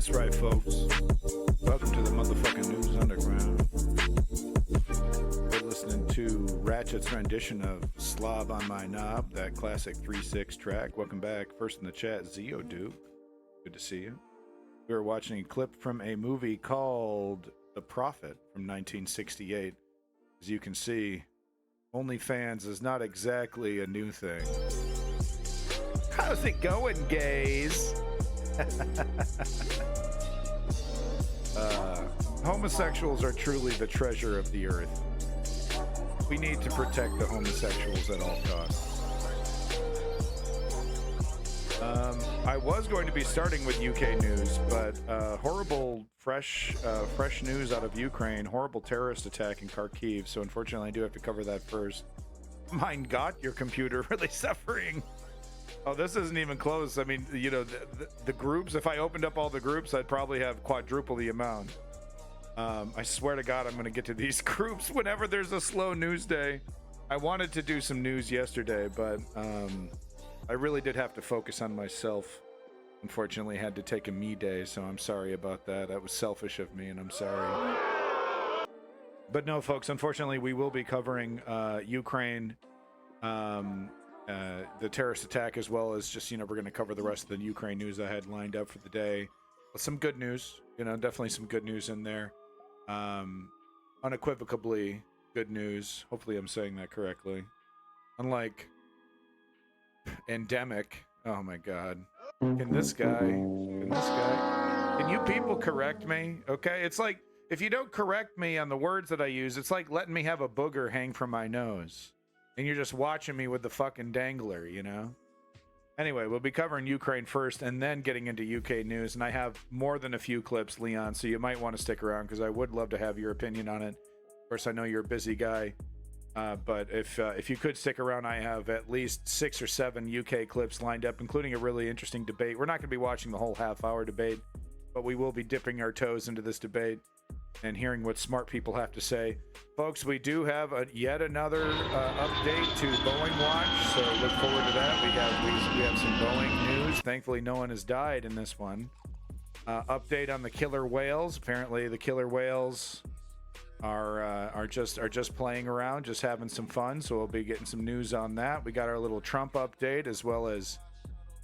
That's right, folks. Welcome to the motherfucking News Underground. We're listening to Ratchet's rendition of Slob on My Knob, that classic 3/6 track. Welcome back. First in the chat, Zeoduke. Good to see you. We were watching a clip from a movie called The Prophet from 1968. As you can see, OnlyFans is not exactly a new thing. How's it going, gays? Homosexuals are truly the treasure of the earth. We need to protect the homosexuals at all costs. I was going to be starting with UK news, but horrible, fresh news out of Ukraine. Horrible terrorist attack in Kharkiv. So unfortunately, I do have to cover that first. Mein Gott, your computer really suffering. Oh, this isn't even close. I mean, you know, the groups, if I opened up all the groups, I'd probably have quadruple the amount. I swear to God, I'm going to get to these groups whenever there's a slow news day. I wanted to do some news yesterday, but I really did have to focus on myself. Unfortunately, I had to take a me day, so I'm sorry about that. That was selfish of me, and I'm sorry. But no, folks, unfortunately, we will be covering Ukraine, the terrorist attack, as well as just, you know, we're going to cover the rest of the Ukraine news I had lined up for the day. Some good news, you know, definitely some good news in there. Unequivocally good news. Hopefully I'm saying that correctly. Unlike endemic. Oh my God. Can you people correct me? Okay. It's like, if you don't correct me on the words that I use, it's like letting me have a booger hang from my nose. And you're just watching me with the fucking dangler, you know? Anyway, we'll be covering Ukraine first and then getting into UK news. And I have more than a few clips, Leon, so you might want to stick around because I would love to have your opinion on it. Of course, I know you're a busy guy. But if you could stick around, I have at least 6 or 7 UK clips lined up, including a really interesting debate. We're not going to be watching the whole half-hour debate, but we will be dipping our toes into this debate and hearing what smart people have to say. Folks, we do have yet another update to Boeing Watch, so look forward to that. We have some Boeing news. Thankfully, no one has died in this one. Update on the killer whales. Apparently, the killer whales are just playing around, just having some fun. So we'll be getting some news on that. We got our little Trump update, as well as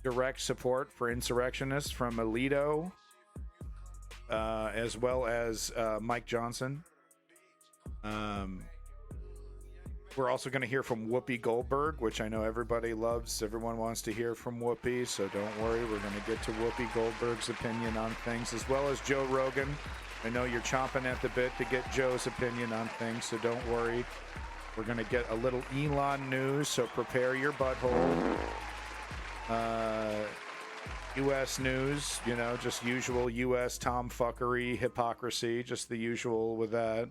direct support for insurrectionists from Alito, as well as Mike Johnson. We're also going to hear from Whoopi Goldberg, which I know everybody loves. Everyone wants to hear from Whoopi, so don't worry. We're going to get to Whoopi Goldberg's opinion on things, as well as Joe Rogan. I know you're chomping at the bit to get Joe's opinion on things, so don't worry. We're going to get a little Elon news, so prepare your butthole. U.S. news, you know, just usual U.S. tomfuckery, hypocrisy, just the usual with that.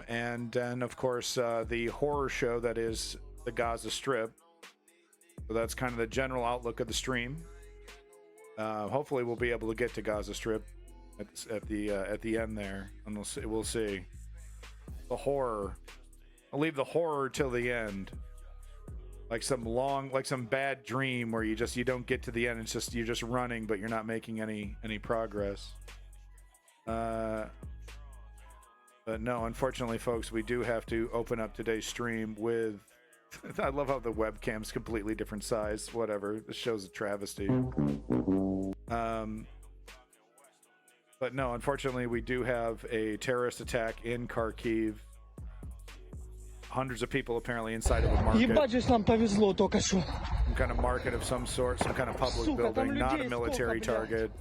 And then, of course, the horror show that is the Gaza Strip. So that's kind of the general outlook of the stream. Hopefully we'll be able to get to Gaza Strip at the end there, and we'll see. The horror. I'll leave the horror till the end. Like some bad dream where you don't get to the end. It's just you're just running, but you're not making any progress. But no, unfortunately, folks, we do have to open up today's stream with. I love how the webcam's completely different size. Whatever, this show's a travesty. But no, unfortunately, we do have a terrorist attack in Kharkiv. Hundreds of people apparently inside of a market. Some kind of market of some sort, some kind of public building, not a military target.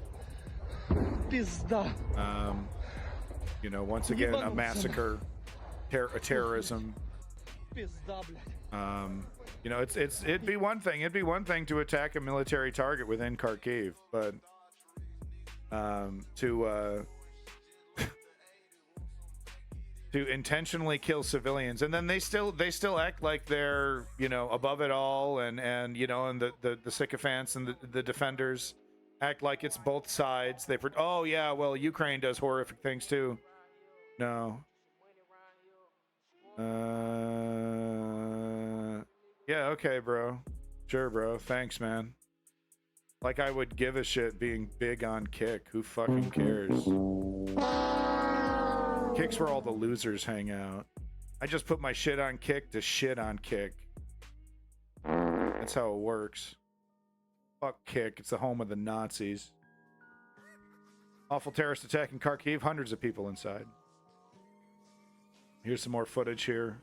You know, once again, a massacre, terrorism. You know, it'd be one thing to attack a military target within Kharkiv, but to intentionally kill civilians, and then they still act like they're, you know, above it all, and you know, and the sycophants and the defenders act like it's both sides. Oh yeah, well, Ukraine does horrific things too. No. Yeah, okay, bro. Sure, bro. Thanks, man. Like I would give a shit being big on Kick. Who fucking cares? Kick's where all the losers hang out. I just put my shit on Kick to shit on Kick. That's how it works. Fuck Kick. It's the home of the Nazis. Awful terrorist attack in Kharkiv. Hundreds of people inside. Here's some more footage here.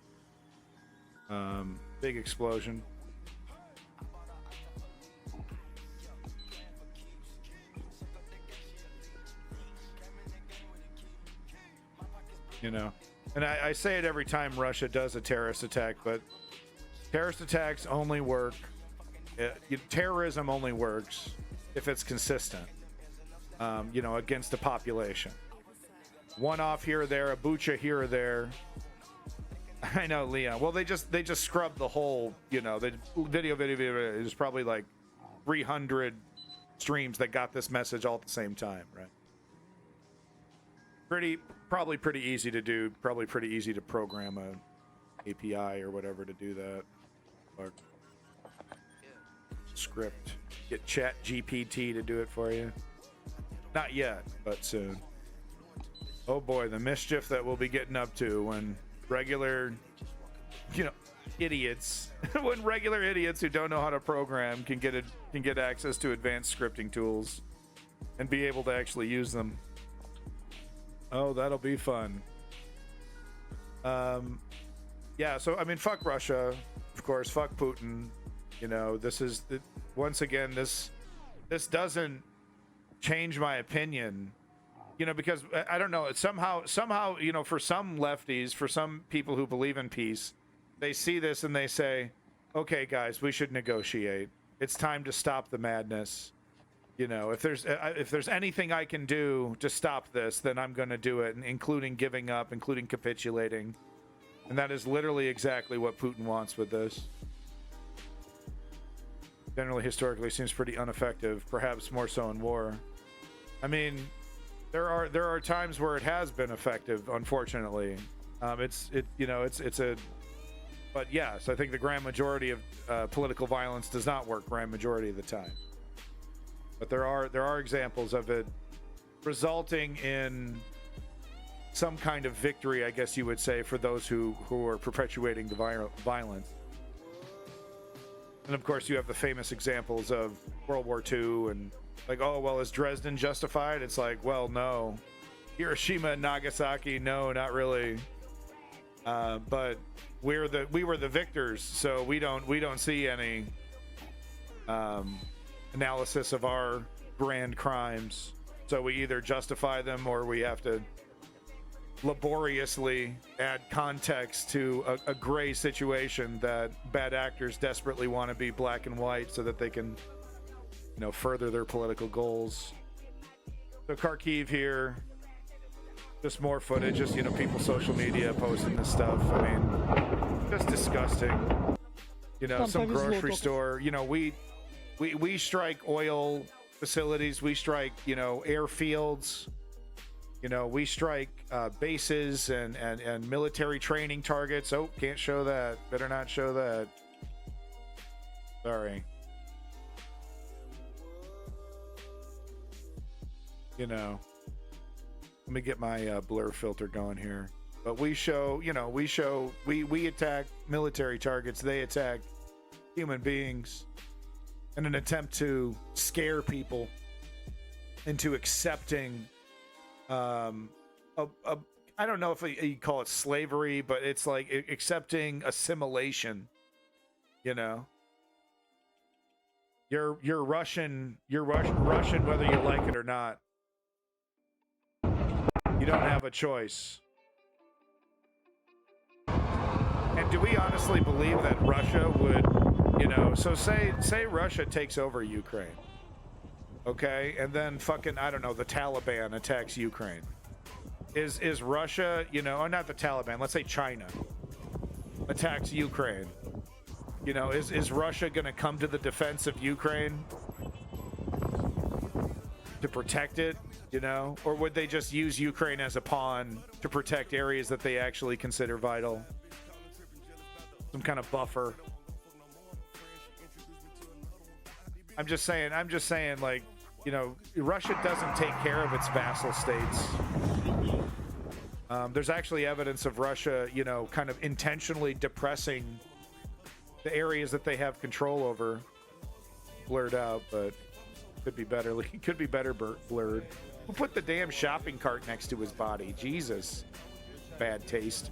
Big explosion. You know, and I say it every time Russia does a terrorist attack, but terrorist attacks only work. Terrorism only works if it's consistent. You know, against the population. One off here or there, a bucha here or there. I know, Leon. Well, they just scrubbed the whole. You know, the video. There's probably like 300 streams that got this message all at the same time, right? Probably pretty easy to do. Probably pretty easy to program a API or whatever to do that. Or script. Get Chat GPT to do it for you. Not yet, but soon. Oh boy, the mischief that we'll be getting up to when regular, you know, idiots, when regular idiots who don't know how to program can get access to advanced scripting tools and be able to actually use them. Oh, that'll be fun. Yeah, so I mean, fuck Russia, of course, fuck Putin. You know, this is once again this doesn't change my opinion. You know, because I don't know, somehow, you know, for some lefties, for some people who believe in peace, they see this and they say, okay, guys, we should negotiate. It's time to stop the madness. You know, if there's anything I can do to stop this, then I'm going to do it, including giving up, including capitulating. And that is literally exactly what Putin wants with this. Generally, historically, seems pretty ineffective, perhaps more so in war. I mean, there are times where it has been effective, unfortunately. But yes, I think the grand majority of political violence does not work grand majority of the time. But there are examples of it resulting in some kind of victory, I guess you would say, for those who are perpetuating the violence. And of course, you have the famous examples of World War II and like, oh, well, is Dresden justified? It's like, well, no. Hiroshima and Nagasaki, no, not really. But we were the victors, so we don't see any analysis of our grand crimes. So we either justify them or we have to laboriously add context to a gray situation that bad actors desperately want to be black and white so that they can, you know, further their political goals. So Kharkiv here, just more footage, just, you know, people social media posting this stuff. I mean, just disgusting. You know, some grocery store, you know, we strike oil facilities, we strike, you know, airfields, you know, we strike bases and military training targets. Oh, can't show that. Better not show that. Sorry. You know, let me get my blur filter going here. But we show, you know, we attack military targets. They attack human beings in an attempt to scare people into accepting I don't know if you call it slavery, but it's like accepting assimilation. You know, you're Russian whether you like it or not. You don't have a choice. And do we honestly believe that Russia would, you know, so say Russia takes over Ukraine, okay, and then fucking, I don't know, the Taliban attacks Ukraine. Is Russia, you know, or not the Taliban, let's say China attacks Ukraine. You know, is Russia going to come to the defense of Ukraine to protect it, you know? Or would they just use Ukraine as a pawn to protect areas that they actually consider vital? Some kind of buffer. I'm just saying, like, you know, Russia doesn't take care of its vassal states. There's actually evidence of Russia, you know, kind of intentionally depressing the areas that they have control over. Blurred out, but could be better. Could be better blurred. Who put the damn shopping cart next to his body? Jesus. Bad taste.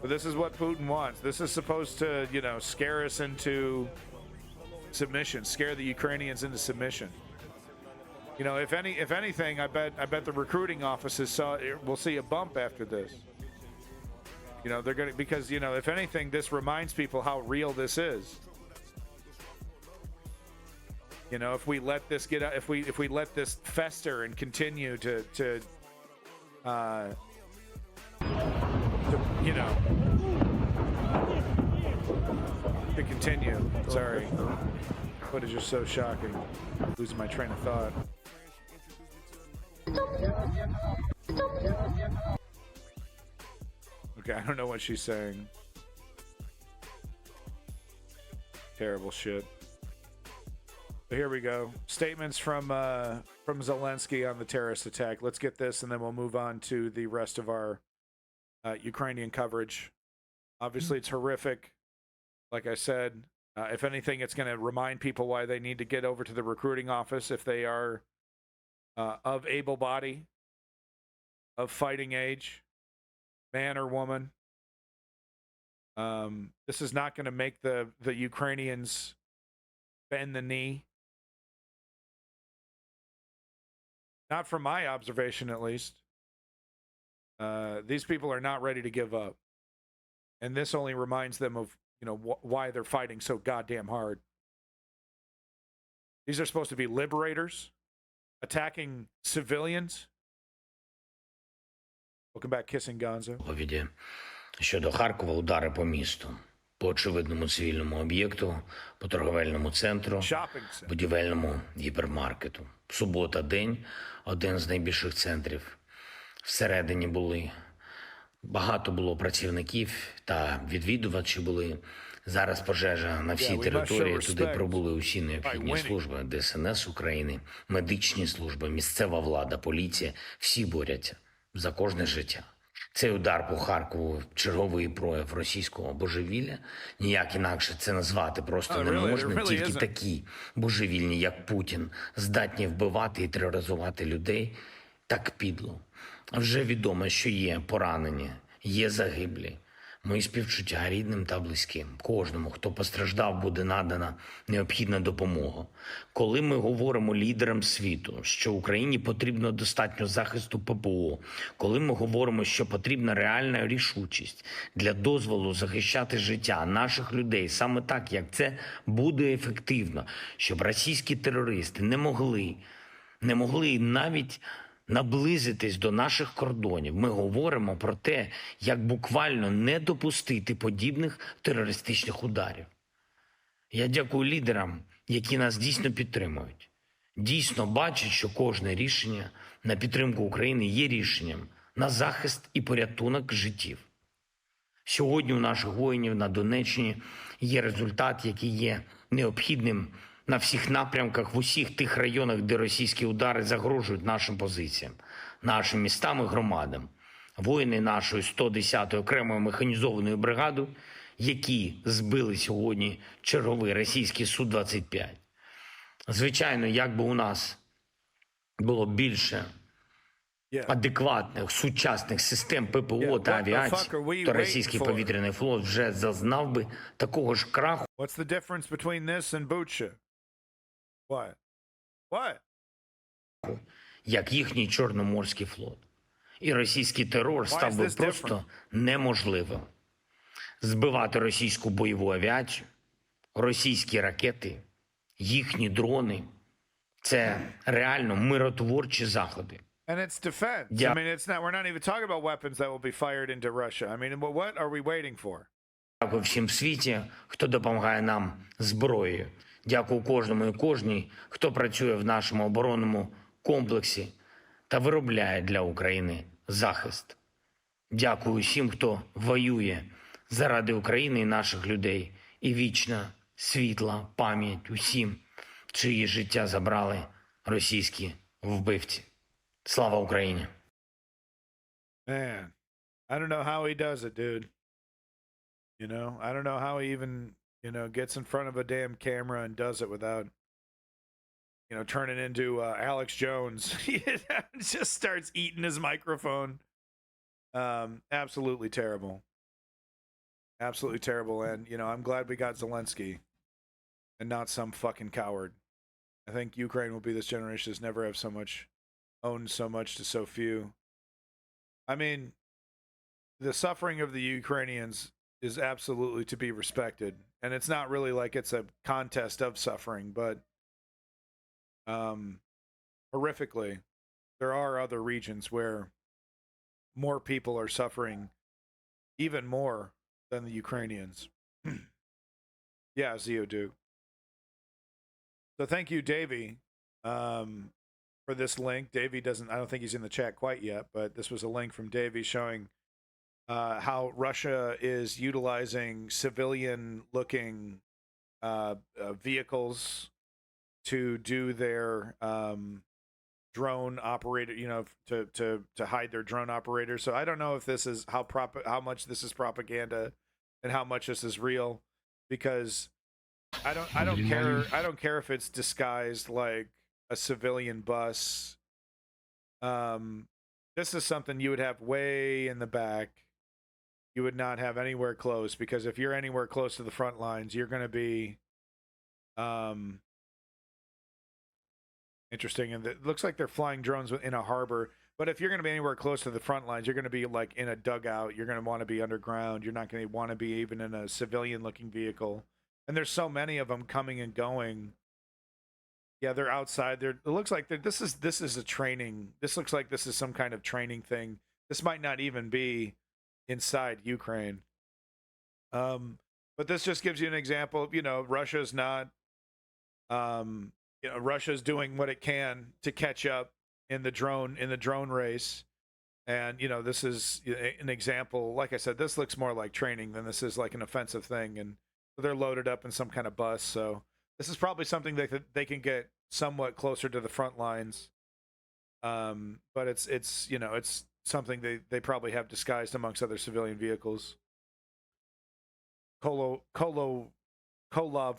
But this is what Putin wants. This is supposed to, you know, scare us into submission, scare the Ukrainians into submission. You know, if anything, I bet the recruiting offices will see a bump after this. You know, they're gonna, because, you know, if anything, this reminds people how real this is. You know, if we let this get, if we let this fester and continue to you know, to continue. Sorry, footage is so shocking. Losing my train of thought. Okay, I don't know what she's saying. Terrible shit. But here we go. Statements from Zelensky on the terrorist attack. Let's get this, and then we'll move on to the rest of our Ukrainian coverage. Obviously, it's horrific. Like I said, if anything, it's going to remind people why they need to get over to the recruiting office if they are of able body, of fighting age, man or woman. This is not going to make the Ukrainians bend the knee. Not from my observation, at least. These people are not ready to give up. And this only reminds them of, you know, why they're fighting so goddamn hard. These are supposed to be liberators, attacking civilians. Welcome back, Kissing Gonzo. Щодо Харкова, удари по місту. По очевидному цивільному об'єкту, по торговельному центру, будівельному гіпермаркету. Субота – день, один з найбільших центрів. Всередині були, багато було працівників та відвідувачі були. Зараз пожежа на всій території, туди прибули усі необхідні служби, ДСНС України, медичні служби, місцева влада, поліція. Всі борються за кожне життя. Цей удар по Харкову – черговий прояв російського божевілля. Ніяк інакше це назвати просто не можна. Тільки такі божевільні, як Путін, здатні вбивати і тероризувати людей так підло. Вже відомо, що є поранені, є загиблі. Мої співчуття рідним та близьким. Кожному, хто постраждав, буде надана необхідна допомога. Коли ми говоримо лідерам світу, що Україні потрібно достатньо захисту ППО, коли ми говоримо, що потрібна реальна рішучість для дозволу захищати життя наших людей, саме так, як це буде ефективно, щоб російські терористи не могли навіть наблизитись до наших кордонів. Ми говоримо про те, як буквально не допустити подібних терористичних ударів. Я дякую лідерам, які нас дійсно підтримують. Дійсно бачать, що кожне рішення на підтримку України є рішенням на захист і порятунок життів. Сьогодні у наших воїнів на Донеччині є результат, який є необхідним на всіх напрямках, в усіх тих районах, де російські удари загрожують нашим позиціям, нашим містам і громадам. Воїни нашої 110-ї окремої механізованої бригади, які збили сьогодні черговий російський Су-25. Звичайно, якби у нас було більше адекватних, сучасних систем ППО та авіації, то російський повітряний флот вже зазнав би такого ж краху. What's the difference between this and Bucha? What? Як їхній Чорноморський флот. І російський терор став би просто неможливим. Збивати російську бойову авіацію, російські ракети, їхні дрони – це реально миротворчі заходи. And it's defense. I mean, it's not. We're not even talking about weapons that will be fired into Russia. I mean, what are we waiting for? Дякую всім світі, хто допомагає нам зброєю. Дякую кожному і кожній, хто працює в нашому оборонному комплексі та виробляє для України захист. Дякую всім, хто воює заради України і наших людей. І вічна світла пам'ять усім, чиї життя забрали російські вбивці. Слава Україні! Man, I don't know how he does it, dude. You know, I don't know how he even, gets in front of a damn camera and does it without, turning into Alex Jones. He just starts eating his microphone. Absolutely terrible. Absolutely terrible. And, I'm glad we got Zelensky and not some fucking coward. I think Ukraine will be this generation that's never have owned so much to so few. I mean, the suffering of the Ukrainians is absolutely to be respected. And it's not really like it's a contest of suffering, but horrifically, there are other regions where more people are suffering even more than the Ukrainians. Yeah, Zeoduke. So thank you, Davey, for this link. Davey I don't think he's in the chat quite yet, but this was a link from Davey showing how Russia is utilizing civilian-looking vehicles to do their drone operator, to hide their drone operators. So I don't know if this is how much this is propaganda and how much this is real, because I don't care if it's disguised like a civilian bus. This is something you would have way in the back. You would not have anywhere close, because if you're anywhere close to the front lines, you're going to be interesting. And it looks like they're flying drones in a harbor. But if you're going to be anywhere close to the front lines, you're going to be like in a dugout. You're going to want to be underground. You're not going to want to be even in a civilian-looking vehicle. And there's so many of them coming and going. Yeah, they're outside. It looks like this is a training. This looks like this is some kind of training thing. This might not even be inside Ukraine. But this just gives you an example. Russia's not. Russia's doing what it can to catch up in the drone race. And, this is an example. Like I said, this looks more like training than this is like an offensive thing. And they're loaded up in some kind of bus. So this is probably something that they can get somewhat closer to the front lines. But it's something they probably have disguised amongst other civilian vehicles. Kolov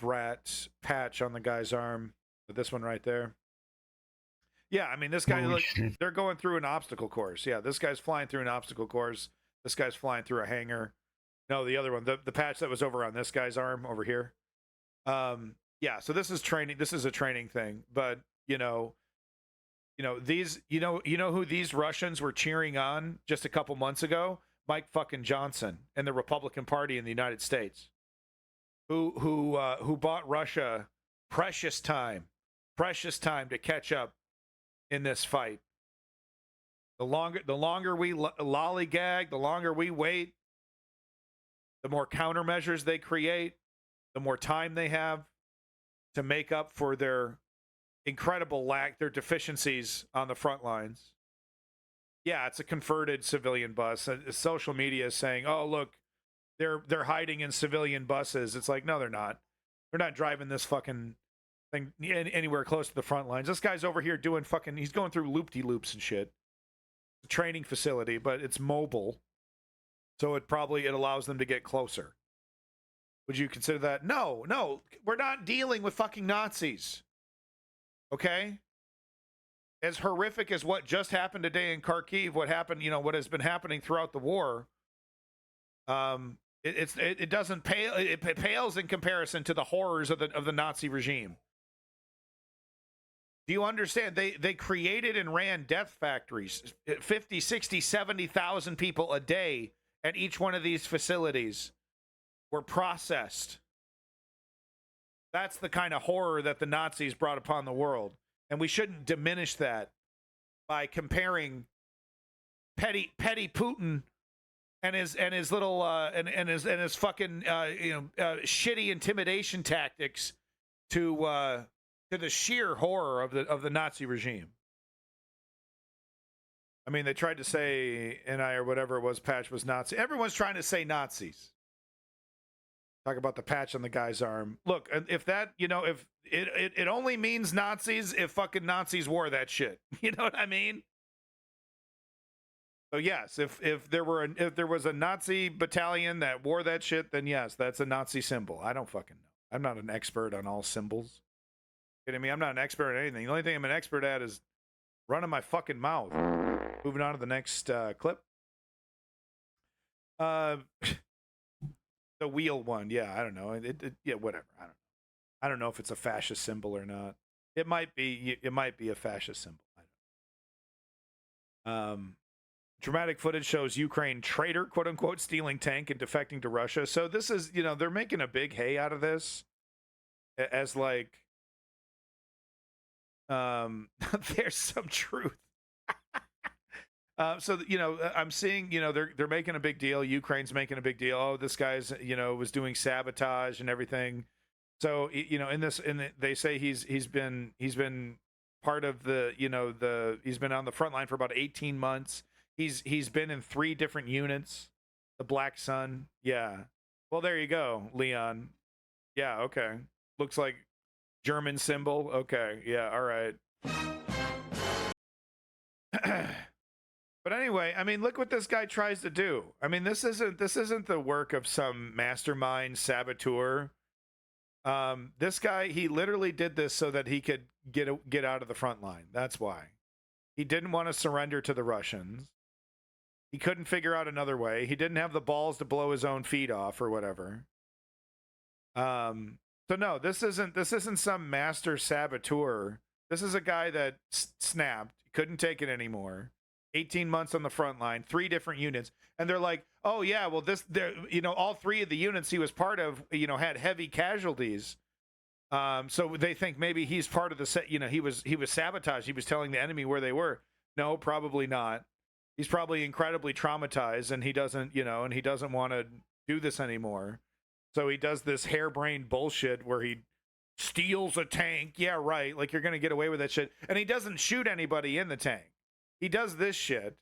rat patch on the guy's arm. This one right there. Yeah, I mean, this guy, they're going through an obstacle course. Yeah, this guy's flying through an obstacle course. This guy's flying through a hangar. No, the other one, the patch that was over on this guy's arm over here. Yeah, so this is training. This is a training thing. But, these, who these Russians were cheering on just a couple months ago? Mike fucking Johnson and the Republican Party in the United States, who bought Russia precious time to catch up in this fight. The longer we lollygag, the longer we wait, the more countermeasures they create, the more time they have to make up for their incredible their deficiencies on the front lines. Yeah, it's a converted civilian bus. Social media is saying, "Oh, look, they're hiding in civilian buses." It's like, no, they're not. They're not driving this fucking thing anywhere close to the front lines. This guy's over here doing he's going through loop-de-loops and shit. It's a training facility, but it's mobile. So it allows them to get closer. Would you consider that? No, we're not dealing with fucking Nazis. Okay? As horrific as what just happened today in Kharkiv, what happened, what has been happening throughout the war, it doesn't pale. It pales in comparison to the horrors of the Nazi regime. Do you understand? They created and ran death factories, 50, 60, 70,000 people a day at each one of these facilities were processed. That's the kind of horror that the Nazis brought upon the world. And we shouldn't diminish that by comparing petty Putin and his little and his fucking shitty intimidation tactics to the sheer horror of the Nazi regime. I mean, they tried to say or whatever it was, Patch was Nazi. Everyone's trying to say Nazis. Talk about the patch on the guy's arm. Look, if that, if it only means Nazis if fucking Nazis wore that shit. You know what I mean? So yes, if there was a Nazi battalion that wore that shit, then yes, that's a Nazi symbol. I don't fucking know. I'm not an expert on all symbols. Kidding me? I'm not an expert at anything. The only thing I'm an expert at is running my fucking mouth. Moving on to the next clip. The wheel one, yeah, I don't know. Yeah, whatever. I don't know if it's a fascist symbol or not. It might be. It might be a fascist symbol. Dramatic footage shows Ukraine traitor, quote unquote, stealing tank and defecting to Russia. So this is, they're making a big hay out of this, as like, there's some truth. So I'm seeing, they're making a big deal. Ukraine's making a big deal. Oh, this guy's, was doing sabotage and everything. So they say he's been part of the, he's been on the front line for about 18 months. He's been in 3 different units. The Black Sun, yeah. Well, there you go, Leon. Yeah, okay. Looks like German symbol. Okay, yeah, all right. But anyway, I mean, look what this guy tries to do. I mean, this isn't the work of some mastermind saboteur. This guy, he literally did this so that he could get out of the front line. That's why. He didn't want to surrender to the Russians. He couldn't figure out another way. He didn't have the balls to blow his own feet off or whatever. So no, this isn't some master saboteur. This is a guy that snapped, couldn't take it anymore. 18 months on the front line, 3 different units, and they're like, "Oh yeah, well all 3 of the units he was part of, had heavy casualties." So they think maybe he's part of the he was sabotaged. He was telling the enemy where they were. No, probably not. He's probably incredibly traumatized, and he doesn't want to do this anymore. So he does this harebrained bullshit where he steals a tank. Yeah, right. Like, you're going to get away with that shit. And he doesn't shoot anybody in the tank. He does this shit,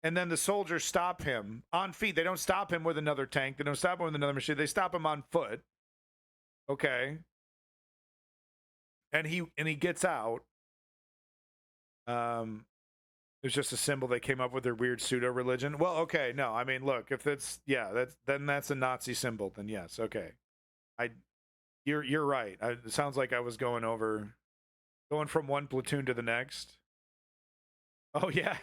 and then the soldiers stop him on feet. They don't stop him with another tank. They don't stop him with another machine. They stop him on foot. Okay. And he gets out. It's just a symbol they came up with, their weird pseudo religion. Well, okay, no, I mean, look, if that's a Nazi symbol, then yes, okay. You're right. It sounds like I was going from one platoon to the next. Oh yeah,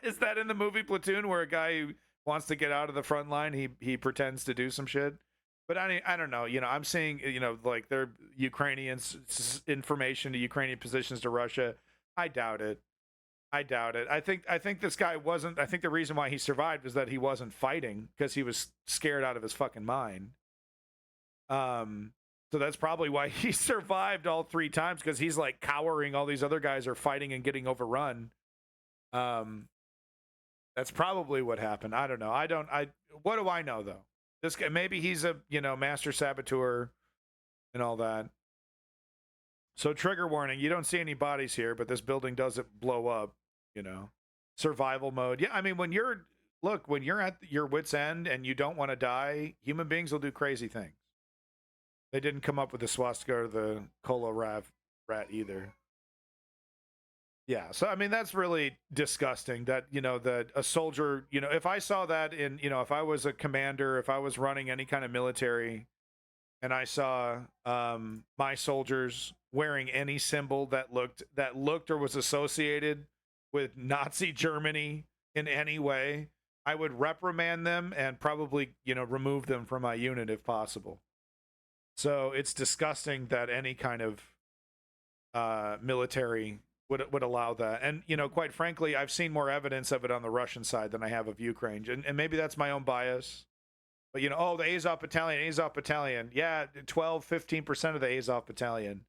is that in the movie Platoon where a guy who wants to get out of the front line, he pretends to do some shit? But I don't know. I'm seeing like their Ukrainians information to Ukrainian positions to Russia. I doubt it. I think this guy wasn't. I think the reason why he survived is that he wasn't fighting because he was scared out of his fucking mind. So that's probably why he survived all 3 times, because he's like cowering. All these other guys are fighting and getting overrun. That's probably what happened. I don't know. What do I know though? This guy, maybe he's a, master saboteur and all that. So trigger warning, you don't see any bodies here, but this building doesn't blow up, survival mode. Yeah. I mean, when you're at your wit's end and you don't want to die, human beings will do crazy things. They didn't come up with the swastika or the Kolo rat either. Yeah, so I mean, that's really disgusting that, that a soldier, if I saw that in, if I was a commander, if I was running any kind of military and I saw my soldiers wearing any symbol that looked or was associated with Nazi Germany in any way, I would reprimand them and probably, remove them from my unit if possible. So it's disgusting that any kind of military would allow that. And, quite frankly, I've seen more evidence of it on the Russian side than I have of Ukraine. And maybe that's my own bias. But, the Azov Battalion. Yeah, 12, 15% of the Azov Battalion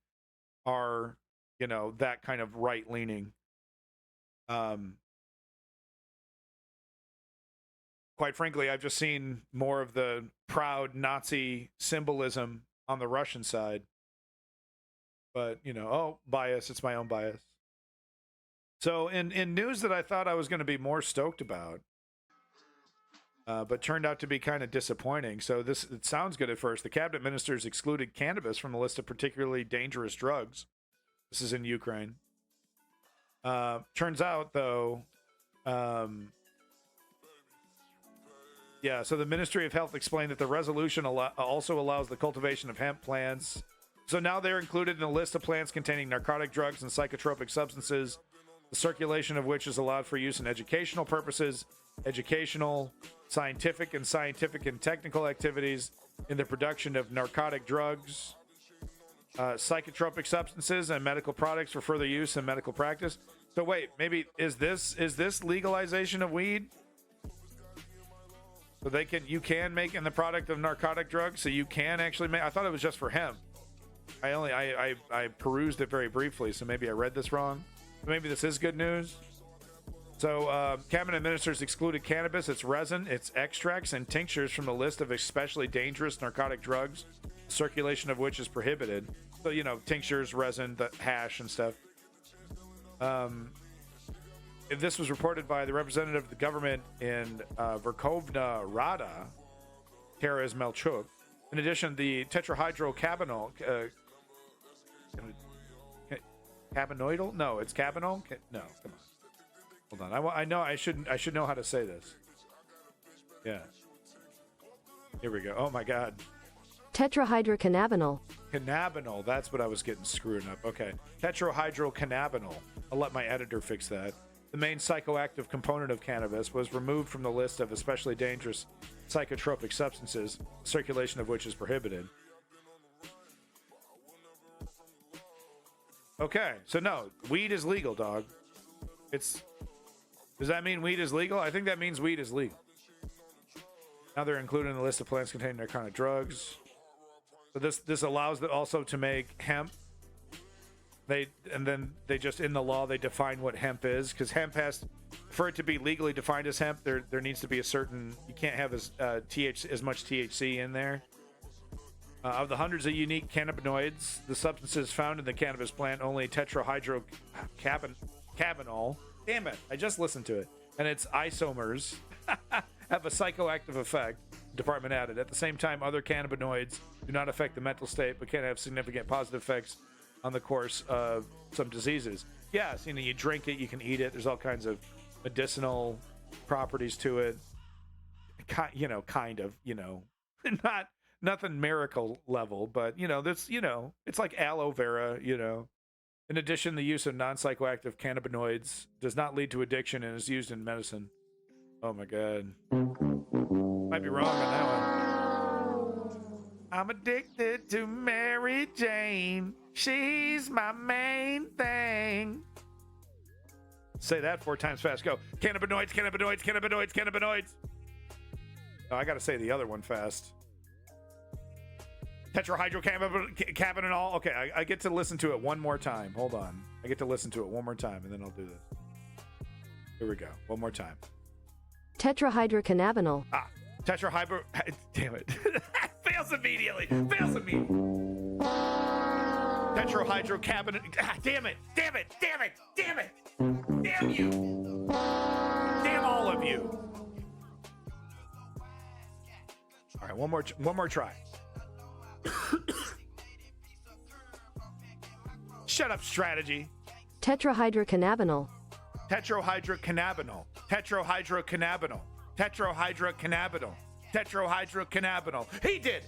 are, that kind of right-leaning. Quite frankly, I've just seen more of the proud Nazi symbolism on the Russian side. But, bias. It's my own bias. So in news that I thought I was going to be more stoked about, but turned out to be kind of disappointing. So it sounds good at first. The cabinet ministers excluded cannabis from the list of particularly dangerous drugs. This is in Ukraine. Turns out, though, so the Ministry of Health explained that the resolution also allows the cultivation of hemp plants. So now they're included in a list of plants containing narcotic drugs and psychotropic substances, the circulation of which is allowed for use in educational purposes, scientific and technical activities, in the production of narcotic drugs, psychotropic substances, and medical products for further use in medical practice. So wait, maybe is this legalization of weed? So you can make in the product of narcotic drugs, so you can actually make. I thought it was just for hemp. I perused it very briefly, so maybe I read this wrong. Maybe this is good news. So cabinet ministers excluded cannabis, its resin, its extracts, and tinctures from the list of especially dangerous narcotic drugs, circulation of which is prohibited. So, tinctures, resin, the hash, and stuff. This was reported by the representative of the government in Verkhovna Rada, Taras Melchuk. In addition, the tetrahydrocannabinol, cannabinoidal? No, it's cannabinol? No, come on. Hold on. I know I should know how to say this. Yeah. Here we go. Oh my God. Tetrahydrocannabinol. Cannabinol. That's what I was getting screwed up. Okay. Tetrahydrocannabinol. I'll let my editor fix that. The main psychoactive component of cannabis was removed from the list of especially dangerous psychotropic substances, circulation of which is prohibited. Okay, so no, weed is legal, dog. Does that mean weed is legal? I think that means weed is legal. Now they're included in the list of plants containing narcotic drugs. So this allows them also to make hemp. Then they just, in the law, they define what hemp is, because hemp for it to be legally defined as hemp, there needs to be a certain, you can't have as much THC in there. Of the hundreds of unique cannabinoids, the substances found in the cannabis plant, only tetrahydrocannabinol, damn it, I just listened to it, and its isomers have a psychoactive effect, the department added. At the same time, other cannabinoids do not affect the mental state, but can have significant positive effects on the course of some diseases. Yes, you drink it, you can eat it. There's all kinds of medicinal properties to it. Kind of, not nothing miracle level, but that's it's like aloe vera. In addition, the use of non-psychoactive cannabinoids does not lead to addiction and is used in medicine. Oh my God, might be wrong on that one. I'm addicted to Mary Jane. She's my main thing. Say that 4 times fast. Go. Cannabinoids, cannabinoids, cannabinoids, cannabinoids. Oh, I got to say the other one fast. Tetrahydrocannabinol. Okay, I get to listen to it one more time. Hold on. I get to listen to it one more time, and then I'll do this. Here we go. One more time. Tetrahydrocannabinol. Damn it. Fails immediately. Tetrahydrocannabinol. Damn it. Damn you. Damn all of you. All right, one more try. Shut up, strategy. Tetrahydrocannabinol. Tetrahydrocannabinol. He did.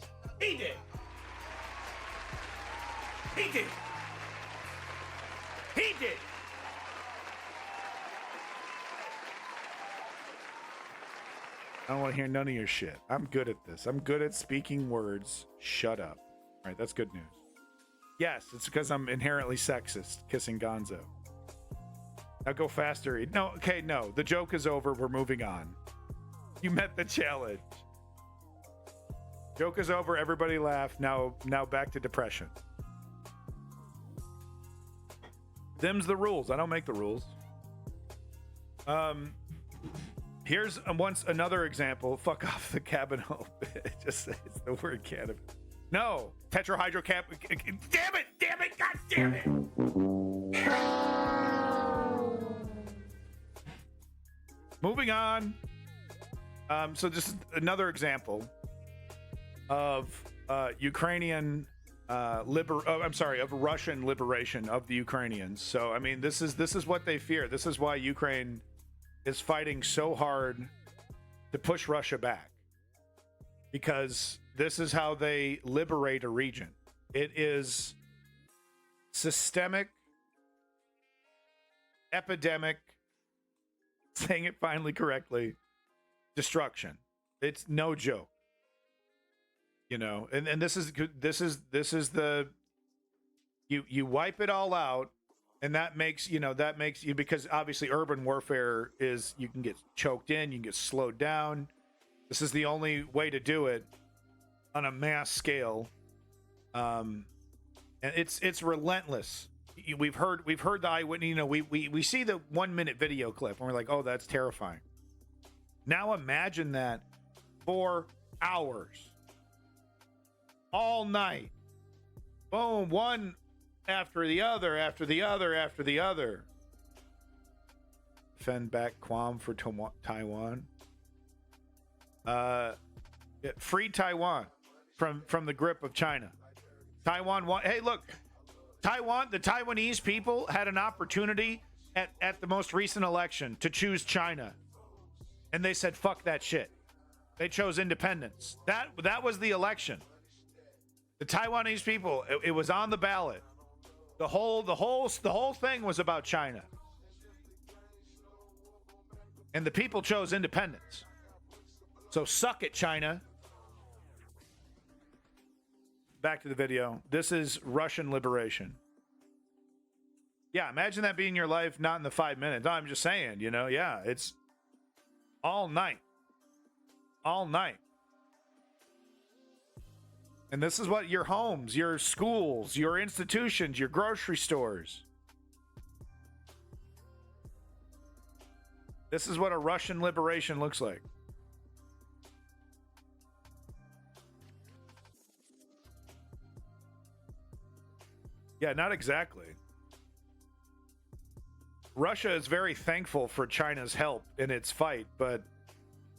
I don't want to hear none of your shit. I'm good at this. I'm good at speaking words. Shut up. All right, that's good news. Yes, it's because I'm inherently sexist, kissing Gonzo. Now go faster. No, the joke is over. We're moving on. You met the challenge. Joke is over. Everybody laugh. Now back to depression. Them's the rules. I don't make the rules. Here's another example. Fuck off the cannabinol. It just says the word cannabis. No, tetrahydrocannabinol. Damn it! God damn it! Moving on. So just another example of Ukrainian of Russian liberation of the Ukrainians. So I mean, this is what they fear. This is why Ukraine is fighting so hard to push Russia back, because this is how they liberate a region. It is systemic, epidemic, saying it finally correctly, destruction. It's no joke. You know, and this is the you wipe it all out, and that makes you, because obviously urban warfare is, you can get choked in, you can get slowed down. This is the only way to do it on a mass scale, and it's relentless. We've heard the eyewitness. You know, we see the 1 minute video clip and we're like, oh, that's terrifying. Now imagine that 4 hours. All night. Boom, one after the other, after the other, after the other. Fend back Guam for Taiwan. Free Taiwan from the grip of China. Taiwan hey, look, Taiwan, the Taiwanese people had an opportunity at the most recent election to choose China. And they said, fuck that shit. They chose independence. That was the election. The Taiwanese people, it was on the ballot. The whole thing was about China. And the people chose independence. So suck it, China. Back to the video. This is Russian liberation. Yeah, imagine that being your life, not in the 5 minutes. No, I'm just saying, yeah, it's all night. All night. And this is what your homes, your schools, your institutions, your grocery stores. This is what a Russian liberation looks like. Yeah, not exactly. Russia is very thankful for China's help in its fight, but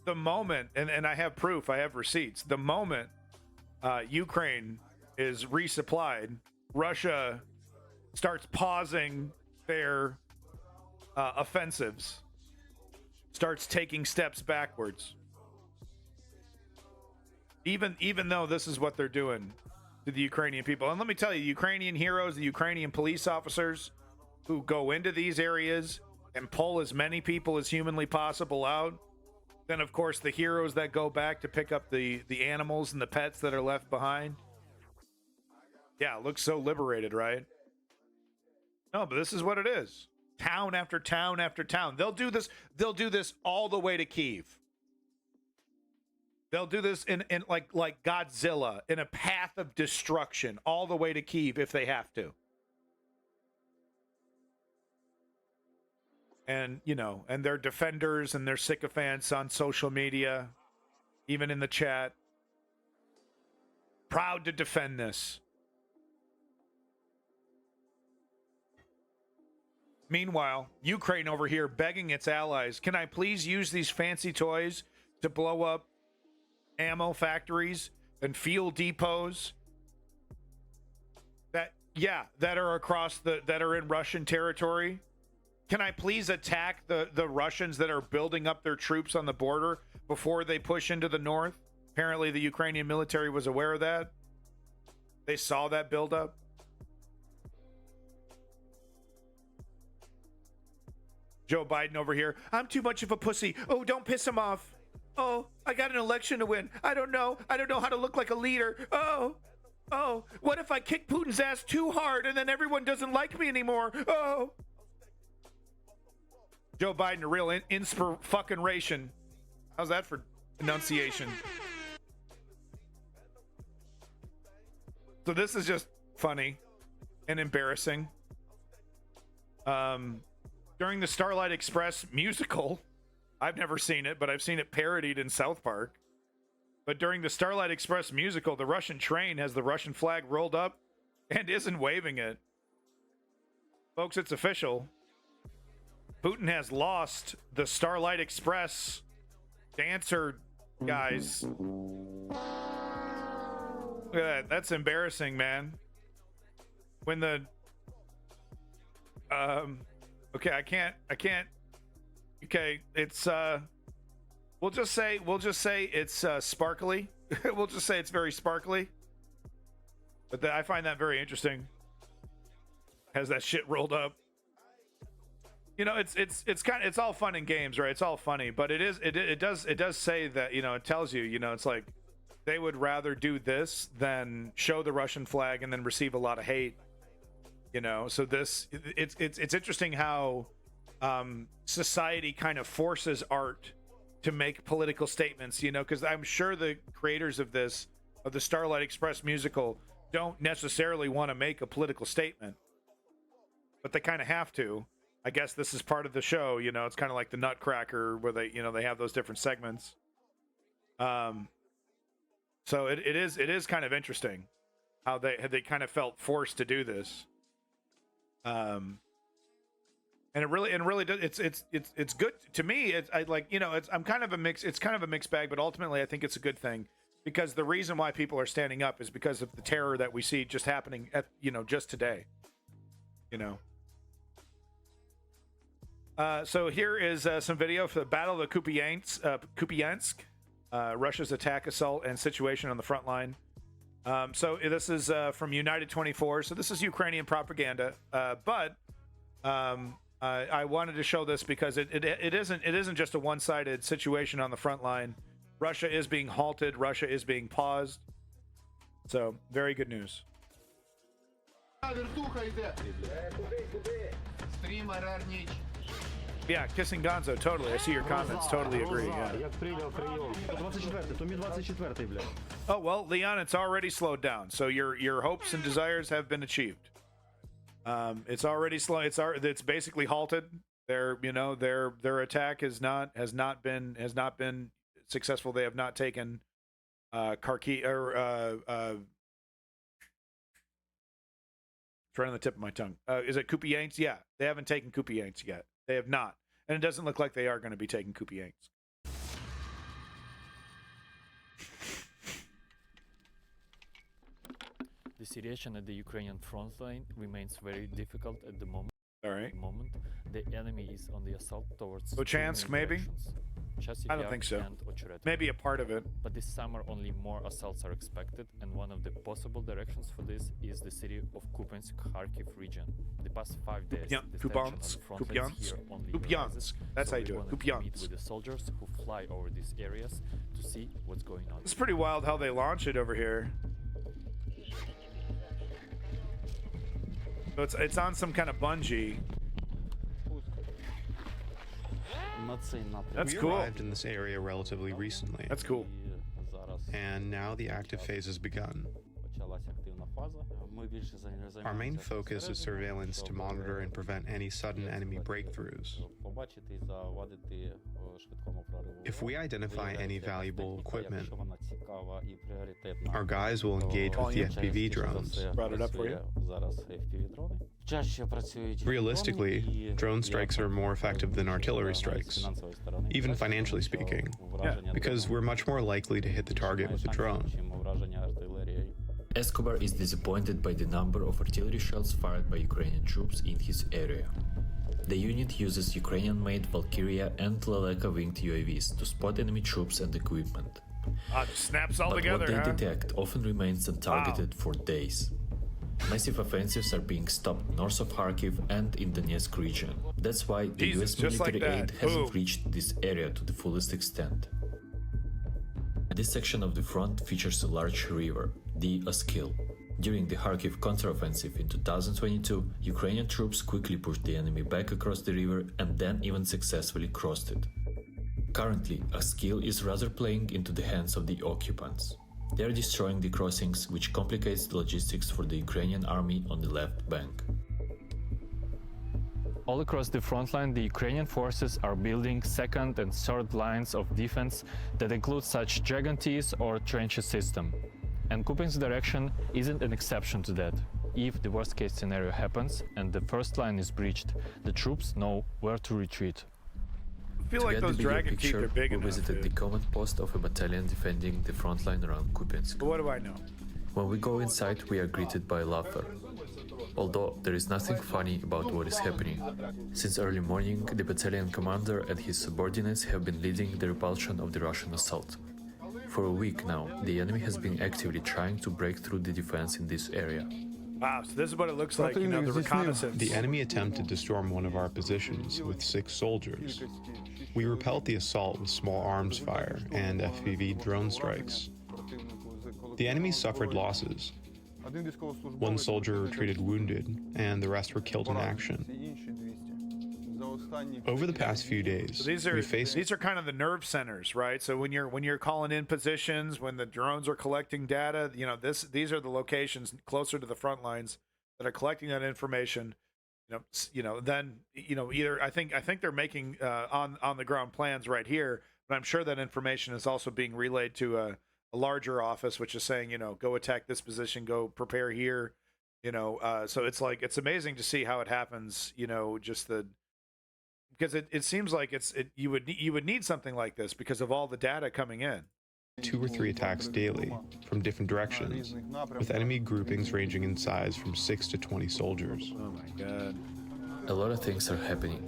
the moment, and I have proof, I have receipts, the moment Ukraine is resupplied, Russia starts pausing their offensives, starts taking steps backwards. Even though this is what they're doing to the Ukrainian people. And let me tell you, Ukrainian heroes, the Ukrainian police officers who go into these areas and pull as many people as humanly possible out. Then, of course, the heroes that go back to pick up the animals and the pets that are left behind. Yeah, it looks so liberated, right? No, but this is what it is. Town after town after town. They'll do this all the way to Kyiv. They'll do this in like Godzilla, in a path of destruction all the way to Kyiv if they have to. And, and their defenders and their sycophants on social media, even in the chat, proud to defend this. Meanwhile, Ukraine over here begging its allies, can I please use these fancy toys to blow up ammo factories and fuel depots that are in Russian territory? Can I please attack the Russians that are building up their troops on the border before they push into the north? Apparently the Ukrainian military was aware of that. They saw that buildup. Joe Biden over here, I'm too much of a pussy. Oh, don't piss him off. Oh, I got an election to win. I don't know how to look like a leader. Oh, what if I kick Putin's ass too hard and then everyone doesn't like me anymore? Oh. Joe Biden, a real inspir-fucking-ration. How's that for enunciation? So this is just funny and embarrassing. During the Starlight Express musical, I've never seen it, but I've seen it parodied in South Park. But during the Starlight Express musical, the Russian train has the Russian flag rolled up and isn't waving it. Folks, it's official. Putin has lost the Starlight Express dancer Guys. Look at that. That's embarrassing, man. When the okay, I can't okay, it's we'll just say it's sparkly. We'll just say it's very sparkly. But I find that very interesting. Has that shit rolled up. You know, it's all fun and games, right? It's all funny, but it does say that, you know, it tells you, you know, it's like they would rather do this than show the Russian flag and then receive a lot of hate. You know, so it's interesting how society kind of forces art to make political statements, you know, because I'm sure the creators of the Starlight Express musical don't necessarily want to make a political statement, but they kind of have to. I guess this is part of the show, you know. It's kind of like the Nutcracker, where they, you know, they have those different segments. So it is kind of interesting how they kind of felt forced to do this. And it really does. It's good to me. I like, you know, I'm kind of a mix. It's kind of a mixed bag, but ultimately I think it's a good thing, because the reason why people are standing up is because of the terror that we see just happening at, you know, just today, you know. So here is some video for the Battle of Kupiansk, Russia's attack, assault, and situation on the front line. So this is from United 24. So this is Ukrainian propaganda, but I wanted to show this because it isn't just a one-sided situation on the front line. Russia is being halted. Russia is being paused. So very good news. Yeah, kissing Gonzo, totally. I see your comments. Totally agree. Yeah. Oh well, Leon, it's already slowed down. So your hopes and desires have been achieved. It's already slow. It's basically halted. Their attack has not been successful. They have not taken Kharkiv or it's right on the tip of my tongue. Is it Kupiansk? Yeah, they haven't taken Kupiansk yet. They have not. And it doesn't look like they are going to be taking Kupiansk. The situation at the Ukrainian front line remains very difficult at the moment. All right. The enemy is on the assault towards Ochansk, maybe? I don't think so. Maybe a part of it. But this summer only more assaults are expected, and one of the possible directions for this is the city of Kupiansk, Kharkiv region. The past 5 days, Kupiansk. That's how you do it. Kupiansk. With the soldiers who fly over these areas to see what's going on. It's pretty wild how they launch it over here. So it's on some kind of bungee. That's cool. We arrived in this area relatively recently. That's cool. And now the active phase has begun. Our main focus is surveillance to monitor and prevent any sudden enemy breakthroughs. If we identify any valuable equipment, our guys will engage with the FPV drones. Brought it up for you. Realistically, drone strikes are more effective than artillery strikes, even financially speaking, because we're much more likely to hit the target with a drone. Escobar is disappointed by the number of artillery shells fired by Ukrainian troops in his area. The unit uses Ukrainian-made Valkyria and Leleka winged UAVs to spot enemy troops and equipment. Snaps all but together, what they detect often remains untargeted for days. Massive offensives are being stopped north of Kharkiv and in Donetsk region. That's why the US military aid hasn't reached this area to the fullest extent. This section of the front features a large river, the Oskil. During the Kharkiv counteroffensive in 2022, Ukrainian troops quickly pushed the enemy back across the river and then even successfully crossed it. Currently, Oskil is rather playing into the hands of the occupants. They are destroying the crossings, which complicates the logistics for the Ukrainian army on the left bank. All across the front line, the Ukrainian forces are building second and third lines of defense that include such Dragon-Ts or trenches system. And Kupiansk's direction isn't an exception to that. If the worst-case scenario happens and the first line is breached, the troops know where to retreat. feel like get those the bigger dragon teeth picture, are big we enough. visited the Dude. command post of a battalion defending the front line around Kupiansk. But what do I know? When we go inside, we are greeted by laughter. Although there is nothing funny about what is happening. Since early morning, the battalion commander and his subordinates have been leading the repulsion of the Russian assault. For a week now, the enemy has been actively trying to break through the defense in this area. Wow, so this is what it looks like, you know, the reconnaissance. The enemy attempted to storm one of our positions with 6 soldiers. We repelled the assault with small arms fire and FPV drone strikes. The enemy suffered losses. 1 soldier retreated wounded, and the rest were killed in action. Over the past few days, So these are kind of the nerve centers, right? So when you're calling in positions, when the drones are collecting data, you know, these are the locations closer to the front lines that are collecting that information. Then either I think they're making on the ground plans right here, but I'm sure that information is also being relayed to a larger office, which is saying, go attack this position, go prepare here, so it's like, it's amazing to see how it happens, because it seems like you would need something like this because of all the data coming in. 2 or 3 attacks daily from different directions, with enemy groupings ranging in size from 6 to 20 soldiers. Oh my god. A lot of things are happening.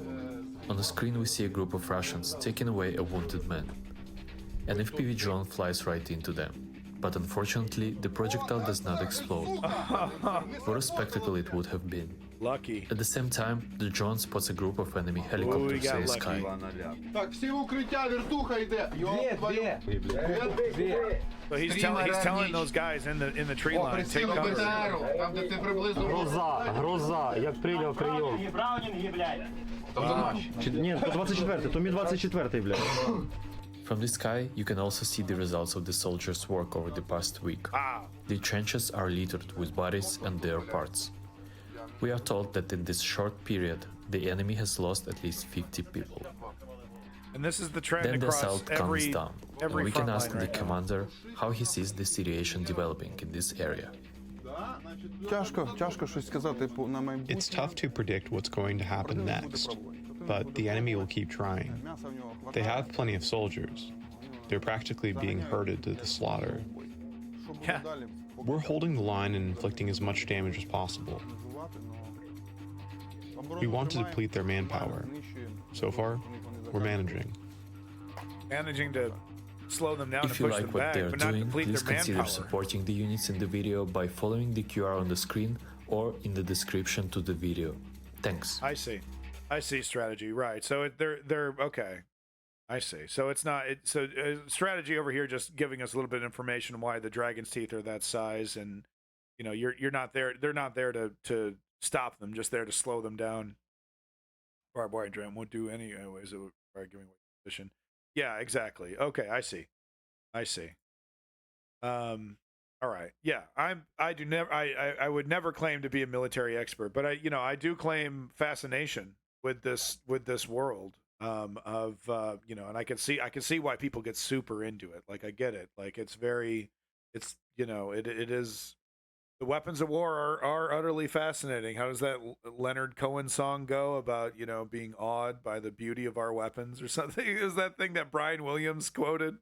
On the screen we see a group of Russians taking away a wounded man. An FPV drone flies right into them. But unfortunately, the projectile does not explode. What a spectacle it would have been. Lucky. At the same time, the drone spots a group of enemy helicopters in the sky. So he's telling those guys in the tree line, take cover. Гроза, як прийняв прийом. Ні, то 24-й, то мій 24-й, блядь. From the sky, you can also see the results of the soldiers' work over the past week. The trenches are littered with bodies and their parts. We are told that in this short period, the enemy has lost at least 50 people. And this is the trend Then the across assault comes down, and we can ask the right now. commander how he sees the situation developing in this area. It's tough to predict what's going to happen next, but the enemy will keep trying. They have plenty of soldiers. They're practically being herded to the slaughter. Yeah. We're holding the line and inflicting as much damage as possible. We want to deplete their manpower. So far, we're Managing to slow them down If and you push like them what back, they're but not doing, deplete please their consider manpower. supporting the units in the video by following the QR on the screen or in the description to the video. Thanks. I see strategy, right? So they're okay. I see. So it's not strategy over here, just giving us a little bit of information on why the dragon's teeth are that size, and you're not there. They're not there to stop them, just there to slow them down. Barbed wire drum won't do anyways. It would require giving away position. Yeah, exactly. Okay, I see. All right. Yeah, I would never claim to be a military expert, but I do claim fascination with this world and I can see why people get super into it. Like, I get it. Like, it is, the weapons of war are utterly fascinating. How does that Leonard Cohen song go about, being awed by the beauty of our weapons or something? Is that thing that Brian Williams quoted?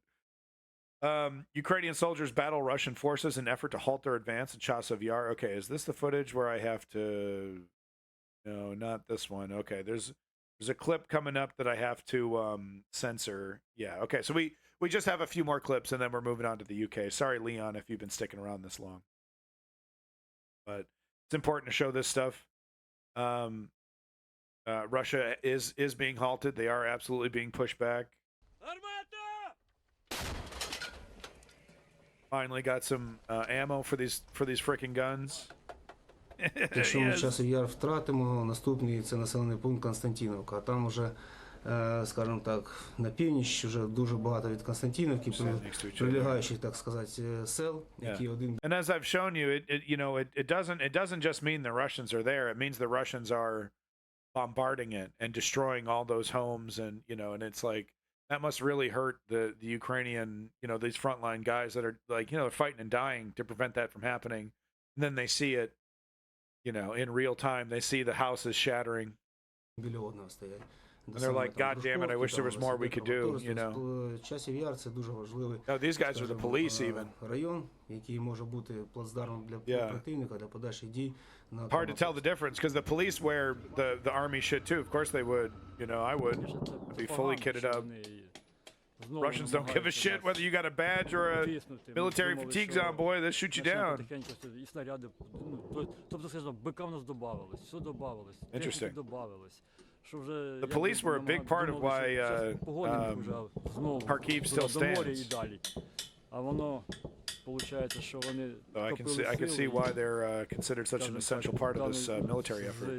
Ukrainian soldiers battle Russian forces in effort to halt their advance in Chasiv Yar. Okay, is this the footage where I have to... No, not this one. Okay, there's a clip coming up that I have to censor. Yeah, okay, so we just have a few more clips and then we're moving on to the UK. Sorry, Leon, if you've been sticking around this long. But it's important to show this stuff. Russia is being halted. They are absolutely being pushed back. Finally got some ammo for these freaking guns. Якщо ми часів яр втратимо, наступний це населений пункт Константинівка. А там уже, скажімо так, на північ вже дуже багато від Константинівки, прилягаючих, так сказати, сел, які один. And as I've shown you, it doesn't just mean the Russians are there. It means the Russians are bombarding it and destroying all those homes, and and it's like, that must really hurt the Ukrainian, these frontline guys that are like, they're fighting and dying to prevent that from happening. And then they see it, in real time. They see the houses shattering. Біля одного стоять. And they're like, God damn it, I wish there was more we could do, you know. Часів Яр – це дуже важливий, No, these guys are the police even. район, який може бути плацдармом для противника, для подальших дій. Hard to tell the difference because the police wear the army shit too. Of course they would. You know, I would. I'd be fully kitted up. Russians don't give a shit whether you got a badge or a military fatigues on, boy. They'll shoot you down. Interesting. The police were a big part of why Kharkiv still stands. I can see why they're considered such an essential part of this military effort.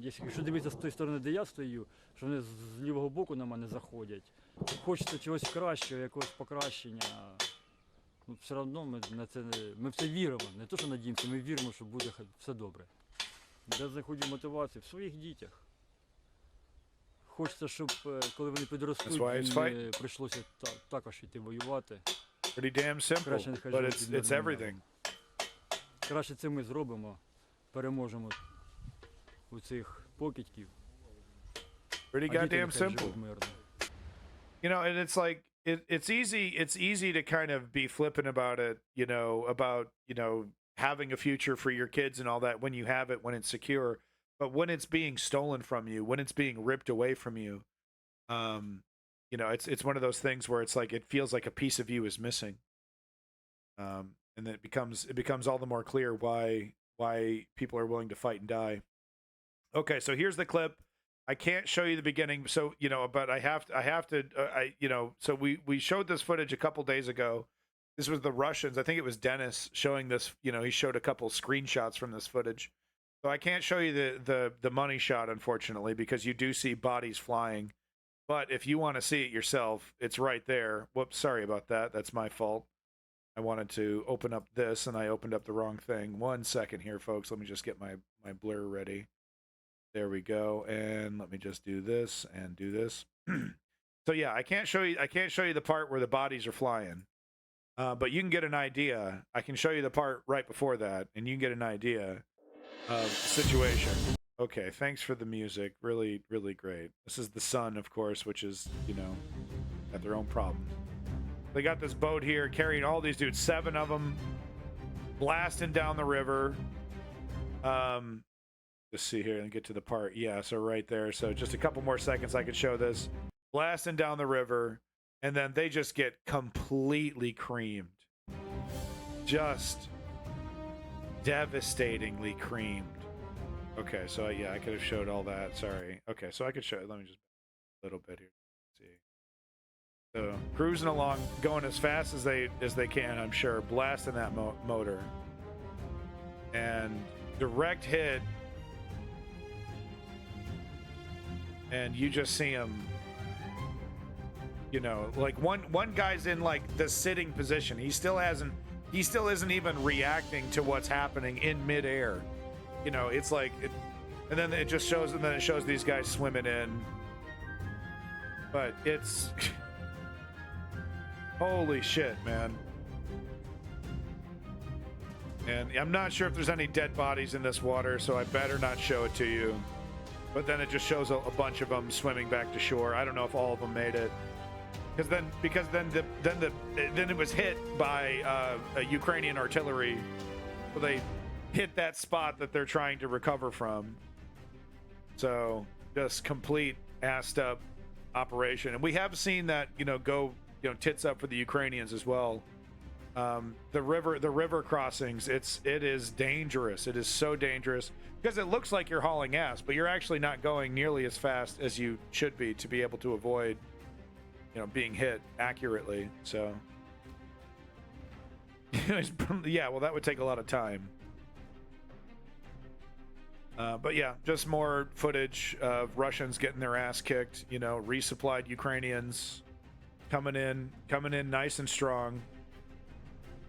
Якщо дивитися з тої сторони, де я стою, що вони з лівого боку на мене заходять, хочеться чогось кращого, якогось покращення. Ну, все одно ми в це віримо. Не то, що надіємося, ми віримо, що буде все добре. Де знаходжу мотивацію? В своїх дітях. Хочеться, щоб коли вони підростуть, їм прийшлося також йти воювати. Pretty damn simple, but it's everything. Краще це ми зробимо, переможемо у цих покидьків. Pretty goddamn simple. You know, and it's like it's easy to kind of be flippant about it, you know, about, you know, having a future for your kids and all that when you have it, when it's secure, but when it's being stolen from you, when it's being ripped away from you, you know, it's one of those things where it's like it feels like a piece of you is missing. And then it becomes all the more clear why people are willing to fight and die. Okay, so here's the clip. I can't show you the beginning, so you know, but I have to, you know, so we showed this footage a couple days ago. This was the Russians. I think it was Dennis showing this. You know, he showed a couple screenshots from this footage. So I can't show you the money shot, unfortunately, because you do see bodies flying. But if you want to see it yourself, it's right there. Whoops, sorry about that. That's my fault. I wanted to open up this, and I opened up the wrong thing. 1 second here, folks. Let me just get my blur ready. There we go. And let me just do this and do this. So yeah, I can't show you the part where the bodies are flying. But you can get an idea. I can show you the part right before that, and you can get an idea of the situation. Okay, thanks for the music. Really, really great. This is the sun, of course, which is, you know, got their own problem. They got this boat here carrying all these dudes, 7 of them, blasting down the river. Let's see here and get to the part. Yeah, so right there. So just a couple more seconds I could show this. Blasting down the river, and then they just get completely creamed. Just devastatingly creamed. Okay, so yeah, I could have showed all that. Sorry. Okay, so I could show. Let me just a little bit here. Let's see. So cruising along, going as fast as they can, I'm sure, blasting that motor, and direct hit. And you just see him, you know, like one guy's in like the sitting position. He still isn't even reacting to what's happening in midair. You know, it's like, and then it just shows, and then it shows these guys swimming in. But it's, holy shit, man. And I'm not sure if there's any dead bodies in this water, so I better not show it to you. But then it just shows a bunch of them swimming back to shore. I don't know if all of them made it, because then it was hit by a Ukrainian artillery. So they hit that spot that they're trying to recover from. So just complete assed up operation, and we have seen that, you know, go, you know, tits up for the Ukrainians as well. The river crossings, it is dangerous. It is so dangerous because it looks like you're hauling ass, but you're actually not going nearly as fast as you should be to be able to avoid, you know, being hit accurately. So yeah, well, that would take a lot of time. But yeah, just more footage of Russians getting their ass kicked, you know, resupplied Ukrainians coming in nice and strong.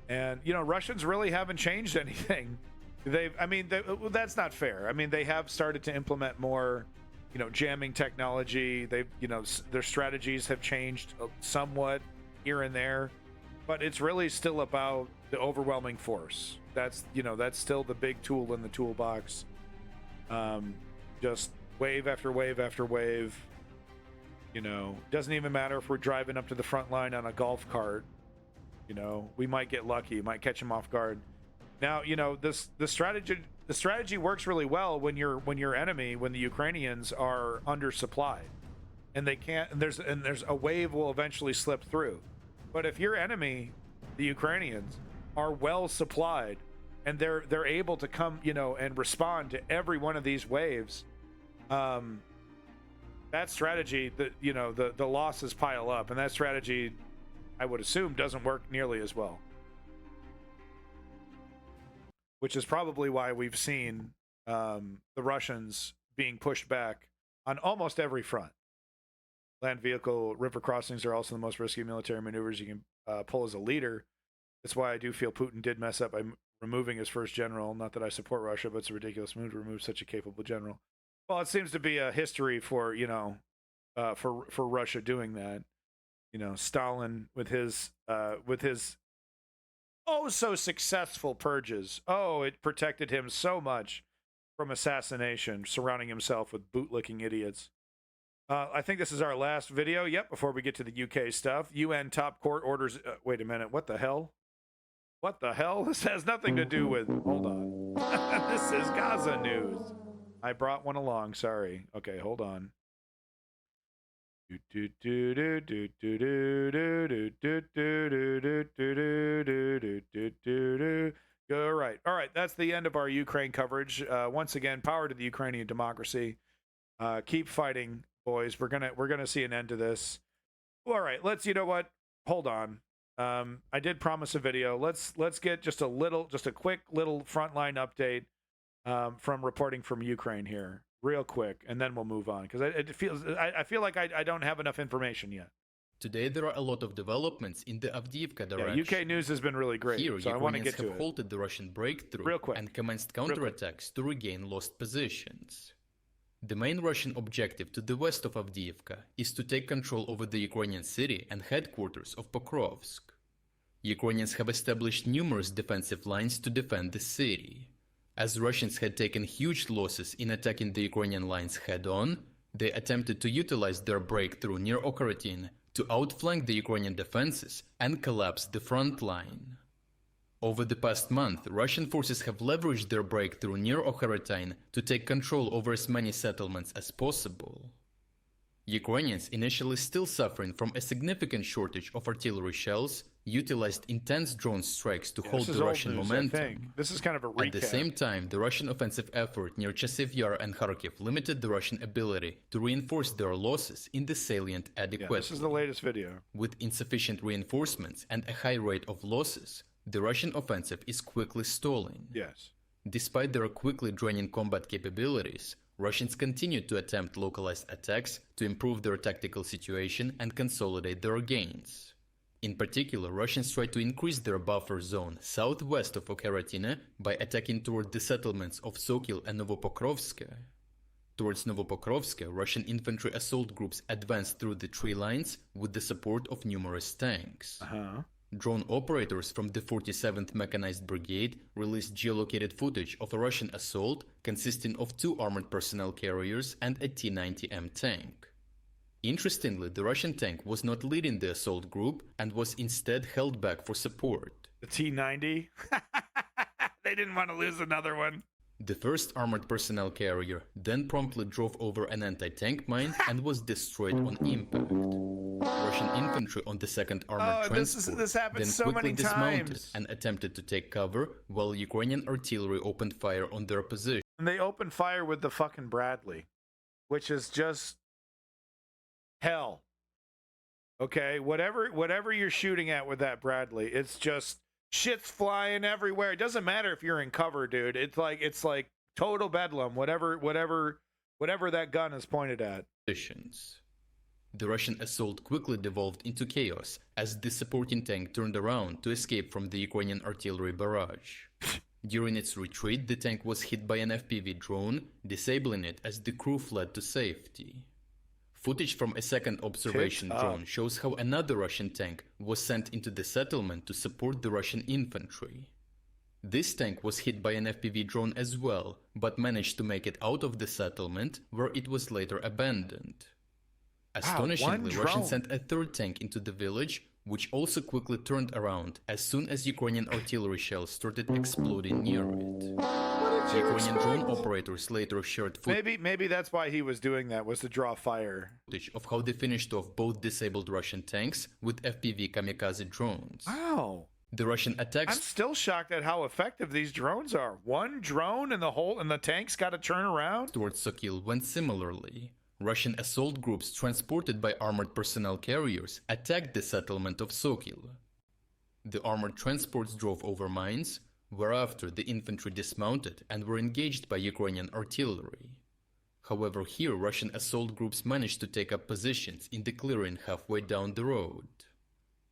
And, you know, Russians really haven't changed anything. That's not fair. I mean, they have started to implement more, you know, jamming technology. You know, their strategies have changed somewhat here and there, but it's really still about the overwhelming force. That's still the big tool in the toolbox. Just wave after wave after wave, You know, doesn't even matter if we're driving up to the front line on a golf cart. You know, we might get lucky, might catch them off guard. Now, you know, the strategy works really well when your enemy, when the Ukrainians are undersupplied, and they can't, and there's a wave will eventually slip through. But if your enemy, the Ukrainians, are well supplied, and they're able to come, you know, and respond to every one of these waves, that strategy, you know, the losses pile up, and that strategy, I would assume, doesn't work nearly as well. Which is probably why we've seen the Russians being pushed back on almost every front. Land vehicle river crossings are also the most risky military maneuvers you can pull as a leader. That's why I do feel Putin did mess up by removing his first general. Not that I support Russia, but it's a ridiculous move to remove such a capable general. Well, it seems to be a history for, you know, for Russia doing that. You know, Stalin with his oh so successful purges. Oh, it protected him so much from assassination, surrounding himself with bootlicking idiots. I think this is our last video. Yep, before we get to the UK stuff. UN top court orders... wait a minute, what the hell? What the hell? This has nothing to do with... Hold on. This is Gaza news. I brought one along, sorry. Okay, hold on. Go right. All right, that's the end of our Ukraine coverage. Once again, power to the Ukrainian democracy. Keep fighting, boys. We're gonna see an end to this. All right, let's. You know what? Hold on. I did promise a video. Let's get just a quick little frontline update from reporting from Ukraine here, real quick, and then we'll move on because I feel like I don't have enough information yet. Today there are a lot of developments in the Avdiivka direction. Yeah, UK news has been really great. Here, so I want to get to have halted the Russian breakthrough real quick. And commenced counterattacks to regain lost positions. The main Russian objective to the west of Avdiivka is to take control over the Ukrainian city and headquarters of Pokrovsk. Ukrainians have established numerous defensive lines to defend the city. As Russians had taken huge losses in attacking the Ukrainian lines head-on, they attempted to utilize their breakthrough near Okaratin to outflank the Ukrainian defenses and collapse the front line. Over the past month, Russian forces have leveraged their breakthrough near Okaratin to take control over as many settlements as possible. Ukrainians, initially still suffering from a significant shortage of artillery shells, utilized intense drone strikes to hold the Russian momentum. This is kind of a recap. At the same time, the Russian offensive effort near Chasiv Yar and Kharkiv limited the Russian ability to reinforce their losses in the salient adequately. This is the latest video. With insufficient reinforcements and a high rate of losses, the Russian offensive is quickly stalling. Yes. Despite their quickly draining combat capabilities, Russians continue to attempt localized attacks to improve their tactical situation and consolidate their gains. In particular, Russians try to increase their buffer zone southwest of Okaratina by attacking toward the settlements of Sokil and Novopokrovsk. Towards Novopokrovsk, Russian infantry assault groups advanced through the tree lines with the support of numerous tanks. Drone operators from the 47th Mechanized Brigade released geolocated footage of a Russian assault consisting of 2 armored personnel carriers and a T-90M tank. Interestingly, the Russian tank was not leading the assault group and was instead held back for support. The T-90? They didn't want to lose another one. The first armored personnel carrier then promptly drove over an anti-tank mine and was destroyed on impact. Russian infantry on the second armored transport then so quickly dismounted and attempted to take cover while Ukrainian artillery opened fire on their position. And they opened fire with the fucking Bradley, which is just hell. Okay, whatever you're shooting at with that Bradley, it's just shit's flying everywhere. It doesn't matter if you're in cover, dude. It's like total bedlam. Whatever that gun is pointed at. The Russian assault quickly devolved into chaos as the supporting tank turned around to escape from the Ukrainian artillery barrage. During its retreat, the tank was hit by an FPV drone, disabling it as the crew fled to safety. Footage from a second observation drone shows how another Russian tank was sent into the settlement to support the Russian infantry. This tank was hit by an FPV drone as well, but managed to make it out of the settlement, where it was later abandoned. Astonishingly, Russia sent a third tank into the village, which also quickly turned around as soon as Ukrainian artillery shells started exploding near it. Ukrainian drone operators later shared maybe that's why he was doing that, was to draw fire. Footage of how they finished off both disabled Russian tanks with FPV kamikaze drones. Wow. The Russian attacks. I'm still shocked at how effective these drones are. One drone and the tank's got to turn around. Towards Sokil went similarly. Russian assault groups transported by armored personnel carriers attacked the settlement of Sokil. The armored transports drove over mines, whereafter the infantry dismounted and were engaged by Ukrainian artillery. However, here Russian assault groups managed to take up positions in the clearing halfway down the road.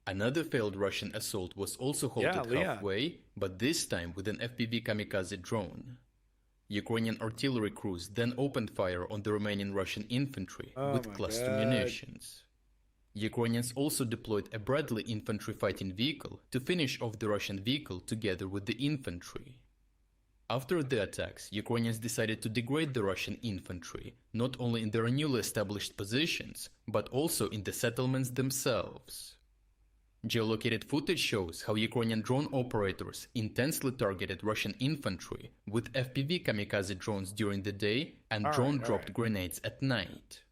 Another failed Russian assault was also halted halfway, but this time with an FPV kamikaze drone. Ukrainian artillery crews then opened fire on the remaining Russian infantry with cluster munitions. Ukrainians also deployed a Bradley infantry fighting vehicle to finish off the Russian vehicle together with the infantry. After the attacks, Ukrainians decided to degrade the Russian infantry, not only in their newly established positions, but also in the settlements themselves. Geolocated footage shows how Ukrainian drone operators intensely targeted Russian infantry with FPV kamikaze drones during the day and drone-dropped grenades at night.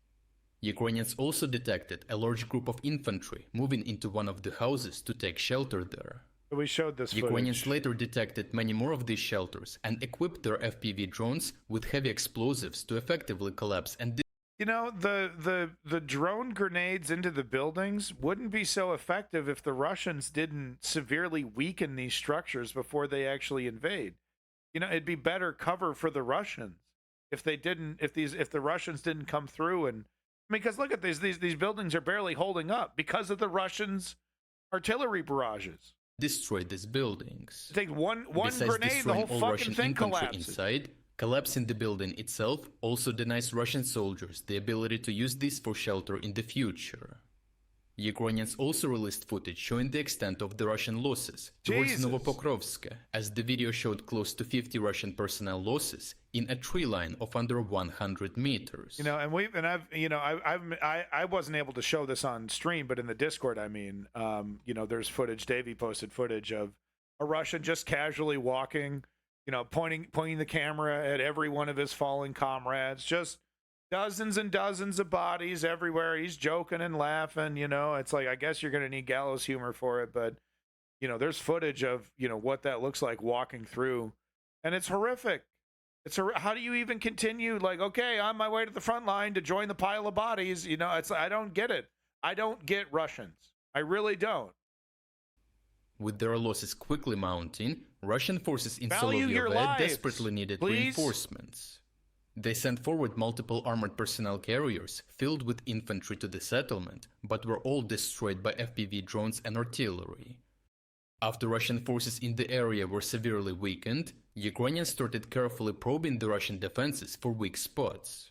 Ukrainians also detected a large group of infantry moving into one of the houses to take shelter there. We showed this footage. Ukrainians later detected many more of these shelters and equipped their FPV drones with heavy explosives to effectively collapse and You know, the drone grenades into the buildings wouldn't be so effective if the Russians didn't severely weaken these structures before they actually invade. You know, it'd be better cover for the Russians if they didn't, if the Russians didn't come through. And I mean, because look at these buildings are barely holding up because of the Russians' artillery barrages. Destroy these buildings. Take one grenade, the whole fucking Russian thing infantry collapses. Inside, collapsing the building itself also denies Russian soldiers the ability to use this for shelter in the future. Ukrainians also released footage showing the extent of the Russian losses towards Novopokrovsk, as the video showed close to 50 Russian personnel losses in a tree line of under 100 meters. You know, I wasn't able to show this on stream, but in the Discord, I mean, you know, there's footage. Davey posted footage of a Russian just casually walking, you know, pointing the camera at every one of his fallen comrades, just dozens and dozens of bodies everywhere. He's joking and laughing, you know. It's like, I guess you're going to need gallows humor for it, but, you know, there's footage of, you know, what that looks like walking through, and it's horrific. How do you even continue? Like, okay, on my way to the front line to join the pile of bodies, you know, it's, I don't get it. I don't get Russians. I really don't. With their losses quickly mounting, Russian forces in Solovyev desperately needed reinforcements. They sent forward multiple armored personnel carriers filled with infantry to the settlement, but were all destroyed by FPV drones and artillery. After Russian forces in the area were severely weakened, Ukrainians started carefully probing the Russian defenses for weak spots.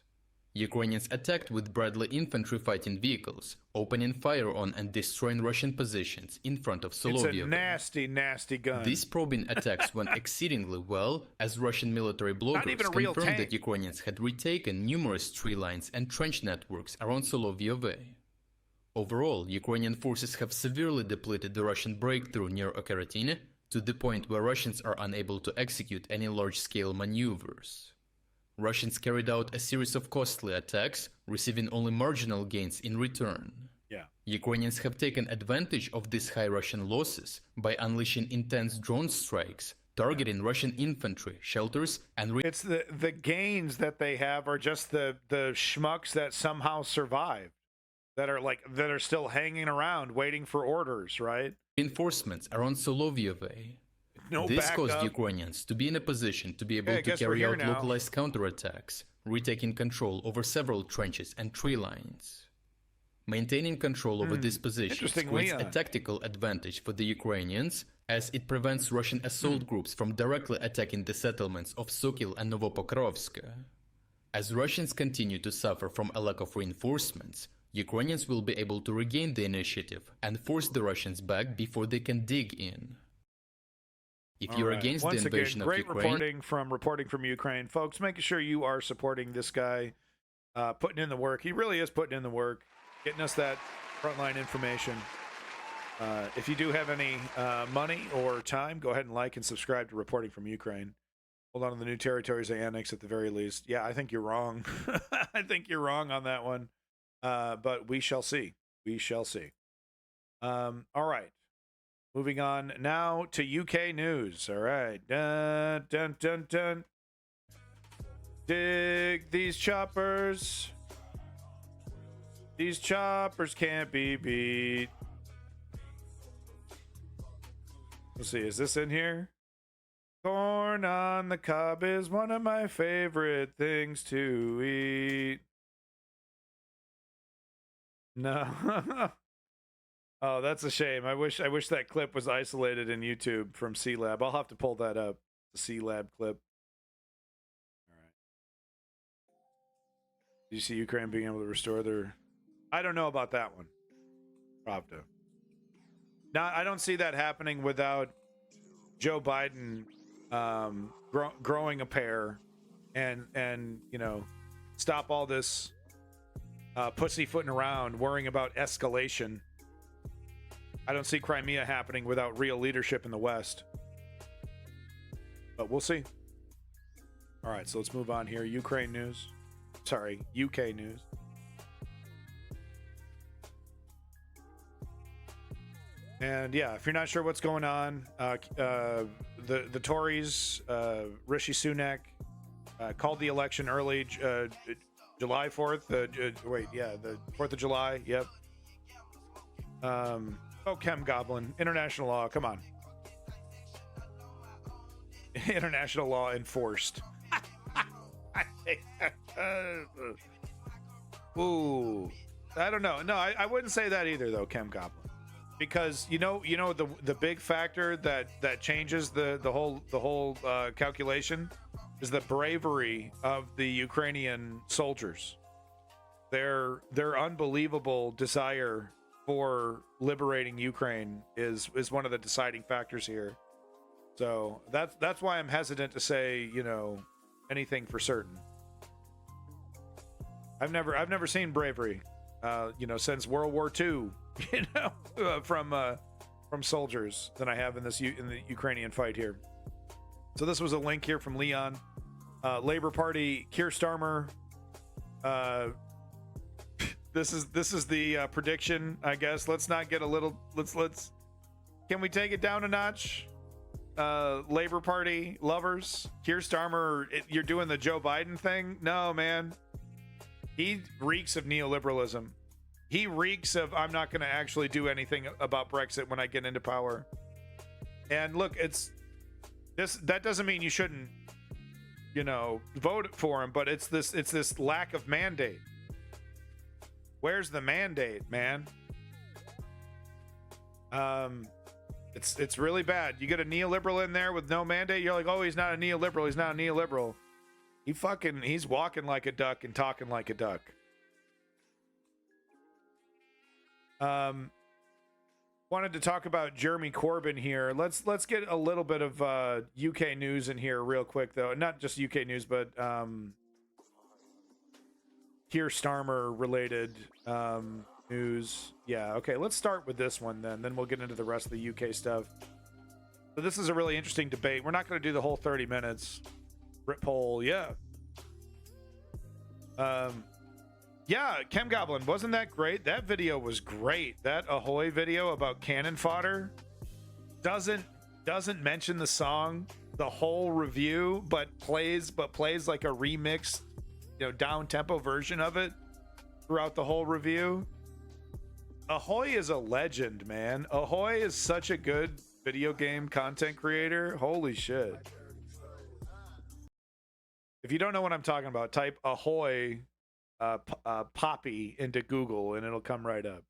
Ukrainians attacked with Bradley infantry fighting vehicles, opening fire on and destroying Russian positions in front of Solovyev. It's a nasty, nasty gun. These probing attacks went exceedingly well, as Russian military bloggers confirmed that Ukrainians had retaken numerous tree lines and trench networks around Solovyev. Overall, Ukrainian forces have severely depleted the Russian breakthrough near Okeratine, to the point where Russians are unable to execute any large-scale maneuvers. Russians carried out a series of costly attacks, receiving only marginal gains in return. Yeah. Ukrainians have taken advantage of these high Russian losses by unleashing intense drone strikes, targeting Russian infantry, shelters, and... It's the gains that they have are just the schmucks that somehow survived, that are still hanging around waiting for orders, right? Reinforcements around Solovyev. This caused Ukrainians to be in a position to be able to carry out localized counterattacks, retaking control over several trenches and tree lines. Maintaining control over these positions creates a tactical advantage for the Ukrainians, as it prevents Russian assault groups from directly attacking the settlements of Sokil and Novopokrovsk. As Russians continue to suffer from a lack of reinforcements, Ukrainians will be able to regain the initiative and force the Russians back before they can dig in. If you're against the invasion of Ukraine... Great reporting from Ukraine. Folks, making sure you are supporting this guy, putting in the work. He really is putting in the work. getting us that frontline information. If you do have any money or time, go ahead and like and subscribe to Reporting from Ukraine. Hold on to the new territories they annex at the very least. Yeah, I think you're wrong. I think you're wrong on that one. But we shall see. We shall see. All right. Moving on now to UK news. All right. Dun, dun, dun, dun. Dig these choppers. These choppers can't be beat. Let's see. Is this in here? Corn on the cob is one of my favorite things to eat. No. Oh, that's a shame. I wish that clip was isolated in YouTube from C-Lab. I'll have to pull that up. The C-Lab clip. All right. Do you see Ukraine being able to restore their... I don't know about that one. Pravda. Now, I don't see that happening without Joe Biden growing a pair and you know, stop all this pussyfooting around, worrying about escalation. I don't see Crimea happening without real leadership in the West. But we'll see. All right, so let's move on here. Ukraine news. Sorry, UK news. And yeah, if you're not sure what's going on, the Tories, Rishi Sunak, called the election early, July 4th. Wait, yeah, the 4th of July. Yep. Oh, Chem Goblin. International law. Come on. International law enforced. Ooh. I don't know. No, I wouldn't say that either, though, Chem Goblin. Because you know the big factor that changes the whole calculation is the bravery of the Ukrainian soldiers. Their unbelievable desire for liberating Ukraine is one of the deciding factors here. So that's why I'm hesitant to say, you know, anything for certain. I've never seen bravery, you know, since World War II, you know, from soldiers than I have in the Ukrainian fight here. So this was a link here from Leon, Labor Party, Keir Starmer. This is the prediction, I guess. Let's not get a little. Let's. Can we take it down a notch? Labor Party lovers, Keir Starmer, you're doing the Joe Biden thing. No, man. He reeks of neoliberalism. He reeks of I'm not going to actually do anything about Brexit when I get into power. And look, it's this. That doesn't mean you shouldn't, you know, vote for him. But it's this lack of mandate. Where's the mandate, man? It's really bad. You get a neoliberal in there with no mandate. You're like, oh, he's not a neoliberal. He's not a neoliberal. He's walking like a duck and talking like a duck. Wanted to talk about Jeremy Corbyn here. Let's get a little bit of UK news in here real quick, though. Not just UK news, but Keir Starmer related news. Yeah, okay, let's start with this one then we'll get into the rest of the UK stuff. So this is a really interesting debate. We're not going to do the whole 30 minutes. Rip poll, yeah. Yeah, Chem Goblin, wasn't that great? That video was great. That Ahoy video about cannon fodder doesn't mention the song the whole review, but plays like a remixed, you know, down tempo version of it throughout the whole review. Ahoy is a legend, man. Ahoy is such a good video game content creator. Holy shit. If you don't know what I'm talking about, type Ahoy Poppy into Google and it'll come right up.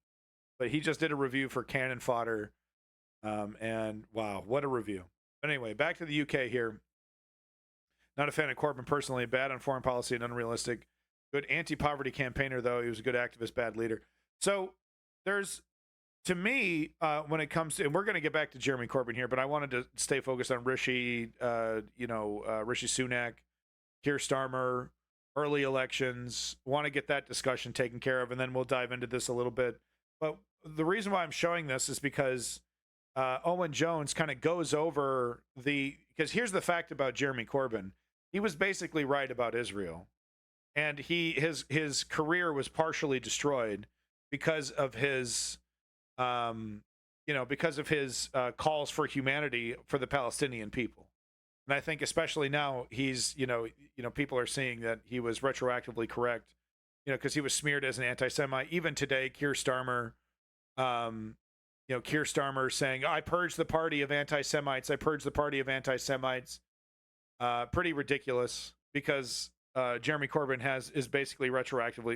But he just did a review for cannon fodder. And wow, what a review. But anyway, back to the UK here. Not a fan of Corbyn personally. Bad on foreign policy and unrealistic. Good anti-poverty campaigner, though. He was a good activist, bad leader. So there's, to me, when it comes to, and we're going to get back to Jeremy Corbyn here, but I wanted to stay focused on Rishi, Rishi Sunak, Keir Starmer, early elections, want to get that discussion taken care of, and then we'll dive into this a little bit. But the reason why I'm showing this is because Owen Jones kind of goes over because here's the fact about Jeremy Corbyn. He was basically right about Israel. And his career was partially destroyed because of his calls for humanity for the Palestinian people. And I think especially now he's people are seeing that he was retroactively correct, because he was smeared as an anti-Semite. Even today, Keir Starmer saying, I purged the party of anti-Semites. I purged the party of anti-Semites. Pretty ridiculous, because Jeremy Corbyn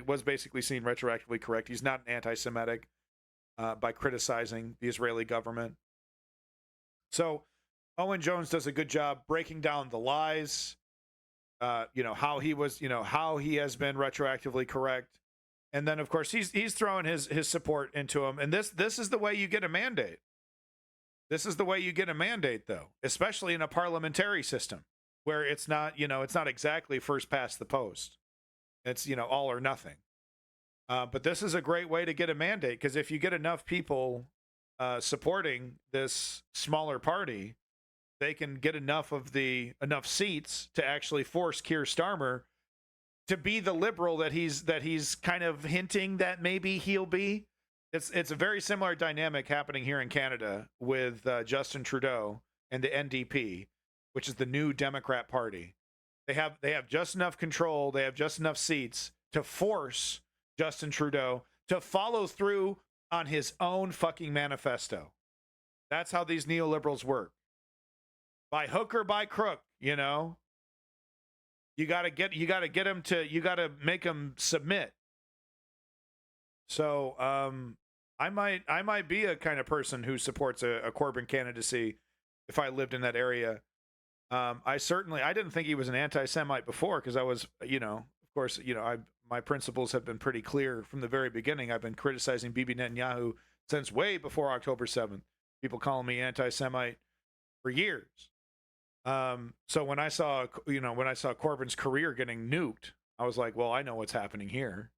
was basically seen retroactively correct. He's not an anti-Semitic by criticizing the Israeli government. So Owen Jones does a good job breaking down the lies, how he has been retroactively correct. And then, of course, he's throwing his support into him. And this is the way you get a mandate. This is the way you get a mandate, though, especially in a parliamentary system where it's not exactly first past the post. It's, all or nothing. But this is a great way to get a mandate, because if you get enough people supporting this smaller party, they can get enough seats to actually force Keir Starmer to be the liberal that he's kind of hinting that maybe he'll be. It's a very similar dynamic happening here in Canada with Justin Trudeau and the NDP, which is the New Democrat Party. They have just enough control, they have just enough seats to force Justin Trudeau to follow through on his own fucking manifesto. That's how these neoliberals work. By hook or by crook, You got to make them submit. So I might be a kind of person who supports a Corbyn candidacy if I lived in that area. I didn't think he was an anti-Semite before, because I was, of course, my principles have been pretty clear from the very beginning. I've been criticizing Bibi Netanyahu since way before October 7th. People calling me anti-Semite for years. So when I saw Corbyn's career getting nuked, I was like, well, I know what's happening here.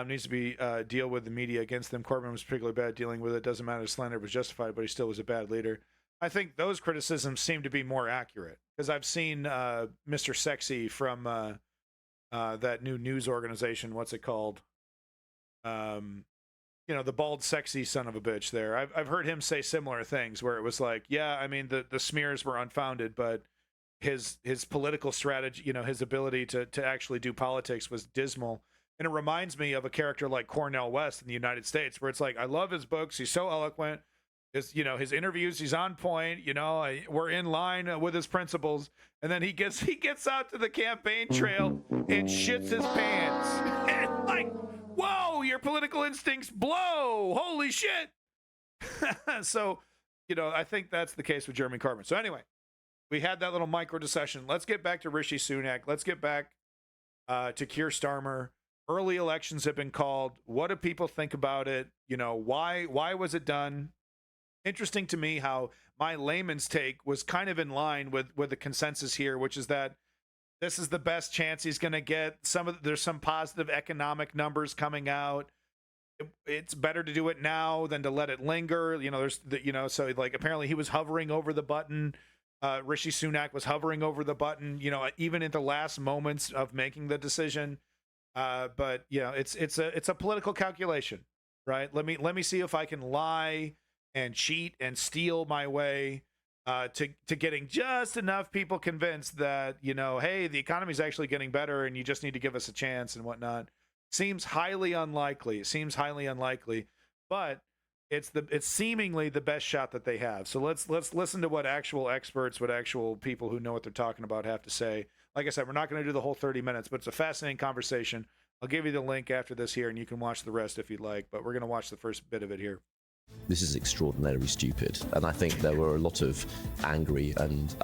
Needs to be deal with the media against them. Corbyn was particularly bad dealing with it. Doesn't matter if slander was justified, but he still was a bad leader. I think those criticisms seem to be more accurate, because I've seen Mr. Sexy from that new news organization. What's it called? The bald, sexy son of a bitch there. I've heard him say similar things where it was like, yeah, I mean, the smears were unfounded, but his political strategy, his ability to actually do politics was dismal. And it reminds me of a character like Cornel West in the United States, where it's like, I love his books. He's so eloquent. His interviews, he's on point. We're in line with his principles. And then he gets out to the campaign trail and shits his pants. And like, whoa, your political instincts blow. Holy shit. So, I think that's the case with Jeremy Corbyn. So anyway, we had that little micro discussion. Let's get back to Rishi Sunak. Let's get back to Keir Starmer. Early elections have been called. What do people think about it? Why was it done? Interesting to me how my layman's take was kind of in line with the consensus here, which is that this is the best chance he's going to get. There's some positive economic numbers coming out. It's better to do it now than to let it linger. So like apparently he was hovering over the button. Rishi Sunak was hovering over the button, even in the last moments of making the decision. But it's a political calculation, right? Let me see if I can lie and cheat and steal my way to getting just enough people convinced that, hey, the economy's actually getting better and you just need to give us a chance and whatnot. Seems highly unlikely. But it's seemingly the best shot that they have. So let's listen to what actual experts, what actual people who know what they're talking about have to say. Like I said, we're not going to do the whole 30 minutes, but it's a fascinating conversation. I'll give you the link after this here, and you can watch the rest if you'd like, but we're going to watch the first bit of it here. This is extraordinarily stupid, and I think there were a lot of angry and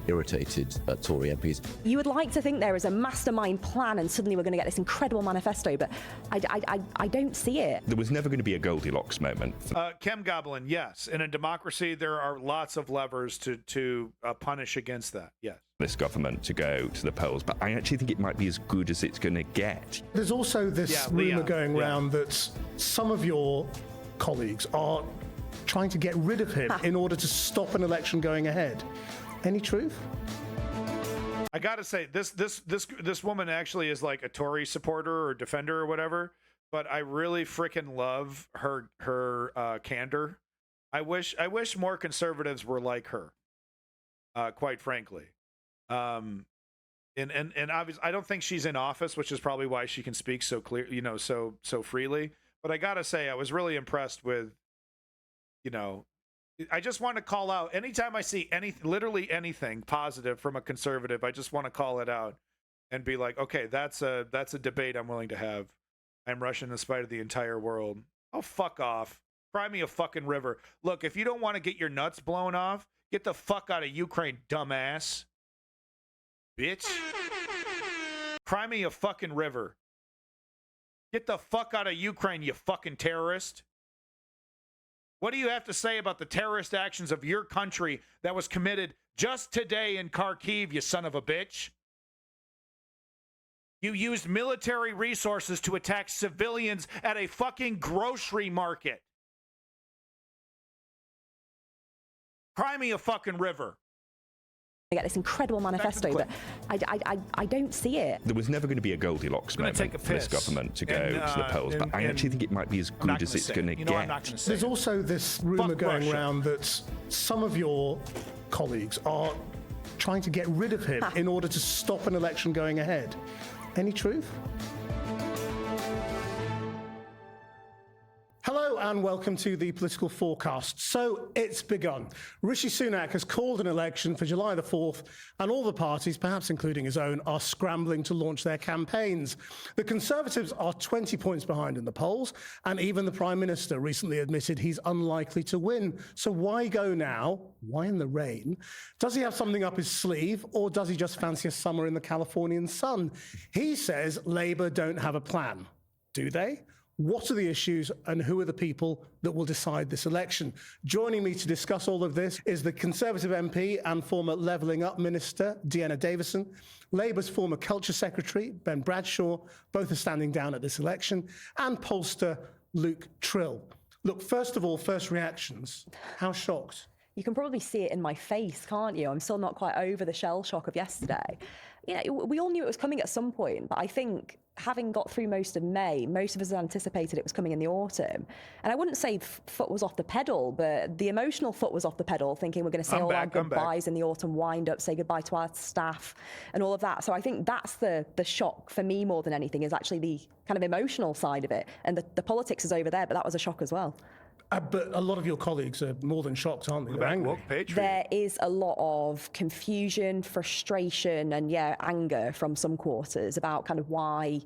irritated Tory MPs. You would like to think there is a mastermind plan and suddenly we're going to get this incredible manifesto, but I don't see it. There was never going to be a Goldilocks moment. Kem Goblin, yes. In a democracy, there are lots of levers to punish against that, yes. this government to go to the polls, but I actually think it might be as good as it's going to get. There's also this rumour going around that some of your colleagues are trying to get rid of him in order to stop an election going ahead. Any truth? I gotta say, this woman actually is like a Tory supporter or defender or whatever, but I really freaking love her candor. I wish more conservatives were like her. Quite frankly, and obviously, I don't think she's in office, which is probably why she can speak so clear, so freely. But I gotta say, I was really impressed with, I just want to call out anytime I see literally anything positive from a conservative. I just want to call it out and be like, okay, that's a debate I'm willing to have. I'm Russian in spite of the entire world. Oh, fuck off. Cry me a fucking river. Look, if you don't want to get your nuts blown off, get the fuck out of Ukraine, dumbass. Bitch. Cry me a fucking river. Get the fuck out of Ukraine, you fucking terrorist. What do you have to say about the terrorist actions of your country that was committed just today in Kharkiv, you son of a bitch? You used military resources to attack civilians at a fucking grocery market. Cry me a fucking river. I get this incredible manifesto, but I don't see it. There was never going to be a Goldilocks moment for this government to go to the polls, but I actually think it might be as good as it's going to get. There's also this rumour going around that some of your colleagues are trying to get rid of him in order to stop an election going ahead. Any truth? Hello and welcome to the Political Forecast. So it's begun. Rishi Sunak has called an election for July the 4th, and all the parties, perhaps including his own, are scrambling to launch their campaigns. The Conservatives are 20 points behind in the polls, and even the Prime Minister recently admitted he's unlikely to win. So why go now? Why in the rain? Does he have something up his sleeve, or does he just fancy a summer in the Californian sun? He says Labour don't have a plan. Do they? What are the issues and who are the people that will decide this election? Joining me to discuss all of this is the Conservative MP and former Levelling Up Minister, Deanna Davison, Labour's former Culture Secretary, Ben Bradshaw, both are standing down at this election, and pollster Luke Trill. Look, first of all, first reactions. How shocked? You can probably see it in my face, can't you? I'm still not quite over the shell shock of yesterday. We all knew it was coming at some point, but I think having got through most of May, most of us anticipated it was coming in the autumn. And I wouldn't say foot was off the pedal, but the emotional foot was off the pedal, thinking we're going to say all our goodbyes in the autumn wind up, say goodbye to our staff and all of that. So I think that's the shock for me more than anything, is actually the kind of emotional side of it. And the politics is over there, but that was a shock as well. But a lot of your colleagues are more than shocked, aren't they? They're angry. There is a lot of confusion, frustration, and anger from some quarters about kind of why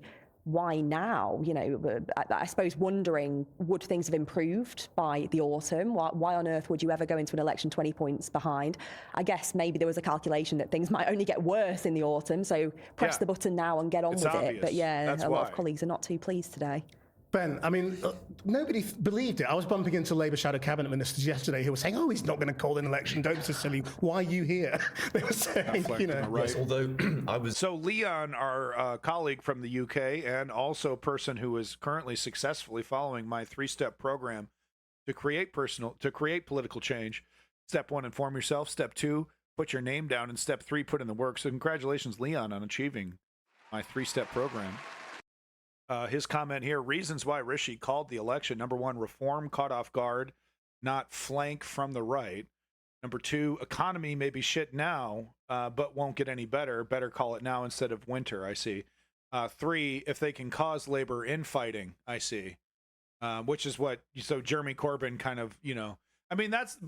now? I suppose wondering, would things have improved by the autumn? Why on earth would you ever go into an election 20 points behind? I guess maybe there was a calculation that things might only get worse in the autumn, so press the button now and get on with it. But a lot of colleagues are not too pleased today. Ben, I mean, nobody believed it. I was bumping into Labour shadow cabinet ministers yesterday who were saying, "Oh, he's not going to call an election. Don't be so silly. Why are you here?" They were saying, right. Yes, although I was so Leon, our colleague from the UK, and also a person who is currently successfully following my 3-step program to create political change. Step 1, inform yourself. Step 2, put your name down, and step 3, put in the work. So congratulations, Leon, on achieving my 3-step program. His comment here, reasons why Rishi called the election. Number 1, reform caught off guard, not flank from the right. Number 2, economy may be shit now, but won't get any better. Better call it now instead of winter, I see. 3, if they can cause labor infighting, I see. Which is what, so Jeremy Corbyn kind of, I mean, that's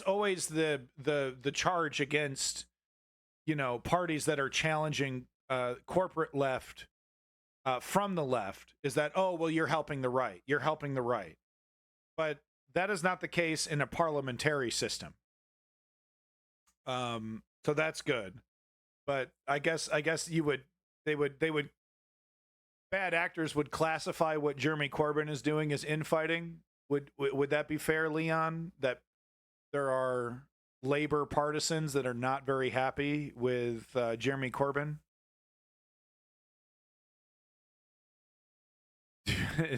always the charge against, parties that are challenging corporate left, from the left, is that, oh, well, you're helping the right. You're helping the right. But that is not the case in a parliamentary system. So that's good. But I guess they would bad actors would classify what Jeremy Corbyn is doing as infighting. Would that be fair, Leon? That there are labor partisans that are not very happy with Jeremy Corbyn.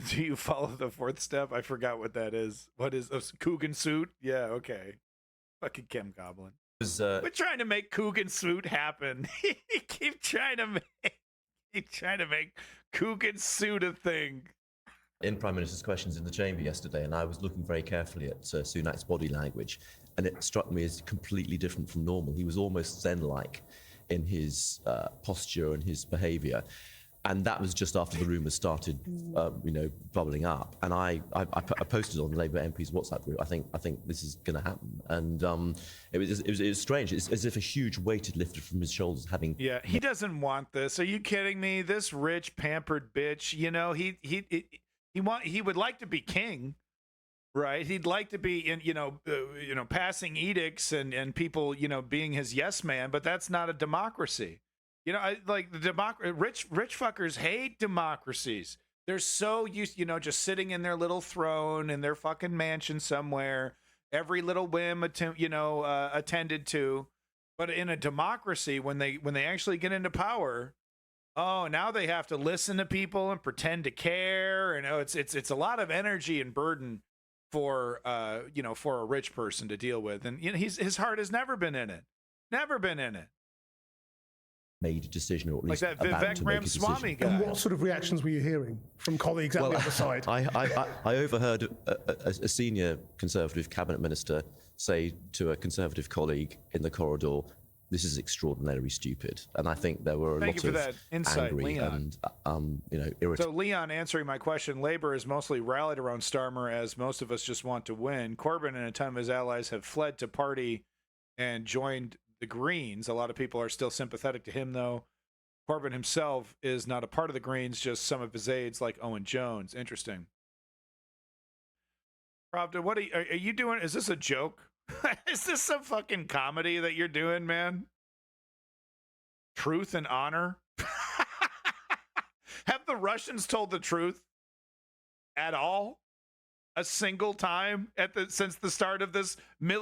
Do you follow the fourth step? I forgot what that is. What is a Coogan suit? Yeah, okay. Fucking Kim Goblin. We're trying to make Coogan suit happen. keep trying to make Coogan suit a thing. In Prime Minister's questions in the chamber yesterday, and I was looking very carefully at Sunak's body language, and it struck me as completely different from normal. He was almost Zen-like in his posture and his behaviour. And that was just after the rumours started, bubbling up. And I posted on the Labour MP's WhatsApp group. I think this is going to happen. And it was strange. It's as if a huge weight had lifted from his shoulders. Yeah, he doesn't want this. Are you kidding me? This rich, pampered bitch. You know, he would like to be king, right? He'd like to be in passing edicts and people being his yes man. But that's not a democracy. You know, like the rich fuckers hate democracies. They're so used, just sitting in their little throne in their fucking mansion somewhere, every little whim, attended to. But in a democracy, when they actually get into power, oh, now they have to listen to people and pretend to care, and it's a lot of energy and burden for for a rich person to deal with, and his heart has never been in it, Made a decision, or at least like that Vivek Ramaswamy guy. And what sort of reactions were you hearing from colleagues on the other side? I overheard a senior Conservative cabinet minister say to a Conservative colleague in the corridor, "This is extraordinarily stupid." And I think there were a lot of that insight, angry Leon. and irritated. So Leon, answering my question, Labour is mostly rallied around Starmer, as most of us just want to win. Corbyn and a ton of his allies have fled to party and joined the Greens. A lot of people are still sympathetic to him, though. Corbyn himself is not a part of the Greens, just some of his aides like Owen Jones. Interesting. Pravda, what are you doing? Is this a joke? Is this some fucking comedy that you're doing, man? Truth and honor? Have the Russians told the truth at all? A single time since the start of this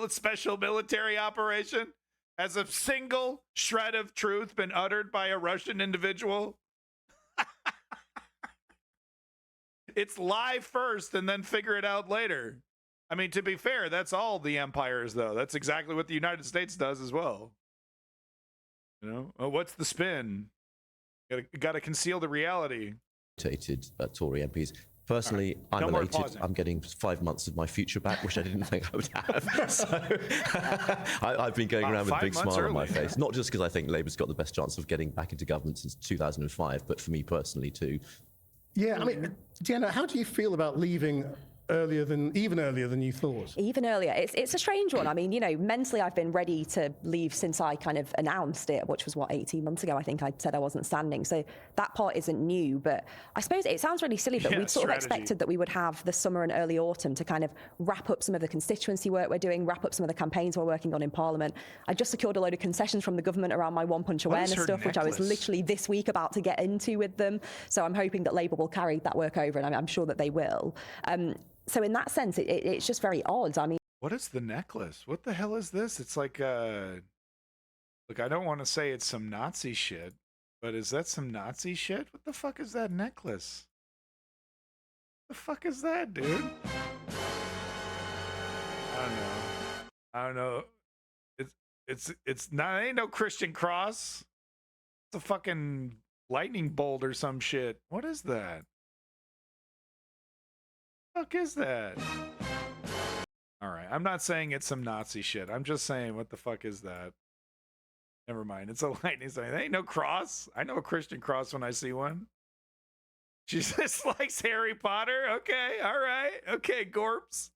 special military operation? Has a single shred of truth been uttered by a Russian individual? It's lie first and then figure it out later. I mean, to be fair, that's all the empires, though. That's exactly what the United States does as well. Oh, what's the spin? Got to conceal the reality. Tory MPs. Personally, right. I'm elated. I'm getting 5 months of my future back, which I didn't think I would have. So I've been going around with a big smile on my face. Not just because I think Labour's got the best chance of getting back into government since 2005, but for me personally too. Yeah, I mean, Deanna, how do you feel about leaving even earlier than you thought? Even earlier. It's a strange one. I mean, mentally I've been ready to leave since I kind of announced it, which was 18 months ago. I think I said I wasn't standing. So that part isn't new, but I suppose it sounds really silly, but we'd sort of expected that we would have the summer and early autumn to kind of wrap up some of the constituency work we're doing, wrap up some of the campaigns we're working on in Parliament. I just secured a load of concessions from the government around my One Punch awareness stuff, which I was literally this week about to get into with them. So I'm hoping that Labour will carry that work over, and I'm sure that they will. So in that sense, it's just very odd. I mean, what is the necklace? What the hell is this? It's like, look, I don't want to say it's some Nazi shit, but is that some Nazi shit? What the fuck is that necklace? What the fuck is that, dude? I don't know. It's not, it ain't no Christian cross. It's a fucking lightning bolt or some shit. What is that? Fuck is that? All right, I'm not saying it's some Nazi shit. I'm just saying, what the fuck is that? Never mind. It's a lightning sign. There ain't no cross. I know a Christian cross when I see one. She just likes Harry Potter. Okay, all right. Okay, Gorps.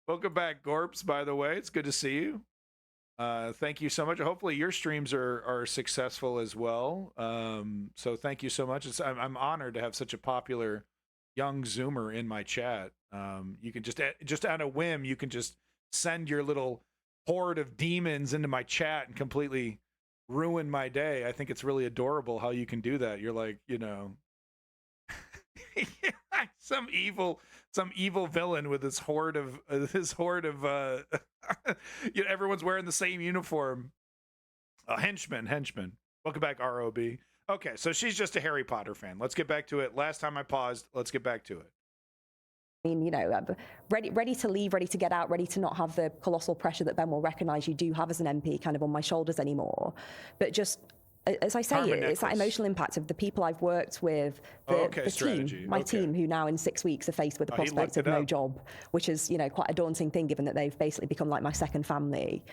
Welcome back, Gorps, by the way. It's good to see you. Thank you so much. Hopefully your streams are successful as well. So thank you so much. I'm honored to have such a popular young Zoomer in my chat. You can just on a whim, you can just send your little horde of demons into my chat and completely ruin my day. I think it's really adorable how you can do that. You're like, some evil villain with his horde of you know, everyone's wearing the same uniform. Henchman. Welcome back, ROB. Okay, so she's just a Harry Potter fan. Let's get back to it. Last time I paused. Let's get back to it. I mean, you know, ready to leave, ready to get out, ready to not have the colossal pressure that Ben will recognise you do have as an MP kind of on my shoulders anymore. But just, as I say, it's that emotional impact of the people I've worked with, the team, my team, who now in 6 weeks are faced with the prospect of no job, which is, you know, quite a daunting thing given that they've basically become like my second family.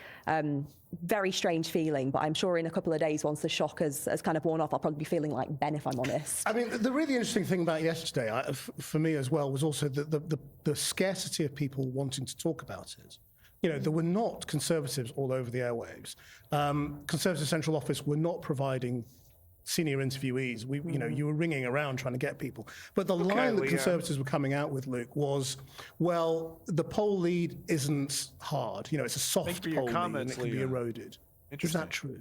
Very strange feeling, but I'm sure in a couple of days, once the shock has kind of worn off, I'll probably be feeling like Ben, if I'm honest. I mean, the really interesting thing about yesterday, for me as well, was also the scarcity of people wanting to talk about it. You know, there were not Conservatives all over the airwaves. Conservative Central Office were not providing senior interviewees. You know, you were ringing around trying to get people. But the line that Conservatives were coming out with, Luke, was, well, the poll lead isn't hard. You know, it's a soft poll lead and it can be eroded. Is that true?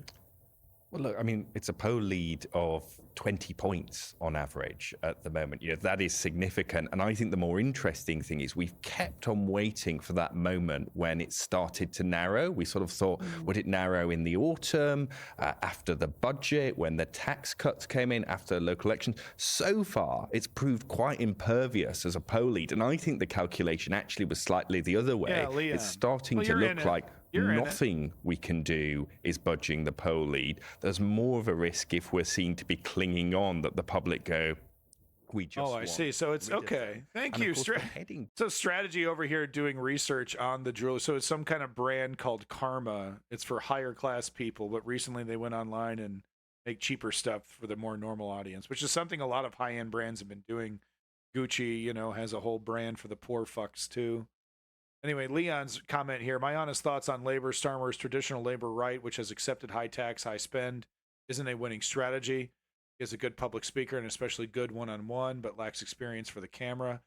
Well, look, I mean, it's a poll lead of 20 points on average at the moment. You know, that is significant. And I think the more interesting thing is we've kept on waiting for that moment when it started to narrow. We sort of thought, would it narrow in the autumn, after the budget, when the tax cuts came in, after local elections? So far, it's proved quite impervious as a poll lead. And I think the calculation actually was slightly the other way. Yeah, Leon. It's starting to look like nothing we can do is budging the poll lead. There's more of a risk if we're seen to be clinging on that the public go, we just I see. So it's okay. Thank you. So strategy over here doing research on the jewelry. So it's some kind of brand called Karma. It's for higher class people, but recently they went online and make cheaper stuff for the more normal audience, which is something a lot of high-end brands have been doing. Gucci, you know, has a whole brand for the poor fucks too. Anyway, Leon's comment here. My honest thoughts on labor. Starmer's traditional labor right, which has accepted high tax, high spend, isn't a winning strategy. He is a good public speaker and especially good one-on-one, but lacks experience for the camera.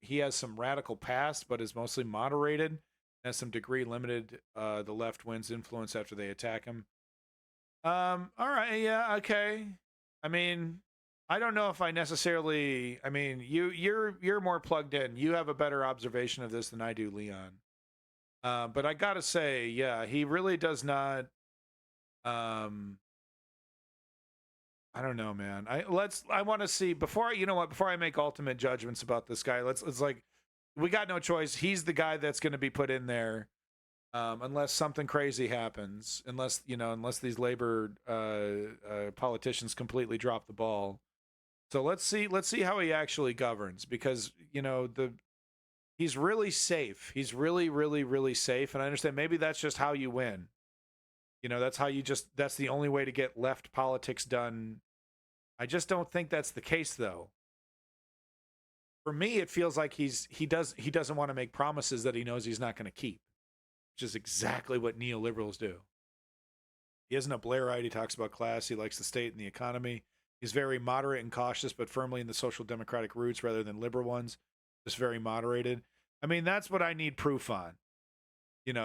He has some radical past, but is mostly moderated. Has some degree limited the left wins influence after they attack him. All right, yeah, okay. I mean, I don't know if I necessarily. I mean, you're more plugged in. You have a better observation of this than I do, Leon. But I gotta say, yeah, he really does not. I don't know, man. I want to see before I make ultimate judgments about this guy. It's like we got no choice. He's the guy that's going to be put in there, unless something crazy happens. Unless these labor politicians completely drop the ball. So let's see how he actually governs, because he's really safe. He's really, really, really safe, and I understand maybe that's just how you win. That's the only way to get left politics done. I just don't think that's the case, though. For me, it feels like he doesn't want to make promises that he knows he's not going to keep, which is exactly what neoliberals do. He isn't a Blairite. He talks about class. He likes the state and the economy. He's very moderate and cautious, but firmly in the social democratic roots rather than liberal ones. Just very moderated. I mean, that's what I need proof on.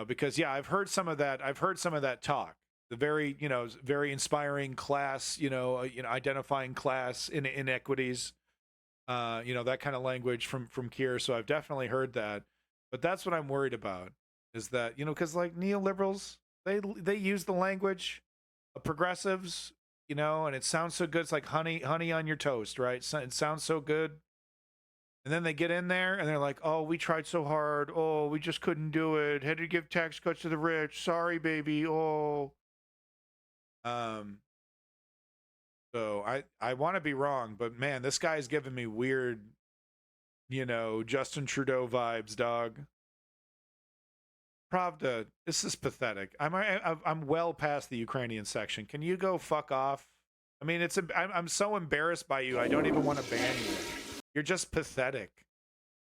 Because I've heard some of that. I've heard some of that talk. The very, very inspiring class, identifying class inequities, that kind of language from Keir. So I've definitely heard that. But that's what I'm worried about, is that, because like neoliberals, they use the language of progressives, and it sounds so good. It's like honey on your toast, right? It sounds so good. And then they get in there and they're like, oh, we tried so hard. Oh, we just couldn't do it. Had to give tax cuts to the rich. Sorry, baby. Oh. So I want to be wrong, but man, this guy's giving me weird, Justin Trudeau vibes, dog. Pravda, this is pathetic. I'm well past the Ukrainian section. Can you go fuck off? I mean, I'm so embarrassed by you. I don't even want to ban you. You're just pathetic.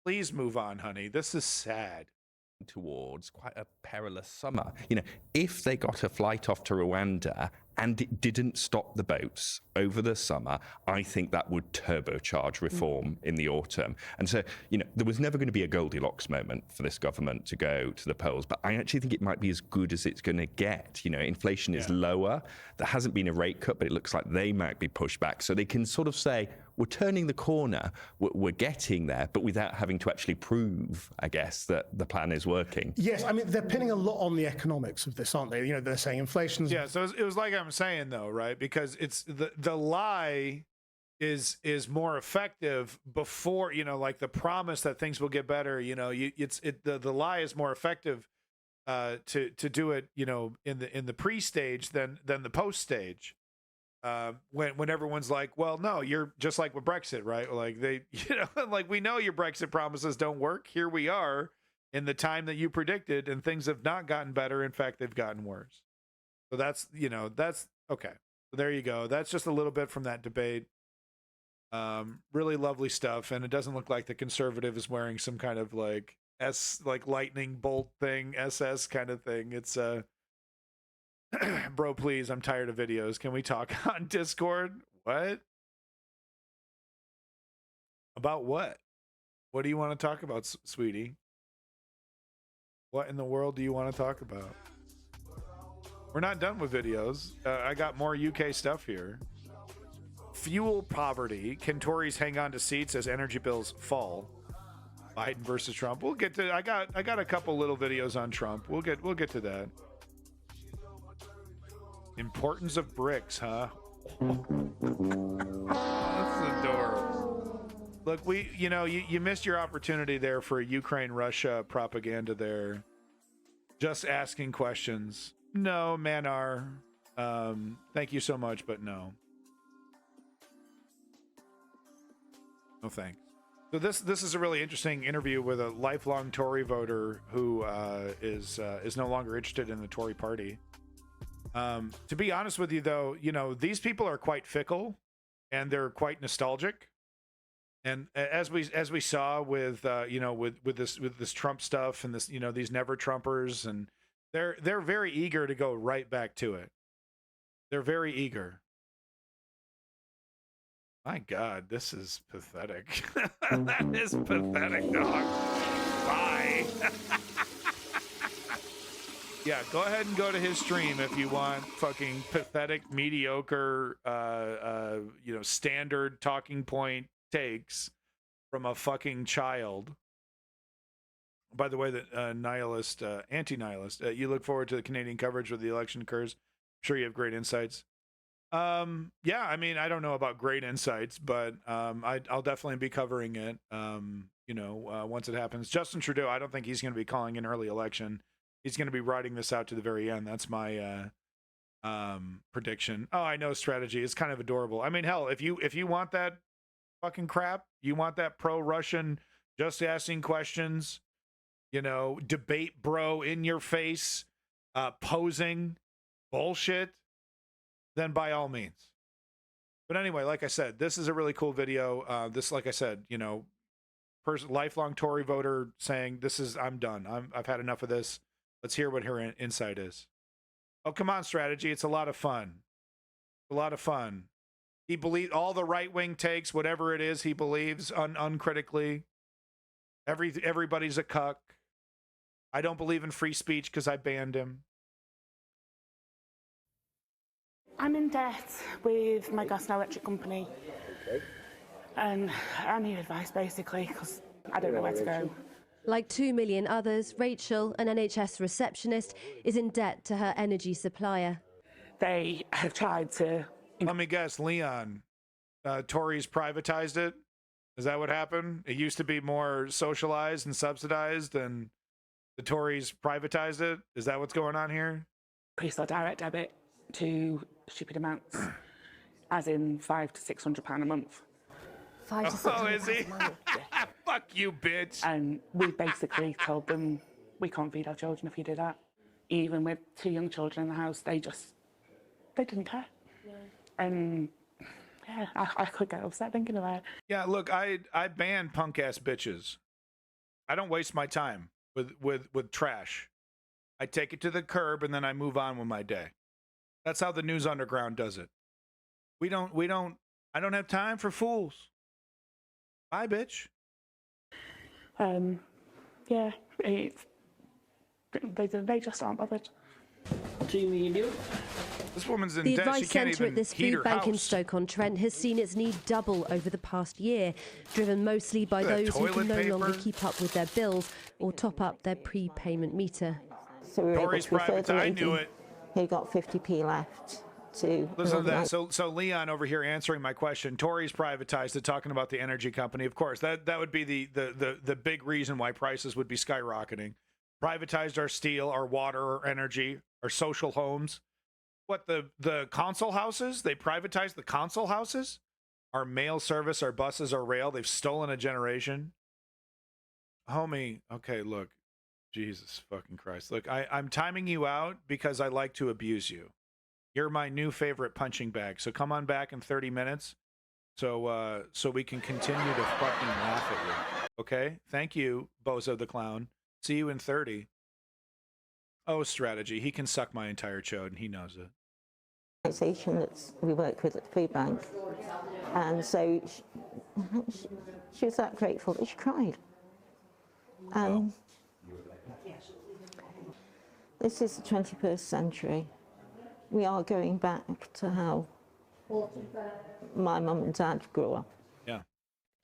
Please move on, honey. This is sad. Towards quite a perilous summer. If they got a flight off to Rwanda and it didn't stop the boats over the summer, I think that would turbocharge reform in the autumn. And so, there was never going to be a Goldilocks moment for this government to go to the polls, but I actually think it might be as good as it's going to get. Inflation is lower. There hasn't been a rate cut, but it looks like they might be pushed back. So they can sort of say, we're turning the corner, we're getting there, but without having to actually prove, I guess, that the plan is working. Yes, I mean, they're pinning a lot on the economics of this, aren't they? You know, they're saying inflation's... Yeah, so it was like I'm saying, though, right? Because it's the lie is more effective before, you know, like the promise that things will get better, you know, the lie is more effective to do it, you know, in the pre-stage than the post-stage. When everyone's like, well, no, you're just like with Brexit, right? Like they, you know, like we know your Brexit promises don't work. Here we are in the time that you predicted, and things have not gotten better. In fact, they've gotten worse. So that's, you know, that's okay. So there you go. That's just a little bit from that debate. Really lovely stuff. And it doesn't look like the conservative is wearing some kind of like lightning bolt thing, SS kind of thing. It's bro, please, I'm tired of videos. Can we talk on Discord? What? About what? What do you want to talk about, sweetie? What in the world do you want to talk about? We're not done with videos. I got more UK stuff here. Fuel poverty. Can Tories hang on to seats as energy bills fall? Biden versus Trump. We'll get to. I got a couple little videos on Trump. We'll get to that. Importance of bricks, huh? That's adorable. Look, you missed your opportunity there for Ukraine-Russia propaganda there. Just asking questions. No, Manar. Thank you so much, but no. No thanks. So this is a really interesting interview with a lifelong Tory voter who is no longer interested in the Tory party. To be honest with you, though, you know, these people are quite fickle and they're quite nostalgic. And as we saw with with this Trump stuff and this, you know, these never Trumpers, and they're very eager to go right back to it. They're very eager. My God, this is pathetic. That is pathetic, dog. Bye. Yeah, go ahead and go to his stream if you want fucking pathetic, mediocre, standard talking point takes from a fucking child. By the way, the nihilist, anti-nihilist, you look forward to the Canadian coverage where the election occurs. I'm sure you have great insights. Yeah, I mean, I don't know about great insights, but I'll definitely be covering it, once it happens. Justin Trudeau, I don't think he's going to be calling an early election. He's going to be riding this out to the very end. That's my prediction. Oh, I know strategy. It's kind of adorable. I mean, hell, if you want that fucking crap, you want that pro-Russian, just asking questions, you know, debate bro in your face, posing bullshit, then by all means. But anyway, like I said, this is a really cool video. This, like I said, you know, lifelong Tory voter saying, I'm done. I've had enough of this. Let's hear what her insight is. Oh, come on, strategy. It's a lot of fun. A lot of fun. He believes all the right-wing takes, whatever it is he believes, uncritically. Everybody's a cuck. I don't believe in free speech because I banned him. I'm in debt with my gas and electric company. Okay. And I need advice, basically, because I don't know where to go. Like 2 million others, Rachel, an NHS receptionist, is in debt to her energy supplier. They have tried to... Let me guess, Leon, Tories privatized it? Is that what happened? It used to be more socialized and subsidized, and the Tories privatized it? Is that what's going on here? Increase our direct debit to stupid amounts, as in £500 to £600 a month. Oh, is he? Fuck you, bitch. And we basically told them we can't feed our children if you do that. Even with 2 young children in the house, they didn't care. Yeah. And yeah, I could get upset thinking about it. Yeah, look, I ban punk ass bitches. I don't waste my time with trash. I take it to the curb and then I move on with my day. That's how the news underground does it. I don't have time for fools. Bye, bitch. Yeah, they just aren't bothered. Between me and you, This woman's in The debt. She Advice can't Centre even at this heat her food bank in house. Stoke-on-Trent has seen its need double over the past year, driven mostly by Look at that those who can no toilet longer paper. keep up with their bills or top up their prepayment meter. So we were Tory's able to refer private. the I lady knew it. who got 50p left to Listen to that. organise- So Leon over here answering my question. Tory's privatized it, talking about the energy company. Of course, that would be the big reason why prices would be skyrocketing. Privatized our steel, our water, our energy, our social homes. What, the console houses? They privatized the console houses? Our mail service, our buses, our rail. They've stolen a generation. Homie, okay, look. Jesus fucking Christ. Look, I'm timing you out because I like to abuse you. You're my new favorite punching bag. So come on back in 30 minutes so we can continue to fucking laugh at you. Okay? Thank you, Bozo the Clown. See you in 30. Oh, strategy. He can suck my entire chode and he knows it. organisation that we work with at the food bank. And so she was that grateful that she cried. And this is the 21st century. We are going back to how my mum and dad grew up. Yeah.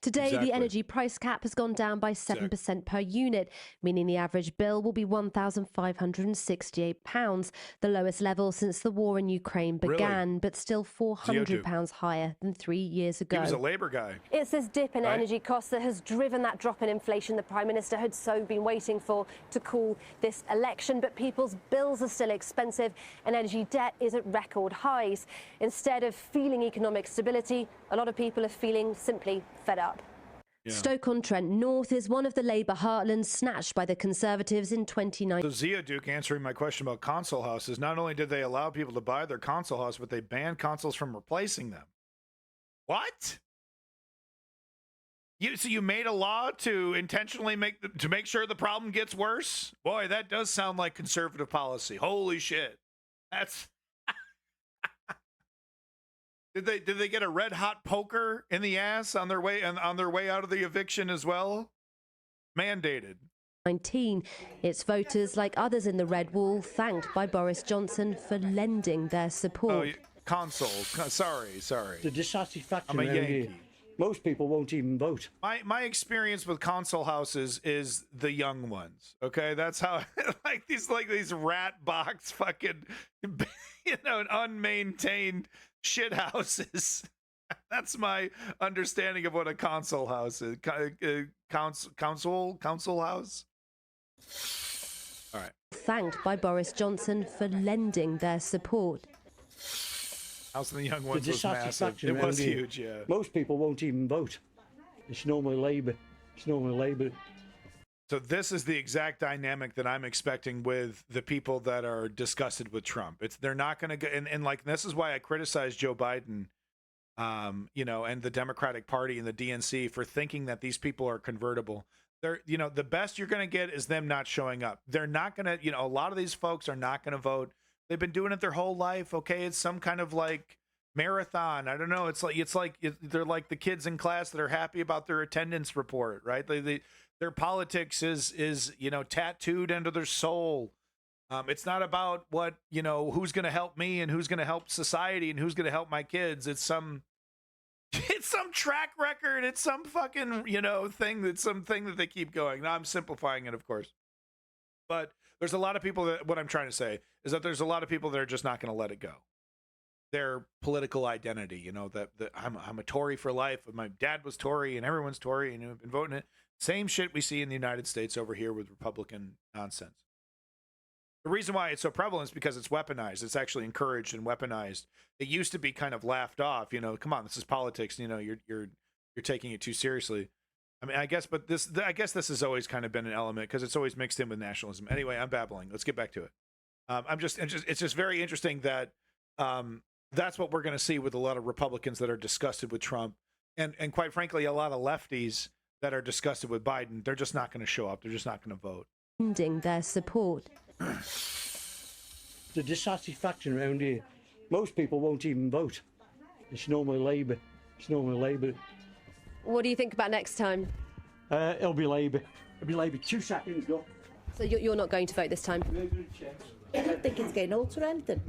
Today, Exactly. the energy price cap has gone down by 7% per unit, meaning the average bill will be £1,568, the lowest level since the war in Ukraine began, but still £400 higher than 3 years ago. He was a Labour guy. It's this dip in Right. energy costs that has driven that drop in inflation the Prime Minister had so been waiting for to call this election. But people's bills are still expensive and energy debt is at record highs. Instead of feeling economic stability, a lot of people are feeling simply fed up. Stoke-on-Trent North is one of the Labour heartlands snatched by the Conservatives in 2019. So Zia Duke answering my question about console houses, not only did they allow people to buy their console house, but they banned consoles from replacing them. What? So you made a law to intentionally make sure the problem gets worse? Boy, that does sound like conservative policy. Holy shit. That's Did they get a red hot poker in the ass on their way out of the eviction as well? Mandated. Its voters, like others in the Red Wall, thanked by Boris Johnson for lending their support. Consoles. Sorry. The dissatisfaction I'm a around Yankee. here. Most people won't even vote. My experience with console houses is the young ones. Okay, that's how like these rat box fucking unmaintained shit houses. That's my understanding of what a console house is. Council house. All right. Thanked by Boris Johnson for lending their support. House of the Young The Ones was massive. dissatisfaction It around was here. huge, yeah. Most people won't even vote. It's normally Labour. So this is the exact dynamic that I'm expecting with the people that are disgusted with Trump. They're not going to go, and like this is why I criticize Joe Biden, and the Democratic Party and the DNC for thinking that these people are convertible. They're, the best you're going to get is them not showing up. They're not going to, a lot of these folks are not going to vote. They've been doing it their whole life. Okay, it's some kind of like marathon. I don't know. It's like they're like the kids in class that are happy about their attendance report, right? Their politics is tattooed into their soul. It's not about what who's going to help me and who's going to help society and who's going to help my kids. It's some track record. It's some fucking thing. It's something that they keep going. Now I'm simplifying it, of course, but there's a lot of people that what I'm trying to say is that there's a lot of people that are just not going to let it go. Their political identity, that I'm a Tory for life. My dad was Tory and everyone's Tory and I've been voting it. Same shit we see in the United States over here with Republican nonsense. The reason why it's so prevalent is because it's weaponized. It's actually encouraged and weaponized. It used to be kind of laughed off. Come on, this is politics. You're taking it too seriously. I mean, I guess this has always kind of been an element because it's always mixed in with nationalism. Anyway, I'm babbling. Let's get back to it. It's just very interesting that that's what we're going to see with a lot of Republicans that are disgusted with Trump, and quite frankly, a lot of lefties that are disgusted with Biden. They're just not going to show up. They're just not going to vote. Lending their support. The dissatisfaction around here. Most people won't even vote. It's normally Labour. What do you think about next time? It'll be Labour. 2 seconds, go. So you're not going to vote this time? I don't think it's getting old or anything.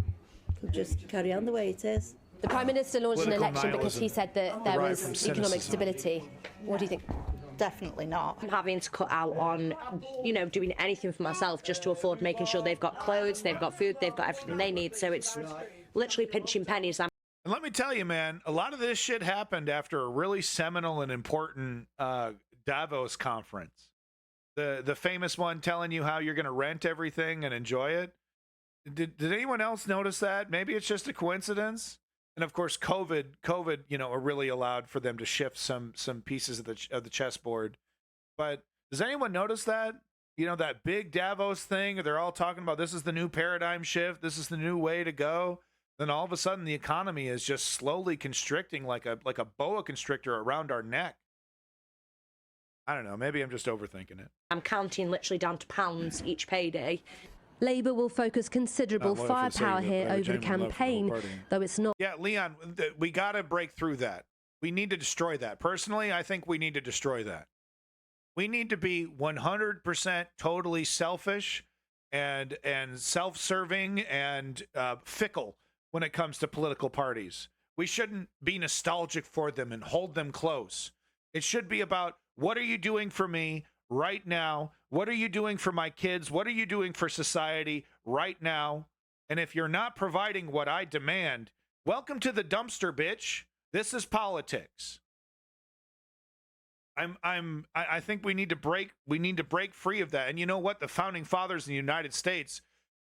just carry on the way it is. The Prime Minister launched an Political election because he nihilism said that there derived from was economic cynicism. stability. What do you think? Definitely not. Having to cut out on, doing anything for myself just to afford making sure they've got clothes, they've got food, they've got everything they need. So it's literally pinching pennies. And let me tell you, man, a lot of this shit happened after a really seminal and important Davos conference. The famous one telling you how you're going to rent everything and enjoy it. Did anyone else notice that? Maybe it's just a coincidence. And of course, COVID, really allowed for them to shift some pieces of the chessboard. But does anyone notice that? That big Davos thing, they're all talking about this is the new paradigm shift, this is the new way to go. Then all of a sudden, the economy is just slowly constricting like a boa constrictor around our neck. I don't know. Maybe I'm just overthinking it. I'm counting literally down to pounds each payday. Labour will focus considerable firepower here over the campaign, though it's not. Yeah, Leon, we got to break through that. We need to destroy that. Personally, I think we need to destroy that. We need to be 100% totally selfish and self-serving and fickle when it comes to political parties. We shouldn't be nostalgic for them and hold them close. It should be about, what are you doing for me right now? What are you doing for my kids? What are you doing for society right now? And if you're not providing what I demand, welcome to the dumpster, bitch. This is politics. I think we need to break free of that. And you know what? The founding fathers in the United States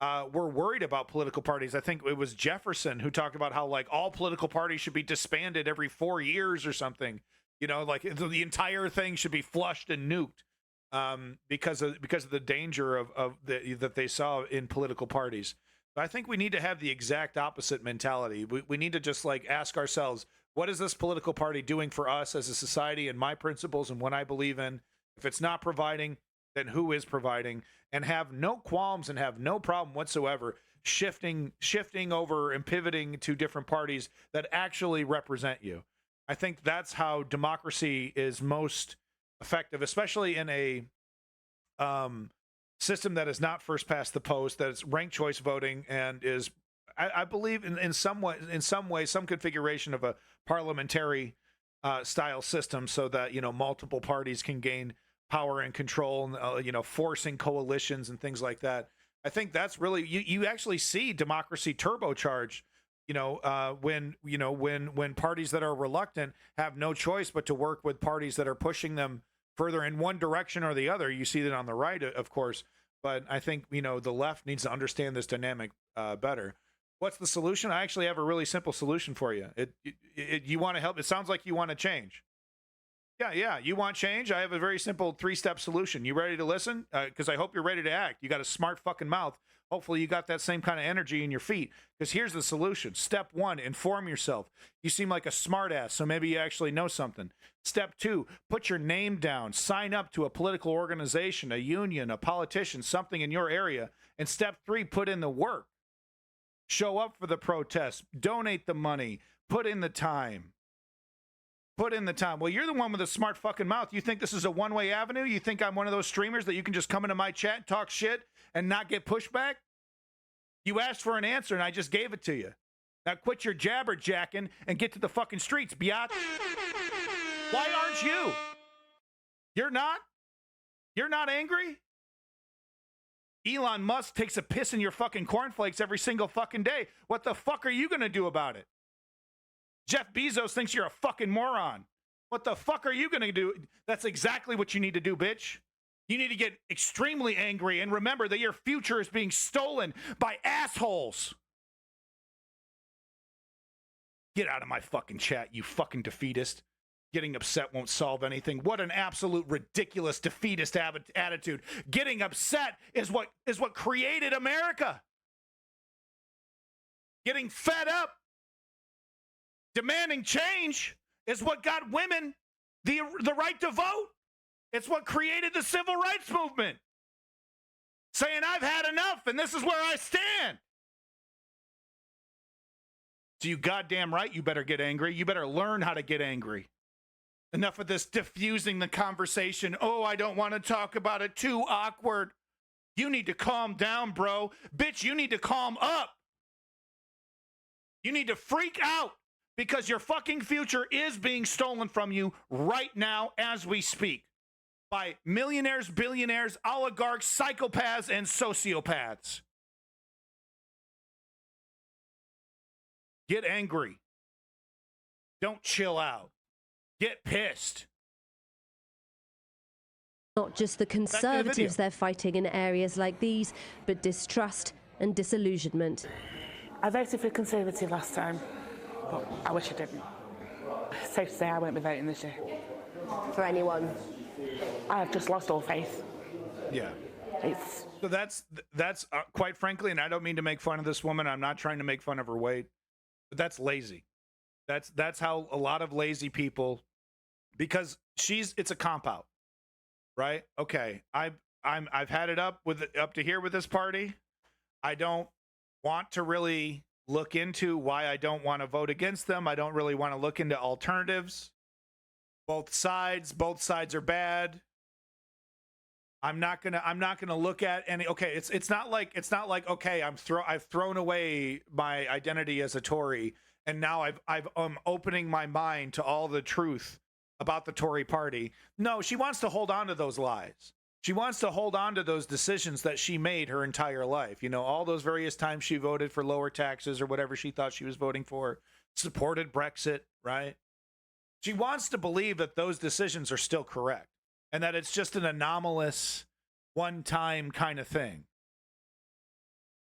were worried about political parties. I think it was Jefferson who talked about how like all political parties should be disbanded every 4 years or something. Like the entire thing should be flushed and nuked. Because of the danger that they saw in political parties. But I think we need to have the exact opposite mentality. We need to just like ask ourselves, what is this political party doing for us as a society and my principles and what I believe in? If it's not providing, then who is providing? And have no qualms and have no problem whatsoever shifting over and pivoting to different parties that actually represent you. I think that's how democracy is most effective, especially in a system that is not first past the post, that is ranked choice voting, and is, I believe, in some way, some configuration of a parliamentary style system, so that multiple parties can gain power and control, and forcing coalitions and things like that. I think that's really you actually see democracy turbocharged. When parties that are reluctant have no choice but to work with parties that are pushing them further in one direction or the other. You see that on the right, of course, but I think, the left needs to understand this dynamic better. What's the solution? I actually have a really simple solution for you. You want to help? It sounds like you want to change. Yeah. You want change? I have a very simple 3-step solution. You ready to listen? Because I hope you're ready to act. You got a smart fucking mouth. Hopefully you got that same kind of energy in your feet, because here's the solution. Step 1, inform yourself. You seem like a smart ass, so maybe you actually know something. Step 2, put your name down. Sign up to a political organization, a union, a politician, something in your area. And step 3, put in the work. Show up for the protest. Donate the money. Put in the time. Well, you're the one with a smart fucking mouth. You think this is a one-way avenue? You think I'm one of those streamers that you can just come into my chat and talk shit and not get pushback? You asked for an answer and I just gave it to you. Now quit your jabber-jacking and get to the fucking streets, biatch. Why aren't you? You're not? You're not angry? Elon Musk takes a piss in your fucking cornflakes every single fucking day. What the fuck are you going to do about it? Jeff Bezos thinks you're a fucking moron. What the fuck are you going to do? That's exactly what you need to do, bitch. You need to get extremely angry and remember that your future is being stolen by assholes. Get out of my fucking chat, you fucking defeatist. Getting upset won't solve anything. What an absolute ridiculous defeatist attitude. Getting upset is what created America. Getting fed up, demanding change is what got women the right to vote. It's what created the civil rights movement. Saying I've had enough and this is where I stand. So you goddamn right you better get angry. You better learn how to get angry. Enough of this diffusing the conversation. Oh, I don't want to talk about it. Too awkward. You need to calm down, bro. Bitch, you need to calm up. You need to freak out because your fucking future is being stolen from you right now as we speak by millionaires, billionaires, oligarchs, psychopaths, and sociopaths. Get angry. Don't chill out. Get pissed. Not just the Conservatives they're fighting in areas like these, but distrust and disillusionment. I voted for Conservative last time, but I wish I didn't. Safe to say I won't be voting this year. For anyone? I've just lost all faith. Yeah. So that's quite frankly, and I don't mean to make fun of this woman. I'm not trying to make fun of her weight, but that's lazy. That's how a lot of lazy people, because it's a cop out, right? Okay, I've had it up to here with this party. I don't want to really look into why I don't want to vote against them. I don't really want to look into alternatives. Both sides are bad. I'm not gonna look at any. Okay, it's not like okay, I've thrown away my identity as a Tory, and now I'm opening my mind to all the truth about the Tory party. No, she wants to hold on to those lies. She wants to hold on to those decisions that she made her entire life. You know, all those various times she voted for lower taxes or whatever she thought she was voting for, supported Brexit, right? She wants to believe that those decisions are still correct and that it's just an anomalous, one-time kind of thing.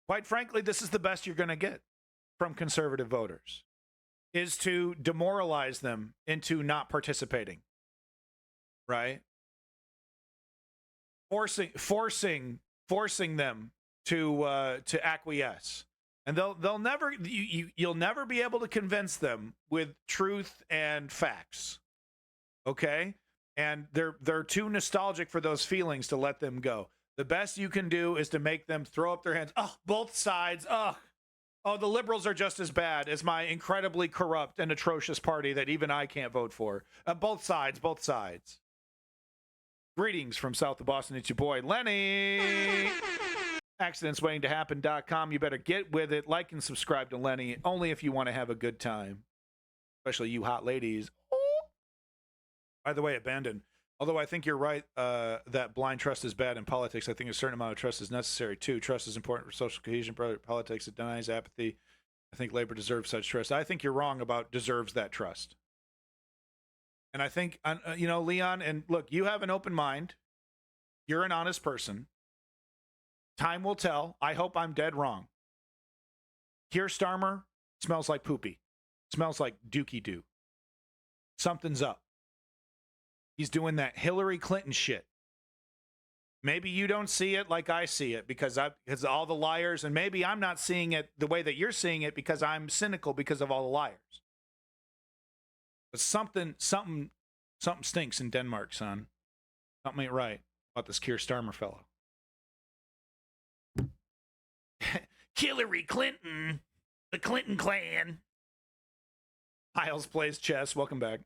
Quite frankly, this is the best you're going to get from conservative voters, is to demoralize them into not participating, right? Forcing them to acquiesce, and you'll never be able to convince them with truth and facts. Okay, and they're too nostalgic for those feelings to let them go. The best you can do is to make them throw up their hands. Oh, both sides. Oh, the liberals are just as bad as my incredibly corrupt and atrocious party that even I can't vote for. Both sides. Greetings from south of Boston. It's your boy, Lenny. AccidentsWaitingToHappen.com. You better get with it. Like and subscribe to Lenny, only if you want to have a good time. Especially you hot ladies. By the way, abandon. Although I think you're right that blind trust is bad in politics, I think a certain amount of trust is necessary, too. Trust is important for social cohesion. Politics, it denies apathy. I think labor deserves such trust. I think you're wrong about deserves that trust. And I think, Leon, and look, you have an open mind. You're an honest person. Time will tell. I hope I'm dead wrong. Keir Starmer smells like poopy. Smells like dookie doo. Something's up. He's doing that Hillary Clinton shit. Maybe you don't see it like I see it because all the liars, and maybe I'm not seeing it the way that you're seeing it because I'm cynical because of all the liars. But something stinks in Denmark, son. Something ain't right about this Keir Starmer fellow. Hillary Clinton, the Clinton clan. Hiles plays chess. Welcome back.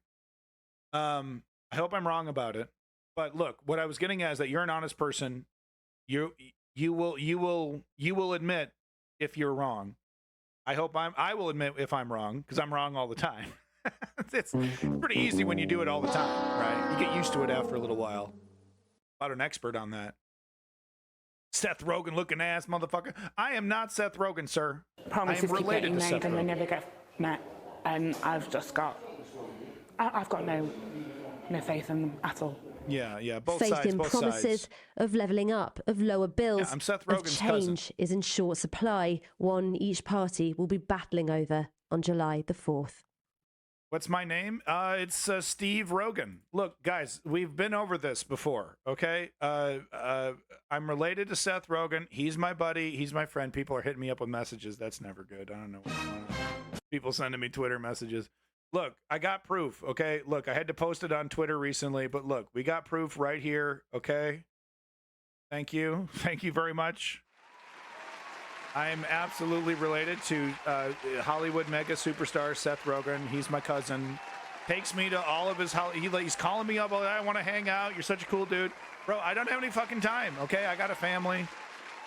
I hope I'm wrong about it, but look, what I was getting at is that you're an honest person. You will admit if you're wrong. I will admit if I'm wrong because I'm wrong all the time. It's pretty easy when you do it all the time, right? You get used to it after a little while. About an expert on that. Seth Rogen looking ass motherfucker. I am not Seth Rogen, sir. Promises I am related keep to getting Seth made Rogen. and they never get met, and I've got no faith in them at all. Yeah, both Faith sides. in Both promises sides. of levelling up, of lower bills, Yeah, I'm Seth of Rogen's change cousin. is in short supply. One each party will be battling over on July the 4th. What's my name? It's Steve Rogan. Look, guys, we've been over this before, okay? I'm related to Seth Rogen. He's my buddy. He's my friend. People are hitting me up with messages. That's never good. I don't know what's going on. People sending me Twitter messages. Look, I got proof, okay? Look, I had to post it on Twitter recently, but look, we got proof right here, okay? Thank you. Thank you very much. I'm absolutely related to Hollywood mega superstar Seth Rogen. He's my cousin. Takes me to all of his... He's calling me up. I want to hang out. You're such a cool dude. Bro, I don't have any fucking time, okay? I got a family.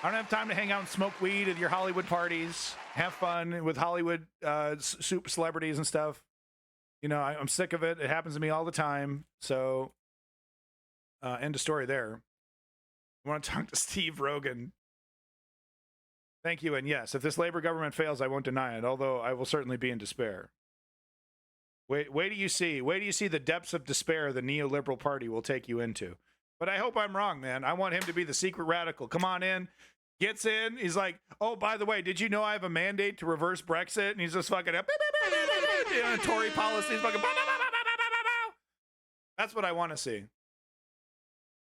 I don't have time to hang out and smoke weed at your Hollywood parties, have fun with Hollywood super celebrities and stuff. You know, I'm sick of it. It happens to me all the time. So, end of story there. I want to talk to Steve Rogan. Thank you. And yes, if this Labor government fails, I won't deny it, although I will certainly be in despair. Wait do you see the depths of despair the neoliberal party will take you into. But I hope I'm wrong, man. I want him to be the secret radical. Come on in, gets in. He's like, oh, by the way, did you know I have a mandate to reverse Brexit? And he's just fucking up. Tory policies, fucking. That's what I want to see.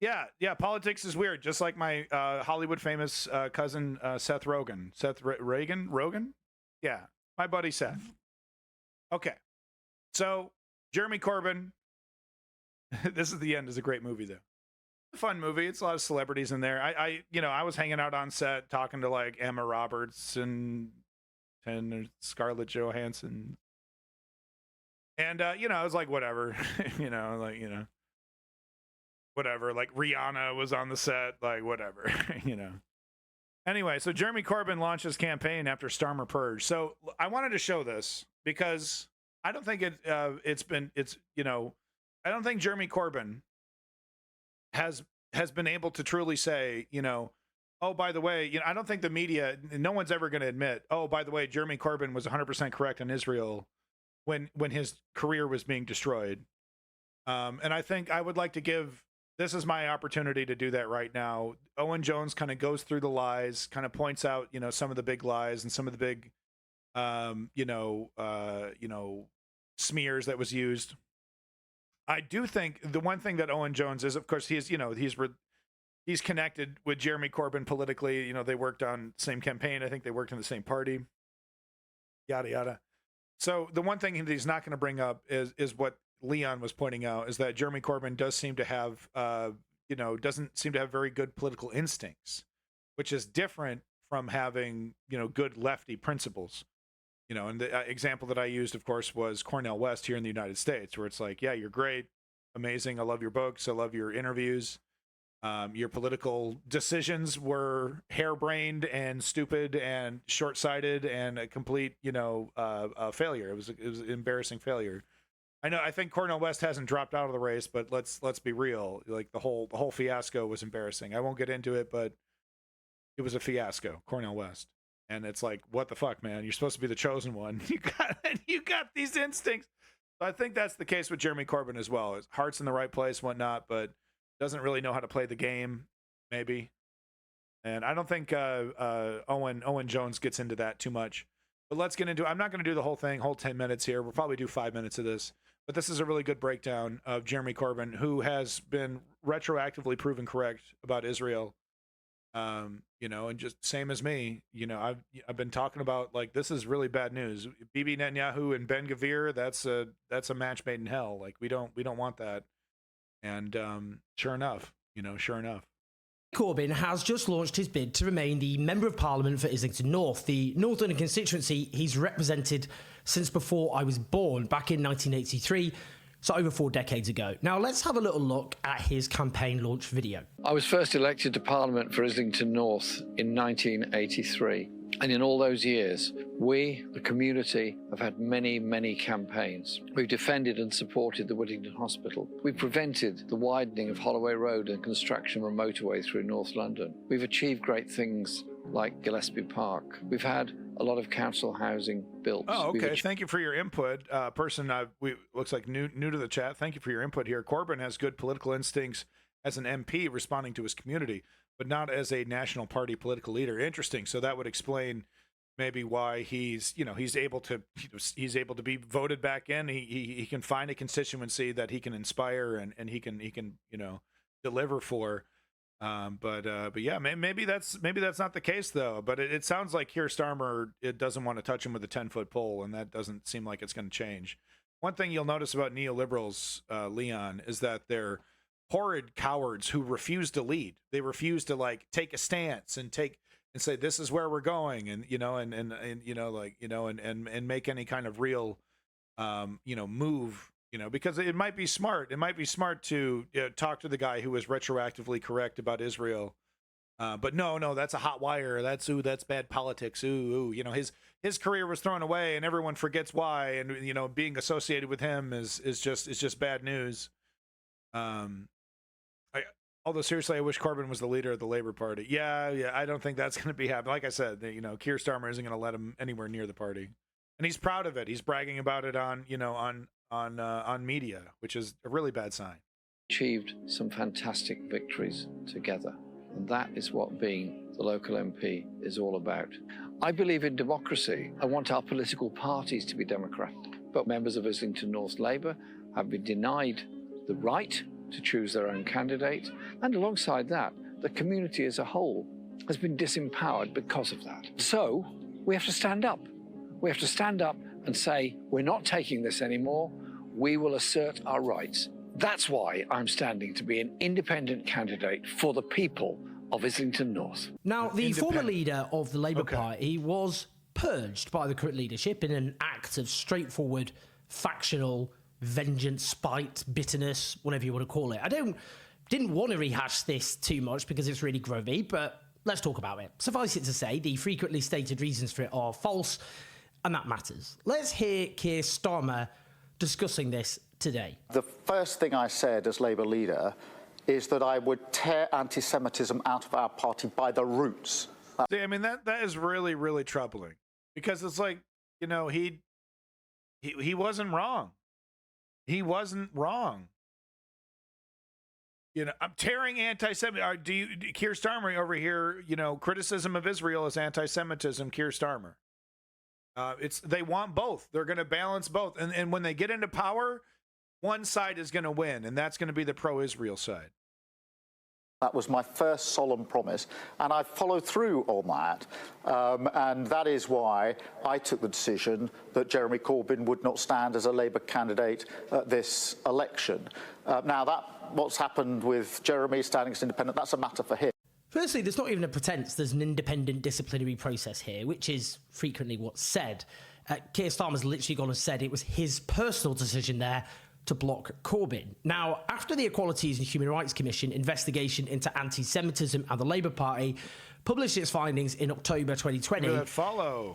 Yeah, politics is weird, just like my Hollywood famous cousin Seth Rogen. Rogan? Yeah, my buddy Seth. Okay, so Jeremy Corbyn. This is the end. Is a great movie though. Fun movie. It's a lot of celebrities in there. I was hanging out on set talking to like Emma Roberts and Scarlett Johansson. And I was like, whatever. Whatever. Like Rihanna was on the set, like whatever, Anyway, so Jeremy Corbyn launched his campaign after Starmer purge. So I wanted to show this because I don't think I don't think Jeremy Corbyn has been able to truly say, oh, by the way, I don't think the media, no one's ever going to admit, oh, by the way, Jeremy Corbyn was 100% correct on Israel when his career was being destroyed. And I think I would like to this is my opportunity to do that right now. Owen Jones kind of goes through the lies, kind of points out, some of the big lies and some of the big, smears that was used. I do think the one thing that Owen Jones is, of course, he's connected with Jeremy Corbyn politically. They worked on the same campaign. I think they worked in the same party. Yada yada. So the one thing that he's not going to bring up is what Leon was pointing out, is that Jeremy Corbyn does seem to have, doesn't seem to have very good political instincts, which is different from having, good lefty principles. And the example that I used, of course, was Cornel West here in the United States, where it's like, yeah, you're great, amazing. I love your books. I love your interviews. Your political decisions were harebrained and stupid and short-sighted and a complete, failure. It was an embarrassing failure. I think Cornel West hasn't dropped out of the race, but let's be real. Like the whole fiasco was embarrassing. I won't get into it, but it was a fiasco, Cornel West. And it's like, what the fuck, man? You're supposed to be the chosen one. You got these instincts. So I think that's the case with Jeremy Corbyn as well. His heart's in the right place, whatnot, but doesn't really know how to play the game, maybe. And I don't think Owen Jones gets into that too much. But let's get into it. I'm not going to do the whole thing, whole 10 minutes here. We'll probably do 5 minutes of this. But this is a really good breakdown of Jeremy Corbyn, who has been retroactively proven correct about Israel. And just same as me, I've been talking about, like, this is really bad news. Bibi Netanyahu and Ben Gvir, that's a match made in hell. Like, we don't want that. And sure enough. Corbyn has just launched his bid to remain the Member of Parliament for Islington North, the North London constituency he's represented since before I was born, back in 1983, so over 4 decades ago. Now let's have a little look at his campaign launch video. I was first elected to Parliament for Islington North in 1983. And in all those years, we, the community, have had many, many campaigns. We've defended and supported the Whittington Hospital. We've prevented the widening of Holloway Road and construction of a motorway through North London. We've achieved great things like Gillespie Park. We've had a lot of council housing built. Oh, okay. Thank you for your input. Looks like new to the chat. Thank you for your input here. Corbyn has good political instincts as an MP responding to his community, but not as a national party political leader. Interesting. So that would explain maybe why he's able to be voted back in. He can find a constituency that he can inspire and he can deliver for. But yeah, maybe that's not the case though. But it sounds like Keir Starmer doesn't want to touch him with a 10-foot pole, and that doesn't seem like it's going to change. One thing you'll notice about neoliberals, Leon, is that they're horrid cowards who refuse to lead. They refuse to take a stance and say this is where we're going, and make any kind of real move. Because it might be smart. It might be smart to talk to the guy who was retroactively correct about Israel, But no, that's a hot wire. That's bad politics. Ooh. You know, his career was thrown away, and everyone forgets why. And you know, being associated with him is just bad news. Although seriously, I wish Corbyn was the leader of the Labour Party. Yeah, I don't think that's going to be happening. Like I said, you know, Keir Starmer isn't going to let him anywhere near the party, and he's proud of it. He's bragging about it on media, which is a really bad sign. Achieved some fantastic victories together, and that is what being the local MP is all about. I believe in democracy. I want our political parties to be democratic, but members of Islington North Labour have been denied the right to choose their own candidate, and alongside that, the community as a whole has been disempowered because of that. So we have to stand up. We have to stand up and say, we're not taking this anymore. We will assert our rights. That's why I'm standing to be an independent candidate for the people of Islington North. Now, the former leader of the Labour Party was purged by the current leadership in an act of straightforward factional vengeance, spite, bitterness, whatever you want to call it. I didn't want to rehash this too much because it's really grubby, but let's talk about it. Suffice it to say, the frequently stated reasons for it are false, and that matters. Let's hear Keir Starmer discussing this today. The first thing I said as Labour leader is that I would tear anti-Semitism out of our party by the roots. See, I mean, that is really, really troubling, because it's like, you know, he wasn't wrong. He wasn't wrong. You know, I'm tearing anti-Semitism. Keir Starmer over here, you know, criticism of Israel is anti-Semitism, Keir Starmer. They want both. They're going to balance both. And when they get into power, one side is going to win, and that's going to be the pro-Israel side. That was my first solemn promise, and I followed through on that. And that is why I took the decision that Jeremy Corbyn would not stand as a Labour candidate at this election. Now, what's happened with Jeremy standing as independent, that's a matter for him. Firstly, there's not even a pretense there's an independent disciplinary process here, which is frequently what's said. Keir Starmer's literally gone and said it was his personal decision there to block Corbyn. Now, after the Equalities and Human Rights Commission investigation into anti-Semitism and the Labour Party published its findings in October 2020,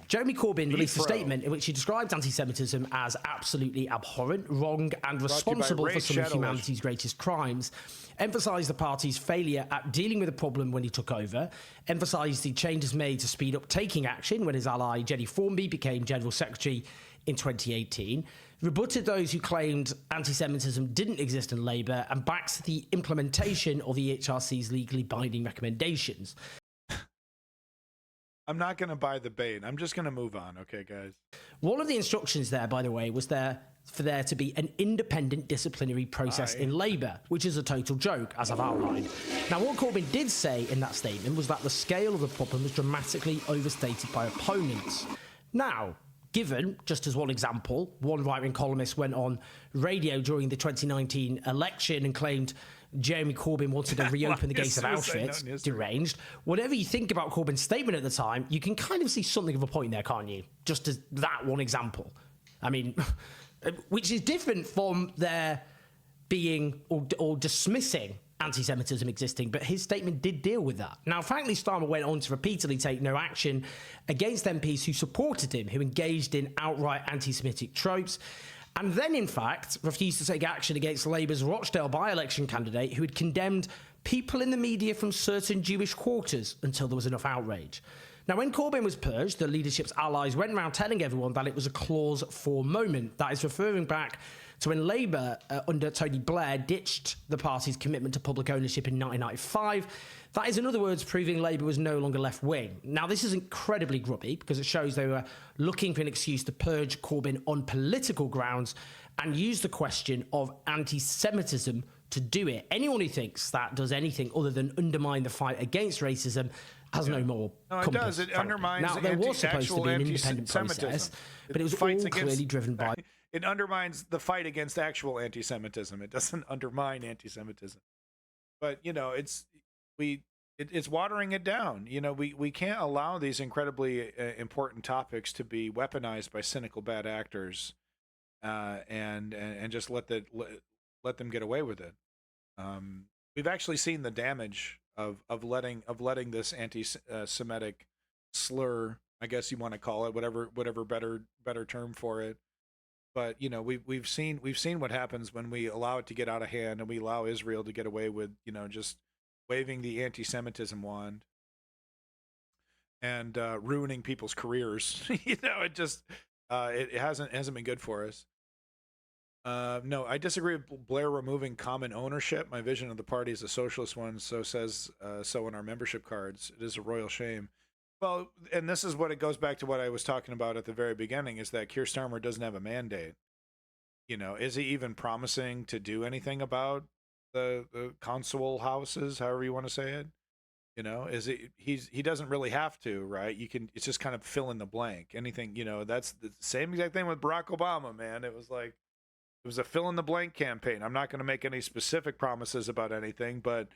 Jeremy Corbyn released a statement in which he described anti-Semitism as absolutely abhorrent, wrong and responsible for some of humanity's greatest crimes, emphasised the party's failure at dealing with the problem when he took over, emphasised the changes made to speed up taking action when his ally Jenny Formby became General Secretary in 2018, rebutted those who claimed anti-Semitism didn't exist in Labour, and backed the implementation of the HRC's legally binding recommendations. I'm not going to buy the bait. I'm just going to move on, okay, guys? One of the instructions there, by the way, was for there to be an independent disciplinary process in Labour, which is a total joke, as I've outlined. Now, what Corbyn did say in that statement was that the scale of the problem was dramatically overstated by opponents. Now, given, just as one example, one right-wing columnist went on radio during the 2019 election and claimed Jeremy Corbyn wanted to reopen the gates of Auschwitz, deranged. Whatever you think about Corbyn's statement at the time, you can kind of see something of a point there, can't you? Just as that one example. I mean, which is different from their being or dismissing anti-Semitism existing, but his statement did deal with that. Now, frankly, Starmer went on to repeatedly take no action against MPs who supported him, who engaged in outright anti-Semitic tropes, and then, in fact, refused to take action against Labour's Rochdale by-election candidate, who had condemned people in the media from certain Jewish quarters until there was enough outrage. Now, when Corbyn was purged, the leadership's allies went around telling everyone that it was a clause 4 moment. That is referring back to when Labour, under Tony Blair, ditched the party's commitment to public ownership in 1995. That is, in other words, proving Labour was no longer left-wing. Now, this is incredibly grubby because it shows they were looking for an excuse to purge Corbyn on political grounds and use the question of anti-Semitism to do it. Anyone who thinks that does anything other than undermine the fight against racism has no more compass. No, it does. It undermines now, there was supposed to be an independent process, but it was all clearly driven by... It undermines the fight against actual anti-Semitism. It doesn't undermine anti-Semitism. But, you know, it's watering it down. You know, we can't allow these incredibly important topics to be weaponized by cynical bad actors and just let them get away with it. We've actually seen the damage of letting this anti-Semitic slur, I guess you want to call it, whatever better term for it. But you know, we've seen what happens when we allow it to get out of hand and we allow Israel to get away with, you know, just waving the anti-Semitism wand and ruining people's careers. You know, it just it hasn't been good for us. No, I disagree with Blair removing common ownership. My vision of the party is a socialist one, so says so in our membership cards. It is a royal shame. Well, and this is what it goes back to what I was talking about at the very beginning, is that Keir Starmer doesn't have a mandate. You know, is he even promising to do anything about the consul houses, however you want to say it? You know, is it he doesn't really have to, right? It's just kind of fill in the blank. Anything, you know, that's the same exact thing with Barack Obama, man. It was a fill in the blank campaign. I'm not going to make any specific promises about anything, but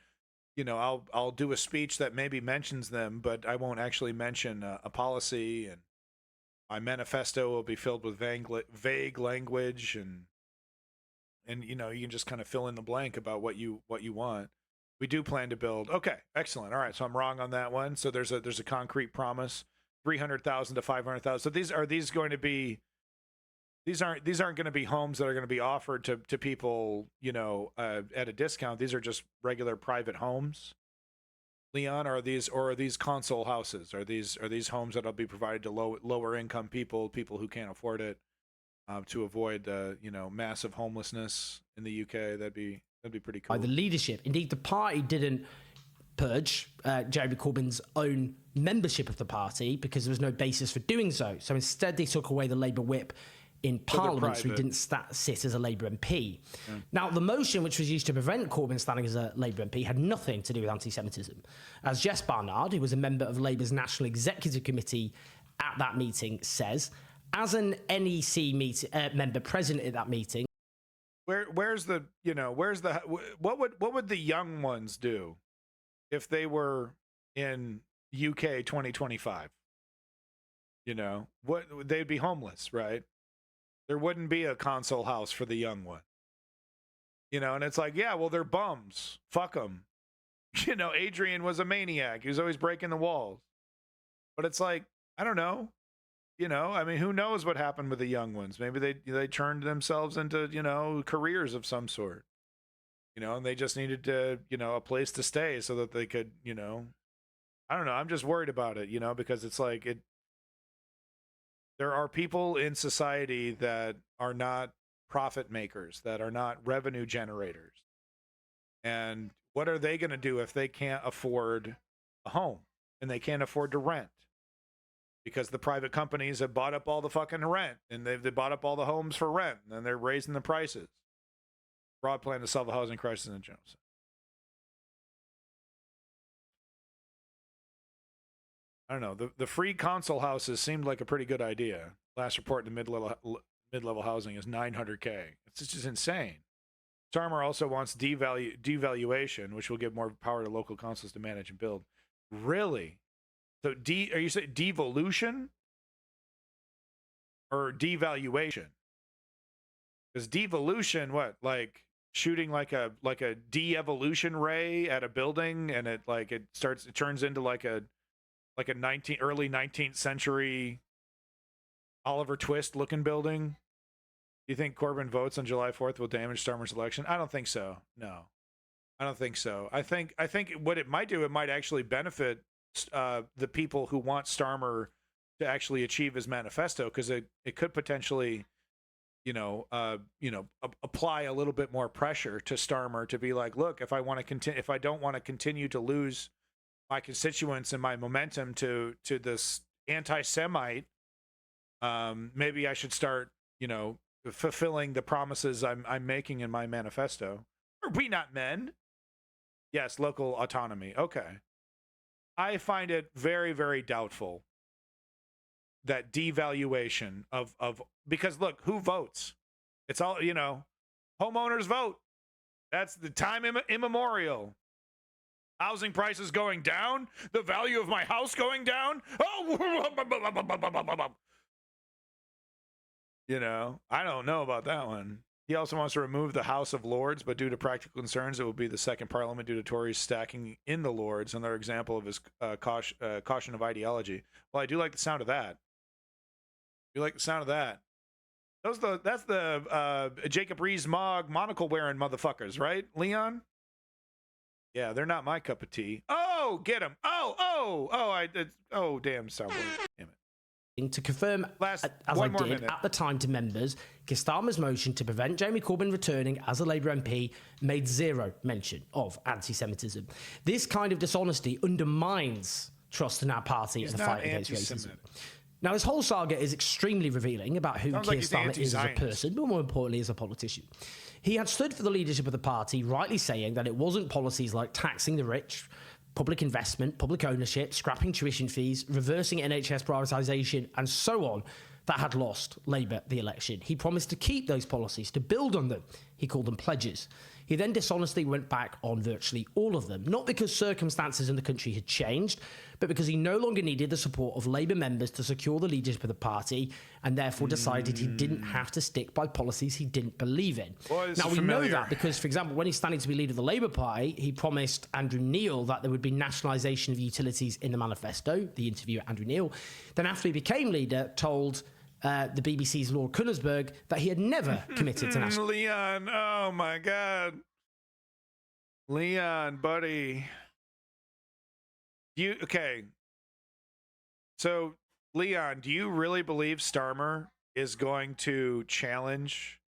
you know, I'll do a speech that maybe mentions them, but I won't actually mention a policy, and my manifesto will be filled with vague language, and you know, you can just kind of fill in the blank about what you want. We do plan to build. Okay, excellent. All right, so I'm wrong on that one. So there's a concrete promise, 300,000 to 500,000. So these aren't going to be homes that are going to be offered to people, you know, at a discount. These are just regular private homes. Leon, are these consul houses? Are these homes that'll be provided to lower income people who can't afford it, to avoid you know, massive homelessness in the UK? That'd be pretty cool. By the leadership, indeed, the party didn't purge Jeremy Corbyn's own membership of the party because there was no basis for doing so. So instead, they took away the Labour whip in Parliament, so he didn't sit as a Labour MP. Yeah. Now, the motion which was used to prevent Corbyn standing as a Labour MP had nothing to do with anti-Semitism. As Jess Barnard, who was a member of Labour's National Executive Committee at that meeting, says, as an NEC member present at that meeting, what would the young ones do if they were in UK 2025? You know, they'd be homeless, right? There wouldn't be a consul house for the young one. You know, and it's like, yeah, well, they're bums. Fuck them. You know, Adrian was a maniac. He was always breaking the walls. But it's like, I don't know. You know, I mean, who knows what happened with the young ones? Maybe they turned themselves into, you know, careers of some sort. You know, and they just needed to, you know, a place to stay so that they could, you know, I don't know. I'm just worried about it, you know, because it's like there are people in society that are not profit makers, that are not revenue generators. And what are they going to do if they can't afford a home and they can't afford to rent? Because the private companies have bought up all the fucking rent, and they bought up all the homes for rent, and they're raising the prices. Broad plan to solve the housing crisis in general. I don't know. The free consul houses seemed like a pretty good idea. Last report in mid-level housing is 900K. It's just insane. Starmer also wants devaluation, which will give more power to local consuls to manage and build. Really? So are you saying devolution or devaluation? Because devolution, what, like shooting like a de-evolution ray at a building, and it turns into like a early 19th century Oliver Twist looking building. Do you think Corbyn votes on July 4th will damage Starmer's election? I don't think so. No, I don't think so. I think what it might do, it might actually benefit the people who want Starmer to actually achieve his manifesto, because it could potentially, apply a little bit more pressure to Starmer to be like, look, if I don't want to continue to lose my constituents and my momentum to this anti-Semite, maybe I should start, fulfilling the promises I'm making in my manifesto. Are we not men? Yes, local autonomy. Okay. I find it very, very doubtful that devaluation of because look, who votes? It's all, homeowners vote. That's the time immemorial. Housing prices going down, the value of my house going down. Oh, I don't know about that one. He also wants to remove the House of Lords, but due to practical concerns, it will be the second parliament due to Tories stacking in the Lords. Another example of his caution of ideology. Well, I do like the sound of that. You like the sound of that? That's the Jacob Rees-Mogg monocle wearing motherfuckers, right, Leon? Yeah, they're not my cup of tea. Oh, get him! Oh, damn, Soundboy. Damn it. To confirm, as I did at the time to members, Keir Starmer's motion to prevent Jeremy Corbyn returning as a Labour MP made zero mention of anti-Semitism. This kind of dishonesty undermines trust in our party and the fight against racism. Now, this whole saga is extremely revealing about who Keir Starmer is as a person, but more importantly as a politician. He had stood for the leadership of the party, rightly saying that it wasn't policies like taxing the rich, public investment, public ownership, scrapping tuition fees, reversing NHS privatisation, and so on, that had lost Labour the election. He promised to keep those policies, to build on them. He called them pledges. He then dishonestly went back on virtually all of them, not because circumstances in the country had changed, but because he no longer needed the support of Labour members to secure the leadership of the party, and therefore decided he didn't have to stick by policies he didn't believe in. Now, we know that because, for example, when he's standing to be leader of the Labour Party, he promised Andrew Neil that there would be nationalisation of utilities in the manifesto, the interview with Andrew Neil. Then after he became leader, told the BBC's Lord Kunnersberg that he had never committed to national... Leon, oh my God. Leon, buddy. Okay. So, Leon, do you really believe Starmer is going to challenge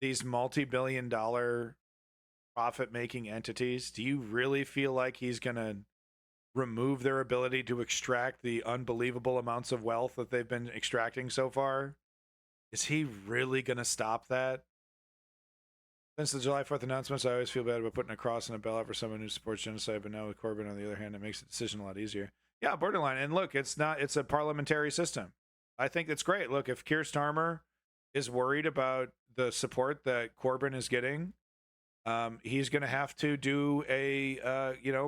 these multi-billion-dollar profit-making entities? Do you really feel like he's going to remove their ability to extract the unbelievable amounts of wealth that they've been extracting so far? Is he really going to stop that? Since the July 4th announcements, I always feel bad about putting a cross and a bell out for someone who supports genocide, but now with Corbyn, on the other hand, it makes the decision a lot easier. Yeah, borderline. And look, it's a parliamentary system. I think that's great. Look, if Keir Starmer is worried about the support that Corbyn is getting, he's going to have to do a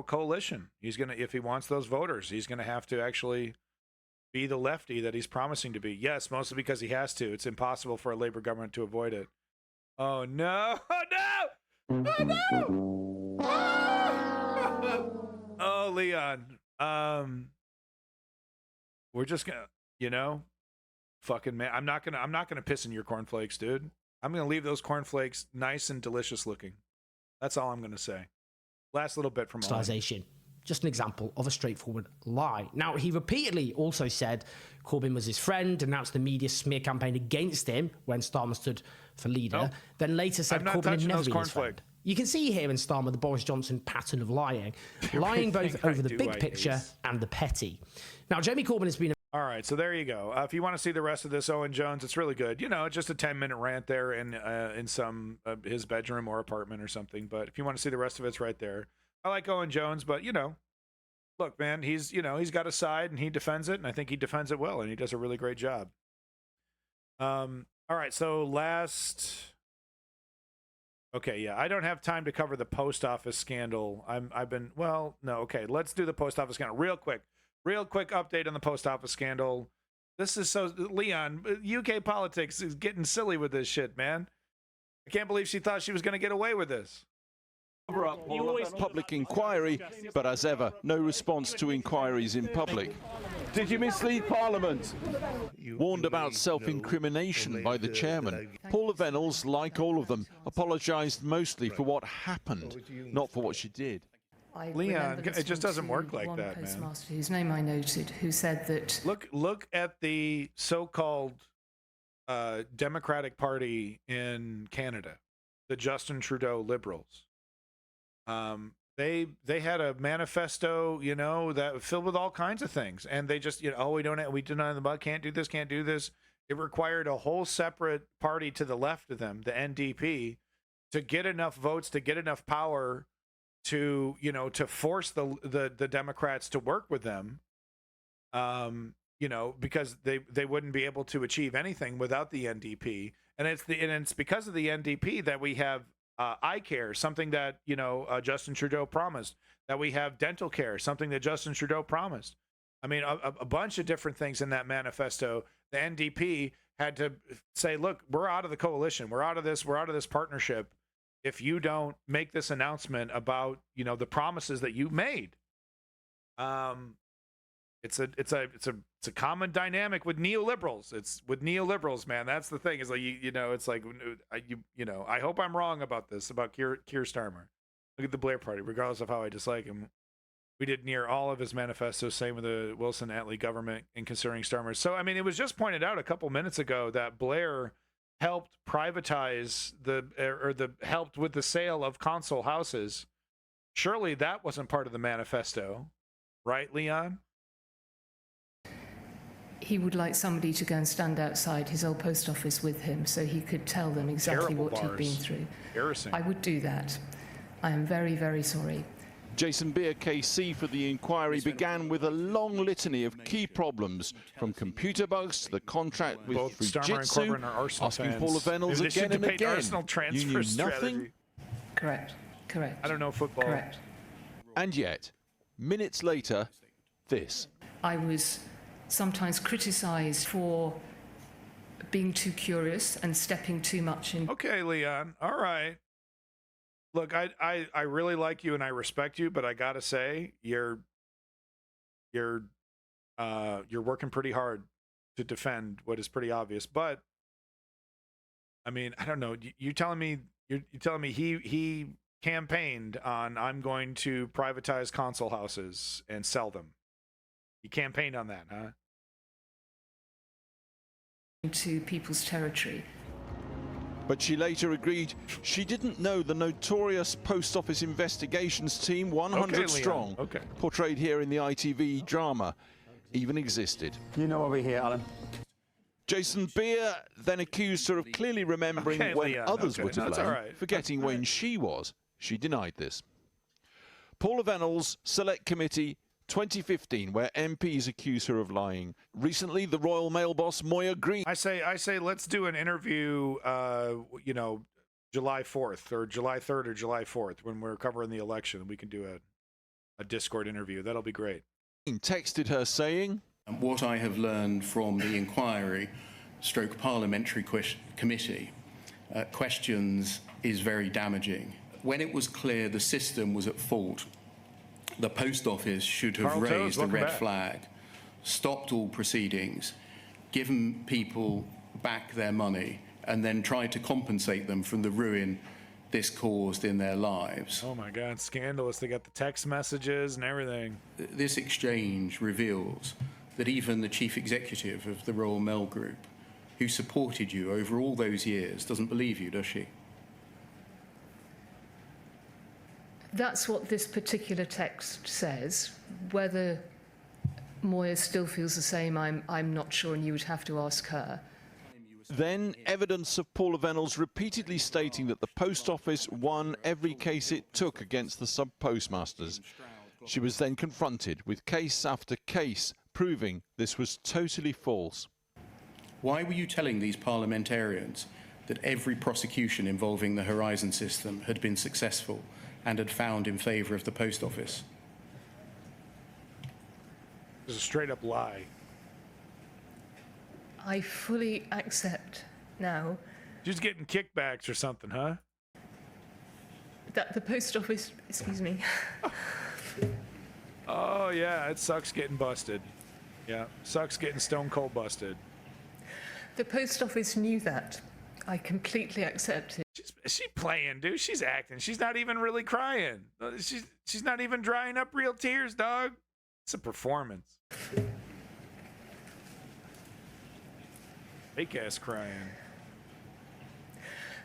coalition. He's going to, if he wants those voters, he's going to have to actually be the lefty that he's promising to be. Yes, mostly because he has to. It's impossible for a Labour government to avoid it. Oh no! Oh no! Oh no! Oh, Leon. We're just gonna, fucking man. I'm not gonna piss in your cornflakes, dude. I'm gonna leave those cornflakes nice and delicious looking. That's all I'm gonna say. Last little bit from Owen. Just an example of a straightforward lie. Now, he repeatedly also said Corbyn was his friend, announced the media smear campaign against him when Starmer stood for leader, then later said Corbyn had never been his friend. You can see here in Starmer the Boris Johnson pattern of lying both over the big picture and the petty. Now, Jeremy Corbyn has been... All right, so there you go. If you want to see the rest of this, Owen Jones, it's really good. Just a 10-minute rant there in some his bedroom or apartment or something. But if you want to see the rest of it, it's right there. I like Owen Jones, but, look, man, he's got a side and he defends it, and I think he defends it well, and he does a really great job. All right, so okay, yeah, I don't have time to cover the post office scandal. Let's do the post office scandal real quick update on the post office scandal. This is so, Leon, UK politics is getting silly with this shit, man. I can't believe she thought she was going to get away with this. Public inquiry, but as ever, no response to inquiries in public. Did you mislead Parliament? Warned about self-incrimination by the chairman. Paula Venables, like all of them, apologised mostly for what happened, not for what she did. Leon, it just doesn't work like that, man. Whose name I noted, who said that... Look at the so-called Democratic Party in Canada, the Justin Trudeau Liberals. They had a manifesto, that filled with all kinds of things, and they just, we deny the can't do this. It required a whole separate party to the left of them, the NDP, to get enough votes, to get enough power to, to force the Democrats to work with them, because they wouldn't be able to achieve anything without the NDP, and it's because of the NDP that we have eye care, something that Justin Trudeau promised, that we have dental care, something that Justin Trudeau promised. I mean, a bunch of different things in that manifesto. The NDP had to say, look, we're out of the coalition. We're out of this partnership. If you don't make this announcement about, you know, the promises that you made. It's a common dynamic with neoliberals. It's with neoliberals, man. That's the thing. Is like you know, it's like you know. I hope I'm wrong about this about Keir Starmer. Look at the Blair Party. Regardless of how I dislike him, we did near all of his manifestos. Same with the Wilson-Attlee government in considering Starmer. So I mean, it was just pointed out a couple minutes ago that Blair helped privatize helped with the sale of console houses. Surely that wasn't part of the manifesto, right, Leon? He would like somebody to go and stand outside his old post office with him so he could tell them exactly Terrible what he'd bars. been through. Embarrassing. I would do that. I am very, very sorry. Jason Beer, KC, for the inquiry began with a long litany of key problems, from computer bugs to the contract with Both Starmer and Corbyn are Arsenal asking fans. Paula Venables They should again and debate again. Arsenal transfer You knew strategy. nothing? Correct. I don't know football. Correct. And yet, minutes later, this. I was sometimes criticised for being too curious and stepping too much in. Okay, Leon. All right. Look, I really like you and I respect you, but I gotta say you're working pretty hard to defend what is pretty obvious. But I mean, I don't know. You're telling me he campaigned on I'm going to privatize console houses and sell them. He campaigned on that, huh? Into people's territory. But she later agreed she didn't know the notorious Post Office investigations team, 100 Leon. strong, Okay. portrayed here in the ITV drama, even existed. You know why we're here, Alan. Jason Beer then accused her of clearly remembering Okay, when Leon. others Okay, were to that's blame, all right. forgetting when she was. She denied this. Paula Venables, Select Committee, 2015, where MPs accuse her of lying. Recently, the Royal Mail boss Moya Green. I say let's do an interview you know, July 4th or July 3rd or July 4th when we're covering the election. We can do a Discord interview. That'll be great. Texted her saying, what I have learned from the inquiry stroke parliamentary committee questions is very damaging. When it was clear the system was at fault, the Post Office should have raised a red flag, stopped all proceedings, given people back their money, and then tried to compensate them from the ruin this caused in their lives. Oh my God, scandalous. They got the text messages and everything. This exchange reveals that even the chief executive of the Royal Mail Group, who supported you over all those years, doesn't believe you, does she? That's what this particular text says. Whether Moya still feels the same, I'm not sure, and you would have to ask her. Then evidence of Paula Venables repeatedly stating that the Post Office won every case it took against the sub-postmasters. She was then confronted with case after case proving this was totally false. Why were you telling these parliamentarians that every prosecution involving the Horizon system had been successful and had found in favour of the Post Office? It's a straight up lie. I fully accept now She's getting kickbacks or something, huh? that the Post Office, excuse me, Oh yeah, it sucks getting busted. Yeah, sucks getting stone cold busted. the Post Office knew that. I completely accept it. She's playing, dude. She's acting. She's not even really crying. She's not even drying up real tears, dog. It's a performance. Fake ass crying.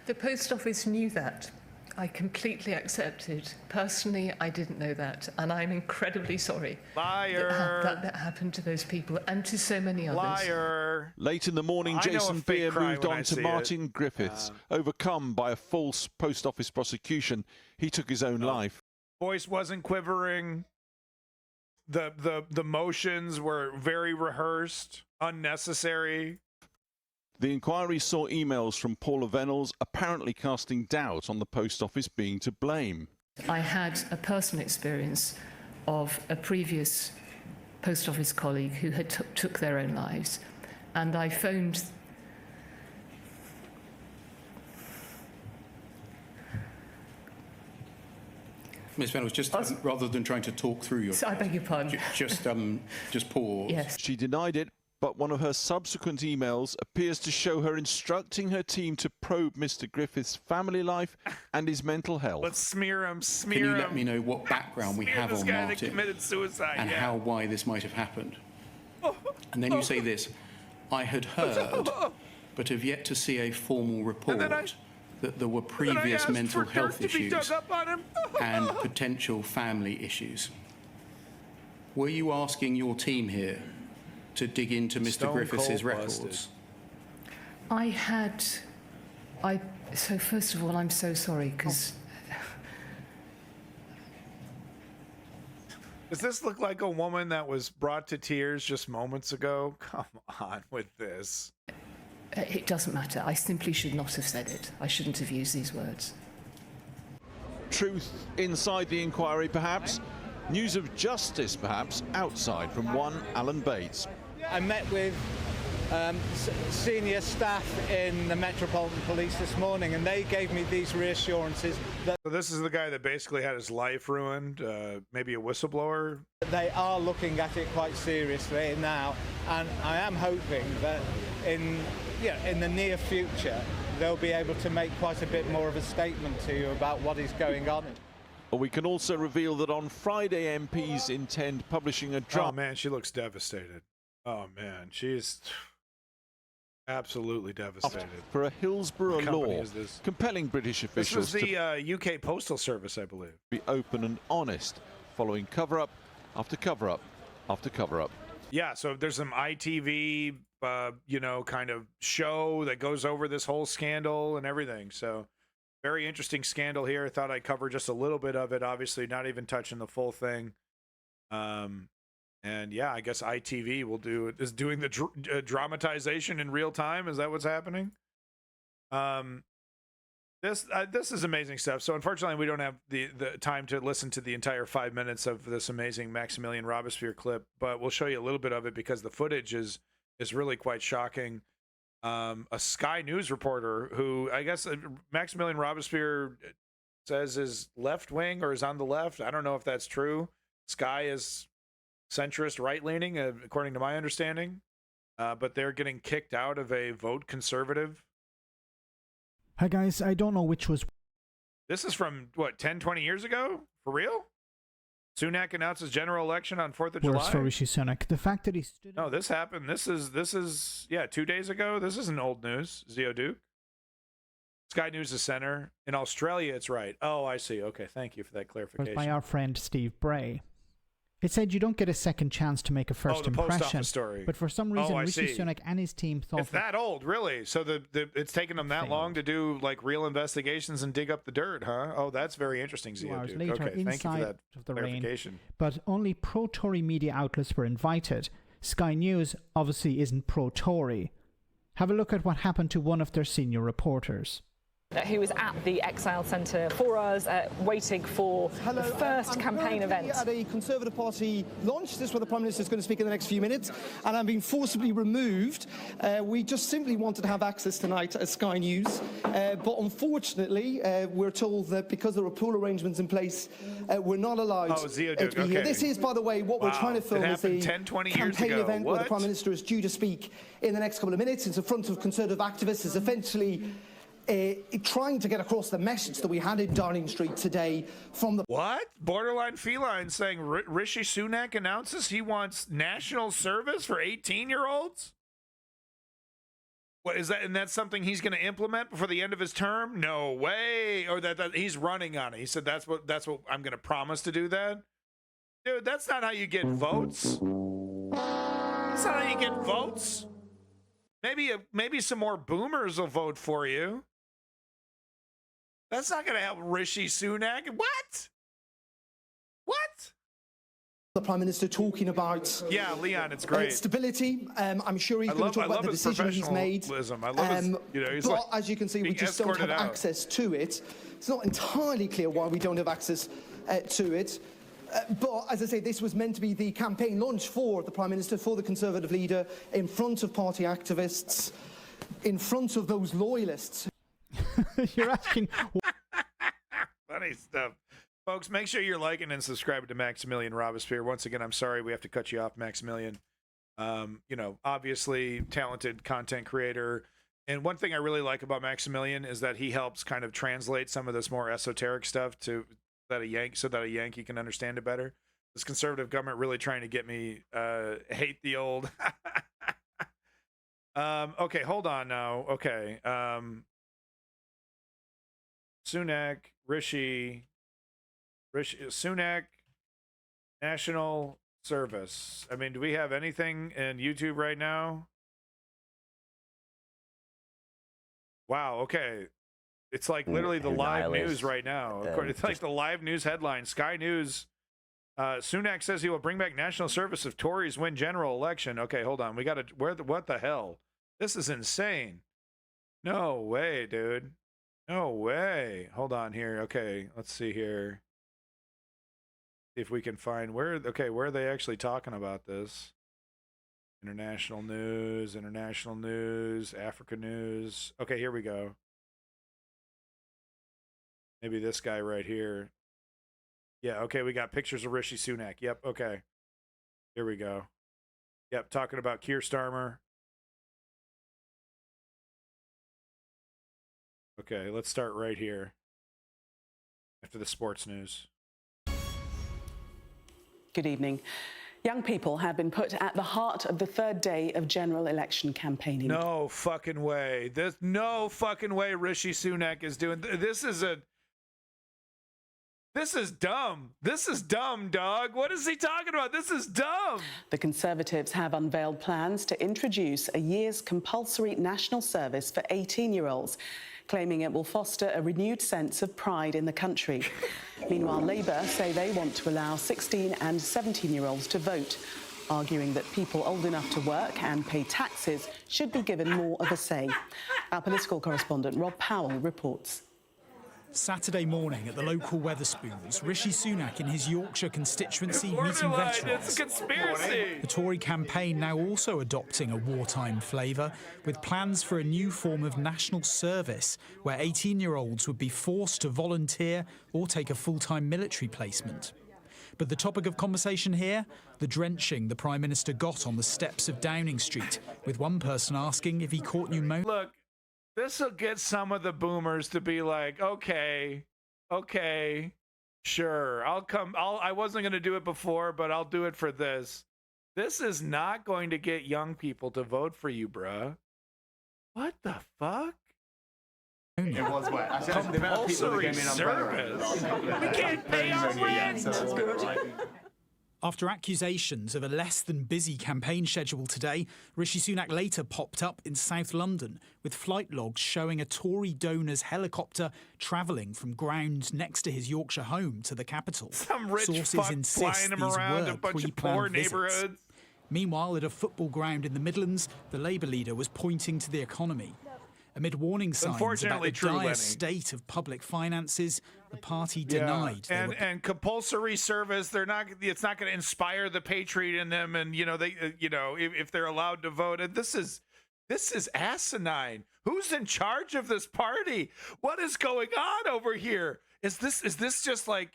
The Post Office knew that. I completely accept it. Personally, I didn't know that, and I'm incredibly sorry. Liar. That happened to those people and to so many others. Liar. Late in the morning, I know a Jason fake Beer cry moved when I on to see it. Martin Griffiths. Overcome by a false Post Office prosecution, he took his own life. Voice wasn't quivering. The motions were very rehearsed, unnecessary. The inquiry saw emails from Paula Venables apparently casting doubt on the Post Office being to blame. I had a personal experience of a previous Post Office colleague who had took their own lives, and I phoned Ms. Reynolds, just rather than trying to talk through your... I beg your pardon. Just pause. Yes. She denied it, but one of her subsequent emails appears to show her instructing her team to probe Mr. Griffith's family life and his mental health. Let's smear him, smear him. Can you let me know what background we have on guy Martin that committed suicide, and why this might have happened? And then you say this, I had heard, but have yet to see a formal report that there were previous mental health issues and potential family issues. Were you asking your team here to dig into Mr. Griffiths' records? So first of all, I'm so sorry, because... Does this look like a woman that was brought to tears just moments ago? Come on with this. It doesn't matter. I simply should not have said it. I shouldn't have used these words. Truth inside the inquiry, perhaps. News of justice, perhaps, outside from one Alan Bates. I met with senior staff in the Metropolitan Police this morning, and they gave me these reassurances that... So this is the guy that basically had his life ruined, maybe a whistleblower? They are looking at it quite seriously now, and I am hoping that in the near future they'll be able to make quite a bit more of a statement to you about what is going on. Well, we can also reveal that on Friday MPs intend publishing a draft. Oh man, she looks devastated. Oh man, she's absolutely devastated. For a Hillsborough law, compelling British officials this was the UK Postal Service, I believe. Be open and honest, following cover-up after cover-up after cover-up. Yeah, so there's some ITV, kind of show that goes over this whole scandal and everything. So very interesting scandal here. I thought I'd cover just a little bit of it, obviously not even touching the full thing. And yeah, I guess ITV is doing the dramatization in real time. Is that what's happening? This is amazing stuff. So unfortunately, we don't have the time to listen to the entire 5 minutes of this amazing Maximilian Robespierre clip, but we'll show you a little bit of it because the footage is really quite shocking. A Sky News reporter who, I guess Maximilian Robespierre says is left wing or is on the left. I don't know if that's true. Sky is centrist, right leaning, according to my understanding, but they're getting kicked out of a vote conservative. Hi guys, I don't know which was... This is from, 10, 20 years ago? For real? Sunak announces general election on 4th of July? Worse for Rishi Sunak. The fact that he stood... No, this happened. This is 2 days ago. This isn't old news, Zio Duke. Sky News is center. In Australia, it's right. Oh, I see. Okay, thank you for that clarification. By our friend Steve Bray. It said you don't get a second chance to make a first impression. Post office story. But for some reason, Rishi Sunak and his team thought it's that old, really. So it's taken them that long to do like real investigations and dig up the dirt, huh? Oh, that's very interesting, Zio Duke. Later, okay, thank you for that clarification. But only pro-Tory media outlets were invited. Sky News obviously isn't pro-Tory. Have a look at what happened to one of their senior reporters. Who was at the Exile Centre for us, waiting for the first campaign event. At a Conservative Party launch, this is where the Prime Minister is going to speak in the next few minutes, and I'm being forcibly removed. We just simply wanted to have access tonight at Sky News, but unfortunately, we're told that because there are pool arrangements in place, we're not allowed to be here. This is, by the way, what we're trying to film is a 10-20 campaign event where the Prime Minister is due to speak in the next couple of minutes. It's in front of Conservative activists. It's eventually trying to get across the message that we had in Downing Street today from the... What? Borderline feline saying Rishi Sunak announces he wants national service for 18-year-olds? What is that? And that's something he's going to implement before the end of his term? No way. Or that he's running on it. He said that's what I'm going to promise to do that. Dude, that's not how you get votes. That's not how you get votes. Maybe some more boomers will vote for you. That's not going to help Rishi Sunak. What? The Prime Minister talking about... Yeah, Leon, it's great. Stability. I'm sure he's going to talk about the decision he's made. I love his, but as you can see, we just don't have access to it. It's not entirely clear why we don't have access to it. But, as I say, this was meant to be the campaign launch for the Prime Minister, for the Conservative leader, in front of party activists, in front of those loyalists. You're asking... Funny stuff. Folks, make sure you're liking and subscribing to Maximilian Robespierre. Once again, I'm sorry we have to cut you off, Maximilian. You know, obviously talented content creator. And one thing I really like about Maximilian is that he helps kind of translate some of this more esoteric stuff so that a Yankee can understand it better. This conservative government really trying to get me hate the old. Okay, hold on now. Okay. Sunak, Rishi, Sunak, National Service. I mean, do we have anything in YouTube right now? Wow, okay. It's like literally the live news right now. It's like the live news headline. Sky News. Sunak says he will bring back national service if Tories win general election. Okay, hold on. We got to what the hell? This is insane. No way, dude. No way. Hold on here. Okay, let's see here. See if we can find where are they actually talking about this? International news, Africa news. Okay, here we go. Maybe this guy right here. Yeah, okay, we got pictures of Rishi Sunak. Yep, okay. Here we go. Yep, talking about Keir Starmer. Okay, let's start right here. After the sports news. Good evening. Young people have been put at the heart of the third day of general election campaigning. No fucking way. No fucking way Rishi Sunak is doing this. This is dumb. This is dumb, dog. What is he talking about? This is dumb. The Conservatives have unveiled plans to introduce a year's compulsory national service for 18-year-olds, claiming it will foster a renewed sense of pride in the country. Meanwhile, Labour say they want to allow 16 and 17-year-olds to vote, arguing that people old enough to work and pay taxes should be given more of a say. Our political correspondent Rob Powell reports. Saturday morning at the local Wetherspoons, Rishi Sunak in his Yorkshire constituency meeting veterans. It's a conspiracy. The Tory campaign now also adopting a wartime flavour, with plans for a new form of national service where 18-year-olds would be forced to volunteer or take a full-time military placement. But the topic of conversation here, the drenching the Prime Minister got on the steps of Downing Street, with one person asking if he caught pneumonia. Look. This will get some of the boomers to be like, okay, sure, I'll come. I wasn't going to do it before, but I'll do it for this. This is not going to get young people to vote for you, bruh. What the fuck? It was what? Compulsory service. We can't pay our rent. After accusations of a less than busy campaign schedule today, Rishi Sunak later popped up in South London with flight logs showing a Tory donor's helicopter travelling from ground next to his Yorkshire home to the capital. Some rich Sources fuck insist flying him these around were a bunch of pre-planned poor visits. neighborhoods. Meanwhile, at a football ground in the Midlands, the Labour leader was pointing to the economy. Amid warning signs about the dire state of public finances, the party denied. And compulsory service, it's not going to inspire the patriot in them, and if they're allowed to vote. And this is asinine. Who's in charge of this party? What is going on over here? Is this just like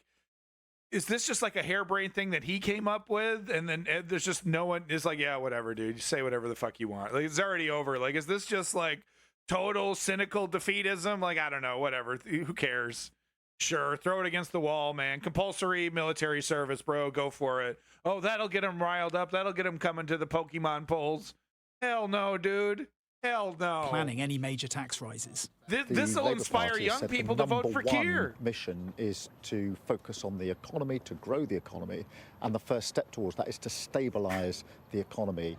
a harebrained thing that he came up with, and then there's just no one is like, yeah, whatever, dude, you say whatever the fuck you want. Like, it's already over. Like, is this just like total cynical defeatism? Like, I don't know, whatever. Who cares? Sure, throw it against the wall, man. Compulsory military service, bro. Go for it. Oh, that'll get them riled up. That'll get them coming to the Pokemon polls. Hell no, dude. Hell no. Planning any major tax rises. This will inspire young people to vote for Keir. The mission is to focus on the economy, to grow the economy, and the first step towards that is to stabilise the economy.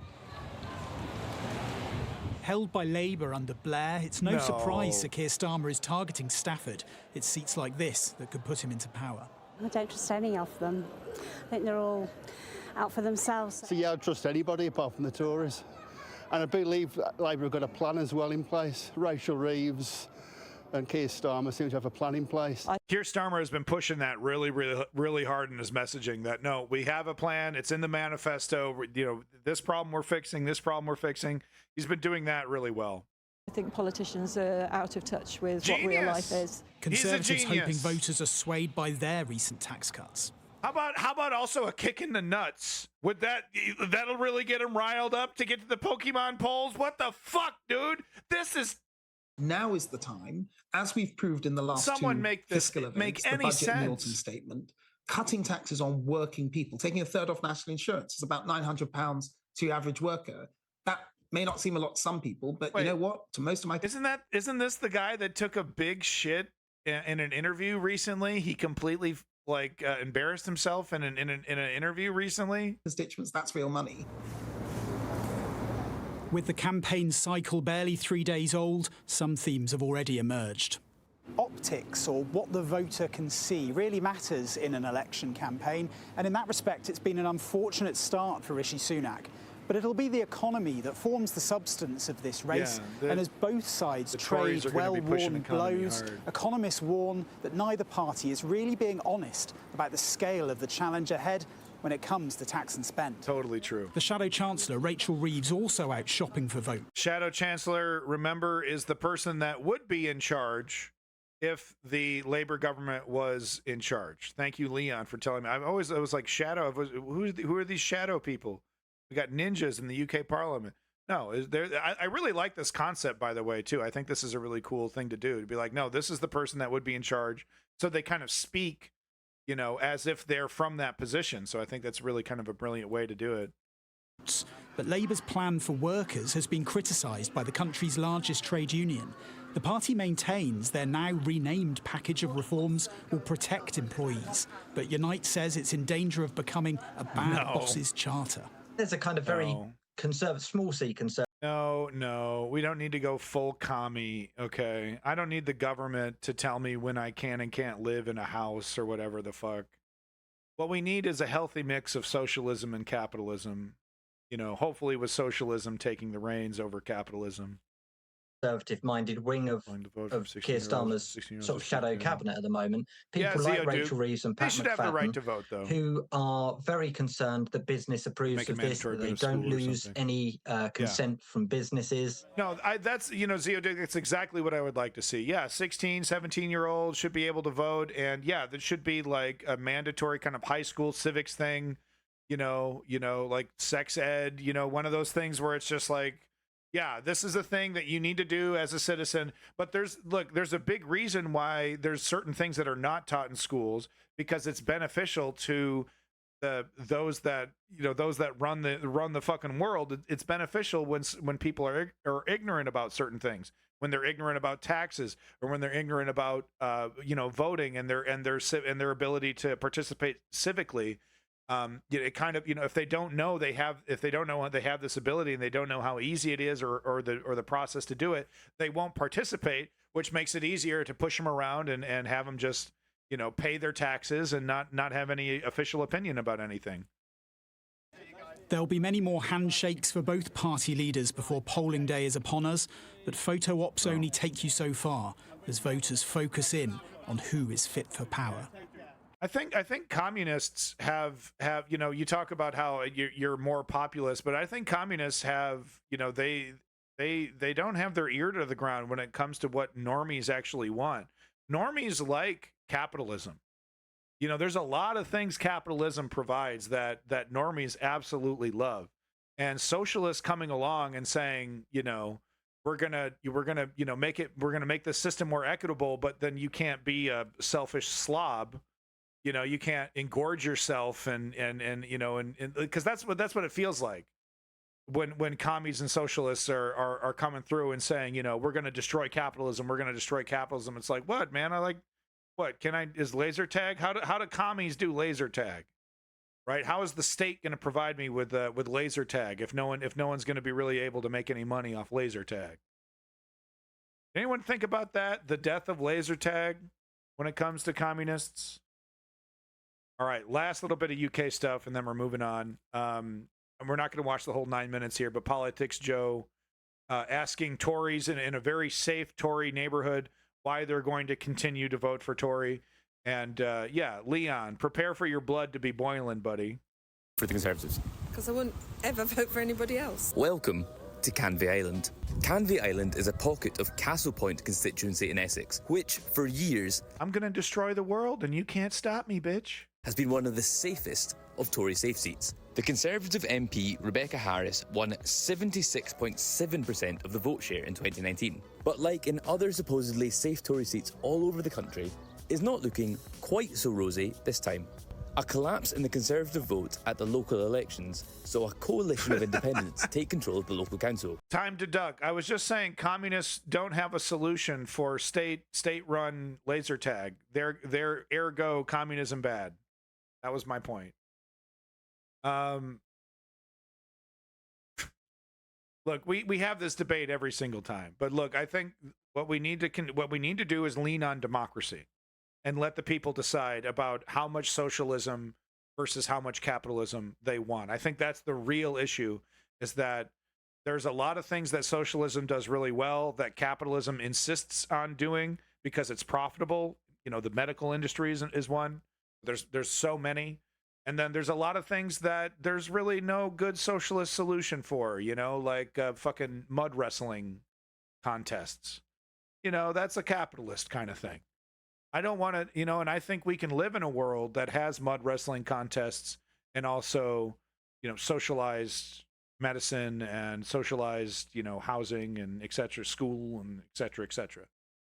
Held by Labour under Blair, it's no surprise Sir Keir Starmer is targeting Stafford. It's seats like this that could put him into power. I don't trust any of them. I think they're all out for themselves. So yeah, I don't trust anybody apart from the Tories. And I believe Labour have got a plan as well in place. Rachel Reeves and Keir Starmer seem to have a plan in place. Keir Starmer has been pushing that really hard in his messaging that, no, we have a plan. It's in the manifesto. This problem we're fixing, this problem we're fixing. He's been doing that really well. I think politicians are out of touch with what real life is. Conservatives hoping voters are swayed by their recent tax cuts. How about also a kick in the nuts? That'll really get them riled up to get to the Pokemon polls? What the fuck, dude? Now is the time, as we've proved in the last fiscal events, the budget and the autumn statement, cutting taxes on working people, taking a third off national insurance is about £900 to your average worker. That may not seem a lot to some people, but you know what? To most of my isn't this the guy that took a big shit in an interview recently? He completely embarrassed himself in an interview recently. Constituents, that's real money. With the campaign cycle barely 3 days old, some themes have already emerged. Optics, or what the voter can see, really matters in an election campaign, and in that respect it's been an unfortunate start for Rishi Sunak. But it'll be the economy that forms the substance of this race, and as both sides trade well-worn blows, economists warn that neither party is really being honest about the scale of the challenge ahead when it comes to tax and spend. Totally true. The Shadow Chancellor, Rachel Reeves, also out shopping for votes. Shadow Chancellor, remember, is the person that would be in charge if the Labour government was in charge. Thank you, Leon, for telling me. I was like, Shadow, who are these shadow people? We got ninjas in the UK Parliament. No, I really like this concept, by the way, too. I think this is a really cool thing to do, to be like, no, this is the person that would be in charge. So they kind of speak, as if they're from that position. So I think that's really kind of a brilliant way to do it. But Labour's plan for workers has been criticised by the country's largest trade union. The party maintains their now renamed package of reforms will protect employees, but Unite says it's in danger of becoming a bad boss's charter. There's a kind of very conservative, small c conservative. No, we don't need to go full commie, okay? I don't need the government to tell me when I can and can't live in a house or whatever the fuck. What we need is a healthy mix of socialism and capitalism, hopefully with socialism taking the reins over capitalism. Conservative-minded wing of Keir Starmer's sort of shadow cabinet at the moment. People like Rachel Reeves and Pat McFadden, have the right to vote, though, who are very concerned that business approves of this, that they don't lose any consent from businesses. No, that's, Zio, that's exactly what I would like to see. Yeah, 16, 17-year-olds should be able to vote, and yeah, that should be like a mandatory kind of high school civics thing, like sex ed, one of those things where it's just like, yeah, this is a thing that you need to do as a citizen. But there's a big reason why there's certain things that are not taught in schools, because it's beneficial to those that run the fucking world. It's beneficial when people are ignorant about certain things, when they're ignorant about taxes, or when they're ignorant about voting and their ability to participate civically. It kind of, if they don't know they have this ability, and they don't know how easy it is or the process to do it, they won't participate, which makes it easier to push them around and have them just, pay their taxes and not have any official opinion about anything. There'll be many more handshakes for both party leaders before polling day is upon us, but photo ops only take you so far as voters focus in on who is fit for power. I think communists have you talk about how you're more populist, but I think communists have, they don't have their ear to the ground when it comes to what normies actually want. Normies like capitalism. There's a lot of things capitalism provides that normies absolutely love. And socialists coming along and saying, we're gonna make the system more equitable, but then you can't be a selfish slob. You can't engorge yourself and because that's what it feels like when commies and socialists are coming through and saying, we're going to destroy capitalism. It's like, what, man? Is laser tag? How do commies do laser tag? Right? How is the state going to provide me with laser tag if no one's going to be really able to make any money off laser tag? Anyone think about that? The death of laser tag when it comes to communists? All right, last little bit of UK stuff, and then we're moving on. And we're not going to watch the whole 9 minutes here, but Politics Joe asking Tories in a very safe Tory neighborhood why they're going to continue to vote for Tory. And Leon, prepare for your blood to be boiling, buddy. For the Conservatives. Because I wouldn't ever vote for anybody else. Welcome to Canvey Island. Canvey Island is a pocket of Castle Point constituency in Essex, which, for years... I'm gonna destroy the world and you can't stop me, bitch. ...has been one of the safest of Tory safe seats. The Conservative MP Rebecca Harris won 76.7% of the vote share in 2019. But like in other supposedly safe Tory seats all over the country, is not looking quite so rosy this time. A collapse in the Conservative vote at the local elections saw a coalition of independents take control of the local council. Time to duck. I was just saying communists don't have a solution for state-run laser tag. They're ergo communism bad. That was my point. Look, we have this debate every single time. But look, I think what we need to do is lean on democracy and let the people decide about how much socialism versus how much capitalism they want. I think that's the real issue, is that there's a lot of things that socialism does really well that capitalism insists on doing because it's profitable. You know, the medical industry is one. There's so many. And then there's a lot of things that there's really no good socialist solution for, you know, like fucking mud wrestling contests. You know, that's a capitalist kind of thing. I don't want to, you know, and I think we can live in a world that has mud wrestling contests and also, you know, socialized medicine and socialized, you know, housing and et cetera, school and et cetera, et cetera.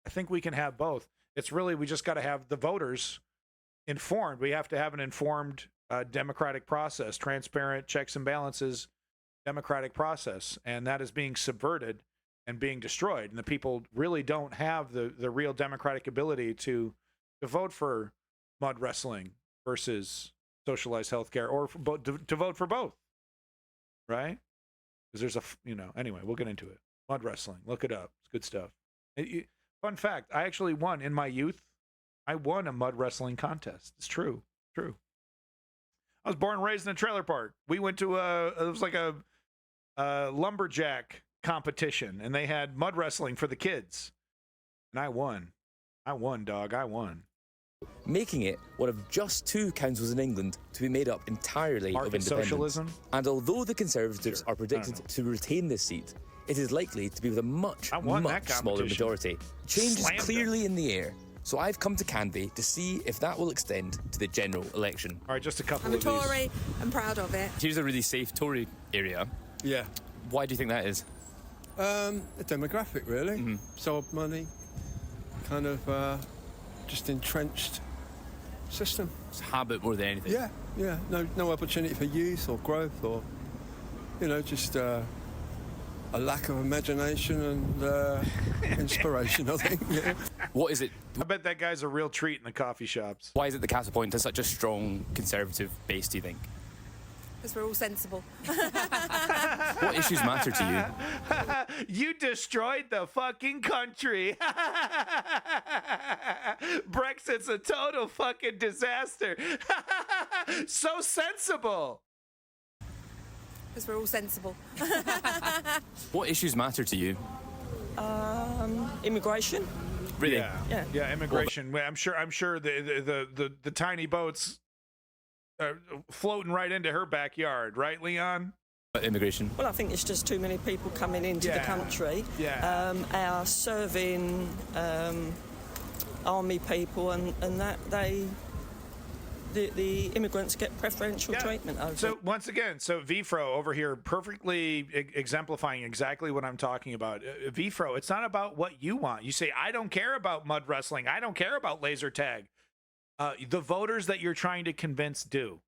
I think we can have both. It's really, we just got to have the voters informed. We have to have an informed democratic process, transparent checks and balances, democratic process. And that is being subverted and being destroyed, and the people really don't have the real democratic ability to vote for mud wrestling versus socialized healthcare, or to vote for both, right? Because there's a, you know, anyway, we'll get into it. Mud wrestling, look it up, it's good stuff. Fun fact, I actually won in my youth. I won a mud wrestling contest. It's true. I was born and raised in a trailer park. We went to it was like a lumberjack competition, and they had mud wrestling for the kids, and I won, dog. I won, making it one of just 2 councils in England to be made up entirely of independents. Socialism. And although the Conservatives are predicted to retain this seat, it is likely to be with a much smaller majority. Change is clearly in the air. So I've come to Canvey to see if that will extend to the general election. All right, just a couple of these. I'm a Tory. I'm proud of it. Here's a really safe Tory area. Yeah. Why do you think that is? A demographic, really. Sold money, kind of just entrenched system. It's habit more than anything. Yeah. No opportunity for youth or growth, or, you know, just a lack of imagination and inspiration, I think. Yeah. What is it? I bet that guy's a real treat in the coffee shops. Why is it the Castle Point has such a strong Conservative base, do you think? Because we're all sensible. What issues matter to you? You destroyed the fucking country. Brexit's a total fucking disaster. So sensible. Because we're all sensible. What issues matter to you? Immigration. Really? Yeah, immigration. Well, I'm sure the tiny boats floating right into her backyard, right, Leon? Immigration. Well, I think it's just too many people coming into the country. Our serving army people, and that the immigrants get preferential treatment over. So once again, VFRO over here perfectly exemplifying exactly what I'm talking about. VFRO, it's not about what you want. You say, I don't care about mud wrestling. I don't care about laser tag. The voters that you're trying to convince do.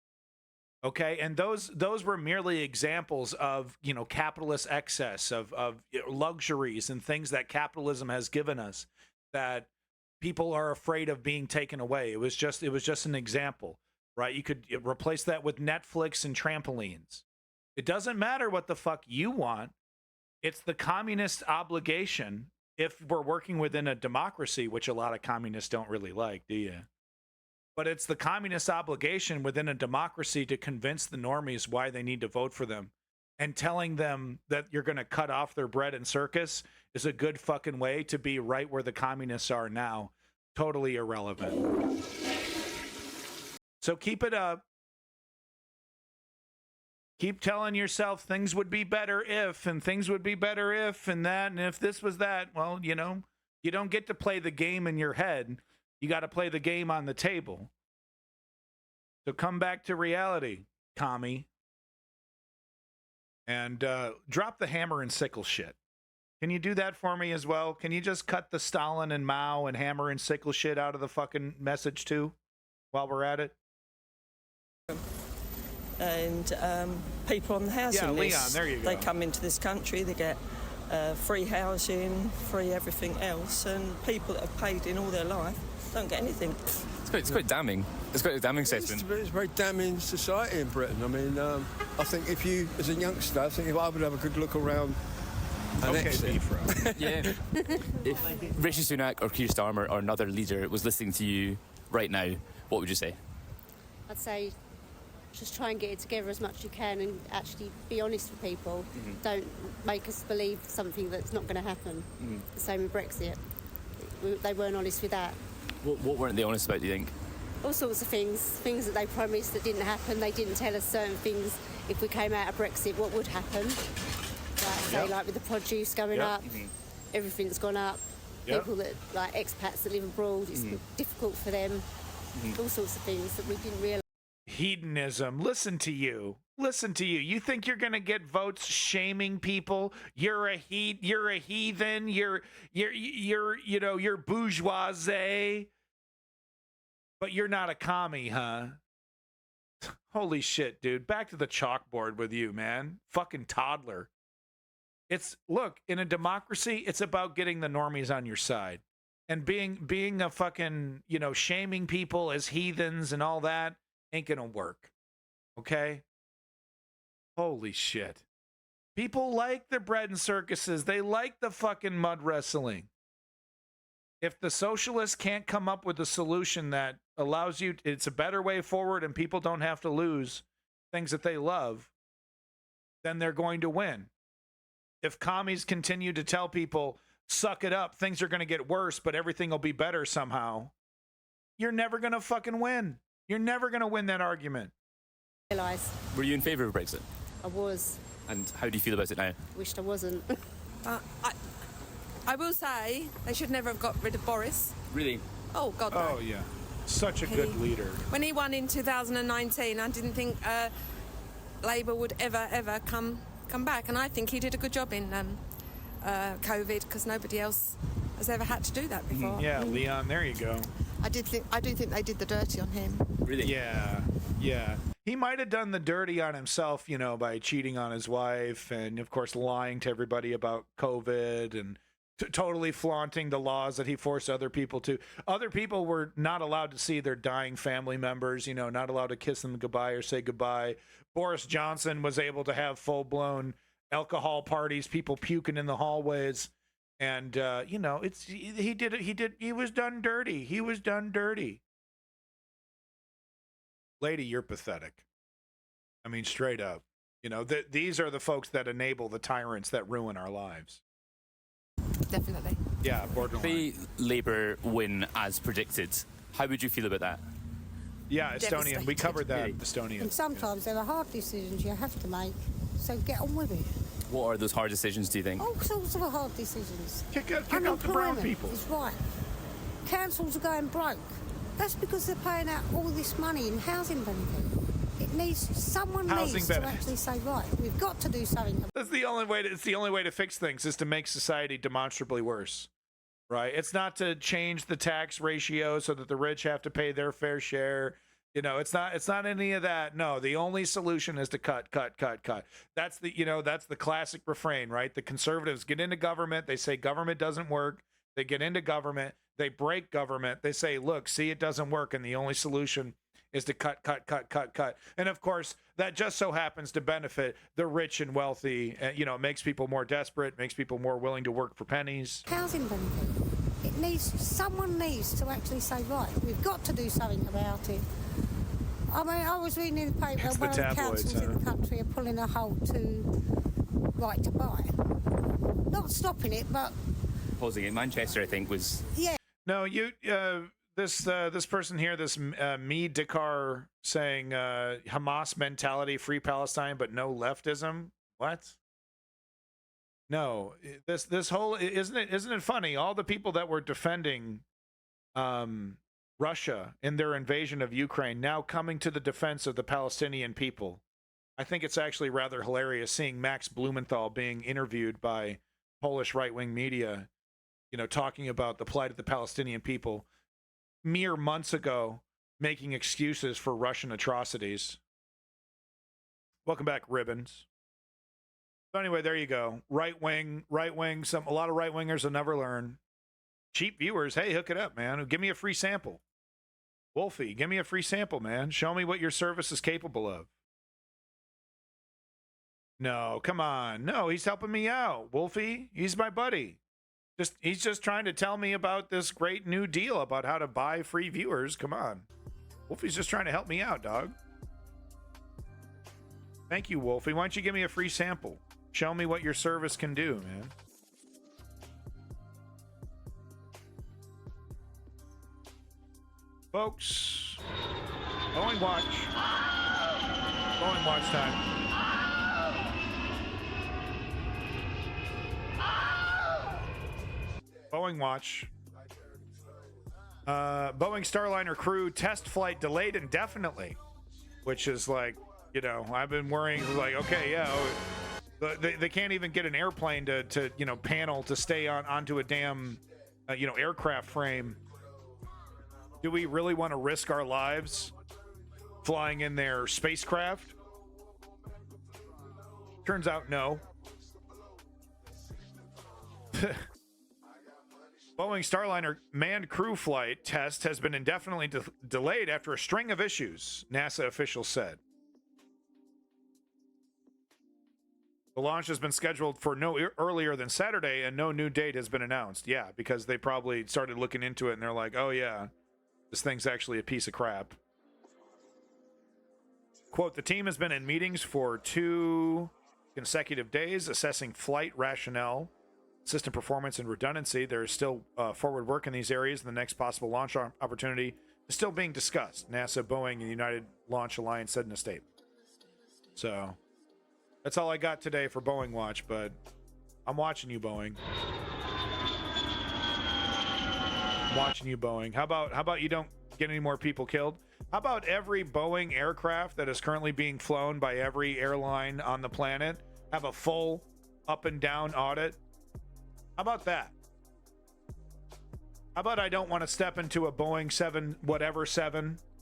Okay, and those were merely examples of, you know, capitalist excess, of luxuries and things that capitalism has given us that people are afraid of being taken away. It was just an example, right? You could replace that with Netflix and trampolines. It doesn't matter what the fuck you want. It's the communist obligation, if we're working within a democracy, which a lot of communists don't really like, do you? But it's the communist obligation within a democracy to convince the normies why they need to vote for them. And telling them that you're going to cut off their bread and circus is a good fucking way to be right where the communists are now. Totally irrelevant. So keep it up. Keep telling yourself things would be better if, and things would be better if, and that, and if this was that. Well, you know, you don't get to play the game in your head. You got to play the game on the table. So come back to reality, commie. And drop the hammer and sickle shit. Can you do that for me as well? Can you just cut the Stalin and Mao and hammer and sickle shit out of the fucking message too, while we're at it? And people on the housing list, Leon, there you go. They come into this country, they get free housing, free everything else, and people that have paid in all their life don't get anything. It's quite damning. It's quite a damning statement. It's a very damning society in Britain. I mean, I think if you, as a youngster, I think if I would have a good look around and exit. Yeah. If Rishi Sunak or Keir Starmer or another leader was listening to you right now, what would you say? I'd say just try and get it together as much as you can and actually be honest with people. Don't make us believe something that's not going to happen. The same with Brexit. They weren't honest with that. What weren't they honest about, do you think? All sorts of things that they promised that didn't happen. They didn't tell us certain things. If we came out of Brexit, what would happen? Like with the produce going up, everything's gone up. People that, like expats that live abroad, it's difficult for them. All sorts of things that we didn't realise. Hedonism. Listen to you. You think you're gonna get votes shaming people? You're a heathen. You're bourgeoisie. But you're not a commie, huh? Holy shit, dude. Back to the chalkboard with you, man. Fucking toddler. Look, in a democracy, it's about getting the normies on your side. And being a fucking, shaming people as heathens and all that ain't gonna work. Okay? Holy shit. People like the bread and circuses. They like the fucking mud wrestling. If the socialists can't come up with a solution that allows you, it's a better way forward and people don't have to lose things that they love, then they're going to win. If commies continue to tell people, suck it up, things are going to get worse, but everything will be better somehow, you're never going to fucking win. You're never going to win that argument. Were you in favour of Brexit? I was. And how do you feel about it now? Wished I wasn't. I will say they should never have got rid of Boris. Really? Oh, God, no. Oh, yeah. Such a good leader. When he won in 2019, I didn't think Labour would ever come back. And I think he did a good job in COVID, because nobody else has ever had to do that before. Yeah, Leon, there you go. I do think they did the dirty on him. Really? Yeah. He might have done the dirty on himself, by cheating on his wife and, of course, lying to everybody about COVID and totally flaunting the laws that he forced other people to. Other people were not allowed to see their dying family members, not allowed to kiss them goodbye or say goodbye. Boris Johnson was able to have full-blown alcohol parties, people puking in the hallways. And, he was done dirty. He was done dirty. Lady, you're pathetic. I mean, straight up. These are the folks that enable the tyrants that ruin our lives. Definitely. Yeah, borderline. Say Labour win as predicted. How would you feel about that? Yeah, Estonian. We covered that, Estonian. And sometimes there are hard decisions you have to make, so get on with it. What are those hard decisions, do you think? All sorts of hard decisions. Kick out the brown people. Is right. Councils are going broke. That's because they're paying out all this money in housing benefit. Someone needs to actually say, right, we've got to do something. That's the only way. It's the only way to fix things is to make society demonstrably worse, right? It's not to change the tax ratio so that the rich have to pay their fair share. It's not any of that. No, the only solution is to cut. That's the classic refrain, right? The conservatives get into government. They say government doesn't work. They get into government. They break government. They say, look, see, it doesn't work. And the only solution is to cut. And of course, that just so happens to benefit the rich and wealthy. It makes people more desperate, makes people more willing to work for pennies. Housing benefit. Someone needs to actually say, right, we've got to do something about it. I mean, I was reading in the paper one of the councils in the country are pulling a halt to right to buy. Not stopping it, but pausing it. Manchester, I think, was... Yeah. No, this person here, this me Dakar saying Hamas mentality, free Palestine, but no leftism. What? No, this whole isn't it funny? All the people that were defending Russia in their invasion of Ukraine now coming to the defense of the Palestinian people. I think it's actually rather hilarious seeing Max Blumenthal being interviewed by Polish right-wing media, you know, talking about the plight of the Palestinian people mere months ago, making excuses for Russian atrocities. Welcome back, Ribbons. So anyway, there you go. Right wing. A lot of right wingers will never learn. Cheap viewers, hey, hook it up, man. Give me a free sample. Wolfie, give me a free sample, man. Show me what your service is capable of. No, come on. No, he's helping me out. Wolfie, he's my buddy. He's just trying to tell me about this great new deal about how to buy free viewers. Come on. Wolfie's just trying to help me out, dog. Thank you, Wolfie. Why don't you give me a free sample? Show me what your service can do, man. Folks, Boeing Watch. Boeing Watch time. Boeing Watch. Boeing Starliner crew test flight delayed indefinitely, which is like, you know, I've been worrying, like, okay, yeah, they can't even get an airplane to you know, panel to stay onto a damn, you know, aircraft frame. Do we really want to risk our lives flying in their spacecraft? Turns out, no. Boeing Starliner manned crew flight test has been indefinitely delayed after a string of issues, NASA officials said. The launch has been scheduled for no earlier than Saturday, and no new date has been announced. Yeah, because they probably started looking into it, and they're like, oh, yeah, this thing's actually a piece of crap. Quote, the team has been in meetings for 2 consecutive days, assessing flight rationale, system performance, and redundancy. There is still forward work in these areas, and the next possible launch opportunity is still being discussed, NASA, Boeing, and the United Launch Alliance said in a statement. So that's all I got today for Boeing Watch, but I'm watching you, Boeing. I'm watching you, Boeing. How about you don't get any more people killed? How about every Boeing aircraft that is currently being flown by every airline on the planet have a full up and down audit? How about that? How about I don't want to step into a Boeing 7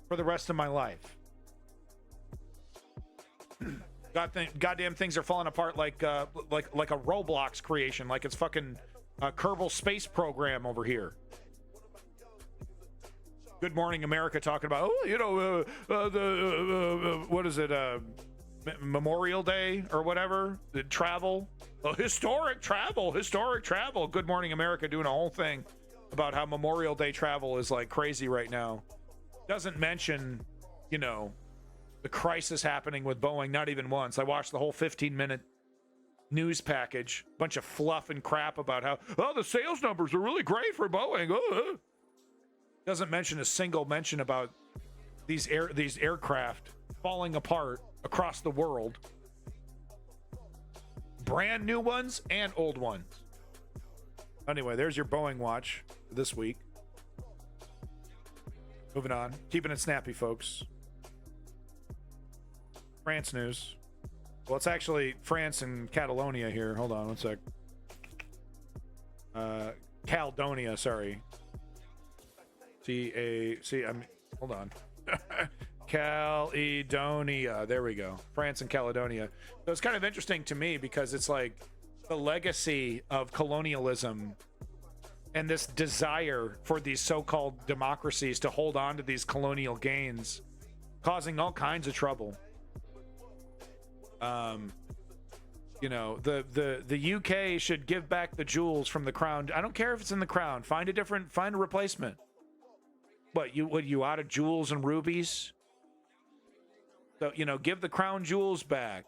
for the rest of my life? Goddamn things are falling apart like a Roblox creation, like it's fucking Kerbal Space Program over here. Good Morning America talking about, oh, you know, what is it, Memorial Day or whatever, the travel, historic travel. Good Morning America doing a whole thing about how Memorial Day travel is like crazy right now. Doesn't mention, you know, the crisis happening with Boeing, not even once. I watched the whole 15-minute news package, bunch of fluff and crap about how, oh, the sales numbers are really great for Boeing. Doesn't mention a single mention about these aircraft falling apart across the world. Brand new ones and old ones. Anyway, there's your Boeing Watch this week. Moving on. Keeping it snappy, folks. France news. Well, it's actually France and Catalonia here. Hold on one sec. Caledonia, sorry. Hold on. Caledonia. There we go. France and Caledonia. So it's kind of interesting to me because it's like the legacy of colonialism and this desire for these so-called democracies to hold on to these colonial gains, causing all kinds of trouble. You know, the UK should give back the jewels from the crown. I don't care if it's in the crown. Find a replacement. What you out of jewels and rubies? So, you know, give the crown jewels back.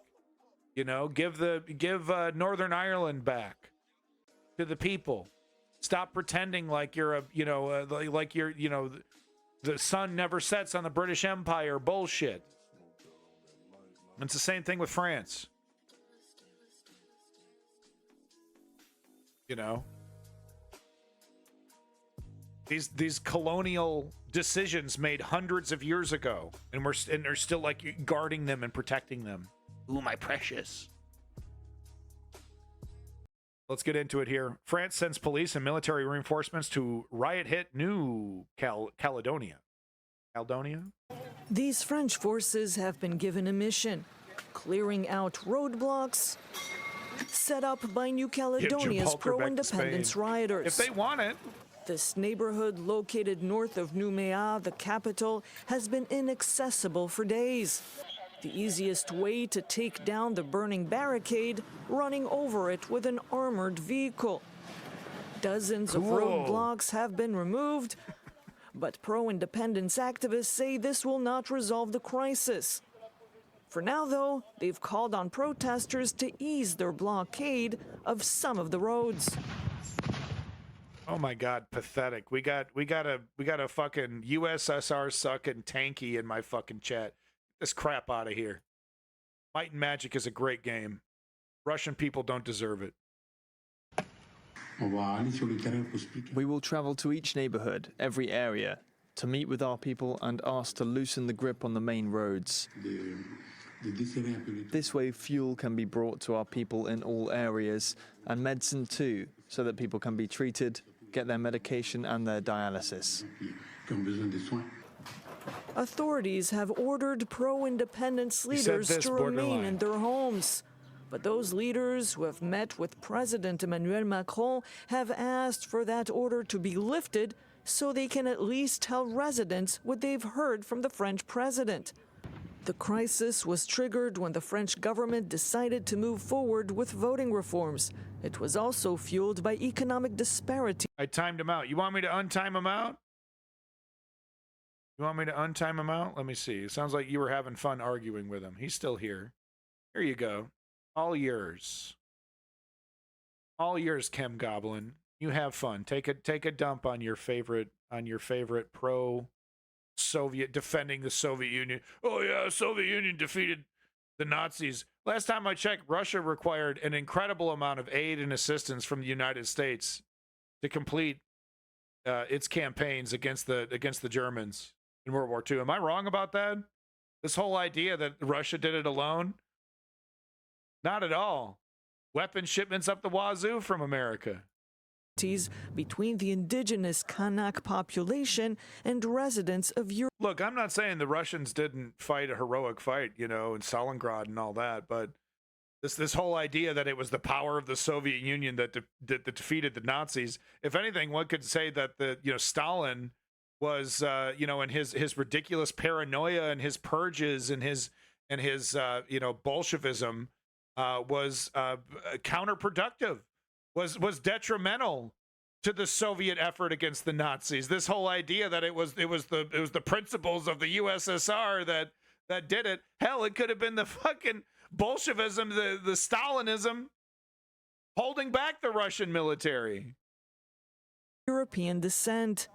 You know, give Northern Ireland back to the people. Stop pretending like you're a, like you're, the sun never sets on the British Empire bullshit. It's the same thing with France. These colonial decisions made hundreds of years ago, and they're still like guarding them and protecting them. Ooh, my precious. Let's get into it here. France sends police and military reinforcements to riot-hit New Caledonia. These French forces have been given a mission, clearing out roadblocks set up by New Caledonia's pro-independence rioters. If they want it. This neighborhood, located north of Nouméa, the capital, has been inaccessible for days. The easiest way to take down the burning barricade, running over it with an armored vehicle. Dozens of roadblocks have been removed, but pro-independence activists say this will not resolve the crisis. For now, though, they've called on protesters to ease their blockade of some of the roads. Oh my God, pathetic. We got a fucking USSR sucking tanky in my fucking chat. Get this crap out of here. Might and Magic is a great game. Russian people don't deserve it. We will travel to each neighborhood, every area, to meet with our people and ask to loosen the grip on the main roads. This way, fuel can be brought to our people in all areas, and medicine too, so that people can be treated, get their medication and their dialysis. Authorities have ordered pro-independence leaders to remain in their homes. But those leaders who have met with President Emmanuel Macron have asked for that order to be lifted so they can at least tell residents what they've heard from the French president. The crisis was triggered when the French government decided to move forward with voting reforms. It was also fueled by economic disparity. I timed him out. You want me to untime him out? You want me to untime him out? Let me see. It sounds like you were having fun arguing with him. He's still here. Here you go. All yours. All yours, Chem Goblin. You have fun. Take a dump on your favorite pro-Soviet defending the Soviet Union. Oh yeah, Soviet Union defeated the Nazis. Last time I checked, Russia required an incredible amount of aid and assistance from the United States to complete its campaigns against the Germans in World War II. Am I wrong about that? This whole idea that Russia did it alone? Not at all. Weapon shipments up the wazoo from America. Between the indigenous Kanak population and residents of Europe. Look, I'm not saying the Russians didn't fight a heroic fight, in Stalingrad and all that, but this whole idea that it was the power of the Soviet Union that defeated the Nazis. If anything, one could say that Stalin was, in his ridiculous paranoia and his purges and his Bolshevism was counterproductive. Was detrimental to the Soviet effort against the Nazis. This whole idea that it was the principles of the USSR that did it. Hell, it could have been the fucking Bolshevism, the Stalinism holding back the Russian military. European descent.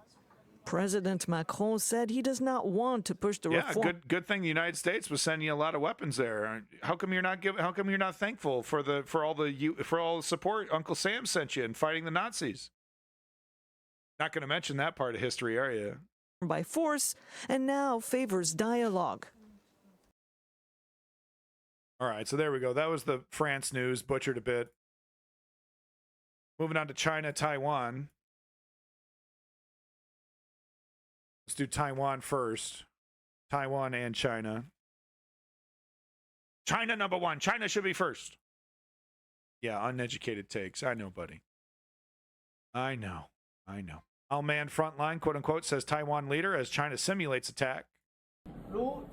President Macron said he does not want to push the reform. Good thing the United States was sending you a lot of weapons there. How come you're not thankful for all the support Uncle Sam sent you in fighting the Nazis? Not going to mention that part of history, are you? By force, and now favors dialogue. All right, so there we go. That was the France news, butchered a bit. Moving on to China, Taiwan. Let's do Taiwan first. Taiwan and China. China number one. China should be first. Yeah, uneducated takes. I know, buddy. I know. All man frontline, quote unquote, says Taiwan leader as China simulates attack. So,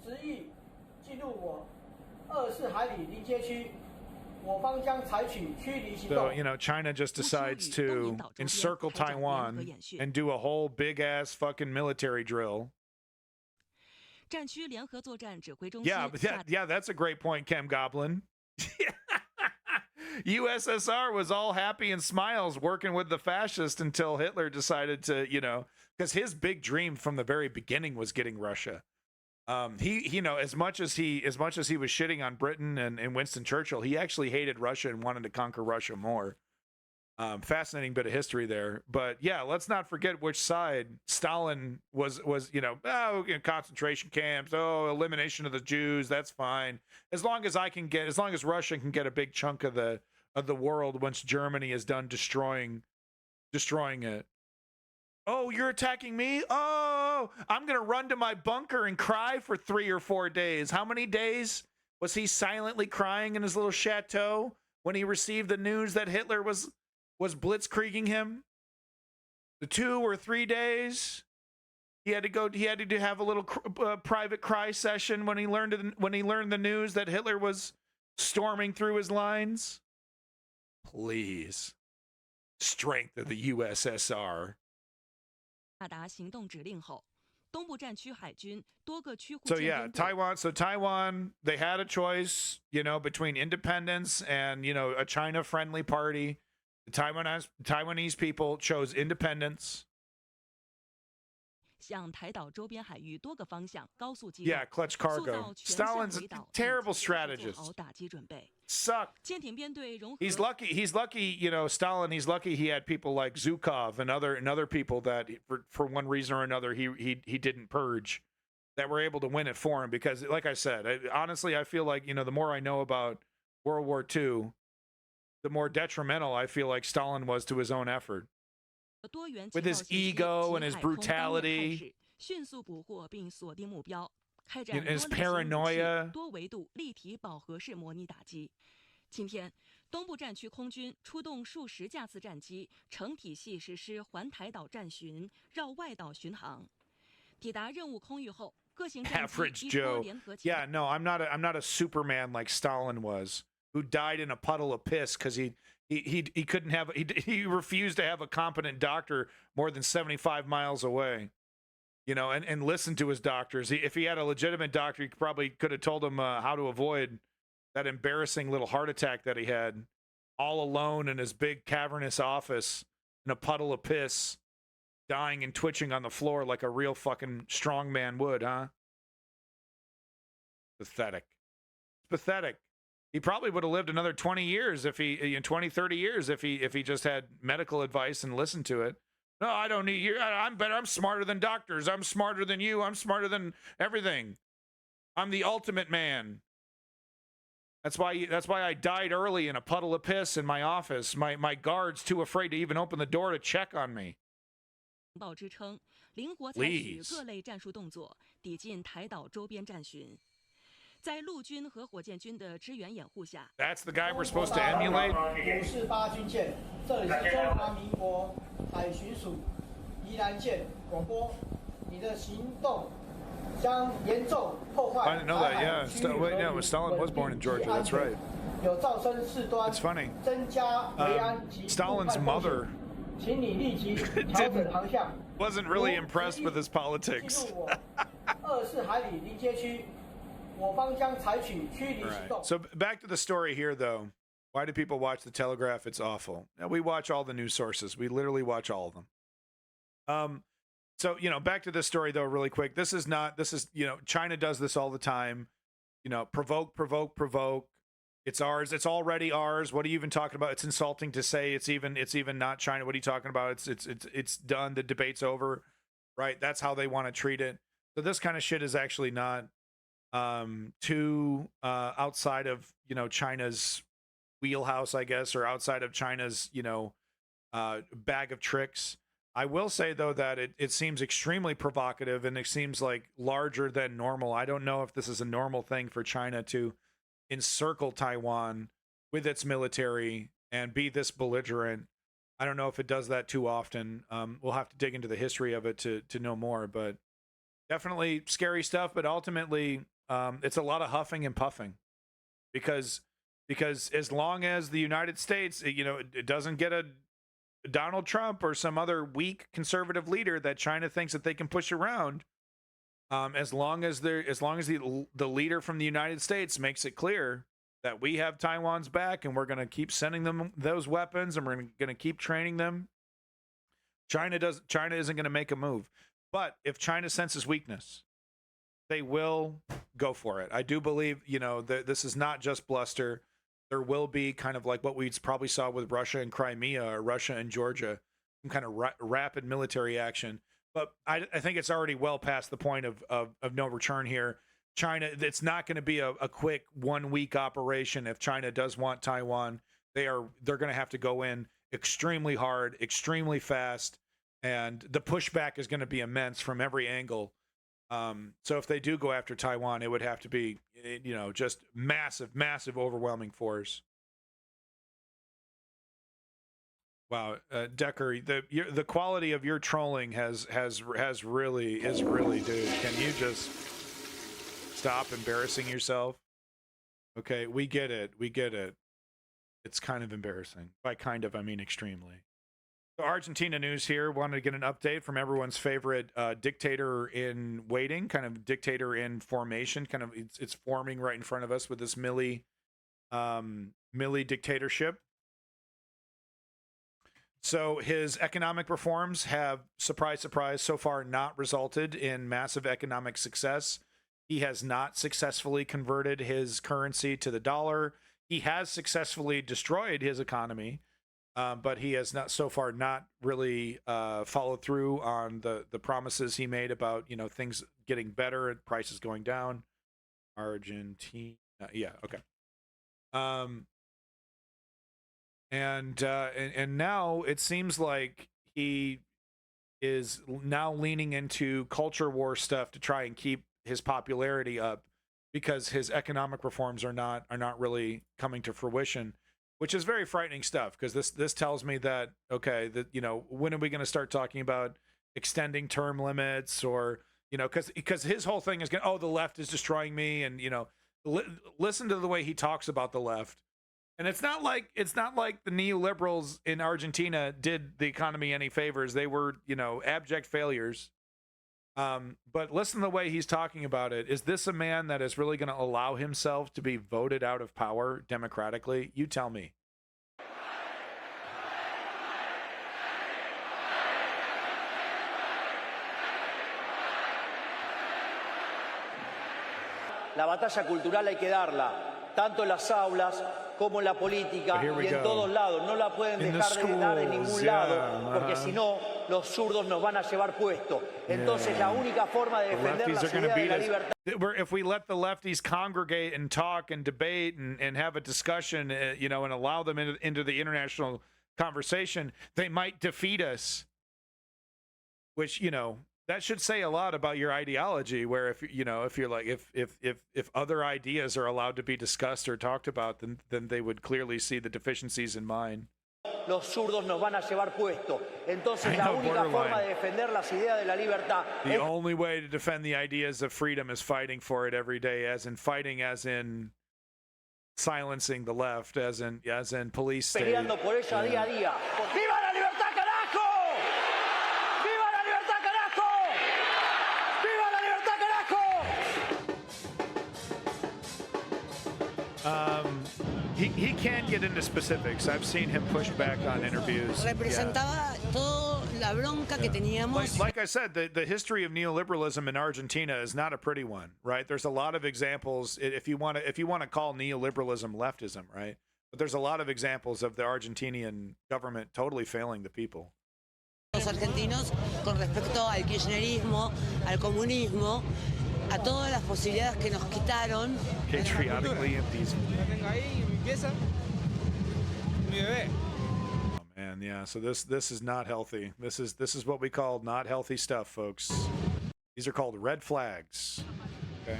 China just decides to encircle Taiwan and do a whole big-ass fucking military drill. Yeah, that's a great point, Chem Goblin. USSR was all happy and smiles working with the fascists until Hitler decided to, because his big dream from the very beginning was getting Russia. He as much as he was shitting on Britain and Winston Churchill, he actually hated Russia and wanted to conquer Russia more. Fascinating bit of history there. But yeah, let's not forget which side Stalin was, concentration camps, elimination of the Jews, that's fine. As long as Russia can get a big chunk of the world once Germany is done destroying it. Oh, you're attacking me? Oh, I'm going to run to my bunker and cry for 3 or 4 days. How many days was he silently crying in his little chateau when he received the news that Hitler was blitzkrieging him? The 2 or 3 days he had to have a little private cry session when he learned the news that Hitler was storming through his lines. Please, strength of the USSR. So yeah, Taiwan. So Taiwan, they had a choice, between independence and a China-friendly party. The Taiwanese people chose independence. Yeah, clutch cargo. Stalin's a terrible strategist. Sucked. He's lucky, Stalin, he's lucky he had people like Zhukov and other people that for one reason or another he didn't purge, that were able to win it for him. Because like I said, honestly, I feel like, the more I know about World War II, the more detrimental I feel like Stalin was to his own effort. With his ego and his brutality, and his paranoia. 今天，东部战区空军出动数十架次战机，成体系实施环台岛战巡、绕外岛巡航。抵达任务空域后，各型战机依托联合起。Yeah, no, I'm not a Superman like Stalin was, who died in a puddle of piss because he couldn't have he refused to have a competent doctor more than 75 miles away, and listen to his doctors. If he had a legitimate doctor, he probably could have told him how to avoid that embarrassing little heart attack that he had, all alone in his big cavernous office in a puddle of piss, dying and twitching on the floor like a real fucking strong man would, huh? Pathetic. Pathetic. He probably would have lived another 20 years if he 20, 30 years if he just had medical advice and listened to it. No, I don't need you. I'm better. I'm smarter than doctors. I'm smarter than you. I'm smarter than everything. I'm the ultimate man. That's why I died early in a puddle of piss in my office. My guards too afraid to even open the door to check on me. 报支撑，灵活采取各类战术动作，抵近台岛周边战巡。在陆军和火箭军的支援掩护下 ，That's the guy we're supposed to emulate. 548军舰，这里是中华民国海巡署宜兰舰广播，你的行动将严重破坏。I didn't know that. Yeah, wait, no, Stalin was born in Georgia. That's right. 有造成事端。It's funny. 增加维安及 Stalin's mother 请你立即调整航向。wasn't really impressed with his politics. 24海里临街区。 Right. So back to the story here, though. Why do people watch the Telegraph? It's awful. Now, we watch all the news sources. We literally watch all of them. So, back to this story, though, really quick. This is, China does this all the time. Provoke, provoke, provoke. It's ours. It's already ours. What are you even talking about? It's insulting to say it's even not China. What are you talking about? It's done. The debate's over, right? That's how they want to treat it. So this kind of shit is actually not too outside of China's wheelhouse, I guess, or outside of China's bag of tricks. I will say though that it seems extremely provocative, and it seems like larger than normal. I don't know if this is a normal thing for China to encircle Taiwan with its military and be this belligerent. I don't know if it does that too often. We'll have to dig into the history of it to know more, but definitely scary stuff. But ultimately, it's a lot of huffing and puffing, because as long as the United States, it doesn't get a Donald Trump or some other weak conservative leader that China thinks that they can push around, as long as the leader from the United States makes it clear that we have Taiwan's back and we're going to keep sending them those weapons and we're going to keep training them. China isn't going to make a move. But if China senses weakness, they will go for it. I do believe, this is not just bluster. There will be kind of like what we probably saw with Russia and Crimea or Russia and Georgia, some kind of rapid military action. But I think it's already well past the point of no return here. China, it's not going to be a quick 1 week operation. If China does want Taiwan, they're going to have to go in extremely hard, extremely fast, and the pushback is going to be immense from every angle. So if they do go after Taiwan, it would have to be, just massive, overwhelming force. Wow, Decker, the quality of your trolling is really, dude. Can you just stop embarrassing yourself? Okay, we get it. It's kind of embarrassing. By kind of, I mean extremely. So Argentina news here. Wanted to get an update from everyone's favorite dictator in waiting, kind of dictator in formation. Kind of, it's forming right in front of us with this Milei dictatorship. So his economic reforms have, surprise, surprise, so far not resulted in massive economic success. He has not successfully converted his currency to the dollar. He has successfully destroyed his economy. But he has not so far not really followed through on the promises he made about things getting better and prices going down. Argentina, yeah, okay. And now it seems like he is now leaning into culture war stuff to try and keep his popularity up because his economic reforms are not really coming to fruition. Which is very frightening stuff because this tells me that, okay, that, when are we going to start talking about extending term limits or, because his whole thing is the left is destroying me. And, listen to the way he talks about the left. And it's not like the neoliberals in Argentina did the economy any favors. They were, abject failures. But listen to the way he's talking about it. Is this a man that is really going to allow himself to be voted out of power democratically? You tell me. La batalla cultural hay que darla, tanto en las aulas como en la política y en todos lados. No la pueden dejar de dar en ningún lado, porque si no, los zurdos nos van a llevar puesto. Entonces, la única forma de defender las ideas de la libertad. If we let the lefties congregate and talk and debate and have a discussion, and allow them into the international conversation, they might defeat us. Which, that should say a lot about your ideology, where if you're like, if other ideas are allowed to be discussed or talked about, then they would clearly see the deficiencies in mine. Los zurdos nos van a llevar puesto. Entonces, la única forma de defender las ideas de la libertad. The only way to defend the ideas of freedom is fighting for it every day, as in silencing the left, as in police state. Peleando por ella día a día. ¡Viva la libertad, carajo! ¡Viva la libertad, carajo! ¡Viva la libertad, carajo! He can't get into specifics. I've seen him push back on interviews. Representaba toda la bronca que teníamos. Like I said, the history of neoliberalism in Argentina is not a pretty one, right? There's a lot of examples. If you want to call neoliberalism leftism, right? But there's a lot of examples of the Argentinian government totally failing the people. Los argentinos con respecto al kirchnerismo, al comunismo, a todas las posibilidades que nos quitaron. Patriotically and peacefully. Oh man, yeah. So this is not healthy. This is what we call not healthy stuff, folks. These are called red flags. Okay.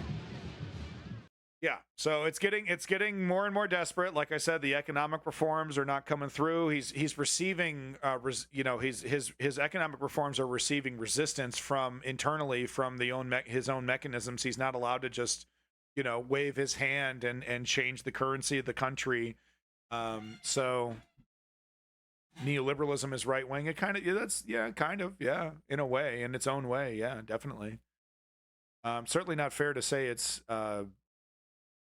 Yeah. So it's getting more and more desperate. Like I said, the economic reforms are not coming through. He's receiving his economic reforms are receiving resistance from internally from his own mechanisms. He's not allowed to just wave his hand and change the currency of the country. So neoliberalism is right wing. It kind of in a way, in its own way. Yeah, definitely. Certainly not fair to say it's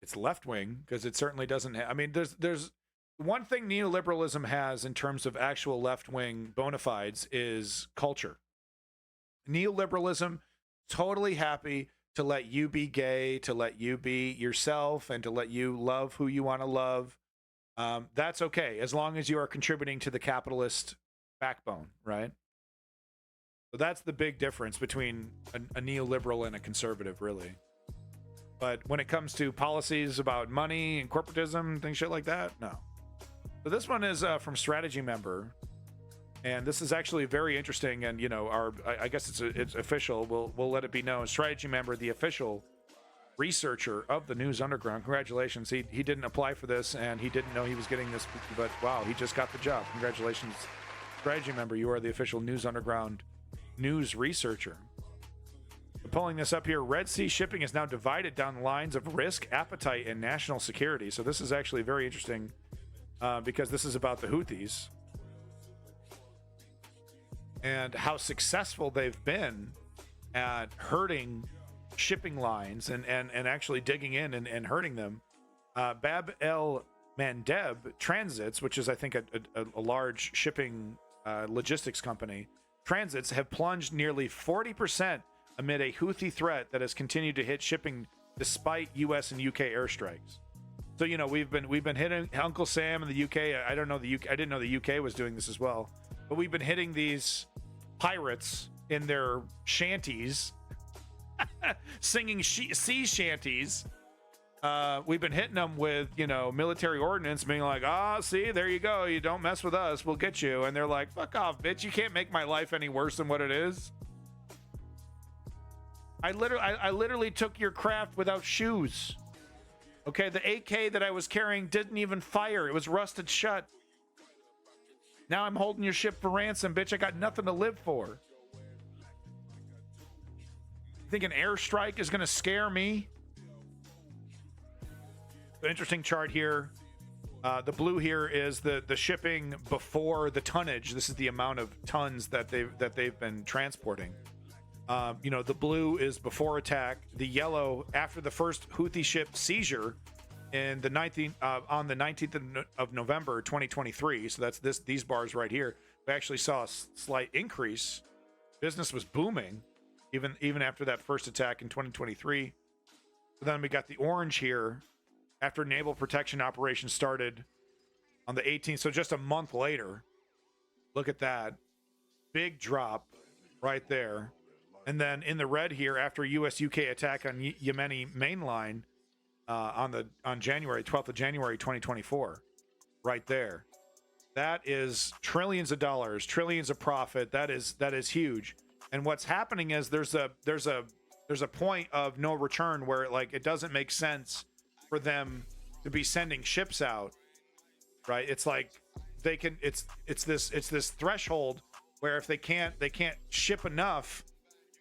it's left wing, because it certainly doesn't I mean, there's one thing neoliberalism has in terms of actual left wing bona fides is culture. Neoliberalism, totally happy to let you be gay, to let you be yourself, and to let you love who you want to love. That's okay, as long as you are contributing to the capitalist backbone, right? So that's the big difference between a neoliberal and a conservative, really. But when it comes to policies about money and corporatism, things shit like that, no. So this one is from Strategy Member. And this is actually very interesting, and I guess it's official. We'll let it be known. Strategy Member, the official researcher of the News Underground. Congratulations. He didn't apply for this, and he didn't know he was getting this, but wow, he just got the job. Congratulations, Strategy Member. You are the official News Underground news researcher. Pulling this up here, Red Sea shipping is now divided down lines of risk, appetite, and national security. So this is actually very interesting because this is about the Houthis and how successful they've been at hurting shipping lines and actually digging in and hurting them. Bab el Mandeb Transits, which is, I think, a large shipping logistics company, transits have plunged nearly 40% amid a Houthi threat that has continued to hit shipping despite U.S. and U.K. airstrikes. So, we've been hitting Uncle Sam in the U.K. I didn't know the U.K. was doing this as well, but we've been hitting these pirates in their shanties, singing sea shanties. We've been hitting them with, military ordnance, being like, see, there you go. You don't mess with us. We'll get you. And they're like, fuck off, bitch. You can't make my life any worse than what it is. I literally took your craft without shoes. Okay, the AK that I was carrying didn't even fire. It was rusted shut. Now I'm holding your ship for ransom, bitch. I got nothing to live for. You think an airstrike is going to scare me? Interesting chart here. The blue here is the shipping before the tonnage. This is the amount of tons that they've been transporting. The blue is before attack. The yellow after the first Houthi ship seizure in the 19th on the 19th of November 2023. So that's these bars right here. We actually saw a slight increase. Business was booming even after that first attack in 2023. But then we got the orange here after naval protection operations started on the 18th. So just a month later. Look at that. Big drop right there. And then in the red here, after U.S.-UK attack on Yemeni mainline on January 12th of January 2024, right there. That is trillions of dollars, trillions of profit. That is huge. And what's happening is there's a point of no return where it doesn't make sense for them to be sending ships out, right? It's like they can. It's this threshold where if they can't ship enough,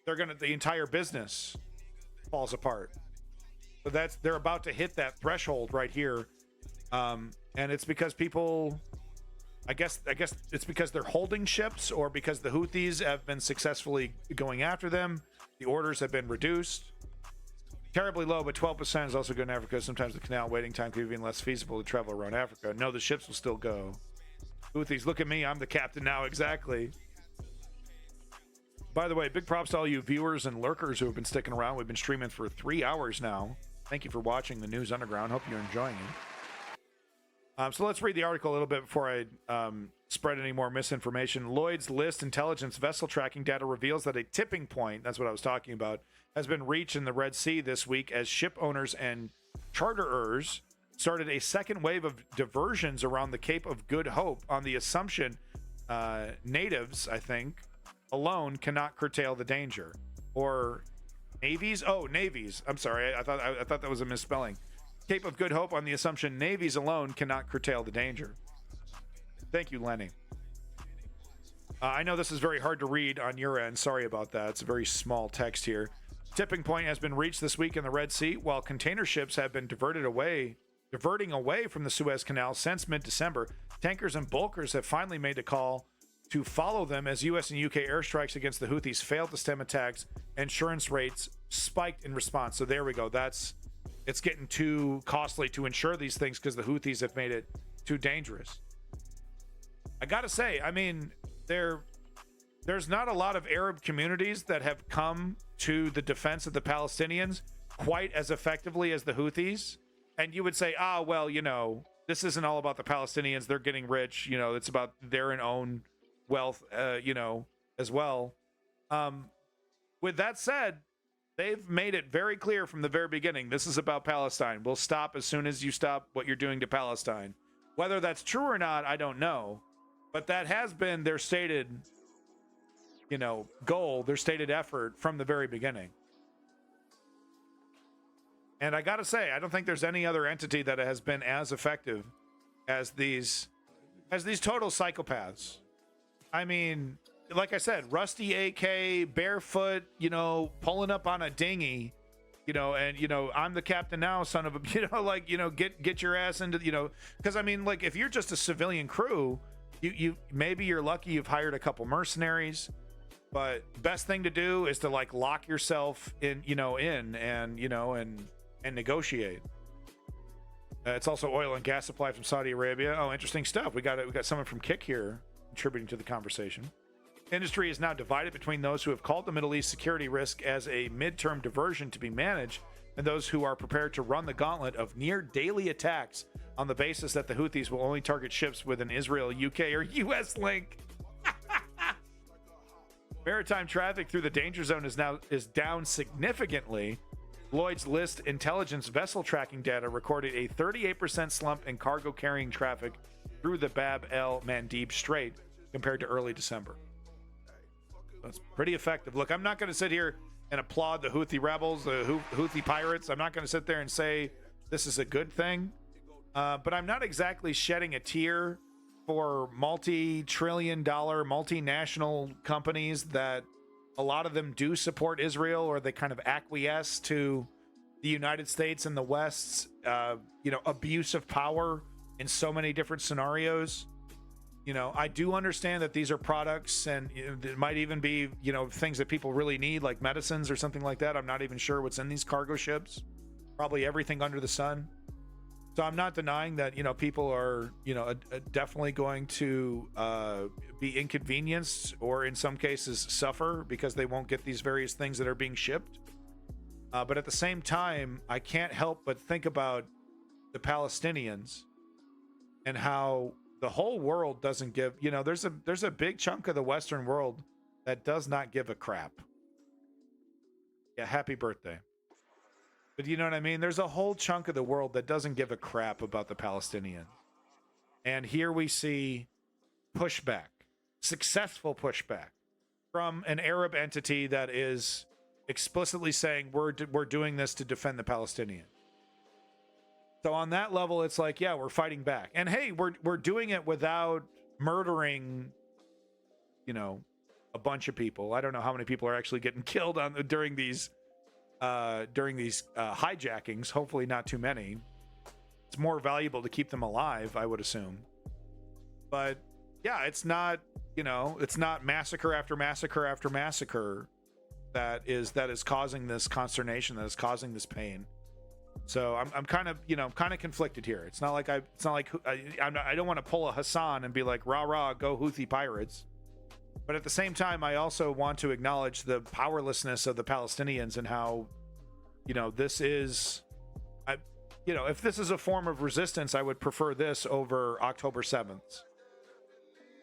the entire business falls apart. So they're about to hit that threshold right here, and it's because people, I guess it's because they're holding ships, or because the Houthis have been successfully going after them. The orders have been reduced terribly low, but 12% is also good in Africa. Sometimes the canal waiting time could be even less feasible to travel around Africa. No, the ships will still go. Houthis, look at me, I'm the captain now. Exactly. By the way, big props to all you viewers and lurkers who have been sticking around. We've been streaming for 3 hours now. Thank you for watching the News Underground. Hope you're enjoying it. So let's read the article a little bit before I spread any more misinformation. Lloyd's List intelligence vessel tracking data reveals that a tipping point, that's what I was talking about, has been reached in the Red Sea this week as ship owners and charterers started a second wave of diversions around the Cape of Good Hope on the assumption natives, I think, alone cannot curtail the danger. Or navies? Oh, navies. I'm sorry. I thought that was a misspelling. Cape of Good Hope on the assumption navies alone cannot curtail the danger. Thank you, Lenny. I know this is very hard to read on your end. Sorry about that. It's a very small text here. Tipping point has been reached this week in the Red Sea, while container ships have been diverting away from the Suez Canal since mid-December. Tankers and bulkers have finally made a call to follow them as U.S. and U.K. airstrikes against the Houthis failed to stem attacks. Insurance rates spiked in response. So there we go. That's it's getting too costly to insure these things because the Houthis have made it too dangerous. I gotta say, I mean, there's not a lot of Arab communities that have come to the defense of the Palestinians quite as effectively as the Houthis. And you would say, well, you know, this isn't all about the Palestinians. They're getting rich. You know, it's about their own wealth, you know, as well. With that said, they've made it very clear from the very beginning, this is about Palestine. We'll stop as soon as you stop what you're doing to Palestine. Whether that's true or not, I don't know. But that has been their stated, you know, goal, their stated effort from the very beginning. And I gotta say, I don't think there's any other entity that has been as effective as these total psychopaths. I mean, like I said, rusty AK, barefoot, you know, pulling up on a dinghy, you know, and, you know, I'm the captain now, son of a, you know, like, you know, get your ass into, you know, because I mean, like, if you're just a civilian crew, you maybe you're lucky you've hired a couple mercenaries, but best thing to do is to like lock yourself in, you know, and negotiate. It's also oil and gas supply from Saudi Arabia. Oh, interesting stuff. We got someone from Kick here contributing to the conversation. Industry is now divided between those who have called the Middle East security risk as a midterm diversion to be managed and those who are prepared to run the gauntlet of near daily attacks on the basis that the Houthis will only target ships with an Israel, UK, or US link. Maritime traffic through the danger zone is down significantly. Lloyd's List intelligence vessel tracking data recorded a 38% slump in cargo carrying traffic through the Bab el Mandeb Strait compared to early December. That's pretty effective. Look, I'm not going to sit here and applaud the Houthi rebels, the Houthi pirates. I'm not going to sit there and say this is a good thing. But I'm not exactly shedding a tear for multi-trillion-dollar multinational companies that a lot of them do support Israel, or they kind of acquiesce to the United States and the West's, abuse of power in so many different scenarios. You know, I do understand that these are products, and it might even be, you know, things that people really need, like medicines or something like that. I'm not even sure what's in these cargo ships. Probably everything under the sun. So I'm not denying that, you know, people are, you know, definitely going to be inconvenienced, or in some cases suffer because they won't get these various things that are being shipped. But at the same time, I can't help but think about the Palestinians and how the whole world doesn't give, you know, there's a big chunk of the Western world that does not give a crap. Yeah, happy birthday. But you know what I mean? There's a whole chunk of the world that doesn't give a crap about the Palestinians. And here we see pushback, successful pushback from an Arab entity that is explicitly saying we're doing this to defend the Palestinians. So on that level, it's like, yeah, we're fighting back. And hey, we're doing it without murdering, you know, a bunch of people. I don't know how many people are actually getting killed during these hijackings. Hopefully not too many. It's more valuable to keep them alive, I would assume. But yeah, it's not, you know, it's not massacre after massacre after massacre that is causing this consternation, that is causing this pain. So I'm kind of, you know, kind of conflicted here. It's not like I don't want to pull a Hassan and be like, rah rah, go Houthi pirates. But at the same time, I also want to acknowledge the powerlessness of the Palestinians and how, you know, this is, if this is a form of resistance, I would prefer this over October 7th.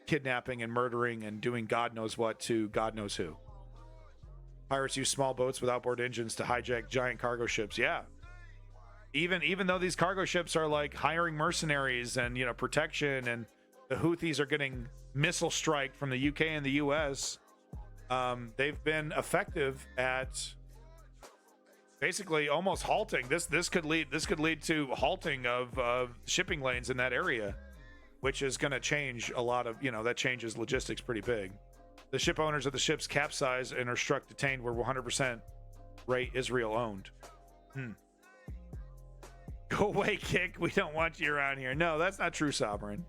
Kidnapping and murdering and doing God knows what to God knows who. Pirates use small boats with outboard engines to hijack giant cargo ships. Yeah. Even though these cargo ships are like hiring mercenaries and, you know, protection, and the Houthis are getting missile strike from the UK and the US, they've been effective at basically almost halting. This could lead to halting of shipping lanes in that area, which is going to change a lot of, you know, that changes logistics pretty big. The ship owners of the ships capsized and are struck detained were 100% rate Israel owned. Go away, Kick. We don't want you around here. No, that's not true, Sovereign.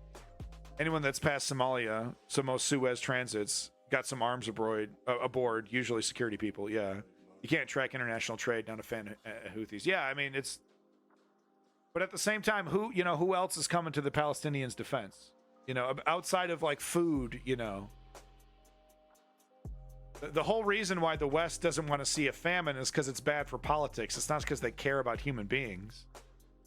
Anyone that's past Somalia, so most Suez transits, got some arms aboard, usually security people. Yeah. You can't track international trade, not a fan of Houthis. Yeah, I mean, it's But at the same time, who else is coming to the Palestinians' defense? Outside of like food, The whole reason why the West doesn't want to see a famine is because it's bad for politics. It's not because they care about human beings.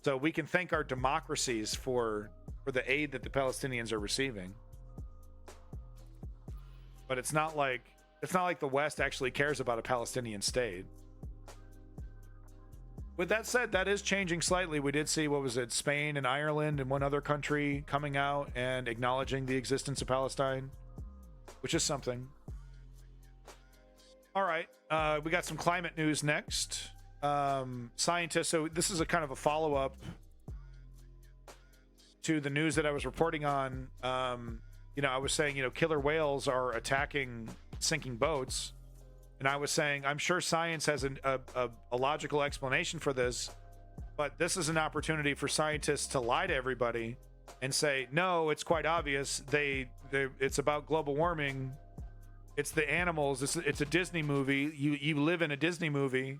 So we can thank our democracies for the aid that the Palestinians are receiving. But it's not like the West actually cares about a Palestinian state. With that said, that is changing slightly. We did see, Spain and Ireland and one other country coming out and acknowledging the existence of Palestine, which is something. All right, we got some climate news next. Scientists, so this is a kind of a follow-up to the news that I was reporting on. I was saying, killer whales are attacking sinking boats. And I was saying, I'm sure science has a logical explanation for this, but this is an opportunity for scientists to lie to everybody and say, no, it's quite obvious. It's about global warming. It's the animals. It's a Disney movie. You live in a Disney movie.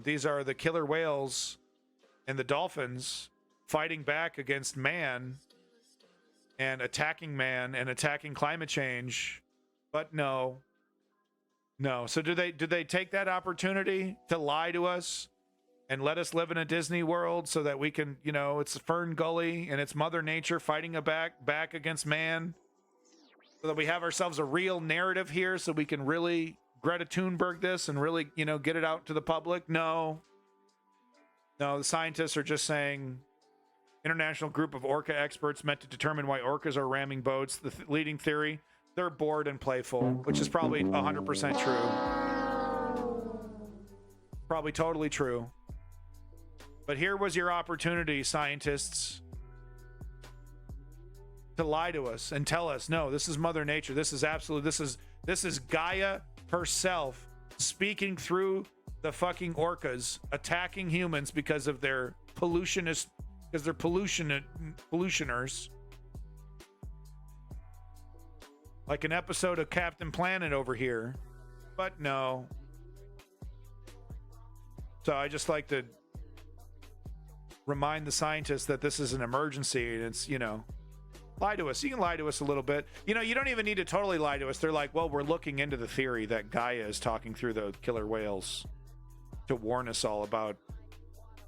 These are the killer whales and the dolphins fighting back against man and attacking climate change. But no. So do they take that opportunity to lie to us and let us live in a Disney world so that we can, it's Fern Gully and it's Mother Nature fighting back against man? So that we have ourselves a real narrative here so we can really Greta Thunberg this and really, get it out to the public? No, the scientists are just saying international group of orca experts meant to determine why orcas are ramming boats. The leading theory, they're bored and playful, which is probably 100% true. Probably totally true. But here was your opportunity, scientists, to lie to us and tell us, no, this is Mother Nature. This is Gaia herself speaking through the fucking orcas, attacking humans because of their pollutioners. Like an episode of Captain Planet over here. But no. So I just like to remind the scientists that this is an emergency and it's, lie to us. You can lie to us a little bit. You don't even need to totally lie to us. They're like, well, we're looking into the theory that Gaia is talking through the killer whales to warn us all about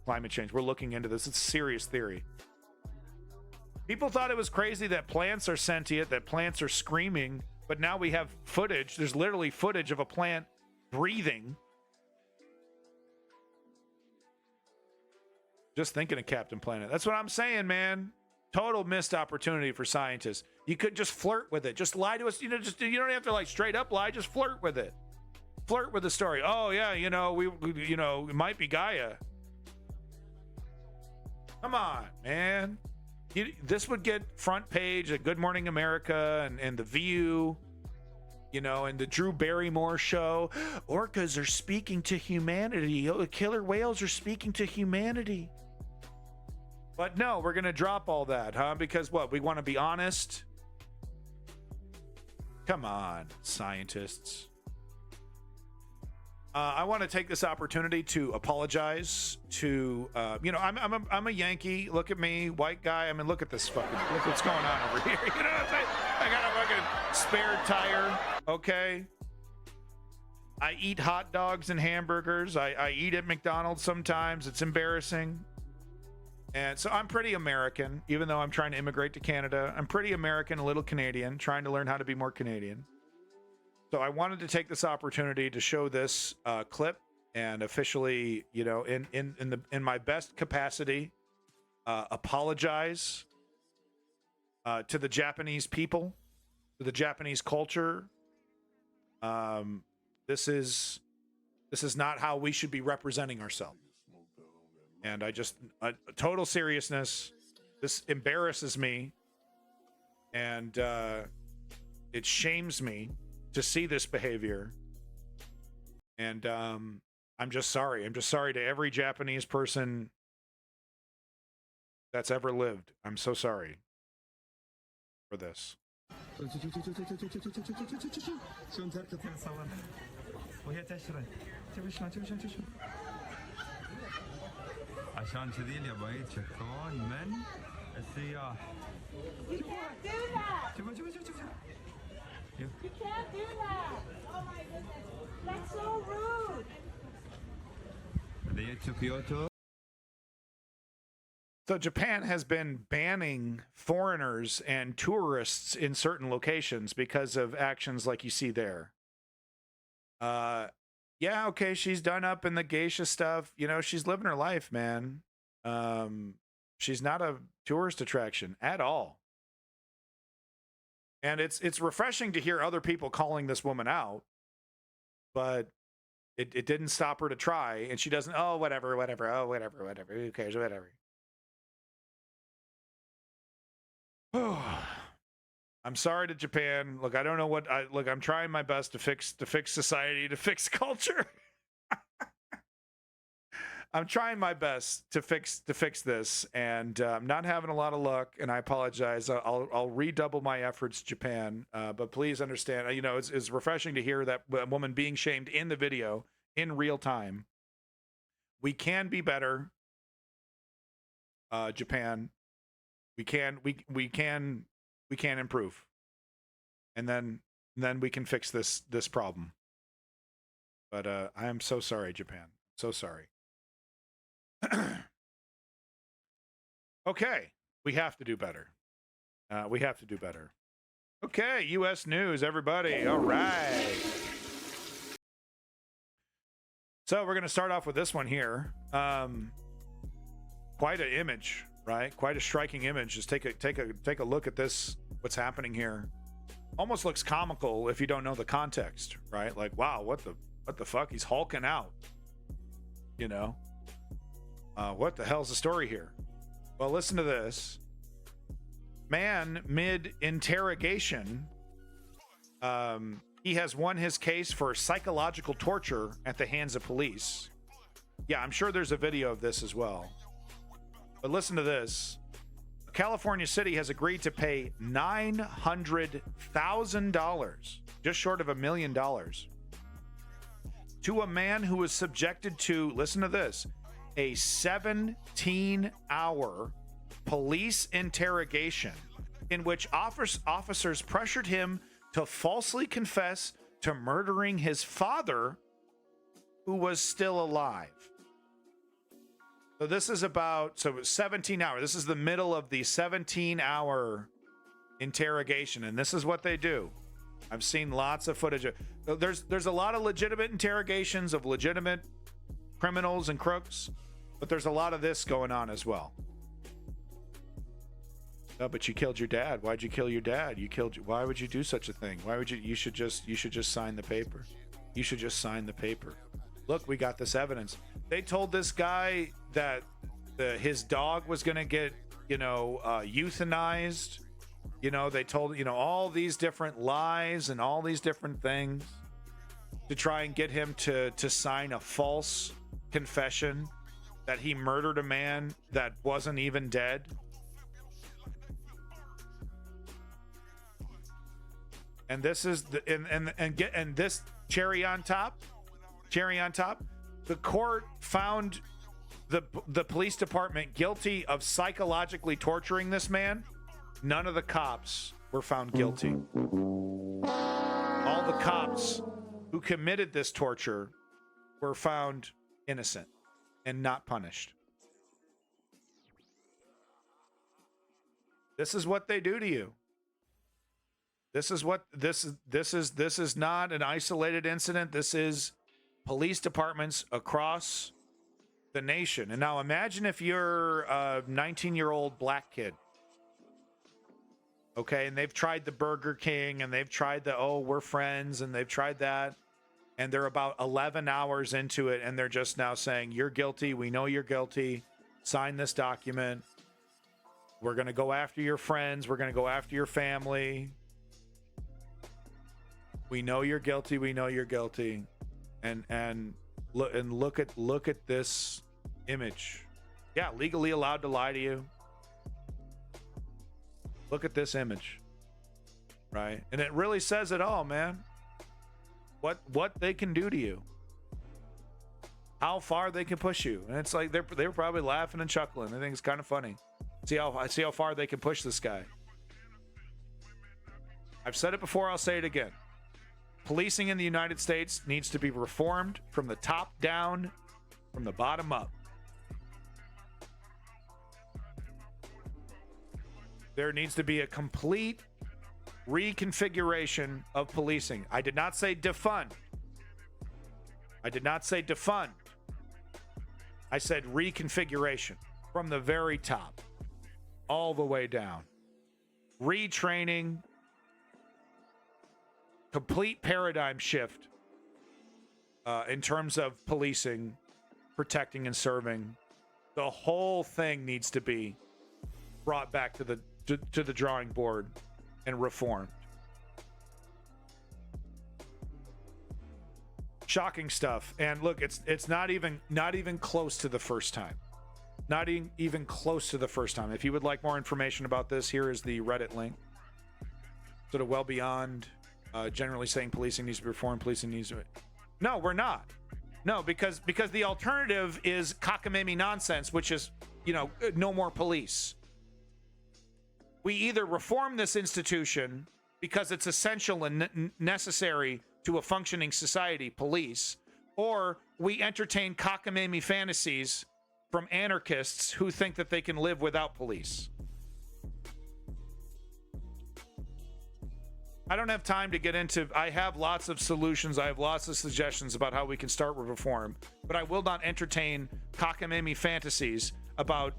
climate change. We're looking into this. It's a serious theory. People thought it was crazy that plants are sentient, that plants are screaming, but now we have footage. There's literally footage of a plant breathing. Just thinking of Captain Planet. That's what I'm saying, man. Total missed opportunity for scientists. You could just flirt with it. Just lie to us. You don't have to like straight up lie. Just flirt with it. Flirt with the story. Oh yeah, it might be Gaia. Come on, man. This would get front page at Good Morning America and The View, and the Drew Barrymore show. Orcas are speaking to humanity. Oh, killer whales are speaking to humanity. But no, we're going to drop all that, huh? Because what? We want to be honest? Come on, scientists. I want to take this opportunity to apologize to, I'm a Yankee. Look at me, white guy. I mean, look at this look what's going on over here. You know what I'm saying? I got a fucking spare tire, okay? I eat hot dogs and hamburgers. I eat at McDonald's sometimes. It's embarrassing. And so I'm pretty American, even though I'm trying to immigrate to Canada. I'm pretty American, a little Canadian, trying to learn how to be more Canadian. So I wanted to take this opportunity to show this clip and officially, in my best capacity, apologize to the Japanese people, to the Japanese culture. This is not how we should be representing ourselves. And I just, total seriousness, this embarrasses me, and it shames me to see this behavior. And I'm just sorry. I'm just sorry to every Japanese person that's ever lived. I'm so sorry for this. عشان كذي اللي ابغى يتشكرون من السياح. You can't do that. شوفوا شوفوا شوفوا. You can't do that. Oh my goodness. That's so rude. هذه كيوتو. So Japan has been banning foreigners and tourists in certain locations because of actions like you see there. Yeah, okay, she's done up in the geisha stuff. You know, she's living her life, man. She's not a tourist attraction at all. And it's refreshing to hear other people calling this woman out, but it didn't stop her to try. And she doesn't, oh, whatever, who cares, whatever. I'm sorry to Japan. Look, I don't know what look, I'm trying my best to fix society, to fix culture. I'm trying my best to fix this, and I'm not having a lot of luck, and I apologize. I'll redouble my efforts, Japan. But please understand, you know, it's refreshing to hear that woman being shamed in the video in real time. We can be better, Japan. We can improve, and then we can fix this problem. But I am so sorry, Japan. So sorry. Okay, we have to do better. We have to do better. Okay, U.S. news, everybody. All right. So we're going to start off with this one here. Quite an image, right? Quite a striking image. Just take a look at this. What's happening here? Almost looks comical if you don't know the context, right? Like, wow, what the fuck? He's hulking out. You know? What the hell's the story here? Well, listen to this. Man mid-interrogation, he has won his case for psychological torture at the hands of police. Yeah, I'm sure there's a video of this as well. But listen to this. California City has agreed to pay $900,000, just short of $1 million, to a man who was subjected to, listen to this, a 17-hour police interrogation in which officers pressured him to falsely confess to murdering his father, who was still alive. So this is about, 17 hours. This is the middle of the 17-hour interrogation, and this is what they do. I've seen lots of footage. There's a lot of legitimate interrogations of legitimate criminals and crooks, but there's a lot of this going on as well. No, but you killed your dad. Why'd you kill your dad? Why would you do such a thing? Why would you should just sign the paper. You should just sign the paper. Look, we got this evidence. They told this guy that his dog was going to get, euthanized. You know, they told, all these different lies and all these different things to try and get him to sign a false confession that he murdered a man that wasn't even dead. And this is and this cherry on top, the court found the police department guilty of psychologically torturing this man. None of the cops were found guilty. All the cops who committed this torture were found innocent and not punished. This is what they do to you. This is not an isolated incident. This is police departments across the nation. And now imagine if you're a 19-year-old black kid. Okay, and they've tried the Burger King, and they've tried the, we're friends, and they've tried that. And they're about 11 hours into it, and they're just now saying, you're guilty. We know you're guilty. Sign this document. We're going to go after your friends. We're going to go after your family. We know you're guilty. We know you're guilty. And look at this image. Yeah, legally allowed to lie to you. Look at this image. Right? And it really says it all, man. What they can do to you. how far they can push you. And it's like they're probably laughing and chuckling. I think it's kind of funny. See how far they can push this guy. I've said it before, I'll say it again. Policing in the United States needs to be reformed from the top down, from the bottom up. There needs to be a complete reconfiguration of policing. I did not say defund. I did not say defund. I said reconfiguration from the very top all the way down. Retraining, complete paradigm shift in terms of policing, protecting and serving. The whole thing needs to be brought back to the drawing board and reformed. Shocking stuff. And look, it's not even close to the first time. Not even close to the first time. If you would like more information about this, here is the Reddit link. Sort of well beyond generally saying policing needs to be reformed, policing needs to be... No, we're not. No, because the alternative is cockamamie nonsense, which is, no more police. We either reform this institution because it's essential and necessary to a functioning society, police, or we entertain cockamamie fantasies from anarchists who think that they can live without police. I don't have time to get into... I have lots of solutions. I have lots of suggestions about how we can start with reform, but I will not entertain cockamamie fantasies about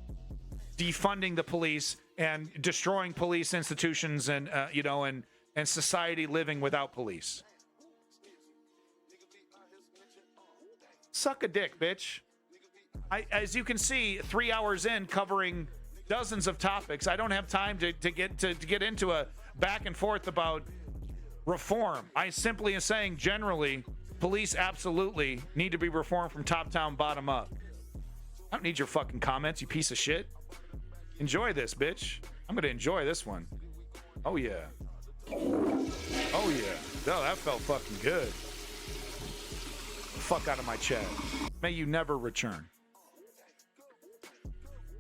defunding the police and destroying police institutions and, and society living without police. Suck a dick, bitch. As you can see, 3 hours in, covering dozens of topics, I don't have time to get into a back and forth about reform. I simply am saying, generally, police absolutely need to be reformed from top down, bottom up. I don't need your fucking comments, you piece of shit. Enjoy this, bitch. I'm gonna enjoy this one. Oh yeah. Oh yeah. Oh, that felt fucking good. Fuck out of my chat. May you never return.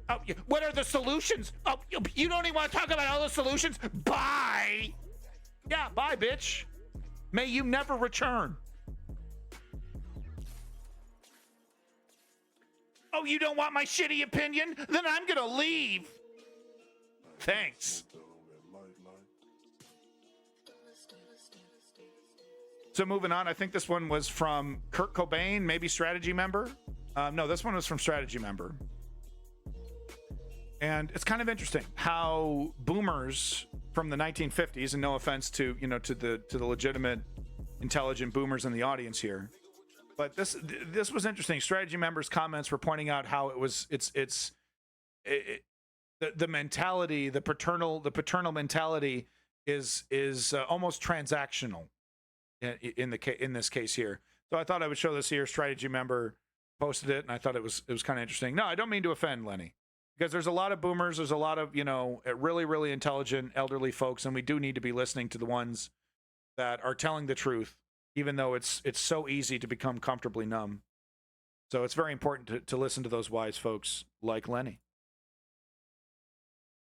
Oh, what are the solutions? Oh, you don't even want to talk about all the solutions? Bye. Yeah, bye, bitch. May you never return. Oh, you don't want my shitty opinion? Then I'm gonna leave. Thanks. So moving on, I think this one was from Kurt Cobain, maybe Strategy member. No, this one was from Strategy member. And it's kind of interesting how boomers from the 1950s, and no offense to the legitimate intelligent boomers in the audience here, but this was interesting. Strategy members' comments were pointing out how the mentality, the paternal mentality is almost transactional in this case here. So I thought I would show this here. Strategy member posted it, and I thought it was kind of interesting. No, I don't mean to offend Lenny, because there's a lot of boomers, there's a lot of really, really intelligent elderly folks, and we do need to be listening to the ones that are telling the truth, even though it's so easy to become comfortably numb. So it's very important to listen to those wise folks like Lenny.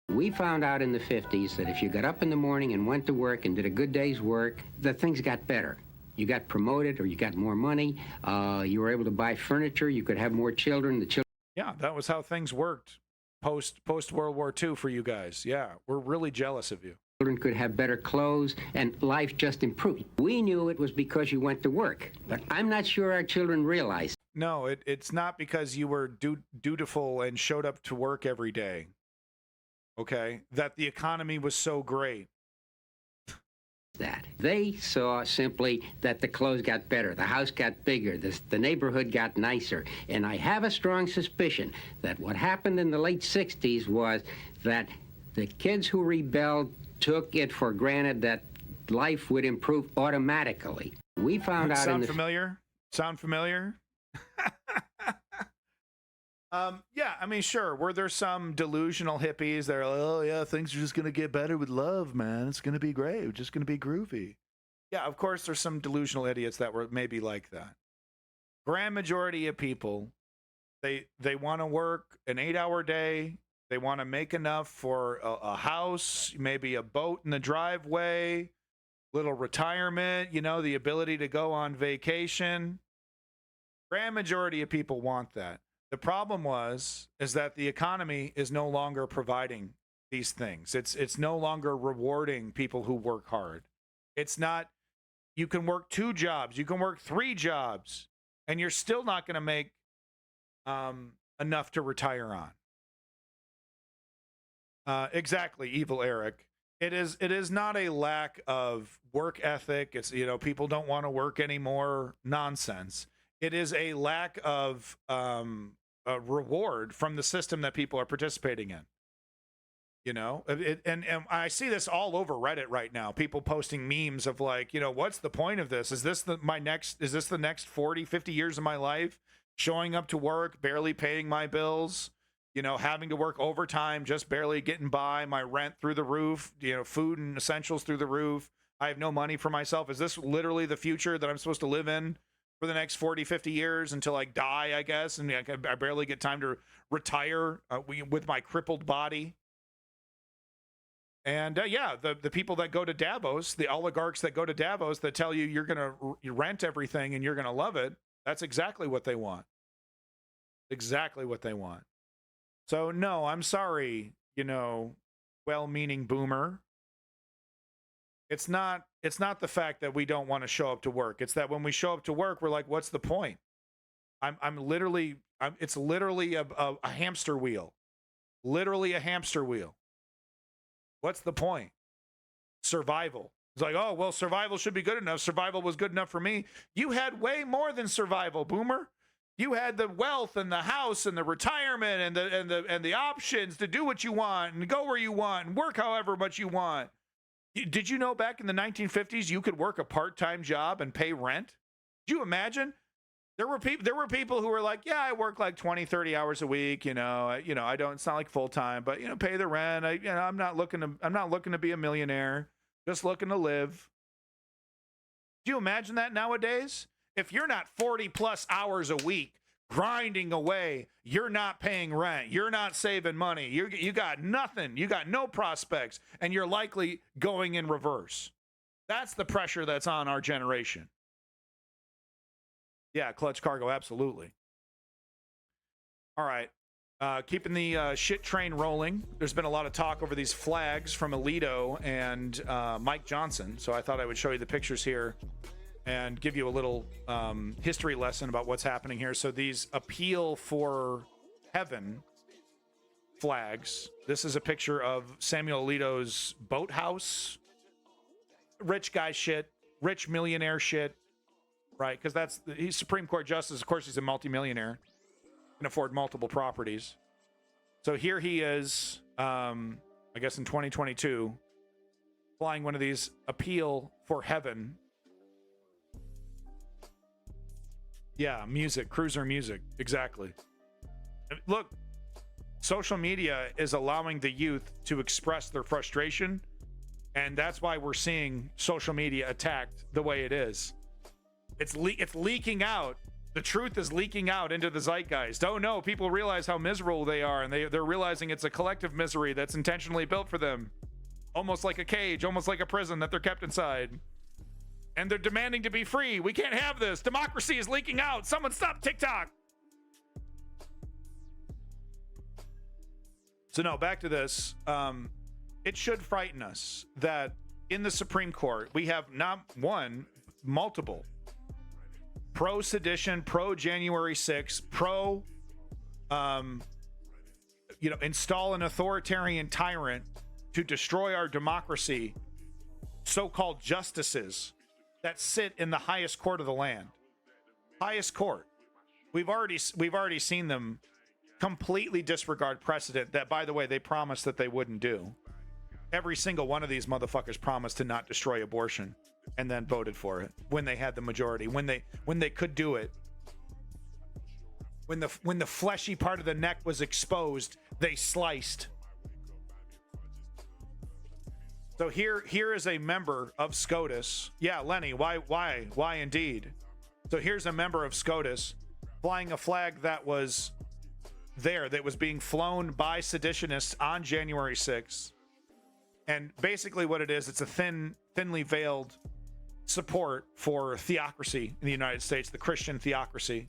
We found out in the 50s that if you got up in the morning and went to work and did a good day's work, that things got better. You got promoted, or you got more money. You were able to buy furniture. You could have more children. Yeah, that was how things worked post World War II for you guys. Yeah, we're really jealous of you. Children could have better clothes, and life just improved. We knew it was because you went to work, but I'm not sure our children realized. No, it's not because you were dutiful and showed up to work every day. Okay, that the economy was so great. That they saw simply that the clothes got better, the house got bigger, the neighborhood got nicer, and I have a strong suspicion that what happened in the late 60s was that the kids who rebelled took it for granted that life would improve automatically. We found out. Sound familiar? Sound familiar? Yeah, I mean, sure. Were there some delusional hippies that are like, oh, yeah, things are just going to get better with love, man. It's going to be great. It's just going to be groovy. Yeah, of course, there's some delusional idiots that were maybe like that. Of grand majority of people, they want to work an 8-hour day. They want to make enough for a house, maybe a boat in the driveway, little retirement, you know, the ability to go on vacation. Grand majority of people want that. The problem is that the economy is no longer providing these things. It's no longer rewarding people who work hard. It's not, you can work 2 jobs, you can work 3 jobs, and you're still not going to make enough to retire on. Exactly, Evil Eric. It is not a lack of work ethic. It's, you know, people don't want to work anymore. Nonsense. It is a lack of a reward from the system that people are participating in. You know, and I see this all over Reddit right now. People posting memes of like, you know, what's the point of this? Is this the next 40, 50 years of my life? Showing up to work, barely paying my bills, you know, having to work overtime, just barely getting by, my rent through the roof, you know, food and essentials through the roof. I have no money for myself. Is this literally the future that I'm supposed to live in for the next 40, 50 years until I die, I guess? And I barely get time to retire with my crippled body. And yeah, the people that go to Davos, the oligarchs that go to Davos that tell you you're going to rent everything and you're going to love it, that's exactly what they want. Exactly what they want. So no, I'm sorry, you know, well-meaning boomer. It's not the fact that we don't want to show up to work. It's that when we show up to work, we're like, what's the point? It's literally a hamster wheel. Literally a hamster wheel. What's the point? Survival. It's like, oh, well, survival should be good enough. Survival was good enough for me. You had way more than survival, boomer. You had the wealth and the house and the retirement and the options to do what you want and go where you want and work however much you want. Did you know back in the 1950s you could work a part-time job and pay rent? Did you imagine? There were people who were like, yeah, I work like 20, 30 hours a week, you know, I don't, it's not like full-time, but, you know, pay the rent. I'm not looking to be a millionaire, just looking to live. Do you imagine that nowadays? If you're not 40 plus hours a week grinding away, you're not paying rent, you're not saving money, you got nothing, you got no prospects, and you're likely going in reverse. That's the pressure that's on our generation. Yeah, Clutch Cargo, absolutely. All right. Keeping the shit train rolling. There's been a lot of talk over these flags from Alito and Mike Johnson, so I thought I would show you the pictures here and give you a little history lesson about what's happening here. So these Appeal for Heaven flags. This is a picture of Samuel Alito's boathouse. Rich guy shit. Rich millionaire shit. Right, because he's Supreme Court Justice. Of course, he's a multimillionaire. Can afford multiple properties. So here he is, I guess in 2022, flying one of these Appeal for Heaven. Yeah, music, cruiser music, exactly. Look, social media is allowing the youth to express their frustration, and that's why we're seeing social media attacked the way it is. It's leaking out. The truth is leaking out into the zeitgeist. Oh no, people realize how miserable they are, and they're realizing it's a collective misery that's intentionally built for them. Almost like a cage, almost like a prison that they're kept inside. And they're demanding to be free. We can't have this. Democracy is leaking out. Someone stop TikTok. So no, back to this. It should frighten us that in the Supreme Court, we have not one, multiple pro-sedition, pro-January 6th, install an authoritarian tyrant to destroy our democracy, so-called justices that sit in the highest court of the land. Highest court. We've already seen them completely disregard precedent that, by the way, they promised that they wouldn't do. Every single one of these motherfuckers promised to not destroy abortion, and then voted for it when they had the majority, when they could do it. When the fleshy part of the neck was exposed, they sliced. So here is a member of SCOTUS. Yeah, Lenny, why indeed? So here's a member of SCOTUS flying a flag that was that was being flown by seditionists on January 6th. And basically what it is, it's a thinly veiled support for theocracy in the United States, the Christian theocracy.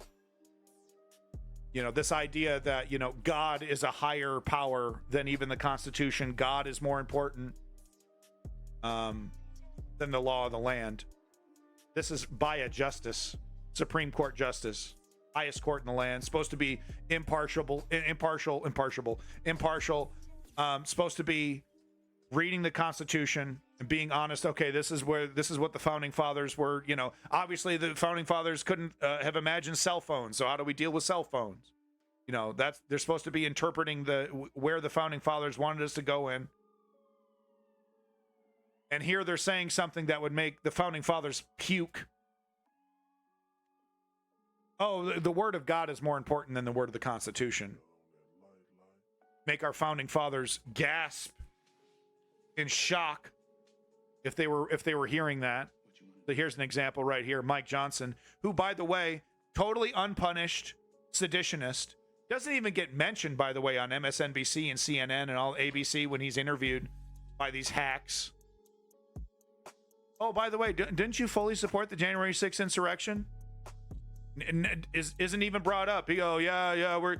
You know, this idea that, you know, God is a higher power than even the Constitution. God is more important than the law of the land. This is by a justice, Supreme Court justice, highest court in the land, supposed to be impartial, supposed to be reading the Constitution and being honest. Okay, this is what the founding fathers were. You know, obviously the founding fathers couldn't have imagined cell phones. So how do we deal with cell phones? You know, they're supposed to be interpreting where the founding fathers wanted us to go in. And here they're saying something that would make the founding fathers puke. Oh, the word of God is more important than the word of the Constitution. Make our founding fathers gasp in shock if they were hearing that. So here's an example right here. Mike Johnson, who, by the way, totally unpunished seditionist, doesn't even get mentioned, by the way, on MSNBC and CNN and all ABC when he's interviewed by these hacks. Oh, by the way, didn't you fully support the January 6th insurrection? Isn't even brought up. You go, yeah, we're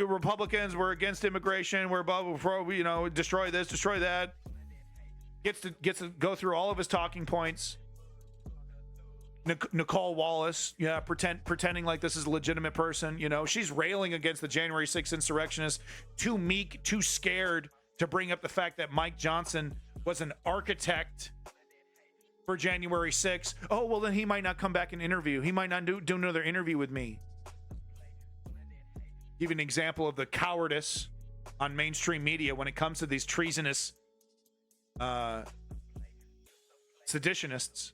Republicans, we're against immigration, we're above, destroy this, destroy that. Gets to go through all of his talking points. Nicole Wallace, pretending like this is a legitimate person. You know, she's railing against the January 6th insurrectionists, too meek, too scared to bring up the fact that Mike Johnson was an architect for January 6th. Oh, well, then he might not come back and interview. He might not do another interview with me. Give you an example of the cowardice on mainstream media when it comes to these treasonous seditionists.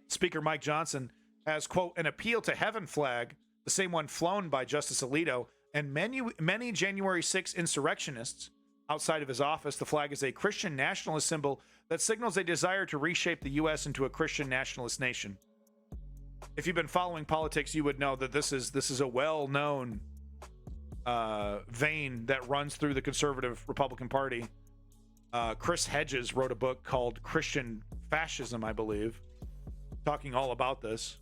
Speaker Mike Johnson has, quote, an appeal to heaven flag, the same one flown by Justice Alito, and many January 6 insurrectionists outside of his office. The flag is a Christian nationalist symbol that signals a desire to reshape the U.S. into a Christian nationalist nation. If you've been following politics, you would know that this is a well-known vein that runs through the conservative Republican Party. Chris Hedges wrote a book called Christian Fascism, I believe, talking all about this.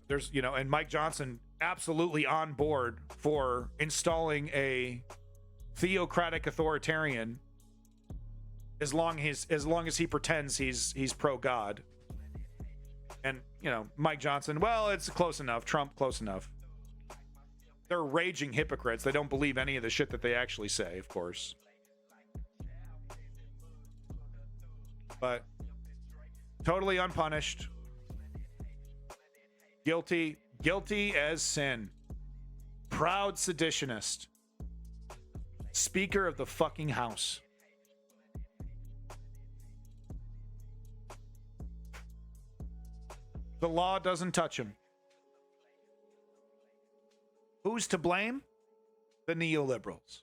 There's, and Mike Johnson absolutely on board for installing a theocratic authoritarian as long as he pretends he's pro-God. And, Mike Johnson, well, it's close enough. Trump, close enough. They're raging hypocrites. They don't believe any of the shit that they actually say, of course. But totally unpunished. Guilty as sin. Proud seditionist. Speaker of the fucking House. The law doesn't touch him. Who's to blame? The neoliberals.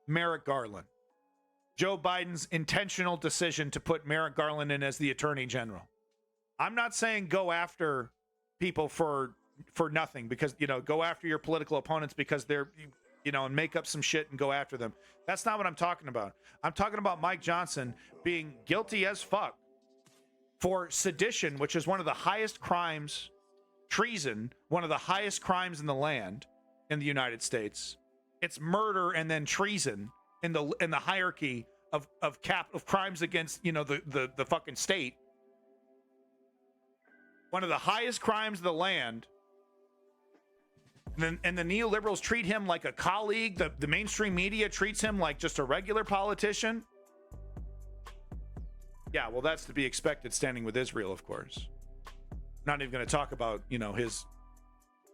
Merrick Garland. Joe Biden's intentional decision to put Merrick Garland in as the Attorney General. I'm not saying go after people for nothing, because, go after your political opponents because they're, and make up some shit and go after them. That's not what I'm talking about. I'm talking about Mike Johnson being guilty as fuck for sedition, which is one of the highest crimes, treason, one of the highest crimes in the land in the United States. It's murder and then treason in the hierarchy of crimes against, the fucking state. One of the highest crimes of the land. And the neoliberals treat him like a colleague. The mainstream media treats him like just a regular politician. Yeah, well, that's to be expected standing with Israel, of course. Not even going to talk about, his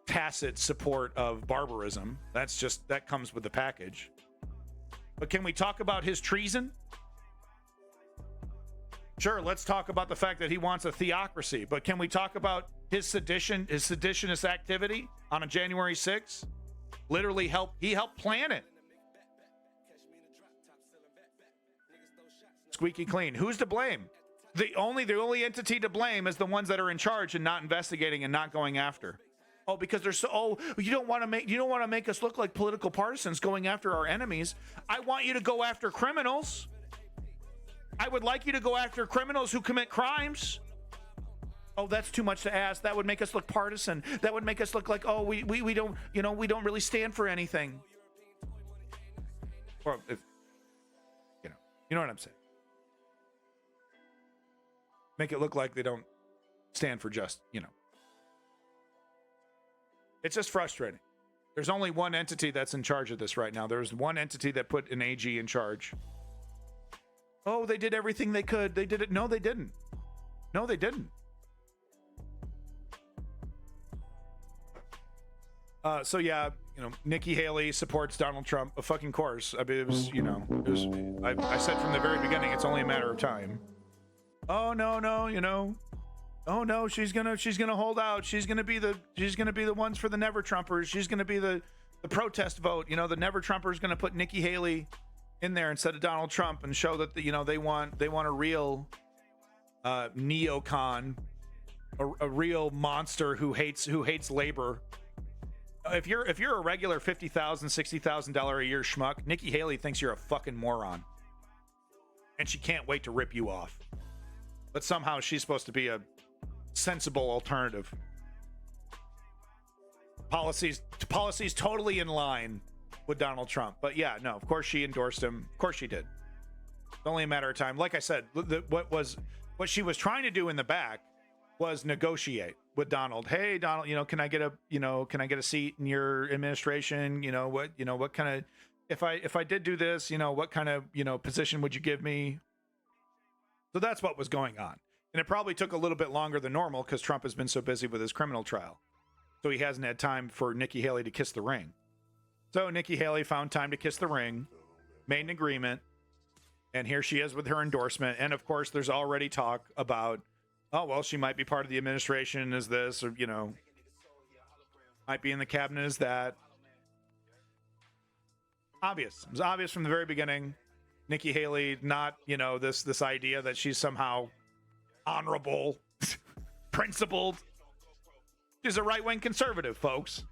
tacit support of barbarism. That comes with the package. But can we talk about his treason? Sure, let's talk about the fact that he wants a theocracy. But can we talk about his seditionist activity on a January 6th? Literally he helped plan it. Squeaky clean. Who's to blame? The only entity to blame is the ones that are in charge and not investigating and not going after. Oh, because they're so you don't want to make us look like political partisans going after our enemies. I want you to go after criminals. I would like you to go after criminals who commit crimes. Oh, that's too much to ask. That would make us look partisan. That would make us look like, oh, we don't, we don't really stand for anything. Or if you know what I'm saying. Make it look like they don't stand for just, It's just frustrating. There's only one entity that's in charge of this right now. There's one entity that put an AG in charge. Oh, they did everything they could. They did it. No, they didn't. No, they didn't. So yeah, Nikki Haley supports Donald Trump. Of fucking course. I mean, it was, I said from the very beginning, it's only a matter of time. Oh no, oh no, she's gonna hold out. She's gonna be the ones for the Never Trumpers. She's gonna be the protest vote. The Never Trumpers gonna put Nikki Haley in there instead of Donald Trump and show that they want a real neocon, a real monster who hates labor. If you're a regular $50,000, $60,000 a year schmuck, Nikki Haley thinks you're a fucking moron, and she can't wait to rip you off. But somehow she's supposed to be a sensible alternative. Policies totally in line with Donald Trump. But yeah, no, of course she endorsed him. Of course she did. It's only a matter of time. Like I said, what she was trying to do in the back was negotiate with Donald. Hey, Donald, can I get a seat in your administration? What kind of, if I did do this, what kind of, position would you give me? So that's what was going on. And it probably took a little bit longer than normal because Trump has been so busy with his criminal trial. So he hasn't had time for Nikki Haley to kiss the ring. So Nikki Haley found time to kiss the ring, made an agreement, and here she is with her endorsement. And of course, there's already talk about, oh, well, she might be part of the administration as this, or, might be in the cabinet as that. Obvious. It was obvious from the very beginning. Nikki Haley, not, this idea that she's somehow honorable, principled. She's a right-wing conservative, folks.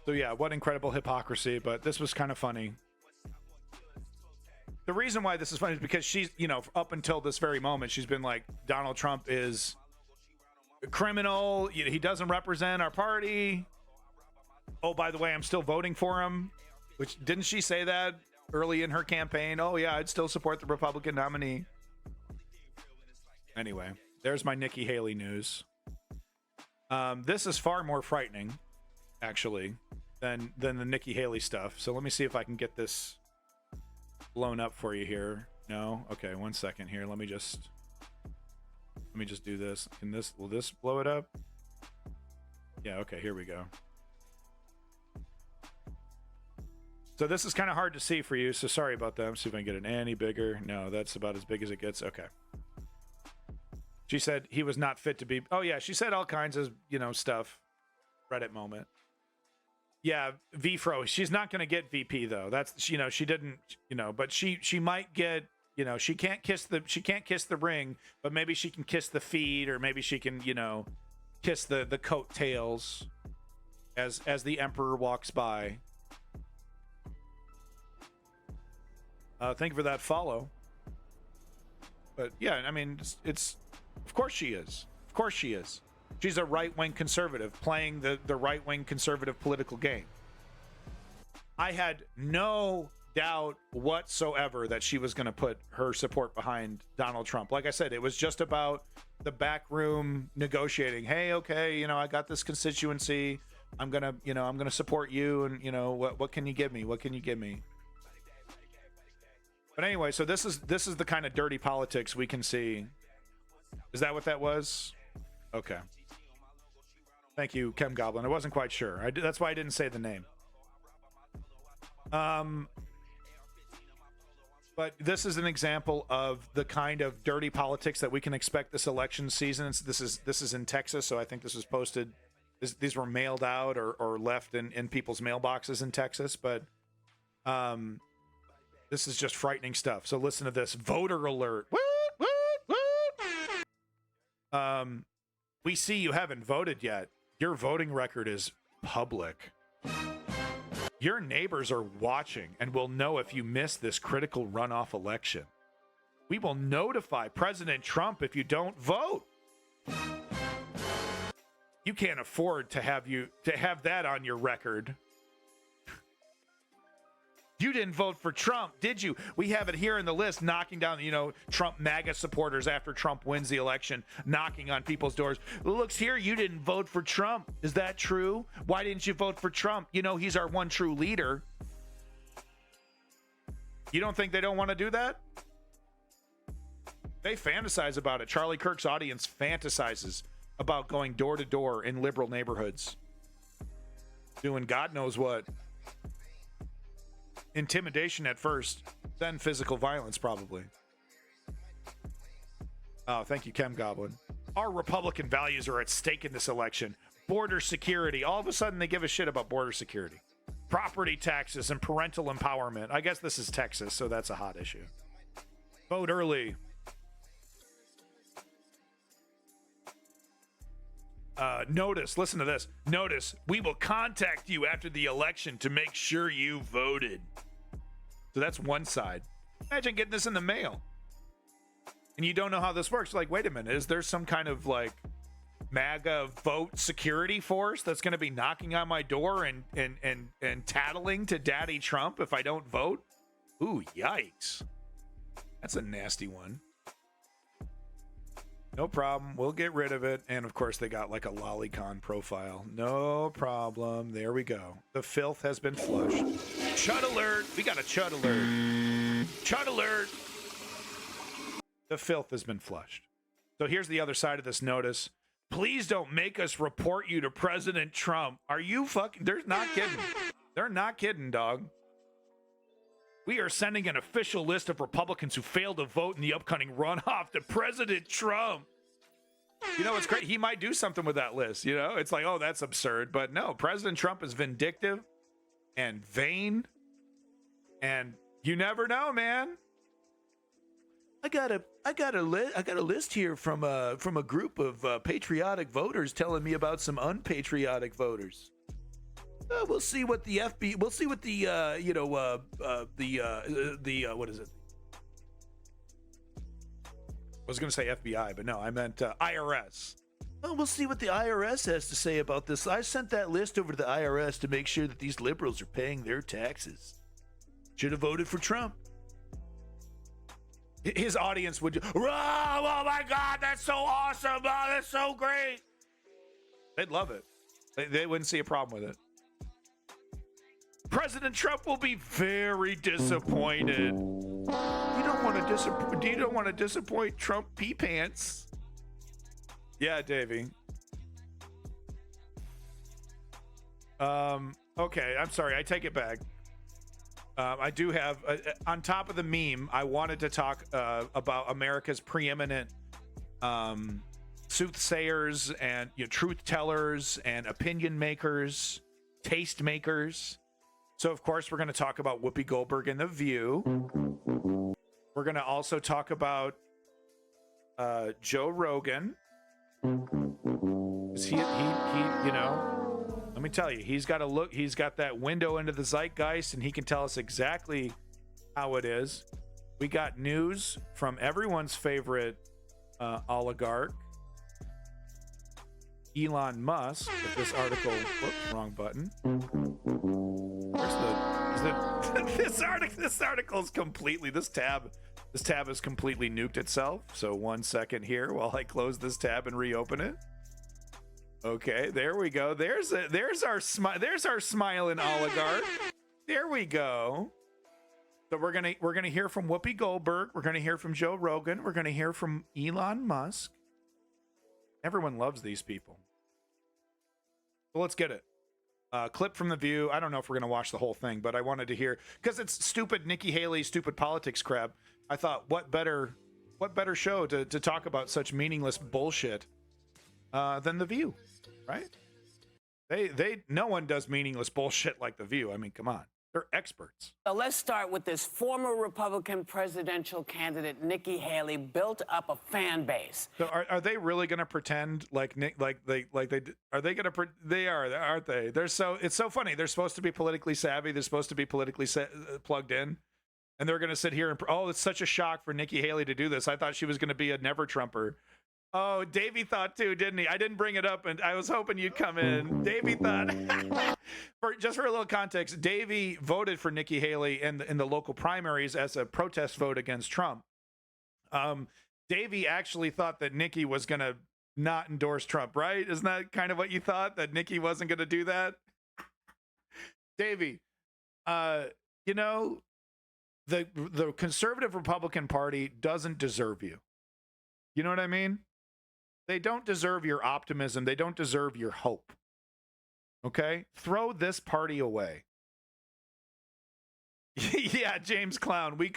So yeah, what incredible hypocrisy, but this was kind of funny. The reason why this is funny is because she's, up until this very moment, she's been like, Donald Trump is a criminal. He doesn't represent our party. Oh, by the way, I'm still voting for him. Which, didn't she say that early in her campaign? Oh, yeah, I'd still support the Republican nominee. Anyway, there's my Nikki Haley news. This is far more frightening, actually, than the Nikki Haley stuff. So let me see if I can get this blown up for you here. No? Okay, 1 second here. Let me just do this. Will this blow it up? Yeah, okay, here we go. So this is kind of hard to see for you, so sorry about that. Let's see if I can get it any bigger. No, that's about as big as it gets. Okay. She said he was not fit to be... Oh, yeah, she said all kinds of, stuff. Reddit moment. Yeah, VFro. She's not going to get VP, though. That's, she didn't, but she might get, she can't kiss the ring, but maybe she can kiss the feet, or maybe she can, kiss the coattails as the emperor walks by. Thank you for that follow. But yeah, I mean, it's of course she is. Of course she is. She's a right-wing conservative playing the right-wing conservative political game. I had no doubt whatsoever that she was going to put her support behind Donald Trump. Like I said, it was just about the backroom negotiating. Hey, okay, I got this constituency. I'm going to support you, and what can you give me? What can you give me? But anyway, so this is the kind of dirty politics we can see. Is that what that was? Okay. Thank you, Chem Goblin. I wasn't quite sure. That's why I didn't say the name. But this is an example of the kind of dirty politics that we can expect this election season. This is in Texas, so I think this was posted. These were mailed out or left in people's mailboxes in Texas. But This is just frightening stuff. So listen to this. Voter alert. Woot, woot, woot. We see you haven't voted yet. Your voting record is public. Your neighbors are watching and will know if you miss this critical runoff election. We will notify President Trump if you don't vote. You can't afford to have that on your record. You didn't vote for Trump, did you? We have it here in the list, knocking down, Trump MAGA supporters after Trump wins the election, knocking on people's doors. Well, looks here, you didn't vote for Trump. Is that true? Why didn't you vote for Trump? He's our one true leader. You don't think they don't want to do that? They fantasize about it. Charlie Kirk's audience fantasizes about going door to door in liberal neighborhoods, doing God knows what. Intimidation at first, then physical violence probably. Oh, thank you, Chem Goblin. Our Republican values are at stake in this election. Border security. All of a sudden they give a shit about border security. Property taxes and parental empowerment. I guess this is Texas, so that's a hot issue. Vote early. Notice, listen to this. Notice, we will contact you after the election to make sure you voted. So that's one side. Imagine getting this in the mail. And you don't know how this works. Like, wait a minute, is there some kind of MAGA vote security force that's going to be knocking on my door and tattling to Daddy Trump if I don't vote? Ooh, yikes. That's a nasty one. No problem. We'll get rid of it. And of course, they got a lolicon profile. No problem. There we go. The filth has been flushed. Chud alert. We got a chud alert. Chud alert. The filth has been flushed. So here's the other side of this notice. Please don't make us report you to President Trump. Are you fucking... They're not kidding. They're not kidding, dog. We are sending an official list of Republicans who failed to vote in the upcoming runoff to President Trump. It's great. He might do something with that list. It's like, oh, that's absurd. But no, President Trump is vindictive and vain. And you never know, man. I got a list here from a group of patriotic voters telling me about some unpatriotic voters. We'll see what the we'll see what the what is it? I was going to say FBI, but no, I meant IRS. Oh, we'll see what the IRS has to say about this. I sent that list over to the IRS to make sure that these liberals are paying their taxes. Should have voted for Trump. His audience would, oh my God, that's so awesome. Oh, that's so great. They'd love it. They wouldn't see a problem with it. President Trump will be very disappointed. You don't want to disappoint Trump pee pants. Yeah, Davey. Okay, I'm sorry. I take it back. I do have on top of the meme. I wanted to talk about America's preeminent soothsayers and truth tellers and opinion makers, taste makers. So, of course, we're going to talk about Whoopi Goldberg and The View. We're going to also talk about Joe Rogan. He let me tell you, he's got that window into the zeitgeist, and he can tell us exactly how it is. We got news from everyone's favorite oligarch, Elon Musk. With this article, whoops, wrong button. This article is completely, this tab has completely nuked itself. So 1 second here while I close this tab and reopen it. Okay, there we go. There's our smiling oligarch. There we go. So we're gonna hear from Whoopi Goldberg. We're gonna hear from Joe Rogan. We're gonna hear from Elon Musk. Everyone loves these people. So let's get it. Clip from The View. I don't know if we're going to watch the whole thing, but I wanted to hear, because it's stupid Nikki Haley, stupid politics crap. I thought, what better show to talk about such meaningless bullshit than The View, right? No one does meaningless bullshit like The View. I mean, come on. They're experts. So let's start with this. Former Republican presidential candidate Nikki Haley built up a fan base. So are they really going to pretend like they are they going to they are, aren't they? It's so funny. They're supposed to be politically savvy. They're supposed to be politically plugged in, and they're going to sit here and it's such a shock for Nikki Haley to do this. I thought she was going to be a never Trumper. Oh, Davey thought too, didn't he? I didn't bring it up, and I was hoping you'd come in. Davey thought, for a little context, Davey voted for Nikki Haley in the local primaries as a protest vote against Trump. Davey actually thought that Nikki was going to not endorse Trump, right? Isn't that kind of what you thought, that Nikki wasn't going to do that? Davey, you know, the conservative Republican Party doesn't deserve you. You know what I mean? They don't deserve your optimism. They don't deserve your hope. Okay? Throw this party away. Yeah, James Clown. We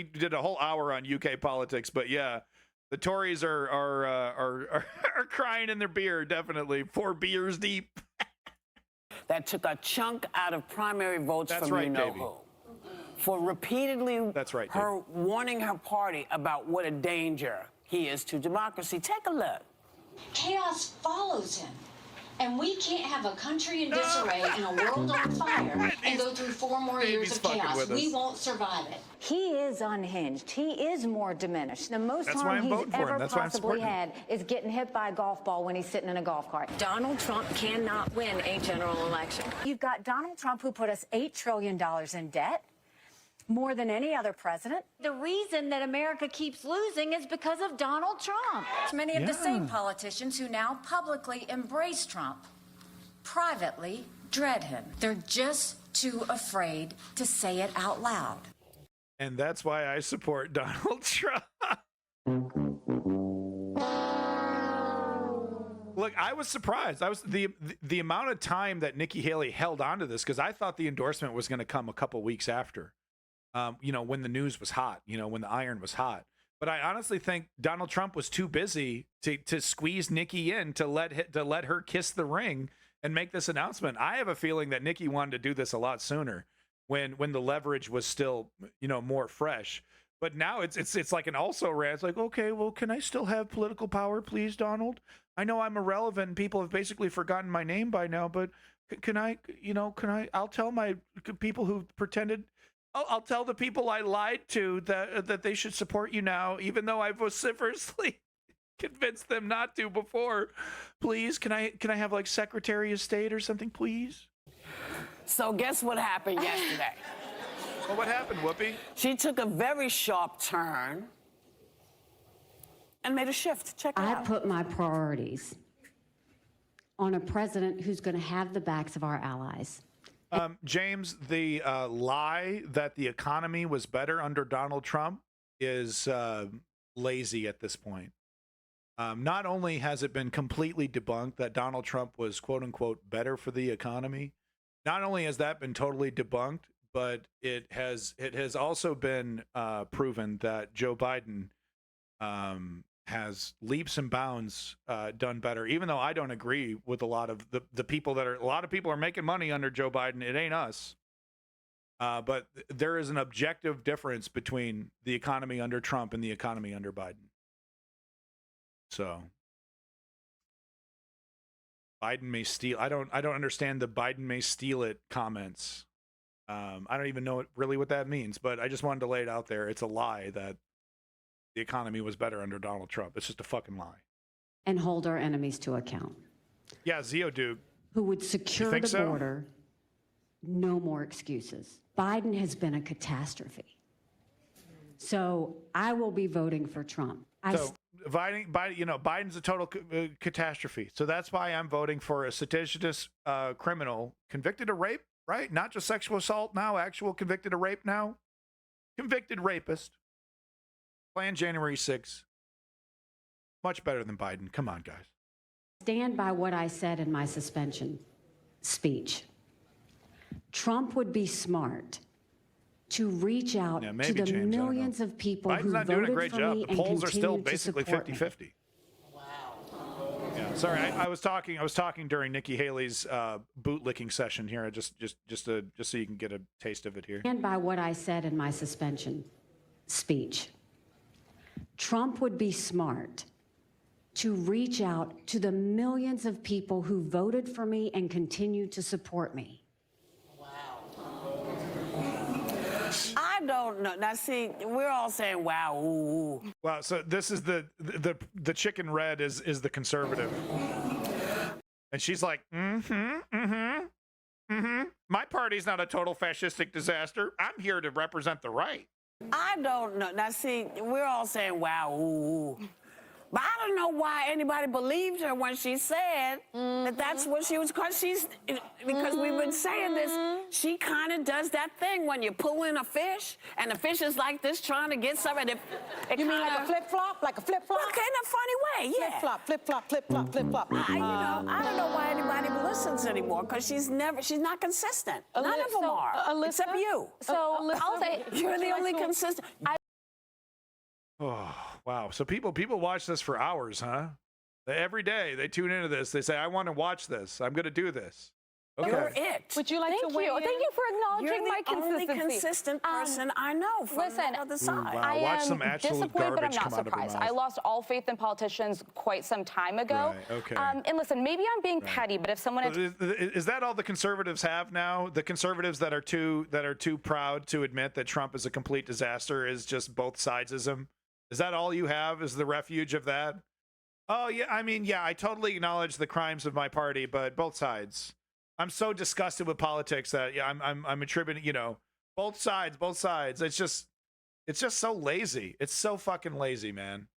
did a whole hour on UK politics, but yeah, the Tories are crying in their beer, definitely. 4 beers deep. That took a chunk out of primary votes That's from right, you know Davey. who. For repeatedly her warning her party about what a danger he is to democracy. Take a look. Chaos follows him. And we can't have a country in disarray and a world on fire and go through 4 more years of chaos. We won't survive it. He is unhinged. He is more diminished. The most harm he's ever possibly had is getting hit by a golf ball when he's sitting in a golf cart. Donald Trump cannot win a general election. You've got Donald Trump, who put us $8 trillion in debt, more than any other president. The reason that America keeps losing is because of Donald Trump. Many of the same politicians who now publicly embrace Trump privately dread him. They're just too afraid to say it out loud. And that's why I support Donald Trump. Look, I was surprised. I was the amount of time that Nikki Haley held on to this, because I thought the endorsement was going to come a couple weeks after. You know, when the news was hot, you know, when the iron was hot. But I honestly think Donald Trump was too busy to squeeze Nikki in to let her kiss the ring and make this announcement. I have a feeling that Nikki wanted to do this a lot sooner, when the leverage was still, you know, more fresh. But now it's like an also ran. It's like, okay, well, can I still have political power, please, Donald? I know I'm irrelevant and people have basically forgotten my name by now, but I'll tell my people who pretended. I'll tell the people I lied to that they should support you now, even though I vociferously convinced them not to before. Please, can I have like Secretary of State or something, please? So guess what happened yesterday? Well, what happened, Whoopi? She took a very sharp turn and made a shift. Check it out. I put my priorities on a president who's going to have the backs of our allies. James, the lie that the economy was better under Donald Trump is lazy at this point. Not only has it been completely debunked that Donald Trump was, quote unquote, better for the economy, not only has that been totally debunked, but it has also been proven that Joe Biden has leaps and bounds done better, even though I don't agree with a lot of the people a lot of people are making money under Joe Biden. It ain't us. But there is an objective difference between the economy under Trump and the economy under Biden. So Biden may steal. I don't understand the Biden may steal it comments. I don't even know really what that means, but I just wanted to lay it out there. It's a lie that the economy was better under Donald Trump. It's just a fucking lie. And hold our enemies to account. Yeah, Zeoduke. Who would secure the border. No more excuses. Biden has been a catastrophe. So I will be voting for Trump. Biden, you know, Biden's a total catastrophe. So that's why I'm voting for a seditious criminal convicted of rape, right? Not just sexual assault now, actual convicted of rape now. Convicted rapist. Planned January 6th. Much better than Biden. Come on, guys. Stand by what I said in my suspension speech. Trump would be smart to reach out to the James, millions of people Biden's who not voted doing a great for job. me The and polls are still continue to basically support 50-50. me. Yeah. Sorry, I was talking during Nikki Haley's bootlicking session here. Just so you can get a taste of it here. And by what I said in my suspension speech, Trump would be smart to reach out to the millions of people who voted for me and continue to support me. I don't know. Now, see, we're all saying, wow, ooh. Wow, so this is the chicken red is the conservative. And she's like, my party's not a total fascistic disaster. I'm here to represent the right. I don't know. Now, see, we're all saying, wow, ooh. But I don't know why anybody believed her when she said that that's what she was, because we've been saying this, she kind of does that thing when you pull in a fish, and the fish is like this trying to get something. You mean like a flip-flop? Like a flip-flop? Okay, in a funny way, yeah. Flip-flop, flip-flop, flip-flop, flip-flop. I don't know why anybody listens anymore, because she's not consistent. None of them are, except you. So I'll say you're the only consistent. Oh, wow. So people watch this for hours, huh? Every day they tune into this. They say, I want to watch this. I'm going to do this. Okay. You're it. Would you like to weigh in? Thank you for acknowledging my consistency. You're the only consistent person I know from the other side. Wow. I Watch am some absolute disappointed, but I'm garbage not come out of her surprised. mouth. I lost all faith in politicians quite some time ago. Right, okay. And listen, maybe I'm being petty, but if someone is that all the conservatives have now? The conservatives that are too proud to admit that Trump is a complete disaster is just both sidesism? Is that all you have? Is the refuge of that? Oh yeah, I mean, yeah, I totally acknowledge the crimes of my party, but both sides. I'm so disgusted with politics that yeah, I'm attributing, both sides. It's just so lazy. It's so fucking lazy, man.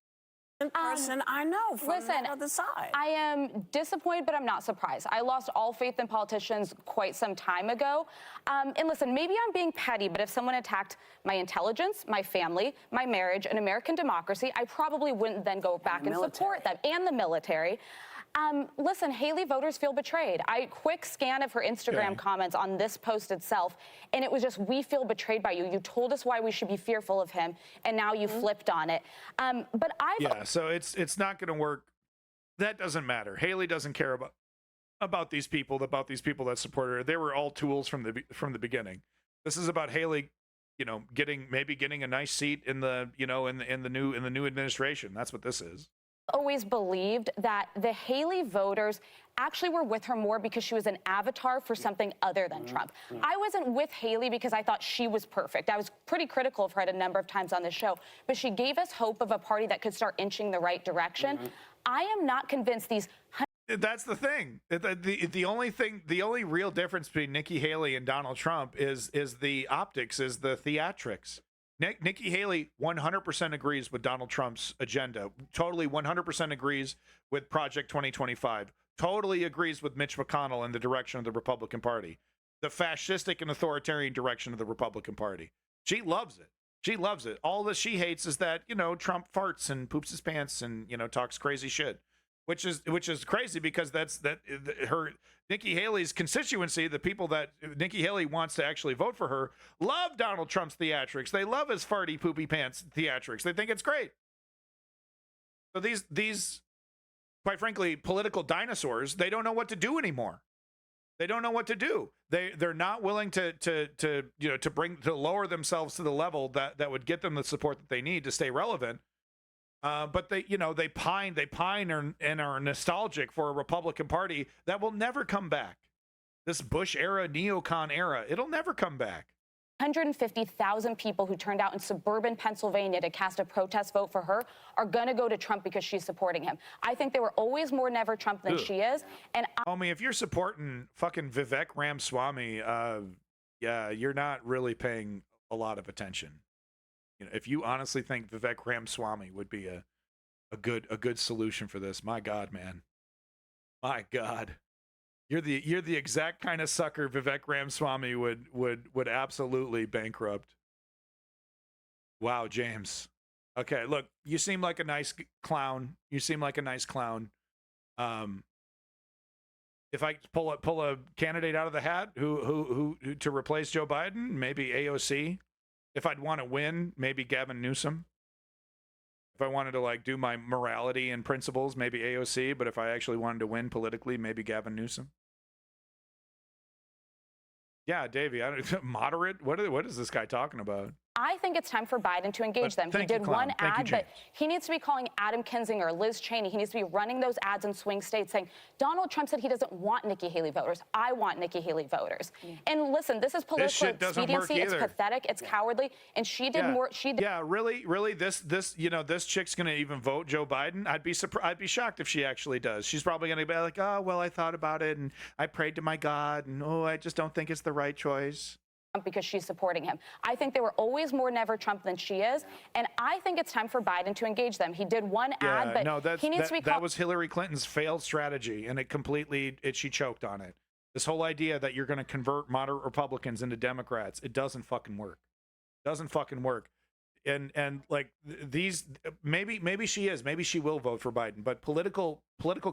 Person I know from the other side. I am disappointed, but I'm not surprised. I lost all faith in politicians quite some time ago. And listen, maybe I'm being petty, but if someone attacked my intelligence, my family, my marriage, and American democracy, I probably wouldn't then go back and support them, and the military. Listen, Haley voters feel betrayed. Quick scan of her Instagram comments on this post itself, and it was just, we feel betrayed by you. You told us why we should be fearful of him, and now you flipped on it. But so it's not going to work. That doesn't matter. Haley doesn't care about these people that support her. They were all tools from the beginning. This is about Haley, getting a nice seat in the in the new administration. That's what this is. Always believed that the Haley voters actually were with her more because she was an avatar for something other than Trump. I wasn't with Haley because I thought she was perfect. I was pretty critical of her at a number of times on the show, but she gave us hope of a party that could start inching the right direction. I am not convinced these. That's the thing. The only real difference between Nikki Haley and Donald Trump is the optics, is the theatrics. Nikki Haley 100% agrees with Donald Trump's agenda. Totally 100% agrees with Project 2025. Totally agrees with Mitch McConnell in the direction of the Republican Party. The fascistic and authoritarian direction of the Republican Party. She loves it. She loves it. All that she hates is that, Trump farts and poops his pants and, talks crazy shit. Which is crazy because her Nikki Haley's constituency, the people that Nikki Haley wants to actually vote for her, love Donald Trump's theatrics. They love his farty poopy pants theatrics. They think it's great. So these quite frankly political dinosaurs, they don't know what to do anymore. They don't know what to do. They're not willing to lower themselves to the level that would get them the support that they need to stay relevant. But they pine and are nostalgic for a Republican Party that will never come back. This Bush era, neocon era, it'll never come back. 150,000 people who turned out in suburban Pennsylvania to cast a protest vote for her are going to go to Trump because she's supporting him. I think they were always more never Trump than she is. And homie, if you're supporting fucking Vivek Ramaswamy, you're not really paying a lot of attention. If you honestly think Vivek Ramaswamy would be a good solution for this, my God, man, my God, you're the exact kind of sucker Vivek Ramaswamy would absolutely bankrupt. Wow, James. Okay, look, you seem like a nice clown. If I pull a candidate out of the hat who to replace Joe Biden, maybe AOC. If I'd want to win, maybe Gavin Newsom. If I wanted to like do my morality and principles, maybe AOC. But if I actually wanted to win politically, maybe Gavin Newsom. Yeah, Davey, moderate. What is this guy talking about? I think it's time for Biden to engage them. He did one ad, but he needs to be calling Adam Kinzinger, Liz Cheney. He needs to be running those ads in swing states saying, Donald Trump said he doesn't want Nikki Haley voters. I want Nikki Haley voters. Yeah. And listen, this is political expediency. It's pathetic. It's cowardly. And she did more. She did. Yeah, really. This chick's gonna even vote Joe Biden. I'd be shocked if she actually does. She's probably gonna be like, oh well, I thought about it and I prayed to my God, and I just don't think it's the right choice. Because she's supporting him. I think they were always more never Trump than she is, and I think it's time for Biden to engage them. He did one ad, but he needs to be. That was Hillary Clinton's failed strategy, and she choked on it. This whole idea that you're going to convert moderate Republicans into Democrats, it doesn't fucking work. And like these, maybe she is, maybe she will vote for Biden, but political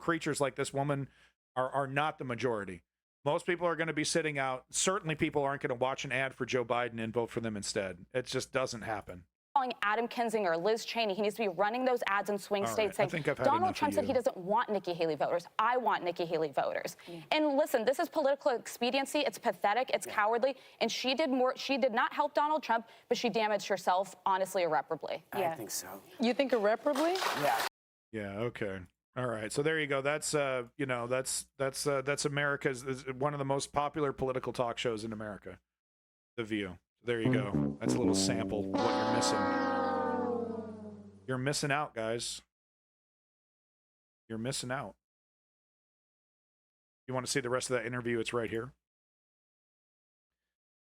creatures like this woman are not the majority. Most people are going to be sitting out. Certainly people aren't going to watch an ad for Joe Biden and vote for them instead. It just doesn't happen. Calling Adam Kinzinger, Liz Cheney. He needs to be running those ads in swing states saying, Donald Trump said he doesn't want Nikki Haley voters. I want Nikki Haley voters. Yeah. And listen, this is political expediency. It's pathetic. It's cowardly. And she did more. She did not help Donald Trump, but she damaged herself, honestly, irreparably. I think so. You think irreparably? Yeah. Yeah, okay. All right, so there you go. That's that's America's one of the most popular political talk shows in America, The View. There you go. That's a little sample of what you're missing. You're missing out, guys. You're missing out. You want to see the rest of that interview? It's right here.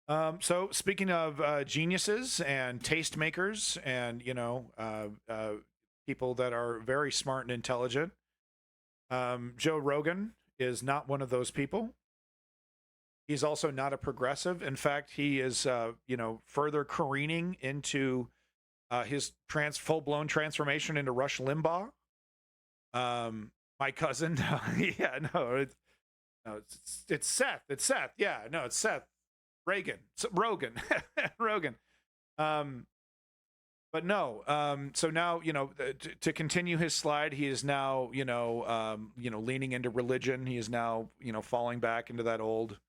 So speaking of geniuses and tastemakers, and people that are very smart and intelligent. Joe Rogan is not one of those people. He's also not a progressive. In fact, he is, further careening into his full-blown transformation into Rush Limbaugh. My cousin, it's Seth. It's Seth. Yeah, no, it's Seth. Rogan. Rogan. But no, so now, to continue his slide, he is now, leaning into religion. He is now, falling back into that old,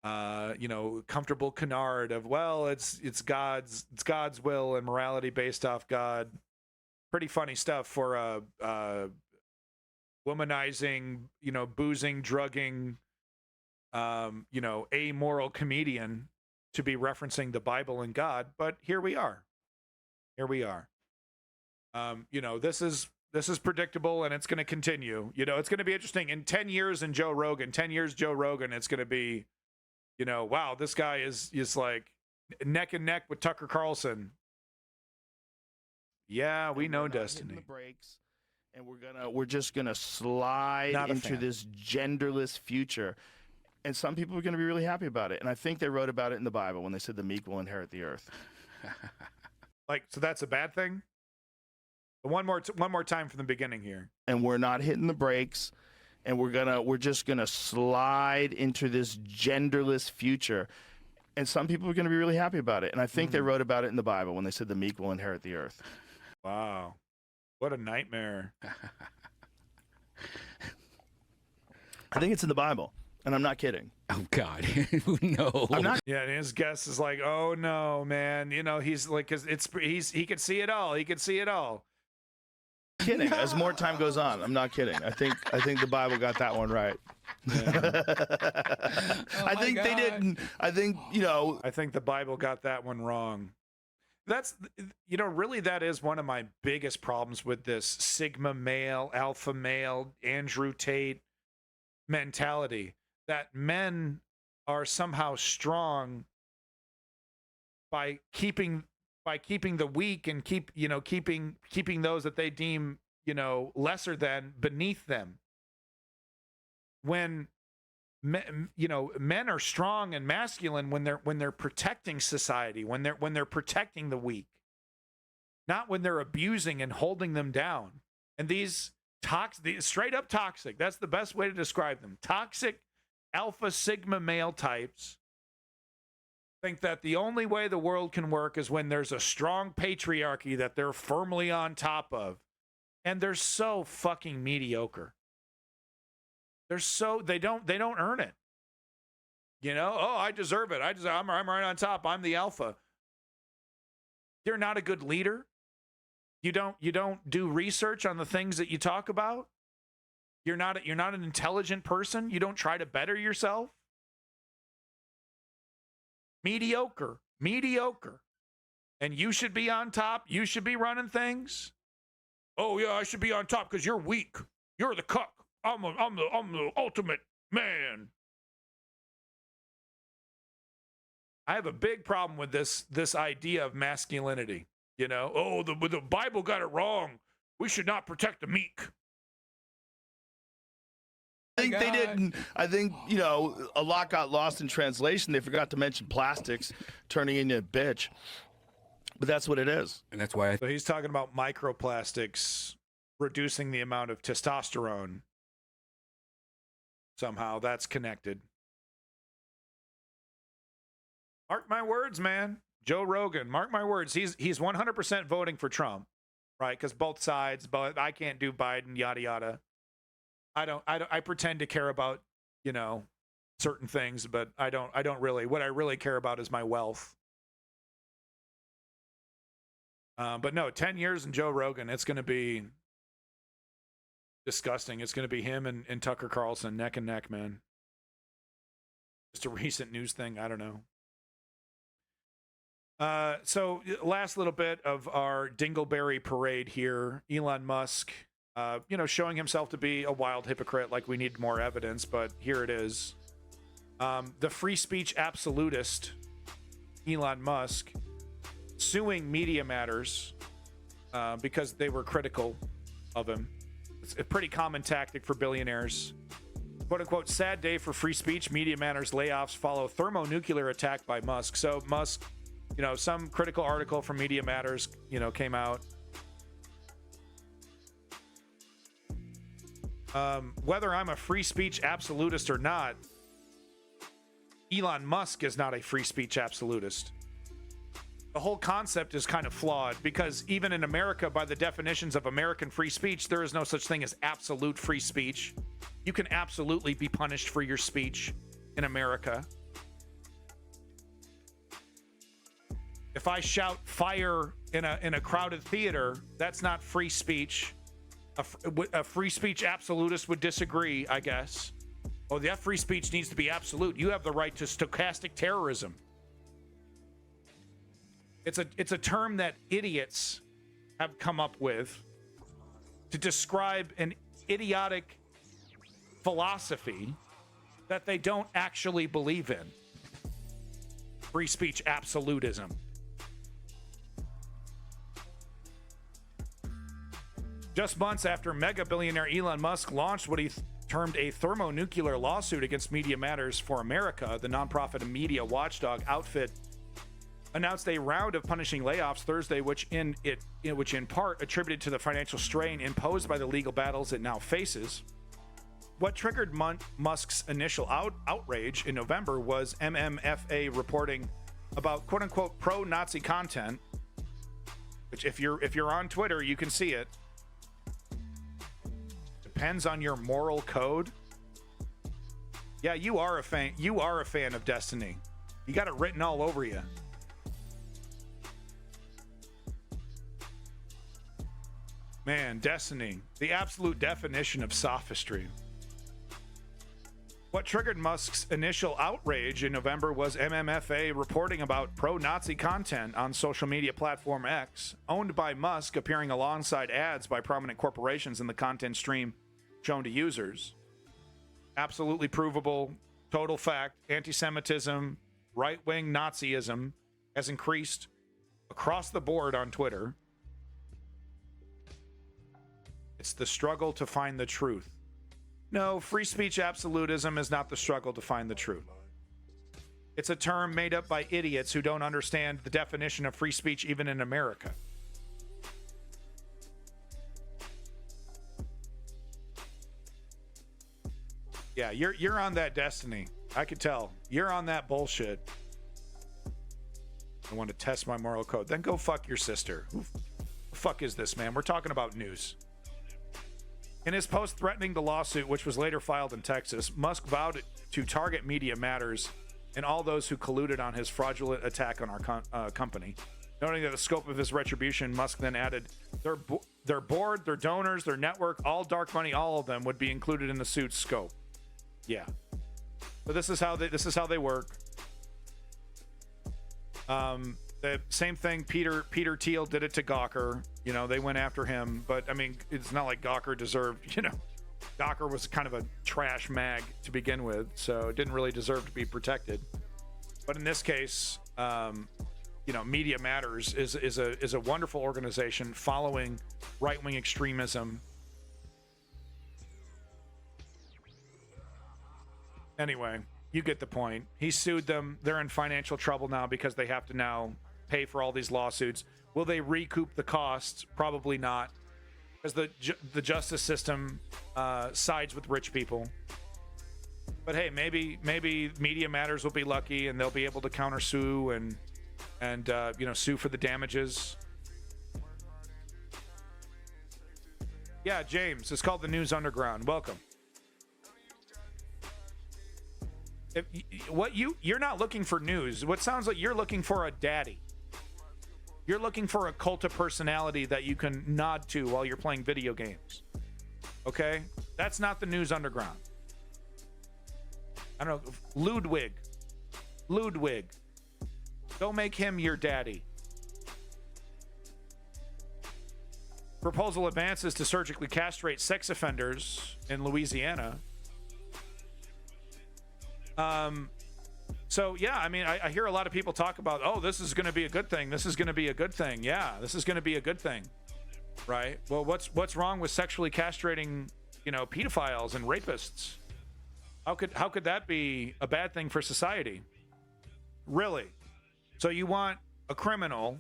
comfortable canard of, well, it's God's will and morality based off God. Pretty funny stuff for a womanizing, boozing, drugging, amoral comedian to be referencing the Bible and God. But here we are. This is predictable, and it's going to continue. It's going to be interesting. In 10 years Joe Rogan, it's going to be, wow, this guy is like neck and neck with Tucker Carlson. Yeah, we know Destiny. The brakes, and we're just gonna slide into this genderless future. And some people are going to be really happy about it. And I think they wrote about it in the Bible when they said the meek will inherit the earth. So that's a bad thing? One more time from the beginning here. And we're not hitting the brakes, and we're just gonna slide into this genderless future. And some people are gonna be really happy about it. And I think they wrote about it in the Bible when they said the meek will inherit the earth. Wow. What a nightmare. I think it's in the Bible. And I'm not kidding. Oh, God. No. I'm not. Yeah, and his guess is like, oh, no, man. He's like, because he could see it all. He could see it all. Kidding. No. As more time goes on, I'm not kidding. I think the Bible got that one right. Yeah. I think they didn't. I think the Bible got that one wrong. That's, really that is one of my biggest problems with this Sigma male, alpha male, Andrew Tate mentality. That men are somehow strong by keeping the weak and keeping those that they deem lesser than beneath them. When men are strong and masculine when they're protecting society, when they're protecting the weak, not when they're abusing and holding them down. And these straight up toxic, that's the best way to describe them. Toxic alpha sigma male types think that the only way the world can work is when there's a strong patriarchy that they're firmly on top of. And they're so fucking mediocre. They're so, they don't earn it. You know, oh, I deserve it. I'm right on top. I'm the alpha. You're not a good leader. You don't do research on the things that you talk about. You're not an intelligent person. You don't try to better yourself. Mediocre. And you should be on top. You should be running things. Oh yeah, I should be on top because you're weak. You're the cuck. I'm the ultimate man. I have a big problem with this idea of masculinity. You know, oh, the Bible got it wrong. We should not protect the meek. I think they didn't. I think, you know, a lot got lost in translation. They forgot to mention plastics turning into a bitch. But that's what it is. And that's why So he's talking about microplastics reducing the amount of testosterone. Somehow that's connected. Mark my words, man. Joe Rogan, mark my words. He's 100% voting for Trump, right? Because both sides, but I can't do Biden, yada yada. I pretend to care about, you know, certain things, but I don't really. What I really care about is my wealth. But no, 10 years in Joe Rogan, it's going to be disgusting. It's going to be him and Tucker Carlson neck and neck, man. Just a recent news thing. I don't know. So last little bit of our Dingleberry parade here. Elon Musk, you know, showing himself to be a wild hypocrite, like we need more evidence, but here it is. The free speech absolutist, Elon Musk, suing Media Matters because they were critical of him. It's a pretty common tactic for billionaires. Quote unquote, sad day for free speech. Media Matters layoffs follow thermonuclear attack by Musk. So Musk, you know, some critical article from Media Matters, you know, came out. Whether I'm a free speech absolutist or not, Elon Musk is not a free speech absolutist. The whole concept is kind of flawed because even in America, by the definitions of American free speech, there is no such thing as absolute free speech. You can absolutely be punished for your speech in America. If I shout fire in a crowded theater, that's not free speech. A free speech absolutist would disagree, I guess. Oh, that free speech needs to be absolute. You have the right to stochastic terrorism. It's a term that idiots have come up with to describe an idiotic philosophy that they don't actually believe in. Free speech absolutism. Just months after mega billionaire Elon Musk launched what he termed a thermonuclear lawsuit against Media Matters for America, the nonprofit and media watchdog outfit announced a round of punishing layoffs Thursday, which in part attributed to the financial strain imposed by the legal battles it now faces. What triggered Musk's initial outrage in November was MMFA reporting about quote-unquote pro-Nazi content, which if you're on Twitter, you can see it. Depends on your moral code. Yeah, you are a fan. You are a fan of Destiny. You got it written all over you. Man, Destiny, the absolute definition of sophistry. What triggered Musk's initial outrage in November was MMFA reporting about pro-Nazi content on social media platform X, owned by Musk, appearing alongside ads by prominent corporations in the content stream shown to users. Absolutely provable, total fact, anti-Semitism, right-wing Nazism has increased across the board on Twitter. It's the struggle to find the truth. No, free speech absolutism is not the struggle to find the truth. It's a term made up by idiots who don't understand the definition of free speech even in America. Yeah, you're on that Destiny. I could tell. You're on that bullshit. I want to test my moral code. Then go fuck your sister. Who the fuck is this, man? We're talking about news. In his post threatening the lawsuit, which was later filed in Texas, Musk vowed to target Media Matters and all those who colluded on his fraudulent attack on our company. Noting that the scope of his retribution, Musk then added, their board, their donors, their network, all dark money, all of them would be included in the suit's scope. Yeah. So this is how they work. The same thing, Peter Thiel did it to Gawker. You know, they went after him, but I mean, it's not like Gawker deserved, you know, Gawker was kind of a trash mag to begin with, so it didn't really deserve to be protected. But in this case, you know, Media Matters is a wonderful organization following right-wing extremism. Anyway, you get the point. He sued them. They're in financial trouble now because they have to now pay for all these lawsuits. Will they recoup the costs? Probably not, because the justice system sides with rich people. But hey, maybe Media Matters will be lucky and they'll be able to countersue and you know, sue for the damages. Yeah, James, it's called the News Underground. Welcome. You're not looking for news. What sounds like you're looking for a daddy. You're looking for a cult of personality that you can nod to while you're playing video games. Okay? That's not the News Underground. I don't know. Ludwig. Don't make him your daddy. Proposal advances to surgically castrate sex offenders in Louisiana. So yeah, I mean, I hear a lot of people talk about, oh, this is going to be a good thing. This is going to be a good thing. Yeah, this is going to be a good thing, right? Well, what's wrong with sexually castrating, you know, pedophiles and rapists? How could that be a bad thing for society? Really? So you want a criminal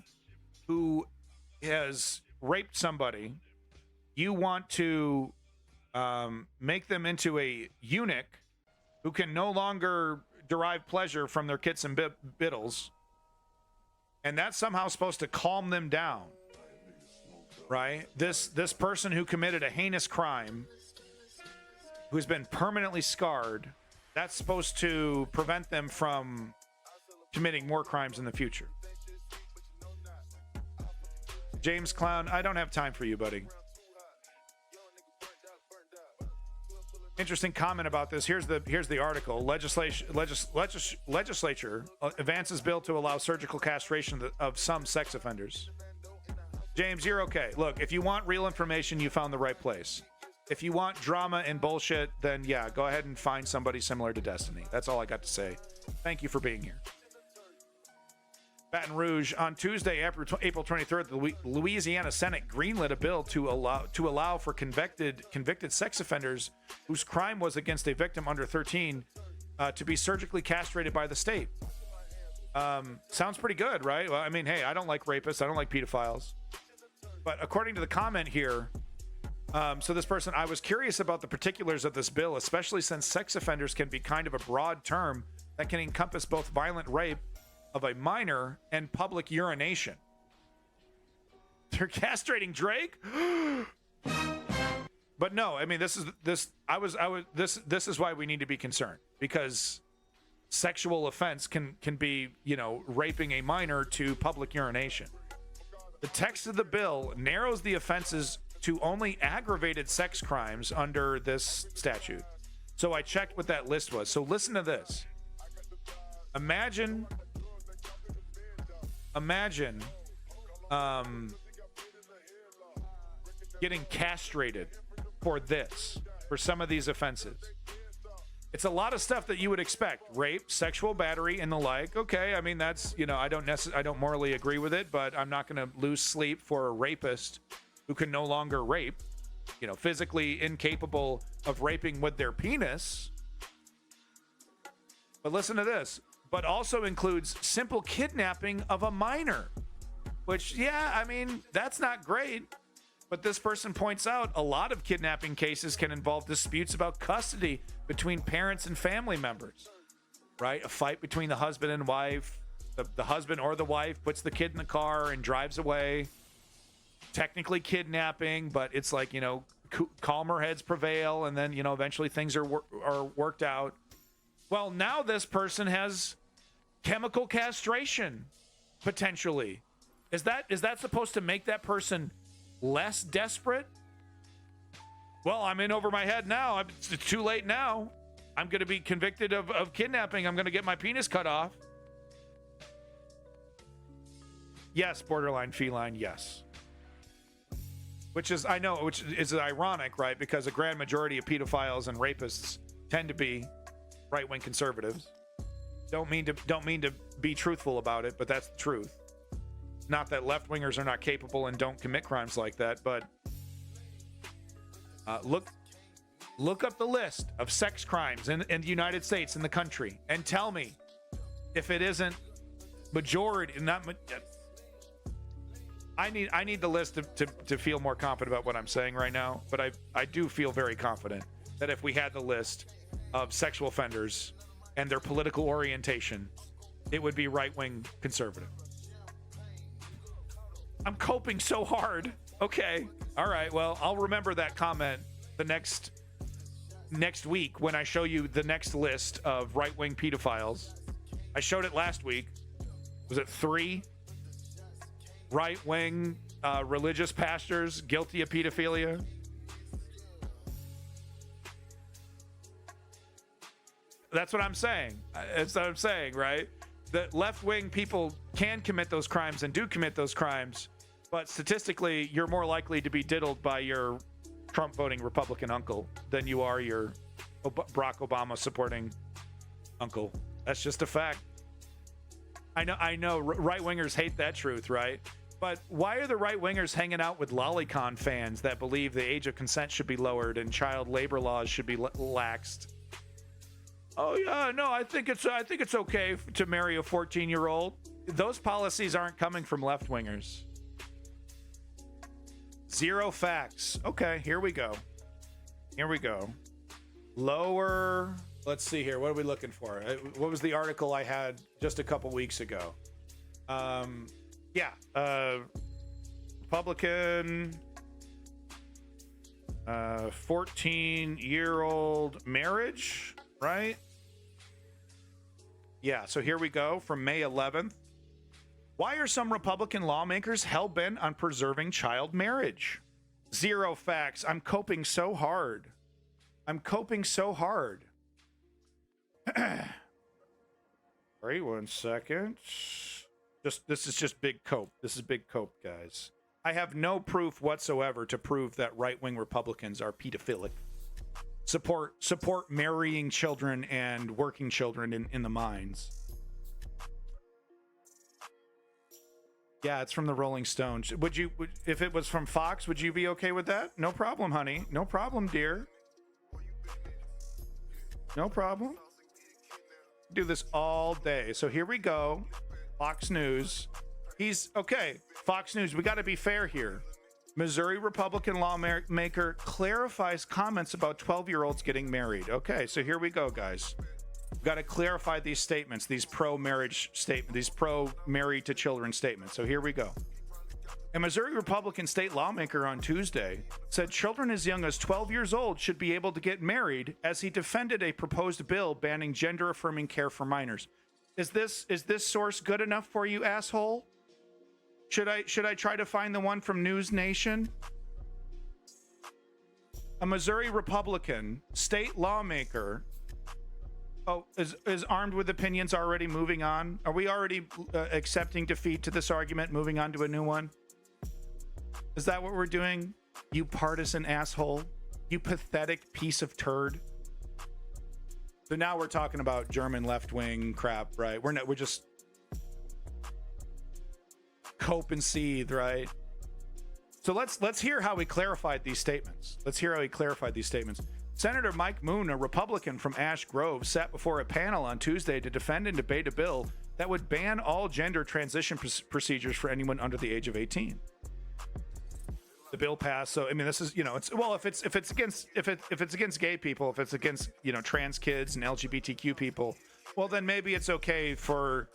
who has raped somebody, you want to make them into a eunuch who can no longer derive pleasure from their kits and biddles, and that's somehow supposed to calm them down, right? This person who committed a heinous crime, who's been permanently scarred, that's supposed to prevent them from committing more crimes in the future. James Clown, I don't have time for you, buddy. Interesting comment about this. Here's the article. Legislature advances bill to allow surgical castration of some sex offenders. James, you're okay. Look, if you want real information, you found the right place. If you want drama and bullshit, then yeah, go ahead and find somebody similar to Destiny. That's all I got to say. Thank you for being here. Baton Rouge, on Tuesday, April 23rd, the Louisiana Senate greenlit a bill to allow for convicted sex offenders whose crime was against a victim under 13 to be surgically castrated by the state. Sounds pretty good, right? Well, I mean, hey, I don't like rapists. I don't like pedophiles. But according to the comment here, so this person, I was curious about the particulars of this bill, especially since sex offenders can be kind of a broad term that can encompass both violent rape of a minor and public urination. They're castrating Drake? But no, I mean, this is why we need to be concerned, because sexual offense can be, you know, raping a minor to public urination. The text of the bill narrows the offenses to only aggravated sex crimes under this statute. So I checked what that list was. So listen to this. Imagine getting castrated for some of these offenses. It's a lot of stuff that you would expect: rape, sexual battery, and the like. Okay, I mean, that's, you know, I don't morally agree with it, but I'm not going to lose sleep for a rapist who can no longer rape, you know, physically incapable of raping with their penis. But listen to this. But also includes simple kidnapping of a minor, which, yeah, I mean, that's not great. But this person points out a lot of kidnapping cases can involve disputes about custody between parents and family members, right? A fight between the husband and wife, the husband or the wife puts the kid in the car and drives away. Technically kidnapping, but it's like, you know, calmer heads prevail, and then, you know, eventually things are worked out. Well, now this person has chemical castration, potentially. Is that supposed to make that person less desperate? Well, I'm in over my head now. It's too late now. I'm going to be convicted of kidnapping. I'm going to get my penis cut off. Yes, borderline feline, yes. Which is ironic, right? Because a grand majority of pedophiles and rapists tend to be right-wing conservatives. Don't mean to be truthful about it, but that's the truth. Not that left-wingers are not capable and don't commit crimes like that, but look up the list of sex crimes in the United States, in the country, and tell me if it isn't majority. I need the list to feel more confident about what I'm saying right now, but I do feel very confident that if we had the list of sexual offenders and their political orientation, it would be right-wing conservative. I'm coping so hard. Okay. All right. Well, I'll remember that comment the next week when I show you the next list of right-wing pedophiles. I showed it last week. Was it 3 right-wing religious pastors guilty of pedophilia? That's what I'm saying. That's what I'm saying, right? That left-wing people can commit those crimes and do commit those crimes, but statistically, you're more likely to be diddled by your Trump-voting Republican uncle than you are your Barack Obama-supporting uncle. That's just a fact. I know right-wingers hate that truth, right? But why are the right-wingers hanging out with lolicon fans that believe the age of consent should be lowered and child labor laws should be laxed? Oh yeah, no, I think it's okay to marry a 14-year-old. Those policies aren't coming from left-wingers. Zero facts. Okay, here we go. Lower. Let's see here. What are we looking for? What was the article I had just a couple weeks ago? Republican 14-year-old marriage, right? Yeah, so here we go from May 11th. Why are some Republican lawmakers hell-bent on preserving child marriage? Zero facts. I'm coping so hard. Sorry, 1 second. This is just big cope. This is big cope, guys. I have no proof whatsoever to prove that right-wing Republicans are pedophilic. Support marrying children and working children in the mines. Yeah, it's from the Rolling Stones. If it was from Fox, would you be okay with that? No problem, honey. No problem, dear. No problem. Do this all day. So here we go. Fox News. Fox News, we got to be fair here. Missouri Republican lawmaker clarifies comments about 12-year-olds getting married. Okay, so here we go, guys. We've got to clarify these statements, these pro-marriage statements, these pro-married to children statements. So here we go. A Missouri Republican state lawmaker on Tuesday said children as young as 12 years old should be able to get married as he defended a proposed bill banning gender-affirming care for minors. Is this source good enough for you, asshole? Should I try to find the one from News Nation? A Missouri Republican state lawmaker is armed with opinions already moving on? Are we already accepting defeat to this argument, moving on to a new one? Is that what we're doing? You partisan asshole. You pathetic piece of turd. So now we're talking about German left-wing crap, right? We're just cope and seethe, right? So let's hear how he clarified these statements. Senator Mike Moon, a Republican from Ash Grove, sat before a panel on Tuesday to defend and debate a bill that would ban all gender transition procedures for anyone under the age of 18. The bill passed, so I mean, this is, if it's against gay people, if it's against trans kids and LGBTQ people, well then maybe it's okay for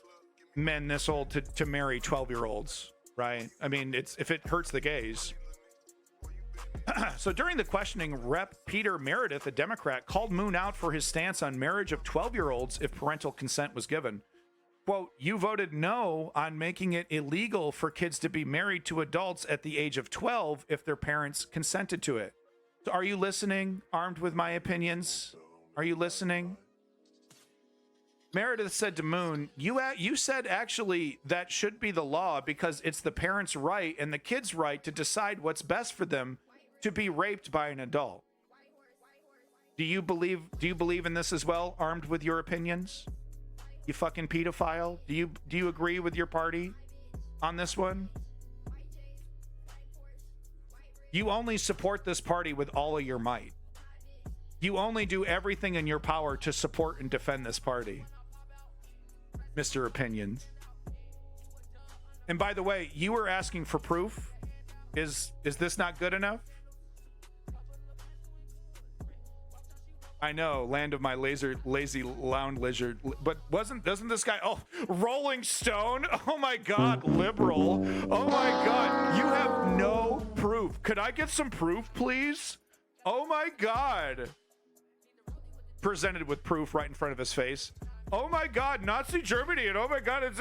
men this old to marry 12-year-olds, right? I mean, if it hurts the gays. So during the questioning, Rep. Peter Meredith, a Democrat, called Moon out for his stance on marriage of 12-year-olds if parental consent was given. Quote, you voted no on making it illegal for kids to be married to adults at the age of 12 if their parents consented to it. So are you listening, armed with my opinions? Are you listening? Meredith said to Moon, you said actually that should be the law because it's the parents' right and the kids' right to decide what's best for them to be raped by an adult. Do you believe in this as well, armed with your opinions? You fucking pedophile? Do you agree with your party on this one? You only support this party with all of your might. You only do everything in your power to support and defend this party, Mr. Opinions. And by the way, you were asking for proof. Is this not good enough? I know, land of my lazy lounge lizard, but doesn't this guy? Oh, Rolling Stone. Oh my God, liberal. Oh my God, you have no proof. Could I get some proof, please? Oh my God. Presented with proof right in front of his face. Oh my God, Nazi Germany, and oh my God, it's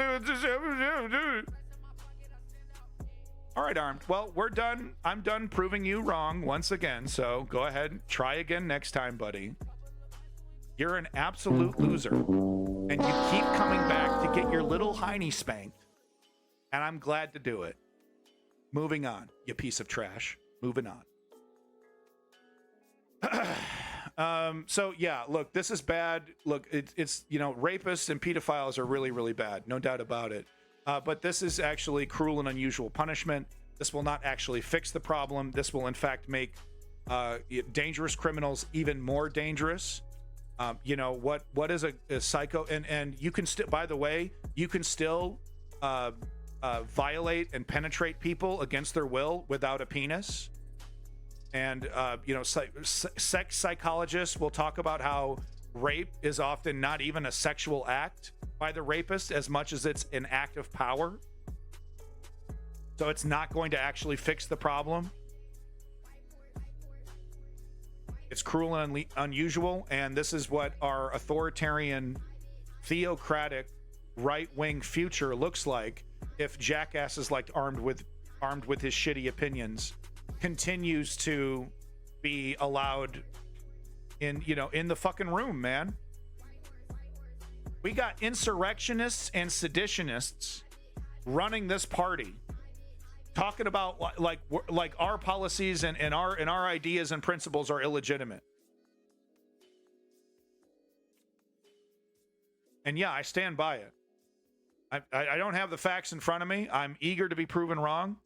all right, Armed. Well, we're done. I'm done proving you wrong once again. So go ahead and try again next time, buddy. You're an absolute loser. And you keep coming back to get your little hiney spanked. And I'm glad to do it. Moving on, you piece of trash. Moving on. So yeah, look, this is bad. Look, it's rapists and pedophiles are really, really bad. No doubt about it. But this is actually cruel and unusual punishment. This will not actually fix the problem. This will, in fact, make dangerous criminals even more dangerous. What is a psycho? And you can still, by the way, you can still violate and penetrate people against their will without a penis. And sex psychologists will talk about how rape is often not even a sexual act by the rapist as much as it's an act of power. So it's not going to actually fix the problem. It's cruel and unusual, and this is what our authoritarian, theocratic, right-wing future looks like if jackasses like armed with his shitty opinions continues to be allowed in the fucking room, man. We got insurrectionists and seditionists running this party, talking about like our policies and our ideas and principles are illegitimate. And yeah, I stand by it. I don't have the facts in front of me. I'm eager to be proven wrong.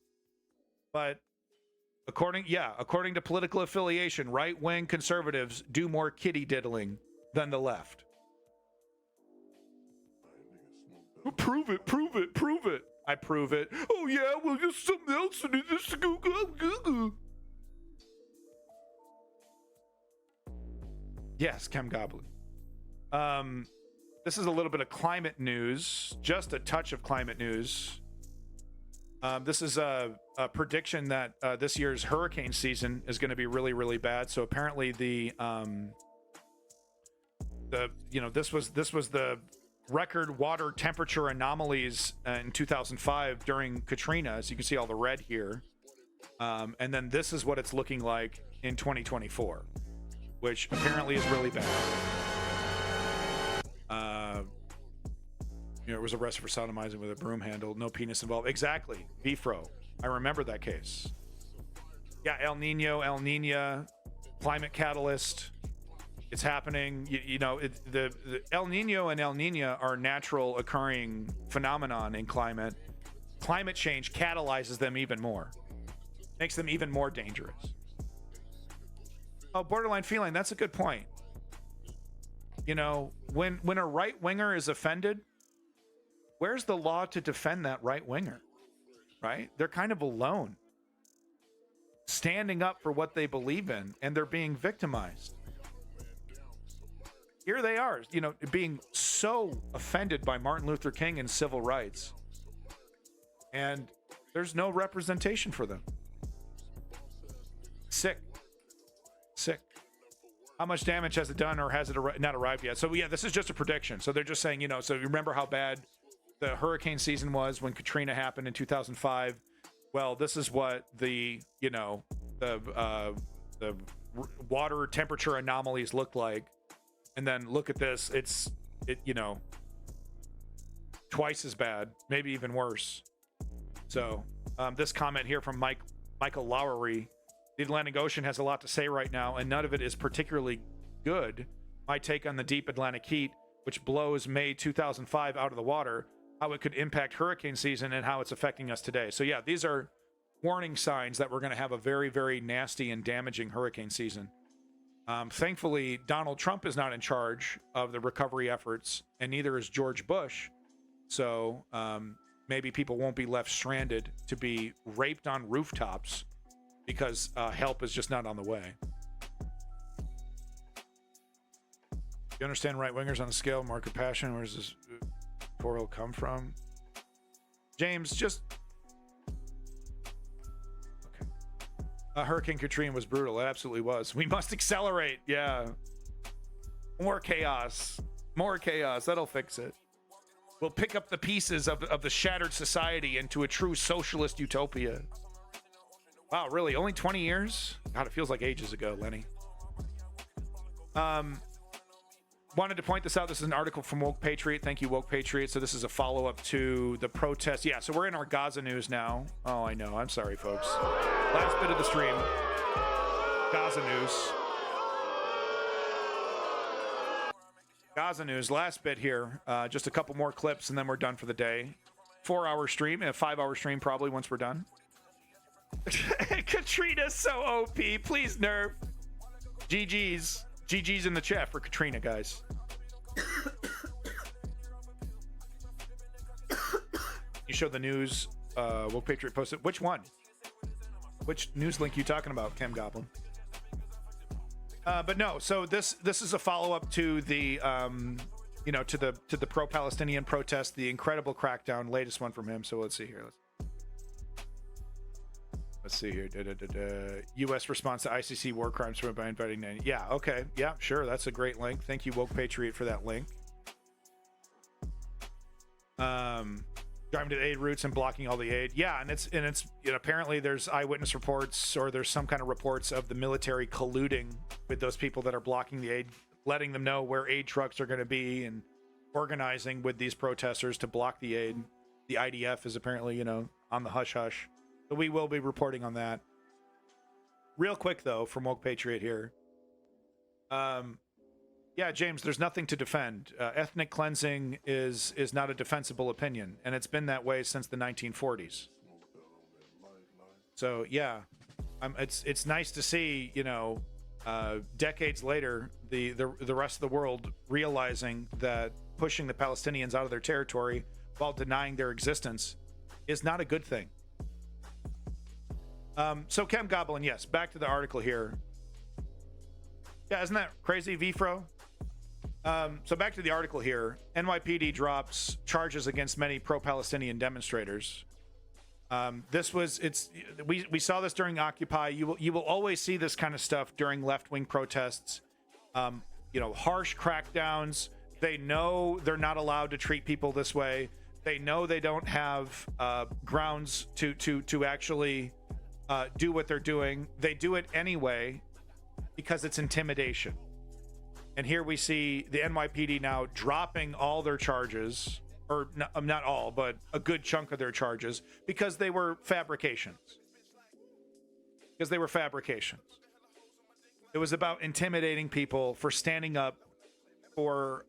But according to political affiliation, right-wing conservatives do more kitty diddling than the left. Prove it. I prove it. Oh yeah, well, there's something else in it. Just go. Yes, Chem Goblin. This is a little bit of climate news, just a touch of climate news. This is a prediction that this year's hurricane season is going to be really, really bad. So apparently this was the record water temperature anomalies in 2005 during Katrina, as you can see all the red here. And then this is what it's looking like in 2024, which apparently is really bad. It was arrested for sodomizing with a broom handle, no penis involved. Exactly. Bifro. I remember that case. Yeah, El Nino, climate catalyst. It's happening. The El Nino and El Nina are natural occurring phenomenon in climate. Climate change catalyzes them even more, makes them even more dangerous. Oh, borderline feline. That's a good point. When a right winger is offended, where's the law to defend that right winger? Right? They're kind of alone, standing up for what they believe in, and they're being victimized. here they are, you know, being so offended by Martin Luther King and civil rights. And there's no representation for them. Sick. How much damage has it done, or has it not arrived yet? So yeah, this is just a prediction. So they're just saying, you know, so you remember how bad the hurricane season was when Katrina happened in 2005. Well, this is what the, you know, the water temperature anomalies looked like. And then look at this. It you know, twice as bad, maybe even worse. So this comment here from Michael Lowery: the Atlantic Ocean has a lot to say right now, and none of it is particularly good. My take on the deep Atlantic heat, which blows May 2005 out of the water, how it could impact hurricane season, and how it's affecting us today. So yeah, these are warning signs that we're going to have a very, very nasty and damaging hurricane season. Thankfully, Donald Trump is not in charge of the recovery efforts, and neither is George Bush. So maybe people won't be left stranded to be raped on rooftops because help is just not on the way. You understand right-wingers on a scale, more compassion? Where does this tutorial come from? James, just... Hurricane Katrina was brutal. It absolutely was. We must accelerate. Yeah. More chaos. That'll fix it. We'll pick up the pieces of the shattered society into a true socialist utopia. Wow, really? Only 20 years? God, it feels like ages ago, Lenny. Wanted to point this out. This is an article from Woke Patriot. Thank you, Woke Patriot. So this is a follow-up to the protest. Yeah, so we're in our Gaza news now. Oh, I know. I'm sorry, folks. Last bit of the stream. Gaza news. Last bit here. Just a couple more clips, and then we're done for the day. 4-hour stream, a 5-hour stream probably once we're done. Katrina's so OP. Please nerf. GG's. GG's in the chat for Katrina, guys. You showed the news. Woke Patriot posted. Which one? Which news link you talking about, Chem Goblin? But no. So this is a follow up to the you know, to the pro-Palestinian protest, the incredible crackdown. Latest one from him. So let's see here. Let's see here. U.S. response to ICC war crimes by inviting 90. Yeah, okay. Yeah, sure. That's a great link. Thank you, Woke Patriot, for that link. Driving to the aid routes and blocking all the aid. Yeah, and it's you know, apparently there's eyewitness reports, or there's some kind of reports of the military colluding with those people that are blocking the aid, letting them know where aid trucks are going to be, and organizing with these protesters to block the aid. The IDF is apparently, you know, on the hush hush. So we will be reporting on that. Real quick, though, from Woke Patriot here. Yeah, James, there's nothing to defend. Ethnic cleansing is not a defensible opinion, and it's been that way since the 1940s. So, yeah, it's nice to see, you know, decades later, the rest of the world realizing that pushing the Palestinians out of their territory while denying their existence is not a good thing. So Chem Goblin, yes, back to the article here. Yeah, isn't that crazy, VFro? So back to the article here. NYPD drops charges against many pro-Palestinian demonstrators. We saw this during Occupy. You will always see this kind of stuff during left-wing protests. You know, harsh crackdowns. They know they're not allowed to treat people this way. They know they don't have grounds to actually do what they're doing. They do it anyway because it's intimidation. And here we see the NYPD now dropping all their charges, or not all, but a good chunk of their charges, because they were fabrications. It was about intimidating people for standing up for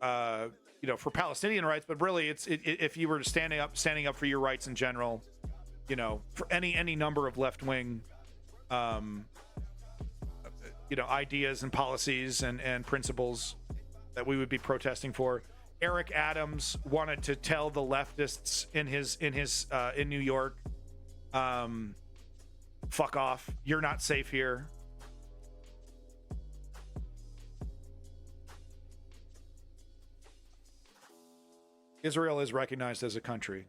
you know, for Palestinian rights, but really if you were standing up for your rights in general, you know, for any number of left-wing you know, ideas and policies and principles that we would be protesting for. Eric Adams wanted to tell the leftists in New York, fuck off, you're not safe here. Israel is recognized as a country.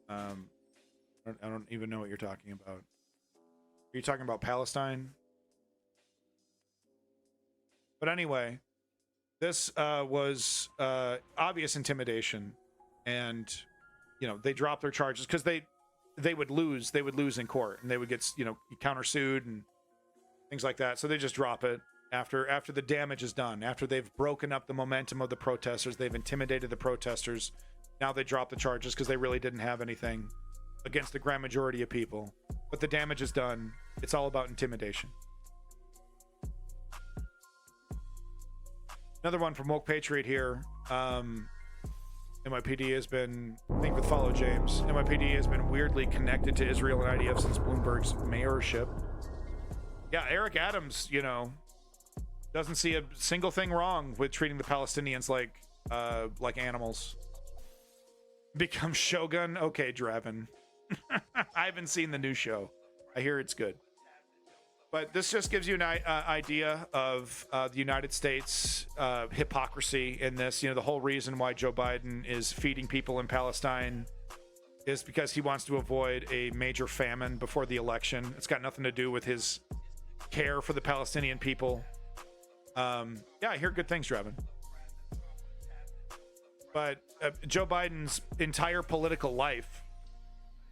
I don't even know what you're talking about. Are you talking about Palestine? But anyway, this was obvious intimidation, and they dropped their charges because they would lose. They would lose in court, and they would get countersued and things like that. So they just drop it after the damage is done. After they've broken up the momentum of the protesters, they've intimidated the protesters. Now they drop the charges because they really didn't have anything against the grand majority of people. But the damage is done. It's all about intimidation. Another one from Woke Patriot here. NYPD has been, thank you for the follow, James. NYPD has been weirdly connected to Israel and IDF since Bloomberg's mayorship. Yeah, Eric Adams, doesn't see a single thing wrong with treating the Palestinians like animals. Become Shogun? Okay, Draven. I haven't seen the new show. I hear it's good. But this just gives you an idea of the United States hypocrisy in this. The whole reason why Joe Biden is feeding people in Palestine is because he wants to avoid a major famine before the election. It's got nothing to do with his care for the Palestinian people. Yeah, I hear good things, Draven. But Joe Biden's entire political life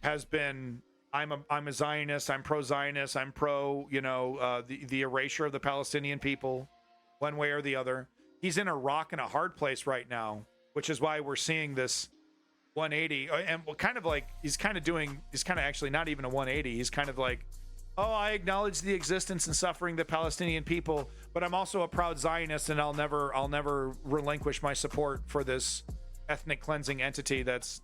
has been, I'm a Zionist, I'm pro-Zionist, I'm pro, the erasure of the Palestinian people, one way or the other. He's in a rock and a hard place right now, which is why we're seeing this 180. And he's kind of actually not even a 180. He's kind of like, oh, I acknowledge the existence and suffering of the Palestinian people, but I'm also a proud Zionist, and I'll never relinquish my support for this ethnic cleansing entity that's,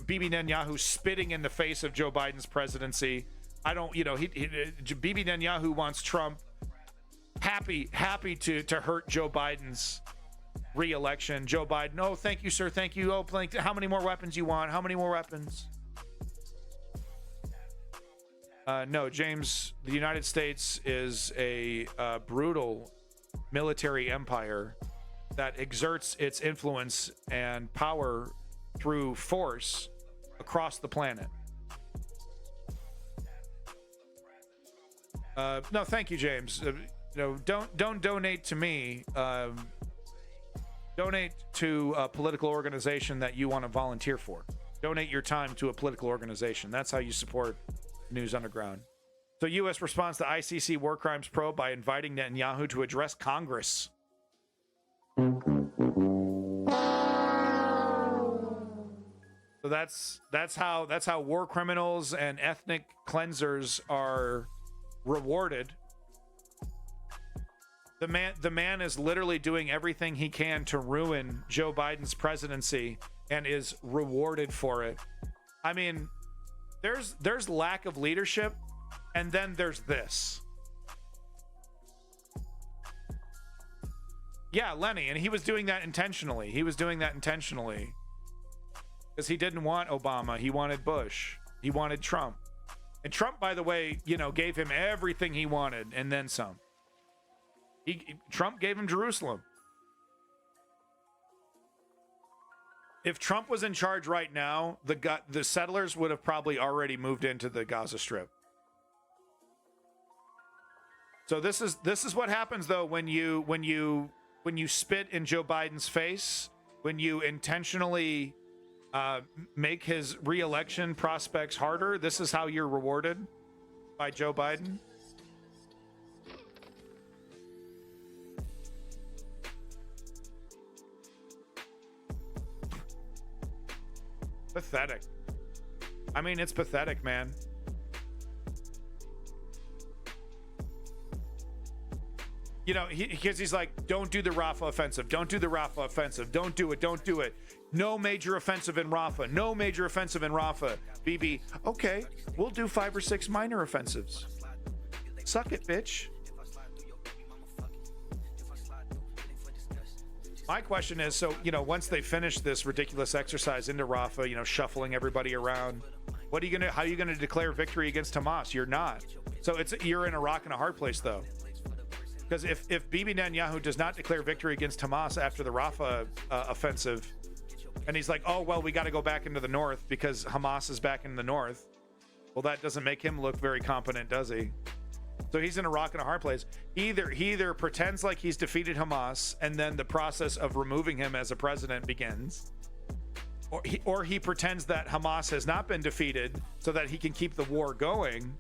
Bibi Netanyahu spitting in the face of Joe Biden's presidency. Bibi Netanyahu wants Trump happy to hurt Joe Biden's re-election. Joe Biden, oh, thank you, sir, thank you. Oh, how many more weapons you want? How many more weapons? No, James, the United States is a brutal military empire that exerts its influence and power through force across the planet. No, thank you, James. Don't donate to me. Donate to a political organization that you want to volunteer for. Donate your time to a political organization. That's how you support News Underground. So U.S. responds to ICC war crimes probe by inviting Netanyahu to address Congress. So that's how war criminals and ethnic cleansers are rewarded. The man is literally doing everything he can to ruin Joe Biden's presidency and is rewarded for it. I mean, there's lack of leadership, and then there's this. Yeah, Lenny, and he was doing that intentionally. Because he didn't want Obama. He wanted Bush. He wanted Trump. And Trump, by the way, gave him everything he wanted and then some. Trump gave him Jerusalem. If Trump was in charge right now, the settlers would have probably already moved into the Gaza Strip. So this is what happens though when you spit in Joe Biden's face, when you intentionally make his re-election prospects harder. This is how you're rewarded by Joe Biden. Pathetic. I mean, it's pathetic, man. Because he's like, don't do the Rafah offensive. Don't do the Rafah offensive. Don't do it. Don't do it. No major offensive in Rafah. No major offensive in Rafah. BB, okay, we'll do 5 or 6 minor offensives. Suck it, bitch. My question is, so, once they finish this ridiculous exercise into Rafah, shuffling everybody around, how are you gonna declare victory against Hamas? You're not. So you're in a rock and a hard place though. Because if Bibi Netanyahu does not declare victory against Hamas after the Rafah offensive, And he's like, oh, well, we got to go back into the north because Hamas is back in the north. Well, that doesn't make him look very competent, does he? So he's in a rock and a hard place. He either pretends like he's defeated Hamas, and then the process of removing him as a president begins, or he pretends that Hamas has not been defeated so that he can keep the war going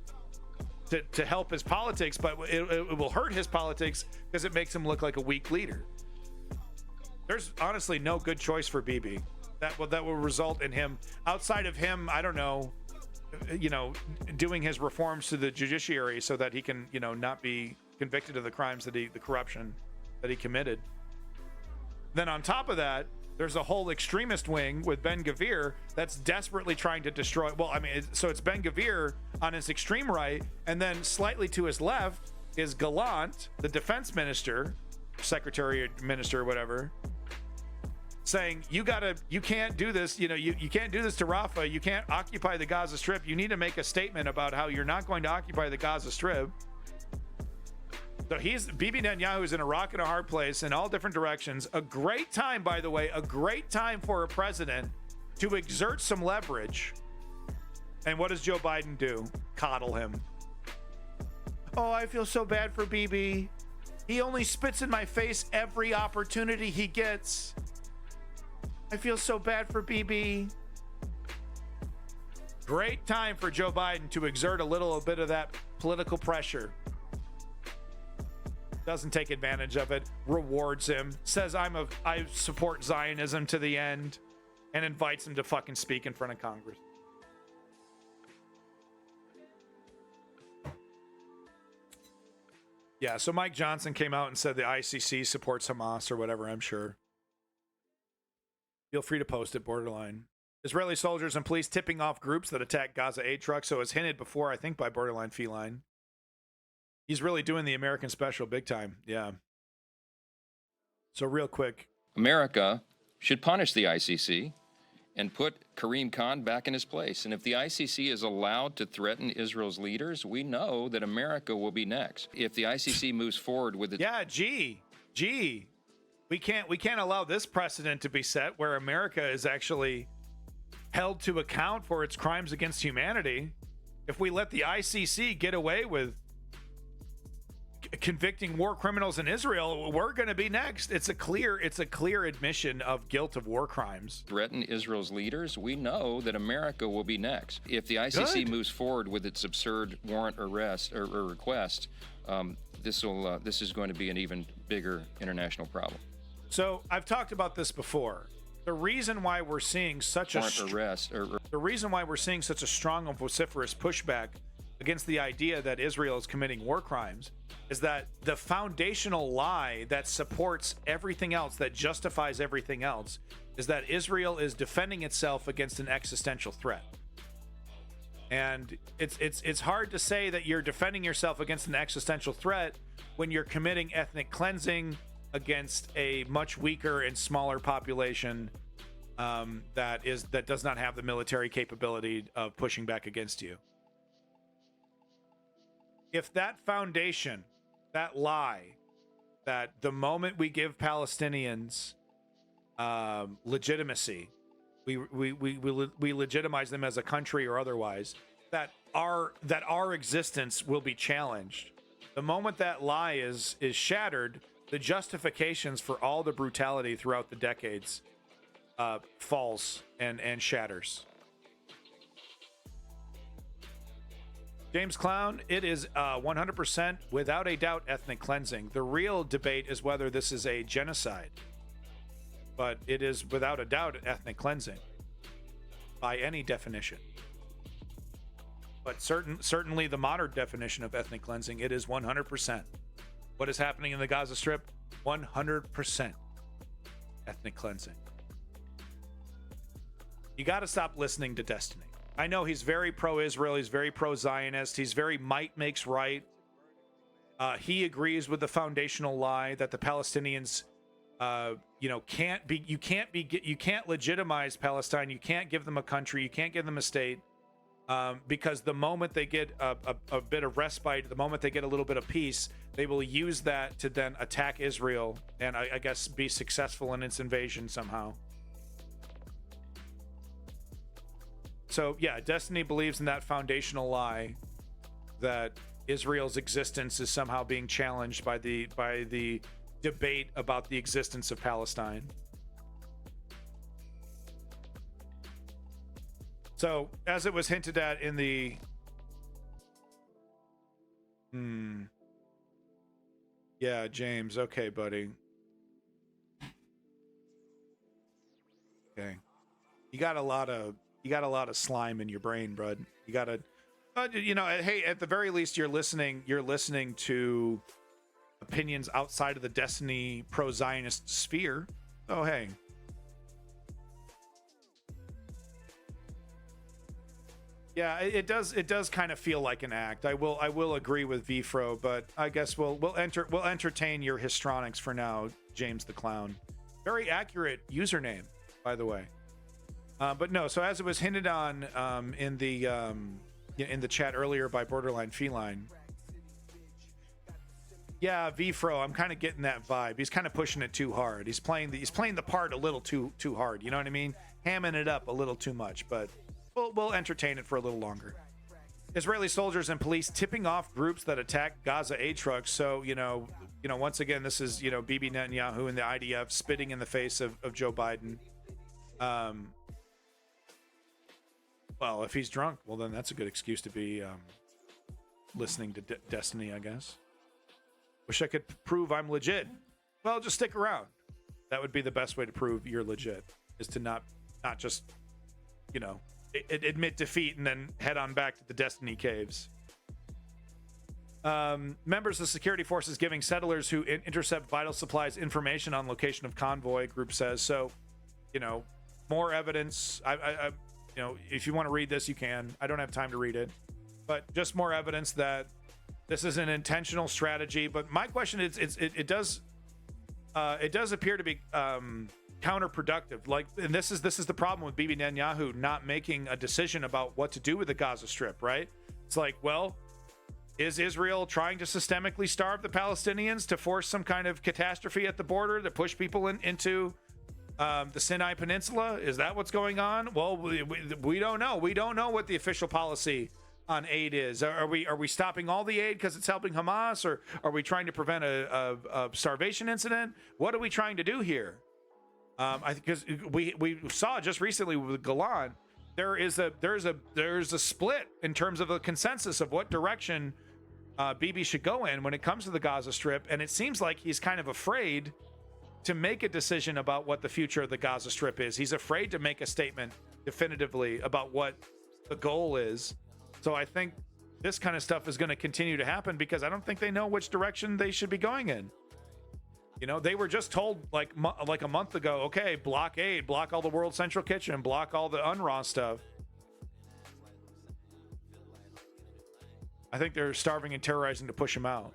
to help his politics, but it will hurt his politics because it makes him look like a weak leader. There's honestly no good choice for Bibi. That will result in him, outside of him, I don't know, doing his reforms to the judiciary so that he can, not be convicted of the crimes the corruption that he committed. Then on top of that, there's a whole extremist wing with Ben Gvir that's desperately trying to destroy. Well, I mean, so it's Ben Gvir on his extreme right, and then slightly to his left is Gallant, the defense minister, secretary, minister, whatever, saying you can't do this. You can't do this to Rafah. You can't occupy the Gaza Strip. You need to make a statement about how you're not going to occupy the Gaza Strip. So Bibi Netanyahu is in a rock and a hard place in all different directions. A great time, by the way, a great time for a president to exert some leverage. And what does Joe Biden do? Coddle him. Oh, I feel so bad for Bibi. He only spits in my face every opportunity he gets. I feel so bad for Bibi. Great time for Joe Biden to exert a little bit of that political pressure. Doesn't take advantage of it, rewards him, says I support Zionism to the end, and invites him to fucking speak in front of Congress. Yeah, so Mike Johnson came out and said the ICC supports Hamas or whatever, I'm sure. Feel free to post it, Borderline. Israeli soldiers and police tipping off groups that attack Gaza aid trucks. So as hinted before, I think by Borderline Feline. He's really doing the American special big time. Yeah. So real quick. America should punish the ICC and put Karim Khan back in his place. And if the ICC is allowed to threaten Israel's leaders, we know that America will be next. If the ICC moves forward with it. Yeah, gee. We can't allow this precedent to be set where America is actually held to account for its crimes against humanity. If we let the ICC get away with convicting war criminals in Israel, we're going to be next. It's a clear admission of guilt of war crimes. Threaten Israel's leaders, we know that America will be next. If the ICC moves forward with its absurd warrant arrest or request, this is going to be an even bigger international problem. So I've talked about this before. The reason why we're seeing such a strong and vociferous pushback against the idea that Israel is committing war crimes is that the foundational lie that supports everything else, that justifies everything else, is that Israel is defending itself against an existential threat. And it's hard to say that you're defending yourself against an existential threat when you're committing ethnic cleansing against a much weaker and smaller population that does not have the military capability of pushing back against you. If that foundation, that lie, that the moment we give Palestinians legitimacy, we legitimize them as a country or otherwise, that our existence will be challenged. The moment that lie is shattered, the justifications for all the brutality throughout the decades falls and shatters. James Clown, it is 100% without a doubt ethnic cleansing. The real debate is whether this is a genocide. But it is without a doubt ethnic cleansing by any definition. But certainly the modern definition of ethnic cleansing, it is 100%. What is happening in the Gaza Strip? 100% ethnic cleansing. You got to stop listening to Destiny. I know he's very pro-Israel. He's very pro-Zionist. He's very might makes right. He agrees with the foundational lie that the Palestinians, you can't legitimize Palestine. You can't give them a country. You can't give them a state. Because the moment they get a bit of respite, the moment they get a little bit of peace, they will use that to then attack Israel and I guess be successful in its invasion somehow. So yeah, Destiny believes in that foundational lie that Israel's existence is somehow being challenged by the debate about the existence of Palestine. So, as it was hinted at in the yeah, James, okay, buddy. Okay. You got a lot of slime in your brain, bud. You got to hey, at the very least you're listening to opinions outside of the Destiny pro-Zionist sphere. Oh, hey. Yeah, it does kind of feel like an act. I will agree with Vfro, but I guess we'll entertain your histrionics for now, James the Clown. Very accurate username, by the way. But no, so as it was hinted on in the chat earlier by Borderline Feline. Yeah, Vfro, I'm kind of getting that vibe. He's kind of pushing it too hard. He's playing the part a little too hard. You know what I mean? Hamming it up a little too much, but we'll entertain it for a little longer. Israeli soldiers and police tipping off groups that attack Gaza aid trucks. So, once again, this is, Bibi Netanyahu and the IDF spitting in the face of Joe Biden. Well, if he's drunk, well, then that's a good excuse to be listening to Destiny, I guess. Wish I could prove I'm legit. Well, just stick around. That would be the best way to prove you're legit, is to not just, admit defeat and then head on back to the Destiny caves. Members of security forces giving settlers who intercept vital supplies information on location of convoy, group says. So, more evidence. If you want to read this, you can. I don't have time to read it, but just more evidence that this is an intentional strategy. But my question is, it does appear to be counterproductive. Like, and this is the problem with Bibi Netanyahu not making a decision about what to do with the Gaza Strip, right? It's like, well, is Israel trying to systemically starve the Palestinians to force some kind of catastrophe at the border that push people into the Sinai Peninsula? Is that what's going on? Well, we don't know. We don't know what the official policy on aid is. Are we stopping all the aid because it's helping Hamas, or are we trying to prevent a starvation incident? What are we trying to do here? I think because we saw just recently with Golan, there's a split in terms of the consensus of what direction Bibi should go in when it comes to the Gaza Strip, and it seems like he's kind of afraid to make a decision about what the future of the Gaza Strip is. He's afraid to make a statement definitively about what the goal is. So I think this kind of stuff is going to continue to happen because I don't think they know which direction they should be going in. They were just told like a month ago, okay, block aid, block all the World Central Kitchen, block all the UNRWA stuff. I think they're starving and terrorizing to push them out.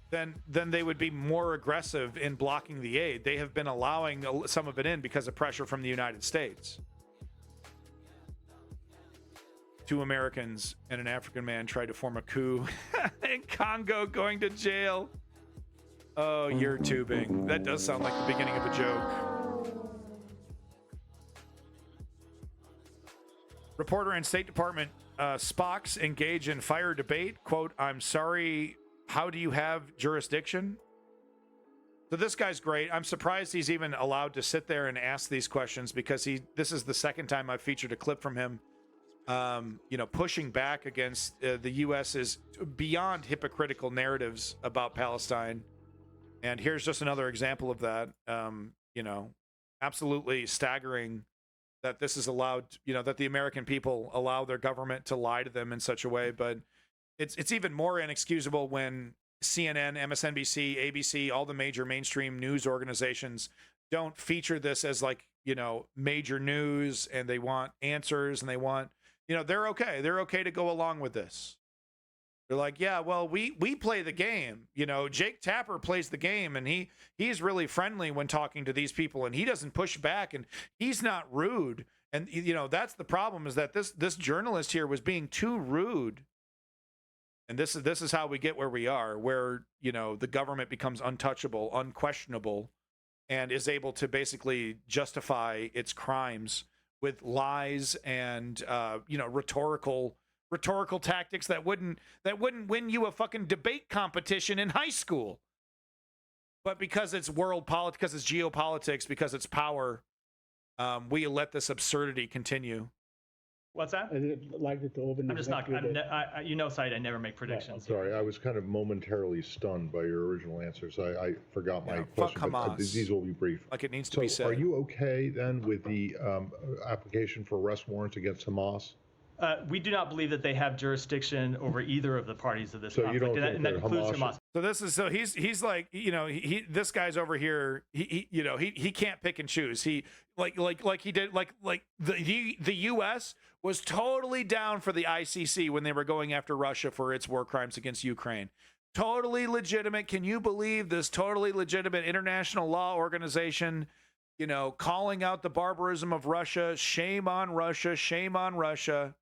Then they would be more aggressive in blocking the aid. They have been allowing some of it in because of pressure from the United States. 2 Americans and an African man tried to form a coup in Congo, going to jail. Oh, you're tubing. That does sound like the beginning of a joke. Reporter and State Department Spocks engage in fire debate. Quote, "I'm sorry, how do you have jurisdiction?" So this guy's great. I'm surprised he's even allowed to sit there and ask these questions, because this is the second time I've featured a clip from him, pushing back against the U.S.'s beyond hypocritical narratives about Palestine. And here's just another example of that. Absolutely staggering that this is allowed, that the American people allow their government to lie to them in such a way. But it's even more inexcusable when CNN, MSNBC, ABC, all the major mainstream news organizations don't feature this as major news, and they want answers, and they want, they're okay to go along with this. They're like, yeah, well, we play the game. Jake Tapper plays the game, and he's really friendly when talking to these people, and he doesn't push back, and he's not rude. And that's the problem, is that this journalist here was being too rude. And this is how we get where we are, where the government becomes untouchable, unquestionable, and is able to basically justify its crimes with lies and rhetorical tactics that wouldn't win you a fucking debate competition in high school. But because it's world politics, because it's geopolitics, because it's power, we let this absurdity continue. What's that? I'd like it to open. I'm just not. Said I never make predictions. I'm sorry, I was kind of momentarily stunned by your original answers. I forgot my question. Fuck but Hamas. These will be brief. Like it needs to be said. Are you okay then with the application for arrest warrants against Hamas? We do not believe that they have jurisdiction over either of the parties of this So conflict, you don't think and that includes Hamas. So he's like, this guy's over here. He can't pick and choose. He like he did the U.S. was totally down for the ICC when they were going after Russia for its war crimes against Ukraine. Totally legitimate. Can you believe this totally legitimate international law organization, calling out the barbarism of Russia? Shame on Russia. Shame on Russia.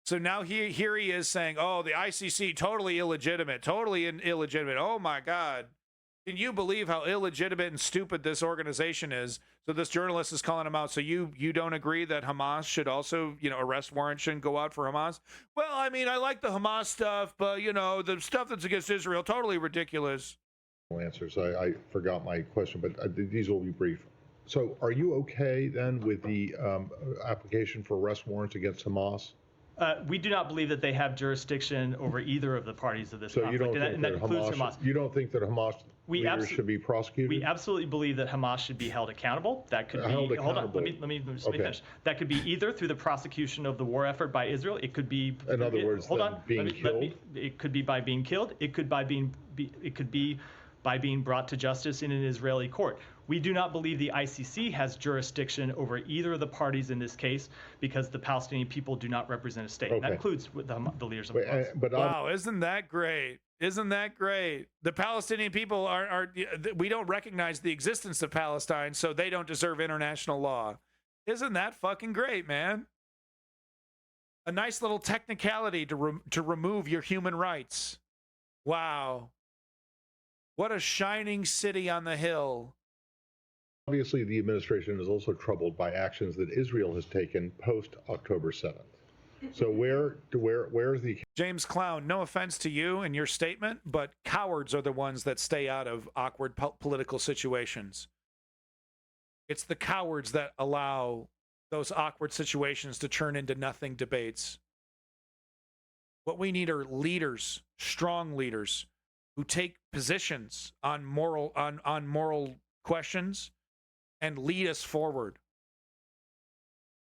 So now here he is saying, oh, the ICC, totally illegitimate, totally illegitimate. Oh, my God. Can you believe how illegitimate and stupid this organization is? So this journalist is calling him out. So you don't agree that Hamas should also, arrest warrants shouldn't go out for Hamas? Well, I mean, I like the Hamas stuff, but, the stuff that's against Israel, totally ridiculous. Answers. I forgot my question, but these will be brief. So are you okay then with the application for arrest warrants against Hamas? We do not believe that they have jurisdiction over either of the parties of this conflict, you don't think and that includes Hamas. You don't think that Hamas leaders should be prosecuted? We absolutely believe that Hamas should be held accountable. That could be held hold on. accountable. Let me finish. That could be either through the prosecution of the war effort by Israel. It could be. In other words, being killed. It could be by being killed. It could be by being brought to justice in an Israeli court. We do not believe the ICC has jurisdiction over either of the parties in this case because the Palestinian people do not represent a state. Okay. That includes the leaders of Hamas. Wow, isn't that great? Isn't that great? The Palestinian people we don't recognize the existence of Palestine, so they don't deserve international law. Isn't that fucking great, man? A nice little technicality to remove your human rights. Wow. What a shining city on the hill. Obviously, the administration is also troubled by actions that Israel has taken post October 7th. So where is the James Clown? No offense to you and your statement, but cowards are the ones that stay out of awkward political situations. It's the cowards that allow those awkward situations to turn into nothing debates. What we need are leaders, strong leaders, who take positions on moral questions and lead us forward.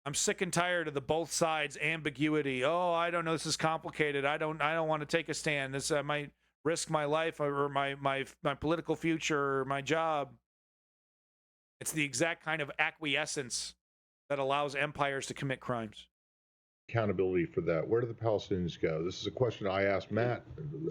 I'm sick and tired of the both sides ambiguity. Oh, I don't know. This is complicated. I don't want to take a stand. This might risk my life or my political future or my job. It's the exact kind of acquiescence that allows empires to commit crimes. Accountability for that? Where do the Palestinians go? This is a question I asked Ned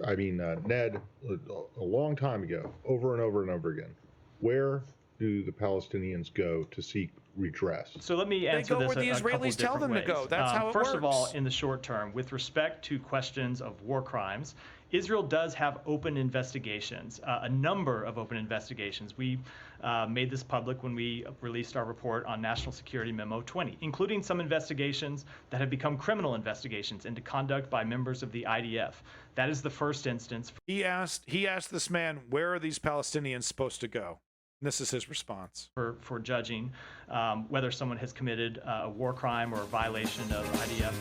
a long time ago, over and over and over again. Where do the Palestinians go to seek redress? So let me answer this where the Israelis tell them to go. That's how it works. First of all, in the short term, with respect to questions of war crimes, Israel does have open investigations, a number of open investigations. We made this public when we released our report on National Security Memo 20, including some investigations that have become criminal investigations into conduct by members of the IDF. That is the first instance. He asked this man, where are these Palestinians supposed to go? And this is his response. For judging whether someone has committed a war crime or a violation of IDF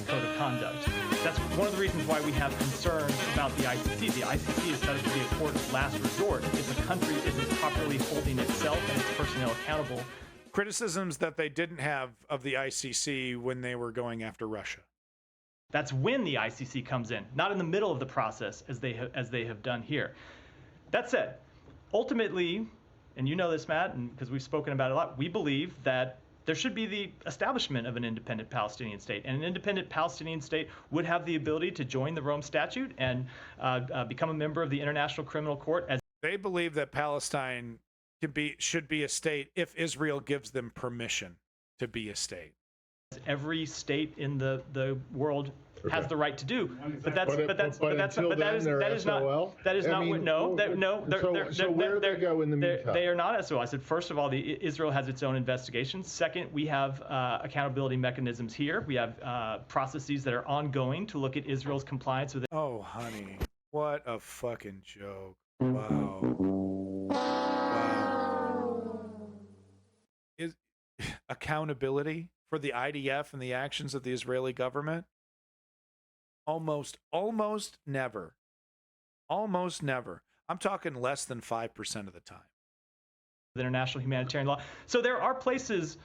code of conduct. That's one of the reasons why we have concerns about the ICC. The ICC is set up to be a court of last resort if a country isn't properly holding itself and its personnel accountable. Criticisms that they didn't have of the ICC when they were going after Russia. That's when the ICC comes in, not in the middle of the process as they have done here. That said, ultimately, and you know this, Matt, and because we've spoken about it a lot, we believe that there should be the establishment of an independent Palestinian state. And an independent Palestinian state would have the ability to join the Rome Statute and become a member of the International Criminal Court. They believe that Palestine should be a state if Israel gives them permission to be a state. Every state in the world has the right to do, but that is not what. So where do they go in the meantime? They are not SOL. I said, first of all, Israel has its own investigations. Second, we have accountability mechanisms here. We have processes that are ongoing to look at Israel's compliance with. Oh, honey, what a fucking joke! Wow. Is accountability for the IDF and the actions of the Israeli government? Almost never. Almost never. I'm talking less than 5% of the time. International humanitarian law. So there are places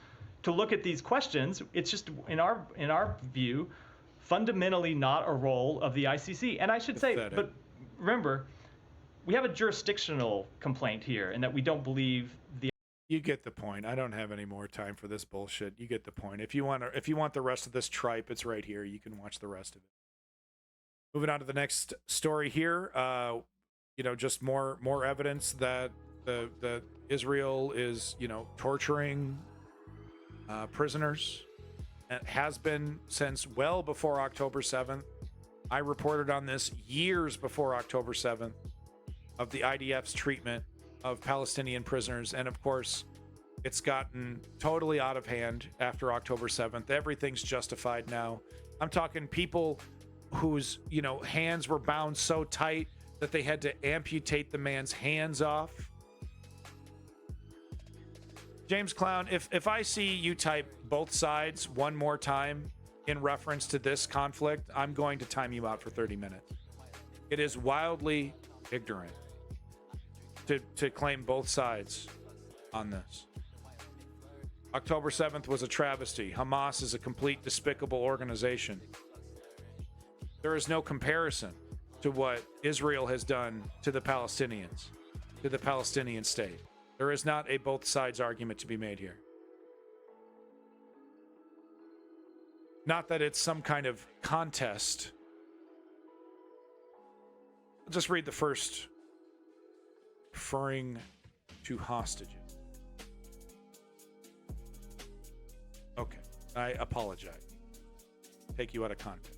to look at these questions. It's just, in our view, fundamentally not a role of the ICC. And I should say, but remember, we have a jurisdictional complaint here, in that we don't believe the. You get the point. I don't have any more time for this bullshit. You get the point. If you want the rest of this tripe, it's right here. You can watch the rest of it. Moving on to the next story here. Just more evidence that the Israel is, torturing prisoners. It has been since well before October 7th. I reported on this years before October 7th of the IDF's treatment of Palestinian prisoners. And of course, it's gotten totally out of hand after October 7th. Everything's justified now. I'm talking people whose, hands were bound so tight that they had to amputate the man's hands off. James Clown, if I see you type both sides one more time in reference to this conflict, I'm going to time you out for 30 minutes. It is wildly ignorant to claim both sides on this. October 7th was a travesty. Hamas is a complete despicable organization. There is no comparison to what Israel has done to the Palestinians, to the Palestinian state. There is not a both sides argument to be made here. Not that it's some kind of contest. I'll just read the first. Referring to hostages. Okay, I apologize. Take you out of context.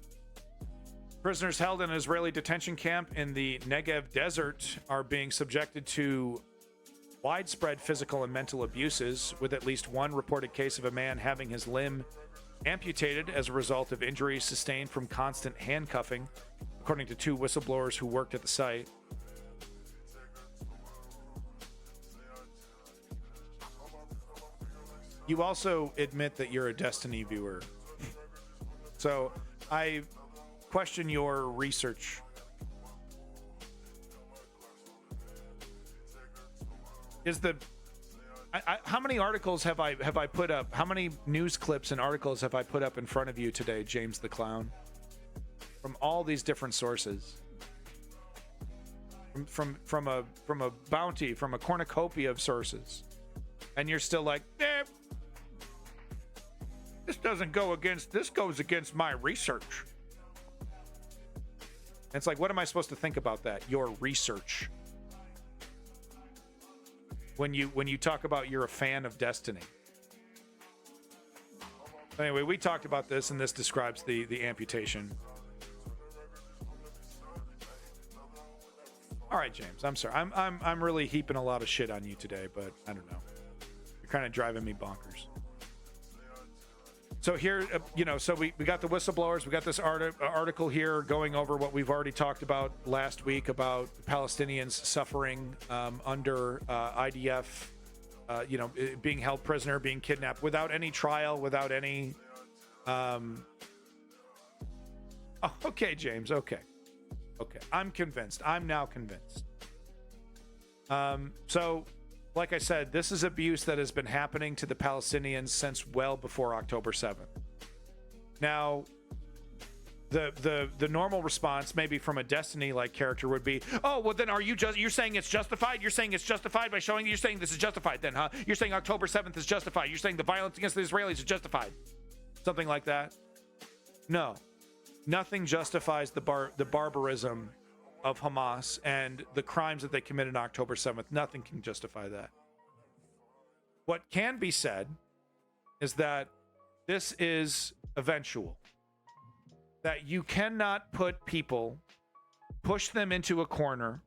Prisoners held in an Israeli detention camp in the Negev desert are being subjected to widespread physical and mental abuses, with at least one reported case of a man having his limb amputated as a result of injuries sustained from constant handcuffing, according to two whistleblowers who worked at the site. You also admit that you're a Destiny viewer. So I question your research. How many articles have I put up? How many news clips and articles have I put up in front of you today, James the Clown? From all these different sources. From a bounty, from a cornucopia of sources. And you're still like, this goes against my research. And it's like, what am I supposed to think about that? Your research. When you talk about you're a fan of Destiny. Anyway, we talked about this, and this describes the amputation. All right, James, I'm sorry. I'm really heaping a lot of shit on you today, but I don't know. You're kind of driving me bonkers. So here, so we got the whistleblowers. We got this article here going over what we've already talked about last week about Palestinians suffering under IDF, being held prisoner, being kidnapped without any trial, without any. Okay, James. Okay. I'm convinced. I'm now convinced. So. Like I said, this is abuse that has been happening to the Palestinians since well before October 7th. Now, the normal response, maybe from a Destiny-like character, would be, oh, well, then you're saying it's justified? You're saying it's justified by you're saying this is justified then, huh? You're saying October 7th is justified. You're saying the violence against the Israelis is justified. Something like that. No. Nothing justifies the barbarism of Hamas and the crimes that they committed on October 7th. Nothing can justify that. What can be said is that This is eventual. That you cannot put people, push them into a corner,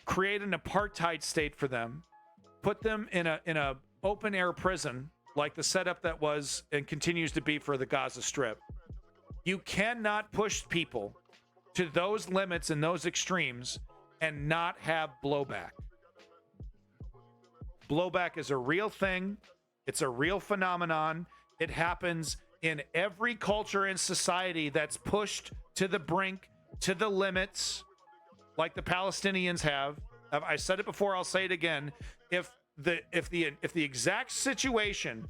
create an apartheid state for them, put them in a open air prison like the setup that was and continues to be for the Gaza Strip. You cannot push people to those limits and those extremes and not have blowback. Blowback is a real thing. It's a real phenomenon. It happens in every culture and society that's pushed to the brink, to the limits, like the Palestinians have. I said it before, I'll say it again. If the exact situation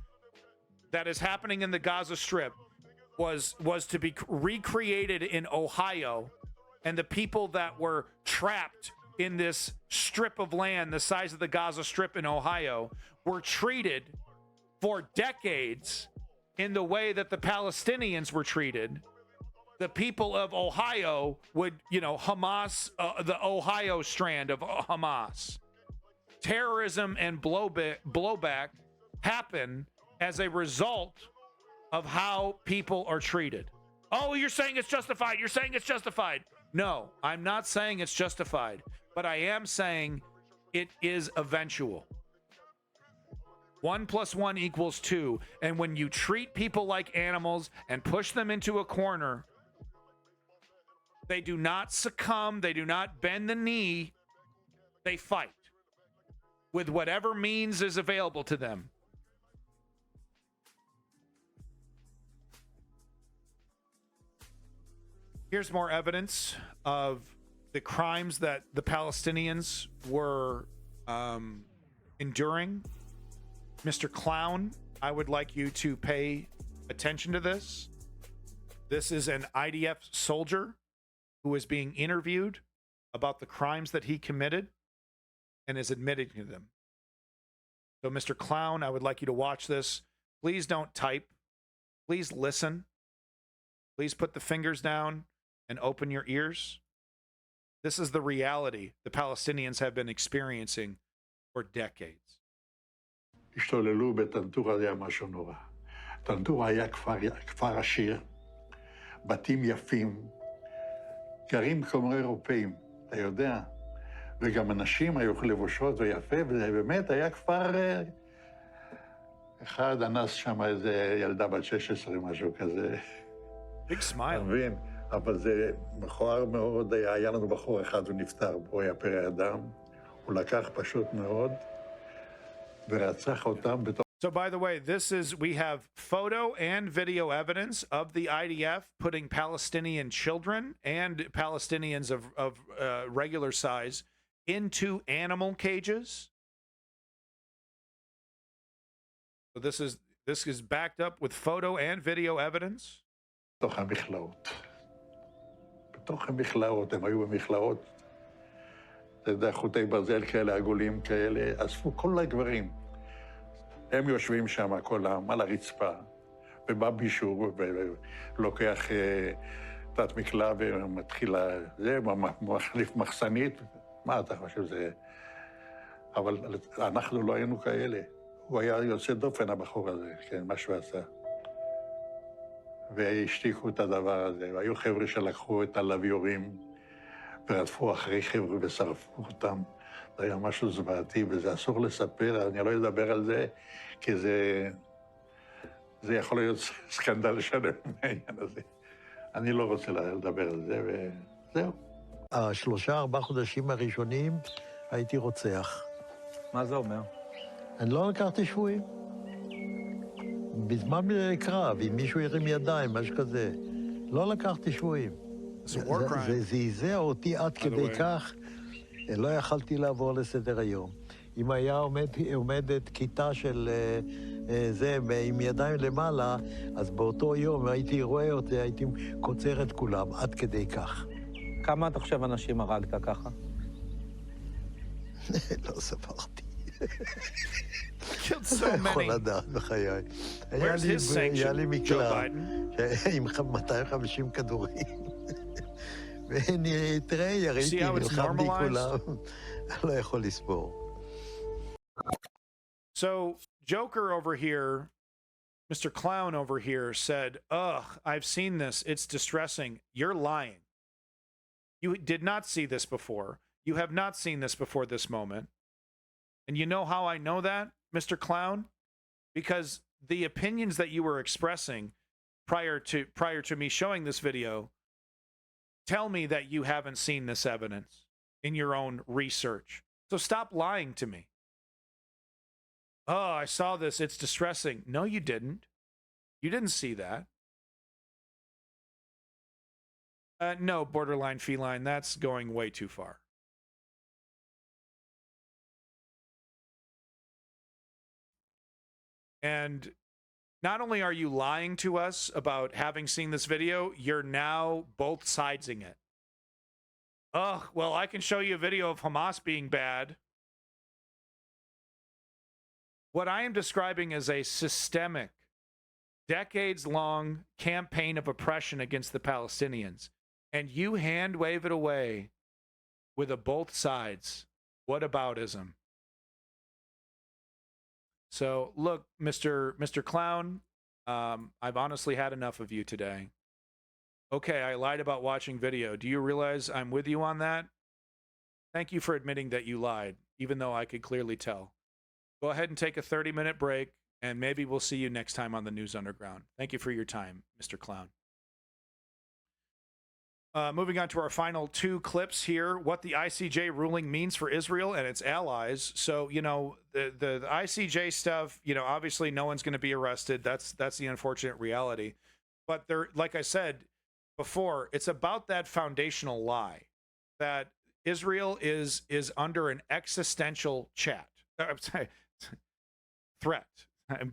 that is happening in the Gaza Strip was to be recreated in Ohio, and the people that were trapped in this strip of land the size of the Gaza Strip in Ohio were treated for decades in the way that the Palestinians were treated, the people of Ohio would, Hamas, the Ohio strand of Hamas. Terrorism and blowback happen as a result of how people are treated. Oh, you're saying it's justified. You're saying it's justified. No, I'm not saying it's justified, but I am saying it is eventual. 1 + 1 = 2. And when you treat people like animals and push them into a corner, they do not succumb. They do not bend the knee. They fight with whatever means is available to them. Here's more evidence of the crimes that the Palestinians were enduring. Mr. Clown, I would like you to pay attention to this. This is an IDF soldier who is being interviewed about the crimes that he committed and is admitting to them. So, Mr. Clown, I would like you to watch this. Please don't type. Please listen. Please put the fingers down and open your ears. This is the reality the Palestinians have been experiencing for decades. השתוללו בטנטורה, היה משהו נורא. טנטורה היה כפר עשיר, בתים יפים, גרים כמו אירופאים, אתה יודע, וגם אנשים היו לבושות ויפה, וזה באמת היה כפר... אחד אנס שם איזה ילדה בת 16, משהו כזה. Big smile. מבין? אבל זה מכוער מאוד, היה לנו בחור אחד, הוא נפטר, הוא היה פרא אדם, הוא לקח פשוט מאוד, ורצח אותם בתוך... So, by the way, we have photo and video evidence of the IDF putting Palestinian children and Palestinians of regular size into animal cages. So this is backed up with photo and video evidence. בתוך המכלאות. בתוך המכלאות, הם היו במכלאות. אתה יודע, חוטי ברזל כאלה, עגולים כאלה, אספו כל הגברים. הם יושבים שם, כולם, על הרצפה, ובא מישהו ולוקח תת מקלע ומתחיל זה, מחליף מחסנית. מה אתה חושב זה? אבל אנחנו לא היינו כאלה. הוא היה יוצא דופן, הבחור הזה, כן, מה שהוא עשה. והשתיקו את הדבר הזה, והיו חבר'ה שלקחו את הלוויורים ורדפו אחרי חבר'ה ושרפו אותם. זה היה משהו זוועתי, וזה אסור לספר, אני לא אדבר על זה, כי זה יכול להיות סקנדל שלם מהעניין הזה. אני לא רוצה לדבר על זה, וזהו. 3-4 חודשים הראשונים הייתי רוצח. מה זה אומר? אני לא לקחתי שבויים. בזמן קרב, אם מישהו הרים ידיים, משהו כזה, לא לקחתי שבויים. זה זעזע אותי עד כדי כך, לא יכלתי לעבור לסדר היום. אם היה עומדת כיתה של זה עם ידיים למעלה, אז באותו יום הייתי רואה אותי, הייתי קוצר את כולם, עד כדי כך. כמה אתה חושב אנשים הרגת ככה? לא ספרתי. Killed so many. יכול לדעת בחיי. Where's his sanction, היה לי Joe מקלע Biden? עם 250 כדורים. תראה, יריתי, נלחמתי כולם. לא יכול לספור. So Joker over here, Mr. Clown over here said, ugh, I've seen this. It's distressing. You're lying. You did not see this before. You have not seen this before this moment. And you know how I know that, Mr. Clown? Because the opinions that you were expressing prior to me showing this video tell me that you haven't seen this evidence in your own research. So stop lying to me. Oh, I saw this. It's distressing. No, you didn't. You didn't see that. No, borderline feline. That's going way too far. And not only are you lying to us about having seen this video, you're now both sidesing it. Oh, well, I can show you a video of Hamas being bad. What I am describing is a systemic, decades-long campaign of oppression against the Palestinians. And you hand wave it away with a both sides. Whataboutism. So, look, Mr. Clown, I've honestly had enough of you today. Okay, I lied about watching video. Do you realize I'm with you on that? Thank you for admitting that you lied, even though I could clearly tell. Go ahead and take a 30-minute break, and maybe we'll see you next time on the News Underground. Thank you for your time, Mr. Clown. Moving on to our final two clips here, what the ICJ ruling means for Israel and its allies. So, you know, the ICJ stuff, you know, obviously no one's going to be arrested. That's the unfortunate reality. But there, like I said before, it's about that foundational lie that Israel is under an existential threat. I'm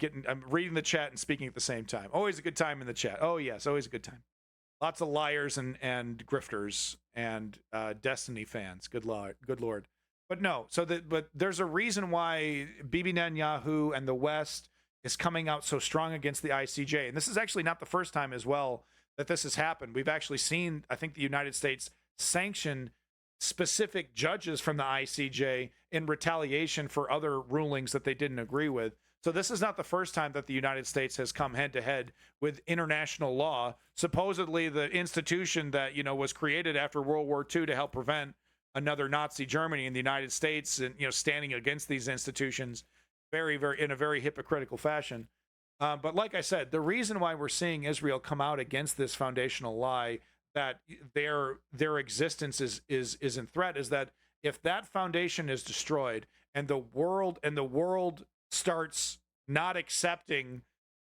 reading the chat and speaking at the same time. Always a good time in the chat. Oh yes, always a good time. Lots of liars and grifters and Destiny fans. Good Lord. But no, but there's a reason why Bibi Netanyahu and the West is coming out so strong against the ICJ. And this is actually not the first time as well that this has happened. We've actually seen, I think, the United States sanction specific judges from the ICJ in retaliation for other rulings that they didn't agree with. So this is not the first time that the United States has come head-to-head with international law, supposedly the institution that, you know, was created after World War II to help prevent another Nazi Germany in the United States, and, you know, standing against these institutions in a very hypocritical fashion. But like I said, the reason why we're seeing Israel come out against this foundational lie that their existence is in threat is that if that foundation is destroyed and the world starts not accepting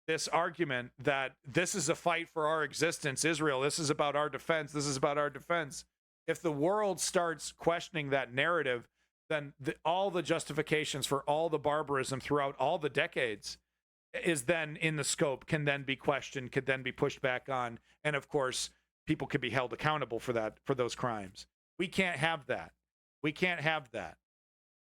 this argument that this is a fight for our existence, Israel, this is about our defense, if the world starts questioning that narrative, then all the justifications for all the barbarism throughout all the decades is then in the scope, can then be questioned, could then be pushed back on, and of course people could be held accountable for those crimes. We can't have that. We can't have that.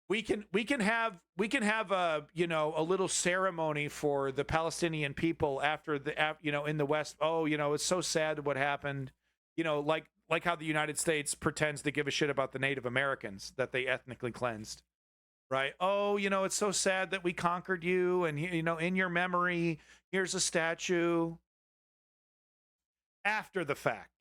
We can have a, you know, a little ceremony for the Palestinian people after you know, in the West. Oh, you know, it's so sad what happened. You know, like how the United States pretends to give a shit about the Native Americans that they ethnically cleansed, right? Oh, you know, it's so sad that we conquered you, and, you know, in your memory, here's a statue. After the fact.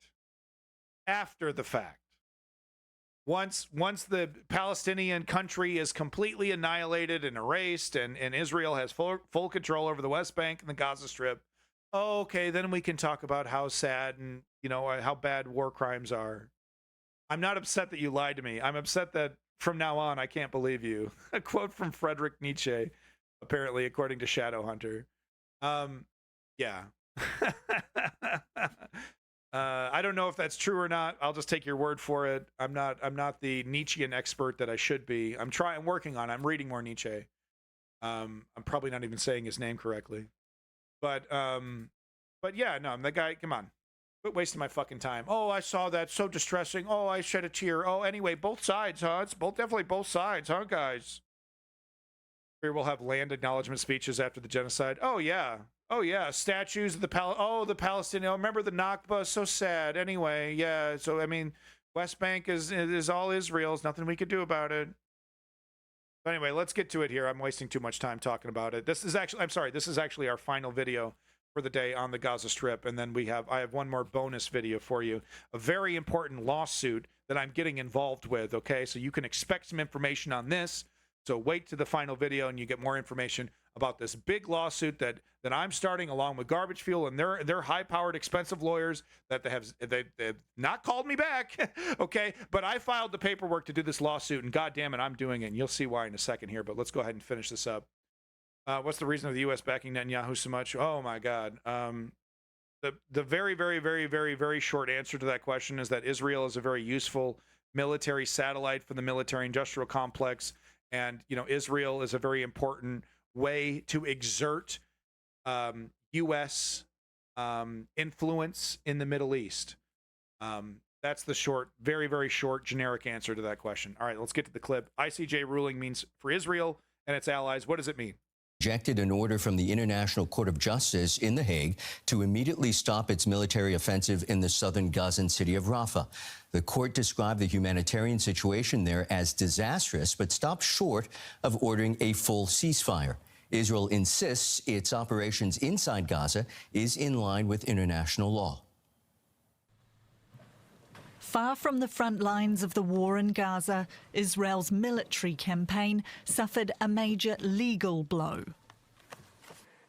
Once the Palestinian country is completely annihilated and erased, and Israel has full control over the West Bank and the Gaza Strip, okay, then we can talk about how sad and, you know, how bad war crimes are. I'm not upset that you lied to me. I'm upset that from now on, I can't believe you. A quote from Friedrich Nietzsche, apparently, according to Shadowhunter. Yeah. I don't know if that's true or not. I'll just take your word for it. I'm not the Nietzschean expert that I should be. I'm working on it. I'm reading more Nietzsche. I'm probably not even saying his name correctly. But yeah, no, I'm the guy. Come on. Quit wasting my fucking time. Oh, I saw that. So distressing. Oh, I shed a tear. Oh, anyway, both sides, huh? It's definitely both sides, huh, guys? Here we'll have land acknowledgement speeches after the genocide. Oh, yeah. Oh, yeah, statues of the Palestinian. Oh, remember the Nakba? So sad. Anyway, yeah. So, I mean, West Bank is all Israel. There's nothing we could do about it. But anyway, let's get to it here. I'm wasting too much time talking about it. This is actually our final video for the day on the Gaza Strip, and then I have one more bonus video for you, a very important lawsuit that I'm getting involved with. Okay, so you can expect some information on this. So wait to the final video, and you get more information about this big lawsuit that I'm starting along with Garbage Fuel and their high-powered, expensive lawyers that they've not called me back. Okay, but I filed the paperwork to do this lawsuit, and God damn it, I'm doing it. And you'll see why in a second here. But let's go ahead and finish this up. What's the reason of the U.S. backing Netanyahu so much? Oh my God. The very, very, very, very, very short answer to that question is that Israel is a very useful military satellite for the military-industrial complex. And, Israel is a very important way to exert U.S. Influence in the Middle East. That's the short, very, very short, generic answer to that question. All right, let's get to the clip. ICJ ruling means for Israel and its allies. What does it mean? Rejected an order from the International Court of Justice in The Hague to immediately stop its military offensive in the southern Gazan city of Rafah. The court described the humanitarian situation there as disastrous, but stopped short of ordering a full ceasefire. Israel insists its operations inside Gaza is in line with international law. Far from the front lines of the war in Gaza, Israel's military campaign suffered a major legal blow.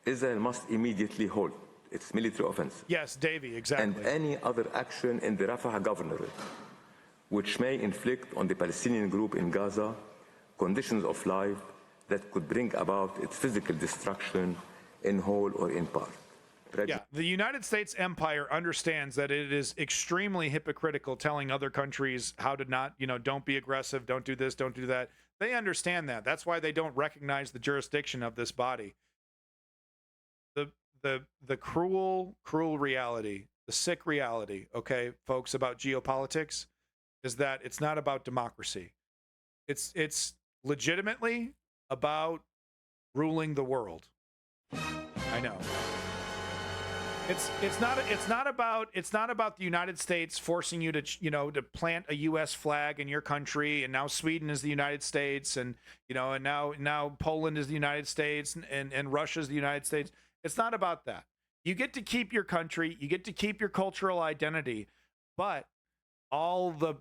Israel must immediately halt its military offensive. Yes, Davey, exactly. And any other action in the Rafah governorate, which may inflict on the Palestinian group in Gaza conditions of life that could bring about its physical destruction in whole or in part. Yeah, the United States empire understands that it is extremely hypocritical telling other countries how to not, don't be aggressive, don't do this, don't do that. They understand that. That's why they don't recognize the jurisdiction of this body. The cruel reality, the sick reality, okay, folks, about geopolitics is that it's not about democracy. It's legitimately about ruling the world. I know. It's not about the United States forcing you to to plant a U.S. flag in your country, and now Sweden is the United States, and and now Poland is the United States, and Russia is the United States. It's not about that. You get to keep your country, you get to keep your cultural identity, but all the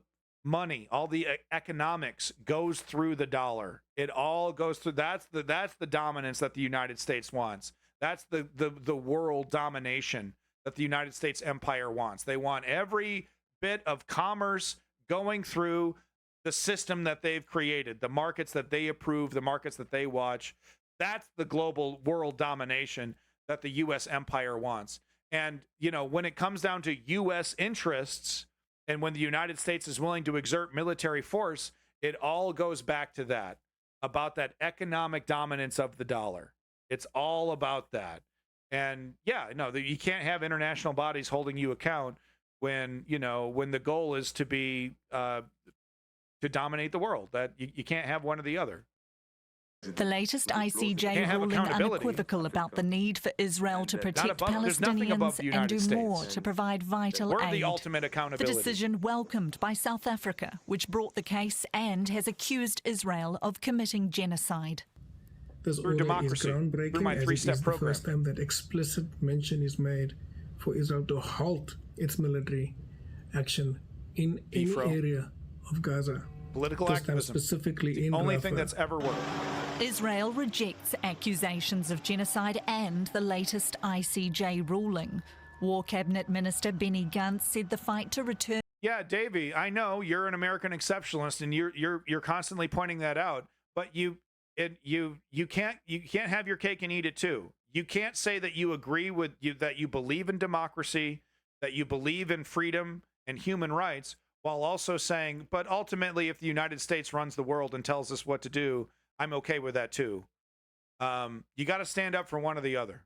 money, all the economics goes through the dollar. It all goes through. That's the dominance that the United States wants. That's the world domination that the United States empire wants. They want every bit of commerce going through the system that they've created, the markets that they approve, the markets that they watch. That's the global world domination that the U.S. empire wants. And, when it comes down to U.S. interests, and when the United States is willing to exert military force, it all goes back to that, about that economic dominance of the dollar. It's all about that. And yeah, no, you can't have international bodies holding you account when the goal is to be to dominate the world. That you can't have one or the other. The latest ICJ ruling unequivocal about the need for Israel to protect Palestinians and do more to provide vital aid. We're the ultimate accountability. The decision welcomed by South Africa, which brought the case and has accused Israel of committing genocide. This order is groundbreaking, as it is the first time that explicit mention is made for Israel to halt its military action in any area of Gaza. Political this activism. Time specifically in only Rafah. Thing that's ever worked. Israel rejects accusations of genocide and the latest ICJ ruling. War Cabinet Minister Benny Gantz said the fight to return. Yeah, Davey, I know you're an American exceptionalist, and you're constantly pointing that out. But you can't have your cake and eat it too. You can't say that you agree with that you believe in democracy, that you believe in freedom and human rights, while also saying, but ultimately, if the United States runs the world and tells us what to do, I'm okay with that too. You got to stand up for one or the other.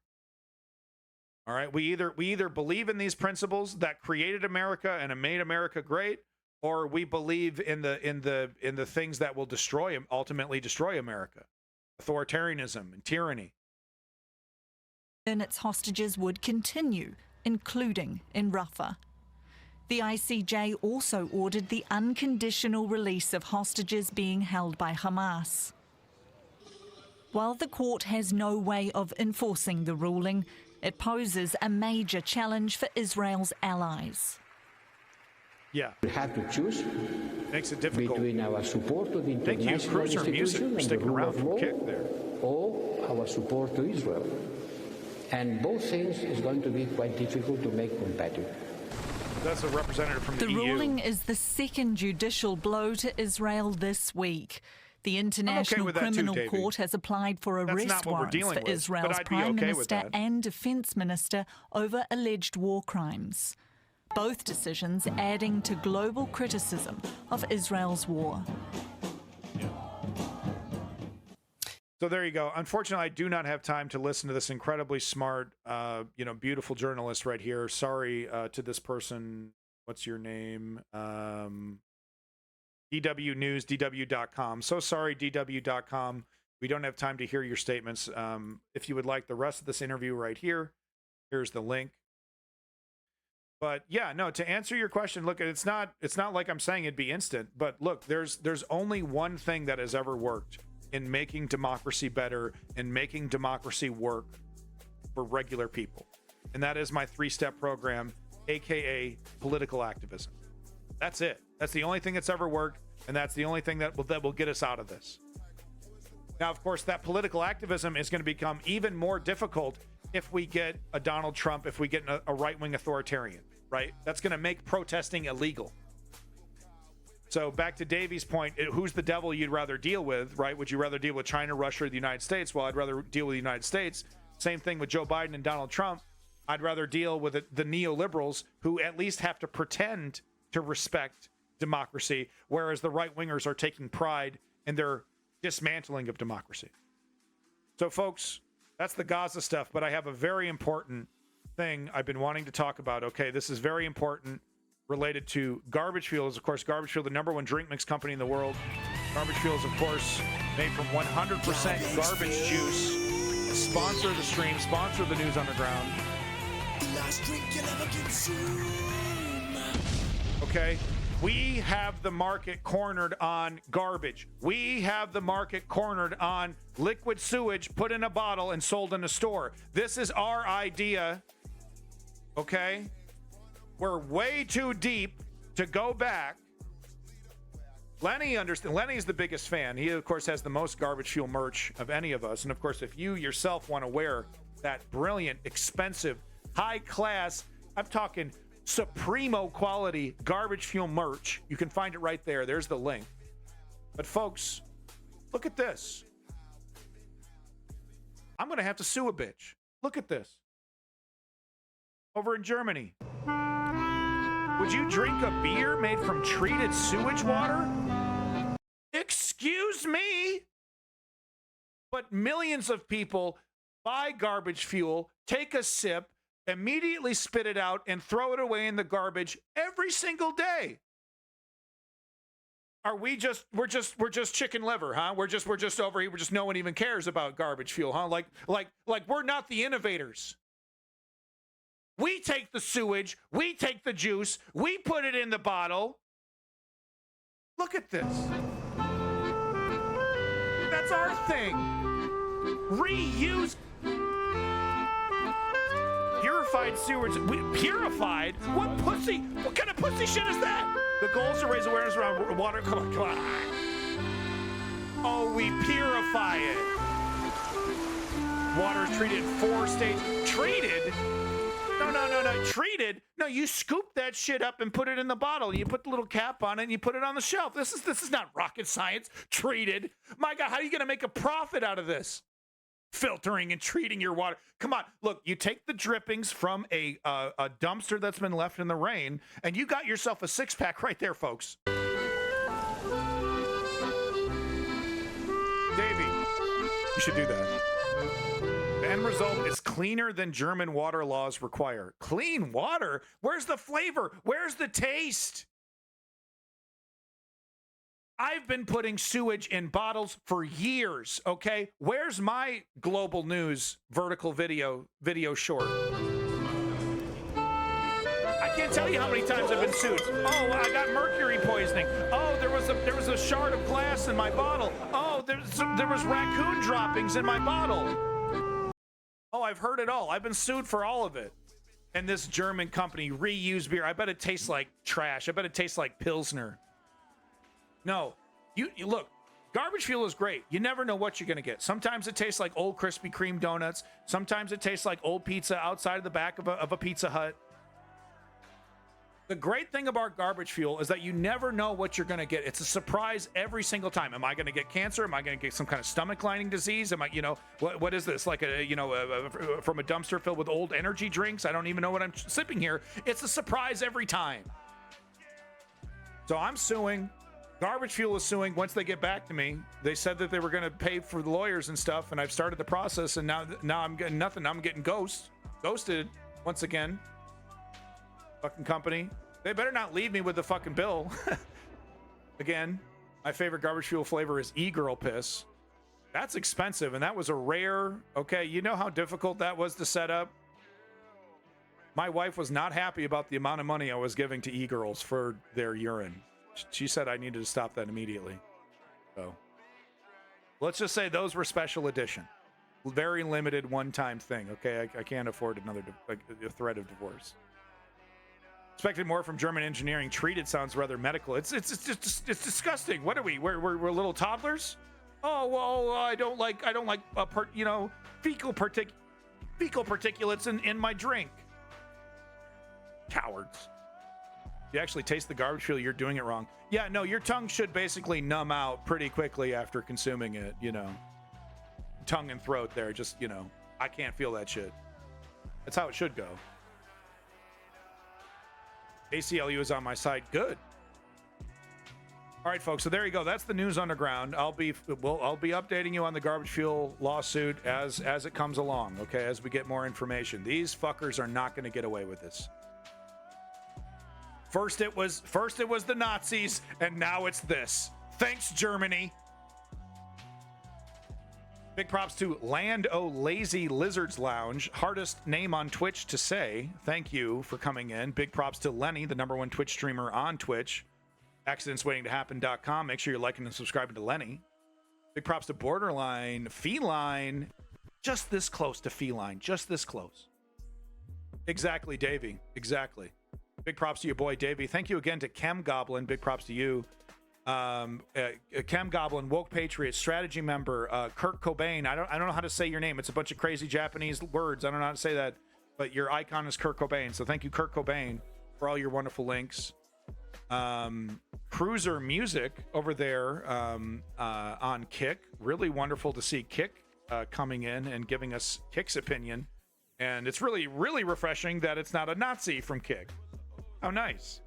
All right, we either believe in these principles that created America and have made America great, or we believe in the things that will ultimately destroy America, authoritarianism and tyranny. And its hostages would continue, including in Rafah. The ICJ also ordered the unconditional release of hostages being held by Hamas. While the court has no way of enforcing the ruling, it poses a major challenge for Israel's allies. Yeah. We have to choose makes it difficult between our support to the international institution and the rule of law or our support to Israel. And both things is going to be quite difficult to make compatible. That's a representative from the EU. The ruling is the second judicial blow to Israel this week. The International Criminal Court has applied for arrest warrants for Israel's Prime Minister and Defense Minister over alleged war crimes. Both decisions adding to global criticism of Israel's war. So there you go. Unfortunately, I do not have time to listen to this incredibly smart, beautiful journalist right here. Sorry to this person. What's your name? DW News, DW.com. So sorry, DW.com. We don't have time to hear your statements. If you would like the rest of this interview right here, here's the link. But yeah, no, to answer your question, look, it's not like I'm saying it'd be instant, but look, there's only one thing that has ever worked in making democracy better and making democracy work for regular people. And that is my 3-step program, aka political activism. That's it. That's the only thing that's ever worked, and that's the only thing that will get us out of this. Now, of course, that political activism is going to become even more difficult if we get a Donald Trump, if we get a right-wing authoritarian, right? That's going to make protesting illegal. So back to Davey's point, who's the devil you'd rather deal with, right? Would you rather deal with China, Russia, or the United States? Well, I'd rather deal with the United States. Same thing with Joe Biden and Donald Trump. I'd rather deal with the neoliberals who at least have to pretend to respect democracy, whereas the right-wingers are taking pride in their dismantling of democracy. So, folks, that's the Gaza stuff, but I have a very important thing I've been wanting to talk about. Okay, this is very important, related to Garbage Fuel. Of course, Garbage Fuel, the #1 drink mix company in the world. Garbage Fuel is, of course, made from 100% garbage juice. Sponsor the stream, sponsor the News Underground. Okay, we have the market cornered on garbage. We have the market cornered on liquid sewage put in a bottle and sold in a store. This is our idea, okay? We're way too deep to go back. Lenny's the biggest fan. He, of course, has the most Garbage Fuel merch of any of us. And, of course, if you yourself want to wear that brilliant, expensive, high-class, I'm talking Supremo quality Garbage Fuel merch, you can find it right there. There's the link. But, folks, look at this. I'm going to have to sue a bitch. Look at this. Over in Germany. Would you drink a beer made from treated sewage water? Excuse me? But millions of people buy Garbage Fuel, take a sip, immediately spit it out, and throw it away in the garbage every single day. Are we're just chicken liver, huh? We're just over here. No one even cares about Garbage Fuel, huh? Like we're not the innovators. We take the sewage, we take the juice, we put it in the bottle. Look at this. That's our thing. Reuse. Purified sewage. Purified? What pussy? What kind of pussy shit is that? The goal is to raise awareness around water. Come on. Oh, we purify it. Water is treated 4 stages. Treated? No. Treated? No, you scoop that shit up and put it in the bottle. You put the little cap on it and you put it on the shelf. This is not rocket science. Treated. My God, how are you going to make a profit out of this? Filtering and treating your water. Come on. Look, you take the drippings from a dumpster that's been left in the rain, and you got yourself a 6-pack right there, folks. Davey, you should do that. The end result is cleaner than German water laws require. Clean water? Where's the flavor? Where's the taste? I've been putting sewage in bottles for years, okay? Where's my global news vertical video short? I can't can't tell you how many times I've been sued. Oh, I got mercury poisoning. Oh, there was a shard of glass in my bottle. Oh, there was raccoon droppings in my bottle. Oh, I've heard it all. I've been sued for all of it. And this German company, reused beer. I bet it tastes like trash. I bet it tastes like Pilsner. No, you look. Garbage fuel is great. You never know what you're going to get. Sometimes it tastes like old Krispy Kreme donuts. Sometimes it tastes like old pizza outside of the back of a Pizza Hut. The great thing about garbage fuel is that you never know what you're going to get. It's a surprise every single time. Am I going to get cancer? Am I going to get some kind of stomach lining disease? Am I, what is this? Like from a dumpster filled with old energy drinks? I don't even know what I'm sipping here. It's a surprise every time. So I'm suing. Garbage fuel is suing. Once they get back to me, they said that they were going to pay for the lawyers and stuff, and I've started the process, and now I'm getting nothing. I'm getting ghosted once again. Fucking company. They better not leave me with the fucking bill. Again, my favorite garbage fuel flavor is e-girl piss. That's expensive, and that was a rare. Okay, you know how difficult that was to set up? My wife was not happy about the amount of money I was giving to e-girls for their urine. She said I needed to stop that immediately. So let's just say those were special edition. Very limited one-time thing. Okay, I can't afford another a threat of divorce. Expected more from German engineering. Treated sounds rather medical. It's disgusting. What are we? We're little toddlers? Oh well, I don't like fecal particulates in my drink. Cowards. You actually taste the garbage fuel, you're doing it wrong. Yeah, no, your tongue should basically numb out pretty quickly after consuming it, Tongue and throat there, just, I can't feel that shit. That's how it should go. ACLU is on my side. Good. All right, folks, so there you go. That's the news underground. I'll be updating you on the garbage fuel lawsuit as it comes along, okay, as we get more information. These fuckers are not going to get away with this. First it was the Nazis, and now it's this. Thanks, Germany. Big props to Land O Lazy Lizards Lounge. Hardest name on Twitch to say. Thank you for coming in. Big props to Lenny, the #1 Twitch streamer on Twitch. AccidentsWaitingToHappen.com. Make sure you're liking and subscribing to Lenny. Big props to Borderline. Feline. Just this close to Feline. Just this close. Exactly, Davey. Exactly. Big props to your boy, Davey. Thank you again to Chem Goblin. Big props to you. Chem Goblin, Woke Patriot, strategy member, Kurt Cobain. I don't know how to say your name. It's a bunch of crazy Japanese words. I don't know how to say that, but your icon is Kurt Cobain. So thank you, Kurt Cobain, for all your wonderful links. Cruiser Music over there on Kick. Really wonderful to see Kick coming in and giving us Kick's opinion. And it's really, really refreshing that it's not a Nazi from Kick. How nice.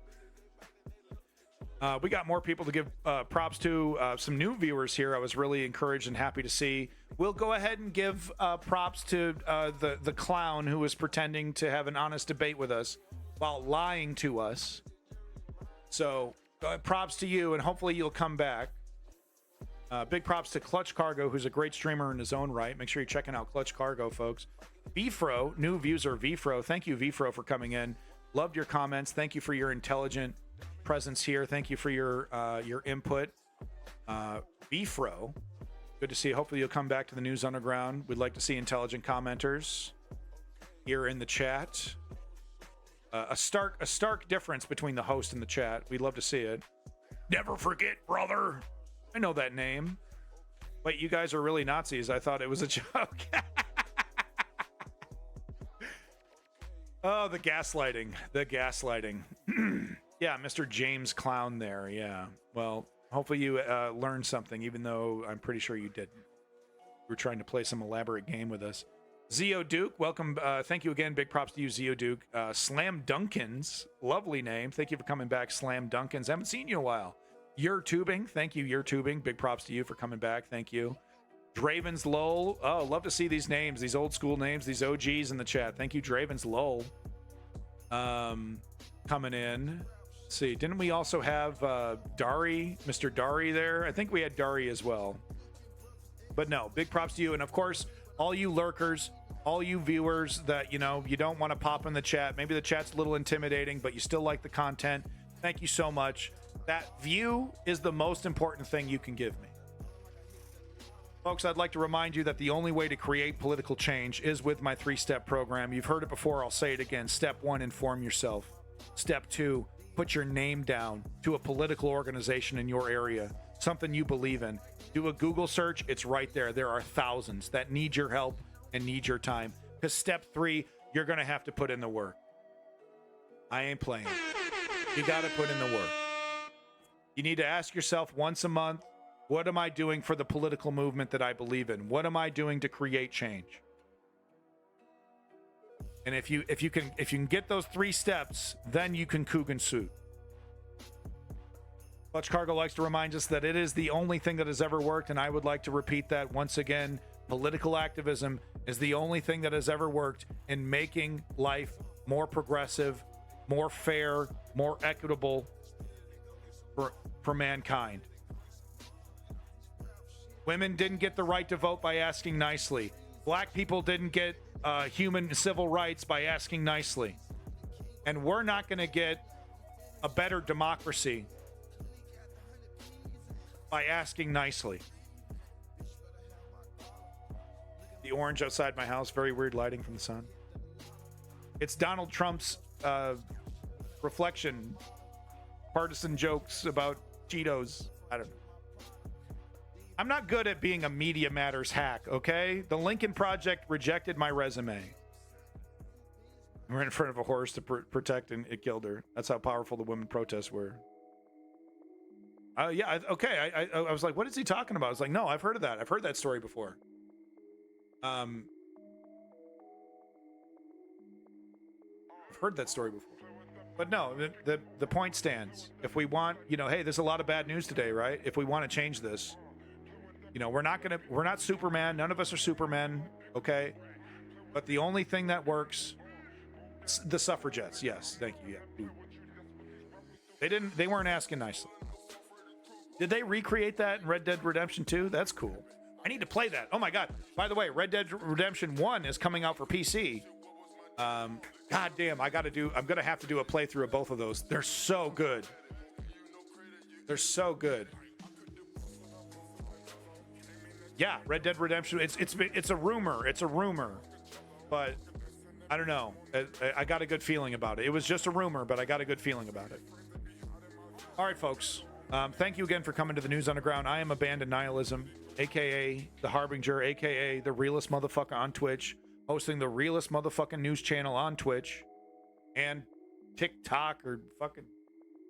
We got more people to give props to. Some new viewers here I was really encouraged and happy to see. We'll go ahead and give props to the clown who was pretending to have an honest debate with us while lying to us. So props to you, and hopefully you'll come back. Big props to Clutch Cargo, who's a great streamer in his own right. Make sure you're checking out Clutch Cargo, folks. Vfro, new user Vfro. Thank you, Vfro, for coming in. Loved your comments. Thank you for your intelligent presence here. Thank you for your input. Vfro, good to see you. Hopefully you'll come back to the News Underground. We'd like to see intelligent commenters here in the chat. A stark difference between the host and the chat. We'd love to see it. Never forget, brother. I know that name. Wait, you guys are really Nazis. I thought it was a joke. Oh, the gaslighting. The gaslighting. Yeah, Mr. James Clown there. Yeah. Well, hopefully you learned something, even though I'm pretty sure you didn't. We're trying to play some elaborate game with us. Zeo Duke, welcome. Thank you again. Big props to you, Zeo Duke. Slam Dunkins, lovely name. Thank you for coming back, Slam Dunkins. Haven't seen you in a while. Your Tubing, thank you, Your Tubing. Big props to you for coming back. Thank you. Draven's Lowell. Oh, love to see these names, these old school names, these OGs in the chat. Thank you, Draven's Lowell. Coming in. Let's see, didn't we also have Dari, Mr. Dari there? I think we had Dari as well. But no, big props to you. And of course, all you lurkers, all you viewers that, you don't want to pop in the chat. Maybe the chat's a little intimidating, but you still like the content. Thank you so much. That view is the most important thing you can give me. Folks, I'd like to remind you that the only way to create political change is with my 3-step program. You've heard it before. I'll say it again. Step 1, inform yourself. Step 2, put your name down to a political organization in your area, something you believe in. Do a Google search. It's right there. There are thousands that need your help and need your time. Because step 3, you're going to have to put in the work. I ain't playing. You got to put in the work. You need to ask yourself once a month, what am I doing for the political movement that I believe in? What am I doing to create change? And if you can get those 3 steps, then you can Coogan suit. Clutch Cargo likes to remind us that it is the only thing that has ever worked, and I would like to repeat that once again. Political activism is the only thing that has ever worked in making life more progressive, more fair, more equitable for mankind. Women didn't get the right to vote by asking nicely. Black people didn't get human civil rights by asking nicely. And we're not going to get a better democracy by asking nicely. The orange outside my house, very weird lighting from the sun. It's Donald Trump's reflection, partisan jokes about Cheetos. I don't know. I'm not good at being a Media Matters hack, okay? The Lincoln Project rejected my resume. We're in front of a horse to protect, and it killed her. That's how powerful the women protests were. Yeah, okay. I was like, what is he talking about? I was like, no, I've heard of that. I've heard that story before. I've heard that story before. But no, the point stands. If we want, hey, there's a lot of bad news today, right? If we want to change this, we're not Superman. None of us are Supermen, okay? But the only thing that works, the suffragettes. Yes, thank you. Yeah. They weren't asking nicely. Did they recreate that in Red Dead Redemption 2? That's cool. I need to play that. Oh my God. By the way, Red Dead Redemption 1 is coming out for PC. God damn, I'm going to have to do a playthrough of both of those. They're so good. They're so good. Yeah, Red Dead Redemption. It's a rumor. It's a rumor. But I don't know. I got a good feeling about it. It was just a rumor, but I got a good feeling about it. All right, folks. Thank you again for coming to the News Underground. I am Abandoned Nihilism, a.k.a. The Harbinger, a.k.a. The Realest Motherfucker on Twitch, hosting the Realest Motherfucking News channel on Twitch and TikTok or fucking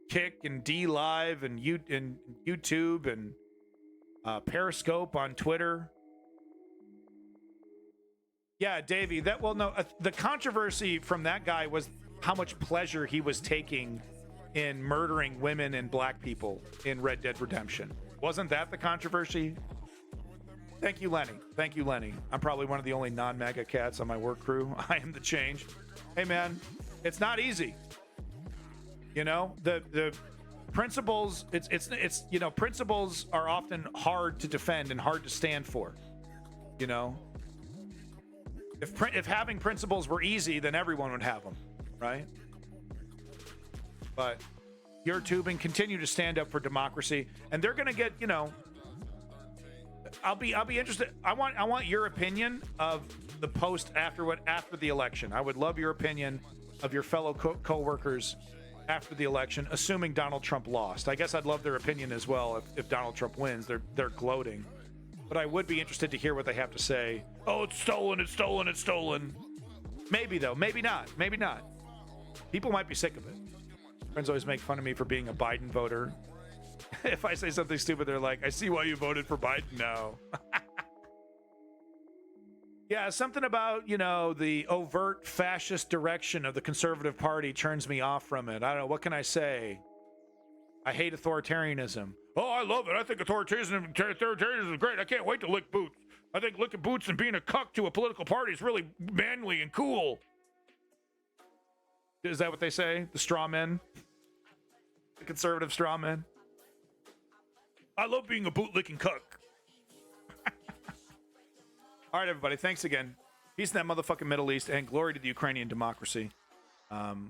Kick and D Live and YouTube and Periscope on Twitter. Yeah, Davey, the controversy from that guy was how much pleasure he was taking in murdering women and black people in Red Dead Redemption. Wasn't that the controversy? Thank you, Lenny. Thank you, Lenny. I'm probably one of the only non-MAGA cats on my work crew. I am the change. Hey, man, it's not easy. The principles, principles are often hard to defend and hard to stand for. If having principles were easy, then everyone would have them, right? But your tubing continue to stand up for democracy, and they're going to get, I'll be interested. I want your opinion of the post after the election. I would love your opinion of your fellow co-workers after the election, assuming Donald Trump lost. I guess I'd love their opinion as well if Donald Trump wins. They're gloating. But I would be interested to hear what they have to say. Oh, it's stolen, it's stolen, it's stolen. Maybe, though. Maybe not. Maybe not. People might be sick of it. Friends always make fun of me for being a Biden voter. If I say something stupid, they're like, I see why you voted for Biden now. Yeah, something about, the overt fascist direction of the Conservative Party turns me off from it. I don't know. What can I say? I hate authoritarianism. Oh, I love it. I think authoritarianism is great. I can't wait to lick boots. I think licking boots and being a cuck to a political party is really manly and cool. Is that what they say? The straw men? The conservative straw men? I love being a boot-licking cuck. All right, everybody. Thanks again. Peace in that motherfucking Middle East, and glory to the Ukrainian democracy. We're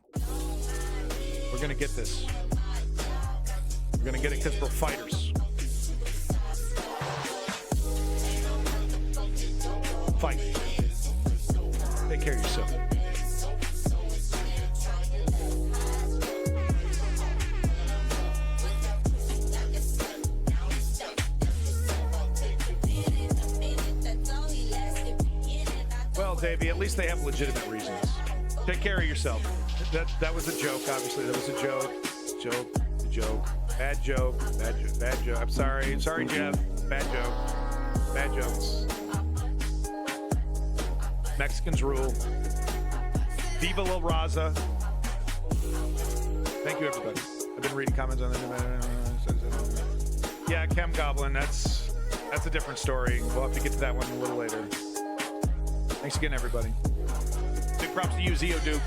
gonna get this. We're gonna get it because we're fighters. Fight. Take care of yourself. Well, Davey, at least they have legitimate reasons. Take care of yourself. That was a joke, obviously. That was a joke. Joke. Bad joke. I'm sorry. Sorry, Jeff. Bad joke. Bad jokes. Mexicans rule. Viva La Raza. Thank you, everybody. I've been reading comments on that. Yeah, Chem Goblin. That's a different story. We'll have to get to that one a little later. Thanks again, everybody. Big props to you, Zio Duke.